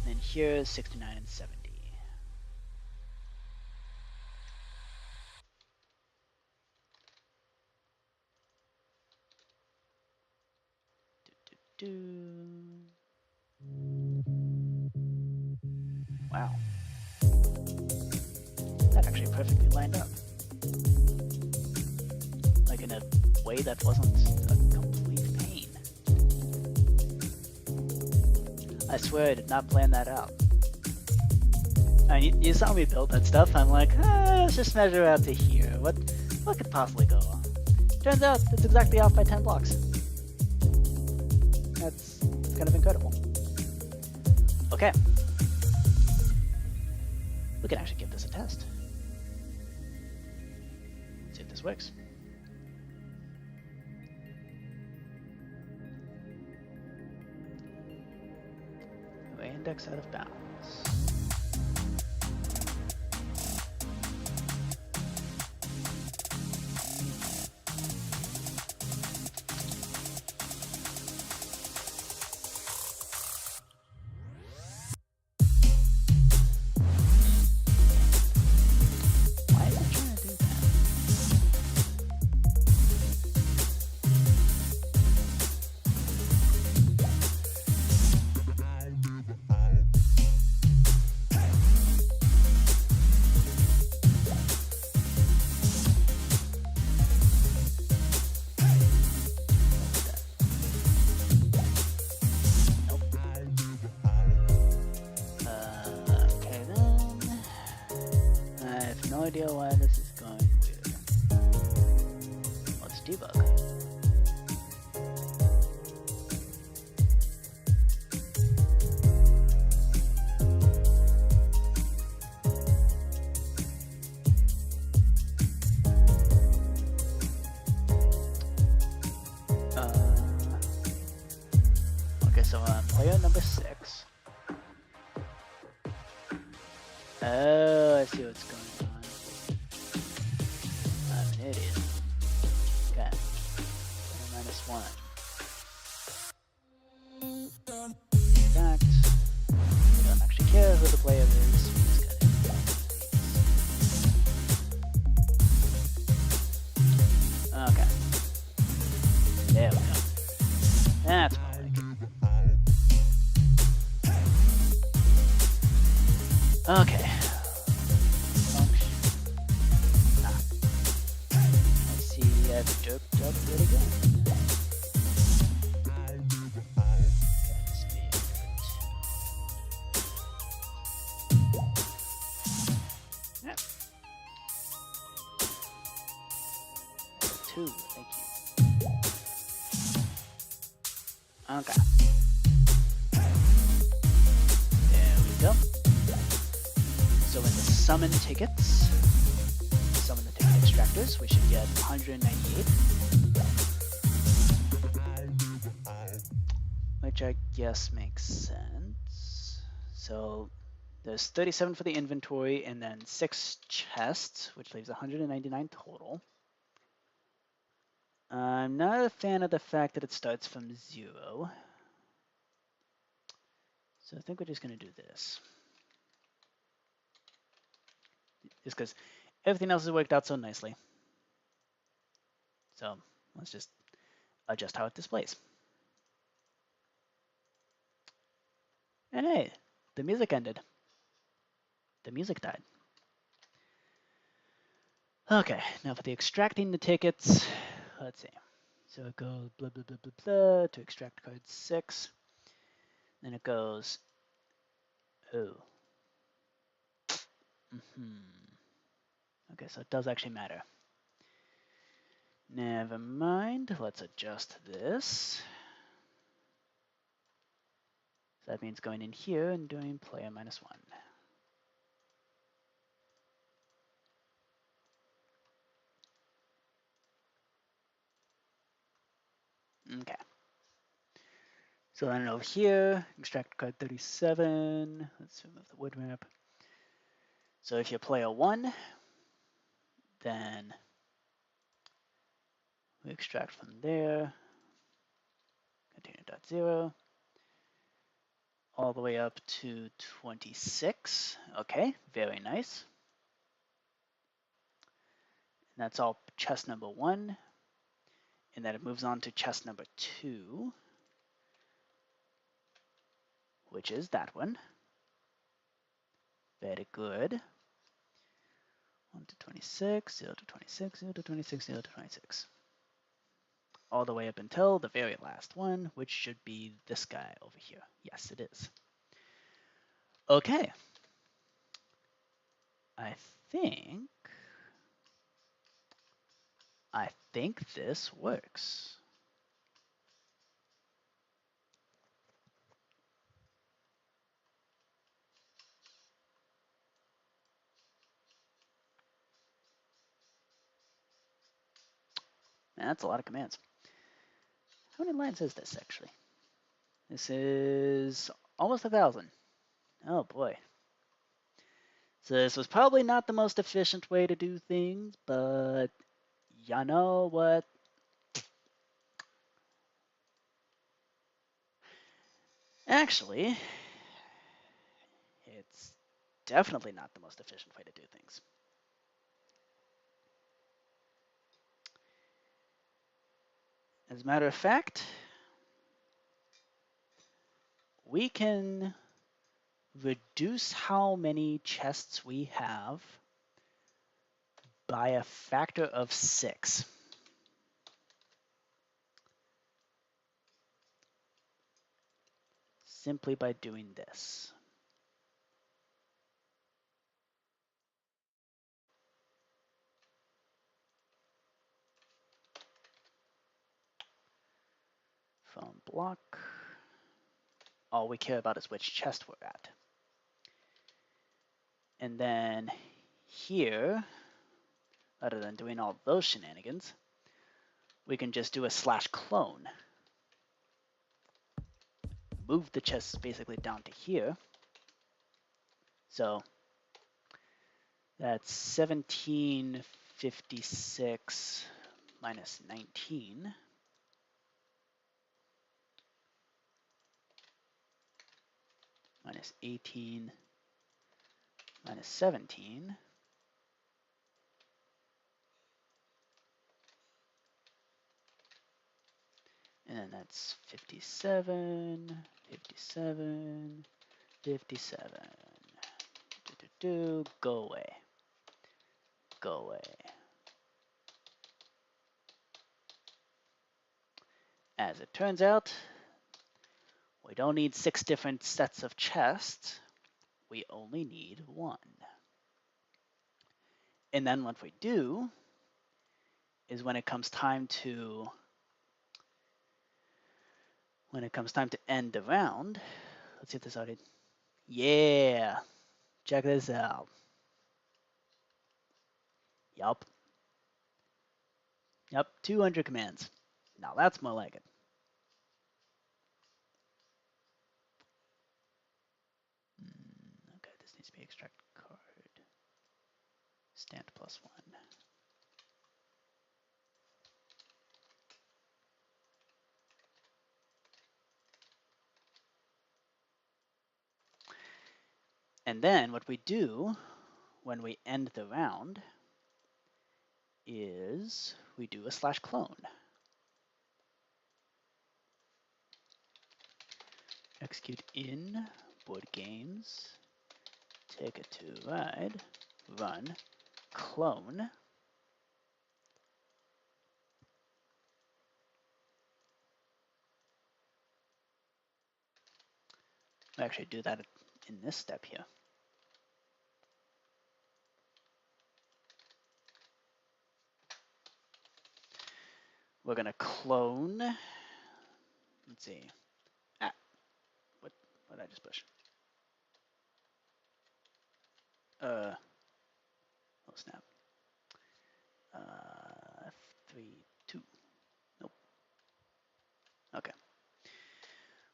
Speaker 1: Then here's 69 and 70. Wow. That actually perfectly lined up. Like in a way that wasn't a complete pain. I swear I did not plan that out. I mean, you saw me build that stuff, I'm like, let's just measure out to here. What could possibly go wrong? Turns out it's exactly off by 10 blocks. That's kind of incredible. Okay. We can actually give this a test. See if this works. Array index out of bounds. Why is it trying to do that? Nope. Okay then. I have no idea why this is going weird. Let's debug. Okay, so on player number 6. Oh, I see what's going on. I'm an idiot. Okay. -1. In fact, we don't actually care who the player is. We just gotta okay. There we go. That's more like it. Okay. Function. Ah. I see I've derped up really good. Yep. 2, thank you. Okay. There we go. So in the summon tickets, summon the ticket extractors, we should get 198. Which I guess makes sense. So there's 37 for the inventory and then 6 chests, which leaves 199 total. I'm not a fan of the fact that it starts from 0. So I think we're just going to do this. Just because everything else has worked out so nicely. So let's just adjust how it displays. And hey, the music ended. The music died. Okay, now for the extracting the tickets, let's see. So it goes blah, blah, blah, blah, blah to extract card 6. Then it goes, oh. Okay, so it does actually matter. Never mind, let's adjust this. So that means going in here and doing player -1. Okay. So then over here, extract card 37. Let's remove the wood map. So if you're player 1, then we extract from there, container.0, all the way up to 26. Okay, very nice. And that's all chest number 1. And then it moves on to chest number 2, which is that one. Very good. 1 to 26, 0 to 26, 0 to 26, 0 to 26. All the way up until the very last one, which should be this guy over here. Yes, it is. Okay. I think this works. Man, that's a lot of commands. How many lines is this actually? This is almost 1,000. Oh boy. So this was probably not the most efficient way to do things, but you know what? Actually, it's definitely not the most efficient way to do things. As a matter of fact, we can reduce how many chests we have by a factor of 6. Simply by doing this. Phone block. All we care about is which chest we're at. And then here, other than doing all those shenanigans, we can just do a /clone. Move the chests basically down to here. So that's 1756 minus 19. Minus 18 minus 17. And then that's 57, 57, 57. Go away. Go away. As it turns out, we don't need 6 different sets of chests. We only need 1. And then what we do is when it comes time to end the round, let's see if this already. Yeah, check this out. Yup. Yep, 200 commands. Now that's more like it. Okay, this needs to be extract card. Stand +1. And then what we do when we end the round is we do a slash clone. Execute in board games, take it to ride, run, clone. We actually do that in this step here. We're gonna clone. Let's see. Ah, what did I just push? Oh snap. 3, 2. Nope. Okay.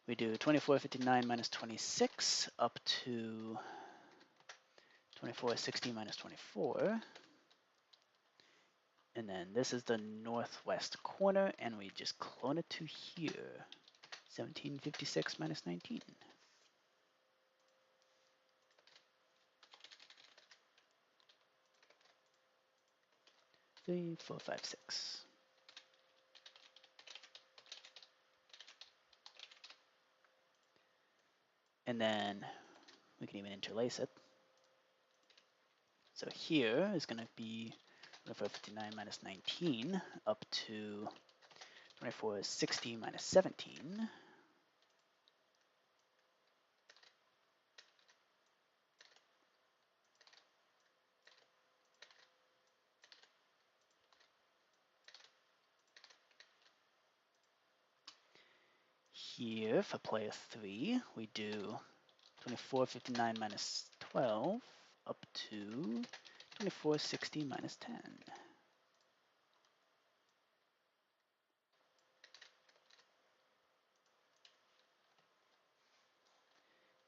Speaker 1: We do 2459 minus 26 up to 2460 minus 24. And then this is the northwest corner, and we just clone it to here. 1756 minus 19. 3, 4, 5, 6. And then we can even interlace it. So here is going to be 2459 minus 19 up to 2460 minus 17. Here for player 3, we do 2459 minus 12 up to 2460 minus 10.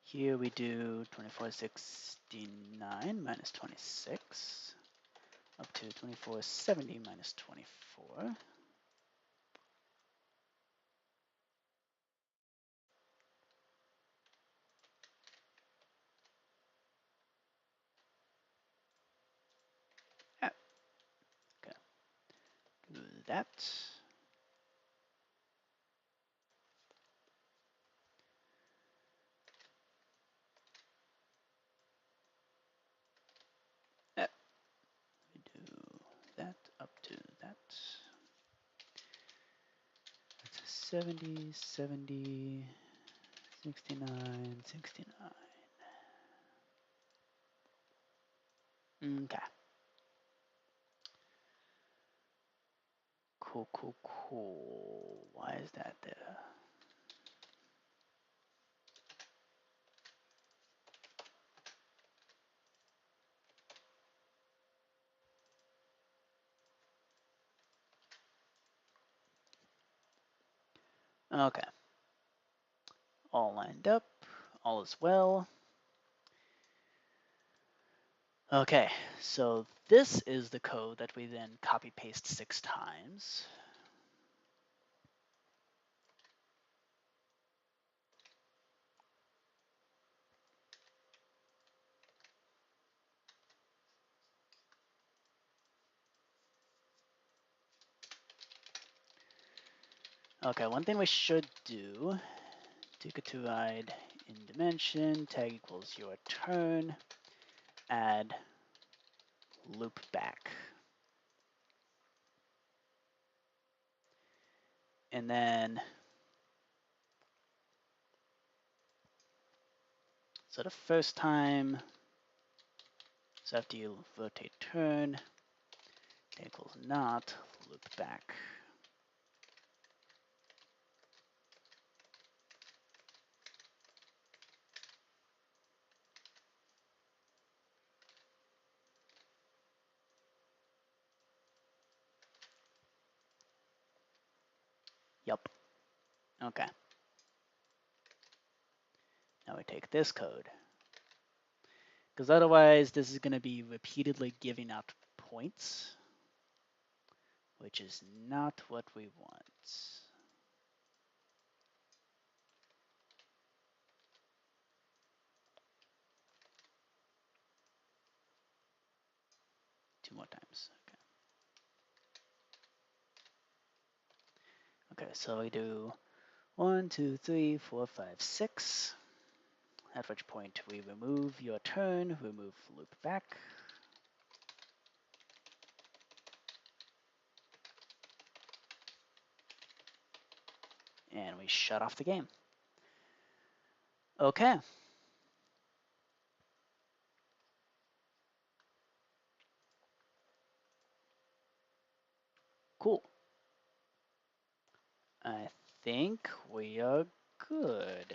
Speaker 1: Here we do 2469 minus 26 up to 2470 minus 24. Ah, okay, do that. Ah, we do that up to that. That's 70, 70, 69, 69. Okay. Cool, cool, cool. Why is that there? Okay. All lined up. All is well. Okay, so this is the code that we then copy paste 6 times. Okay, one thing we should do, ticket to ride in dimension, tag equals your turn, add loop back. And then, so the first time, so after you rotate turn, tag equals not, loop back. Yup. Okay. Now we take this code. Because otherwise, this is going to be repeatedly giving out points, which is not what we want. 2 more times. Okay, so we do 1, 2, 3, 4, 5, 6. At which point we remove your turn, remove loop back. And we shut off the game. Okay. Cool. I think we are good.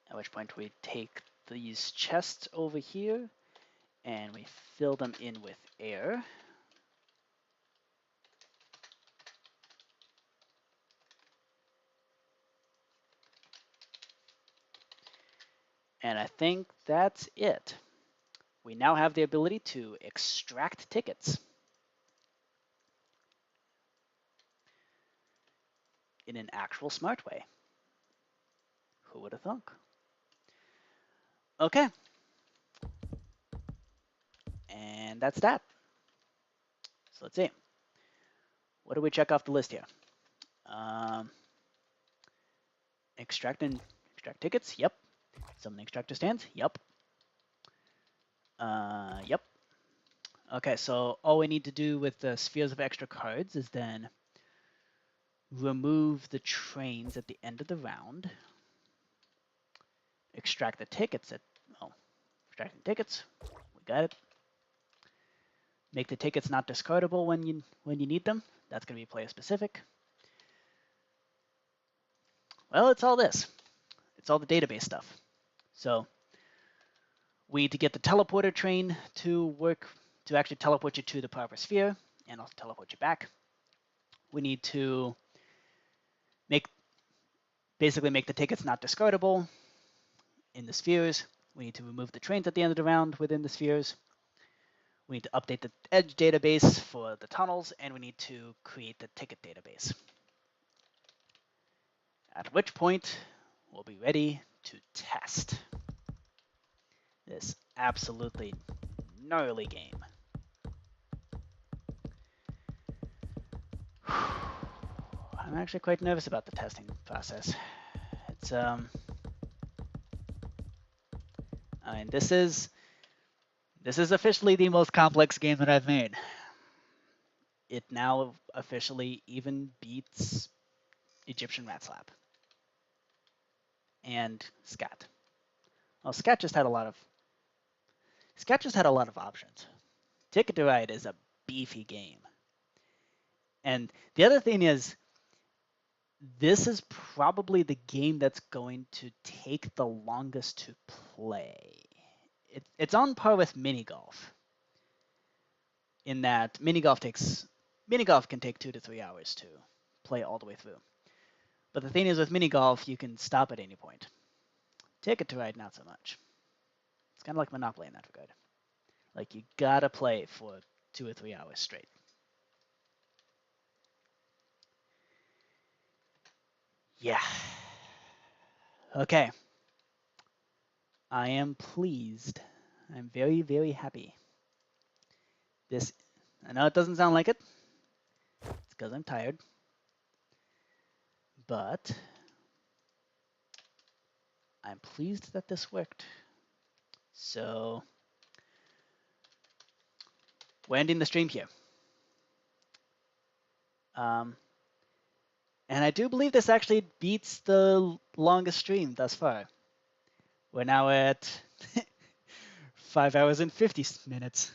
Speaker 1: At which point we take these chests over here and we fill them in with air. And I think that's it. We now have the ability to extract tickets in an actual smart way. Who would have thunk? Okay. And that's that. So let's see. What do we check off the list here? Extract tickets? Yep. Summon extractor stands? Yep. Yep. Okay, so all we need to do with the spheres of extra cards is then remove the trains at the end of the round. Extract the tickets extracting tickets. We got it. Make the tickets not discardable when you need them. That's going to be player specific. Well, it's all this. It's all the database stuff. So we need to get the teleporter train to work to actually teleport you to the proper sphere and also teleport you back. We need to basically make the tickets not discardable in the spheres. We need to remove the trains at the end of the round within the spheres. We need to update the edge database for the tunnels, and we need to create the ticket database. At which point, we'll be ready to test this absolutely gnarly game. I'm actually quite nervous about the testing process. It's I mean, this is officially the most complex game that I've made. It now officially even beats Egyptian Rat Slap and Scat. Well, Scat just had a lot of options. Ticket to Ride is a beefy game. And the other thing is, this is probably the game that's going to take the longest to play. It's on par with mini golf, in that mini golf can take 2 to 3 hours to play all the way through. But the thing is, with mini golf, you can stop at any point. Ticket to Ride, not so much. It's kind of like Monopoly in that regard. Like, you gotta play for 2 or 3 hours straight. Yeah. Okay. I am pleased. I'm very, very happy. I know it doesn't sound like it. It's because I'm tired. But I'm pleased that this worked. So we're ending the stream here. And I do believe this actually beats the longest stream thus far. We're now at 5 hours and 50 minutes.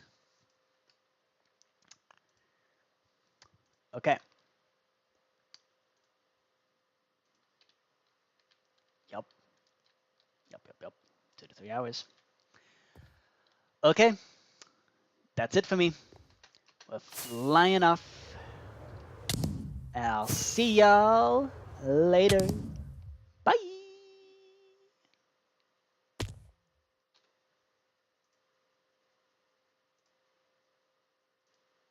Speaker 1: Okay. Yep. 2 to 3 hours. Okay. That's it for me. We're flying off. And I'll see y'all later.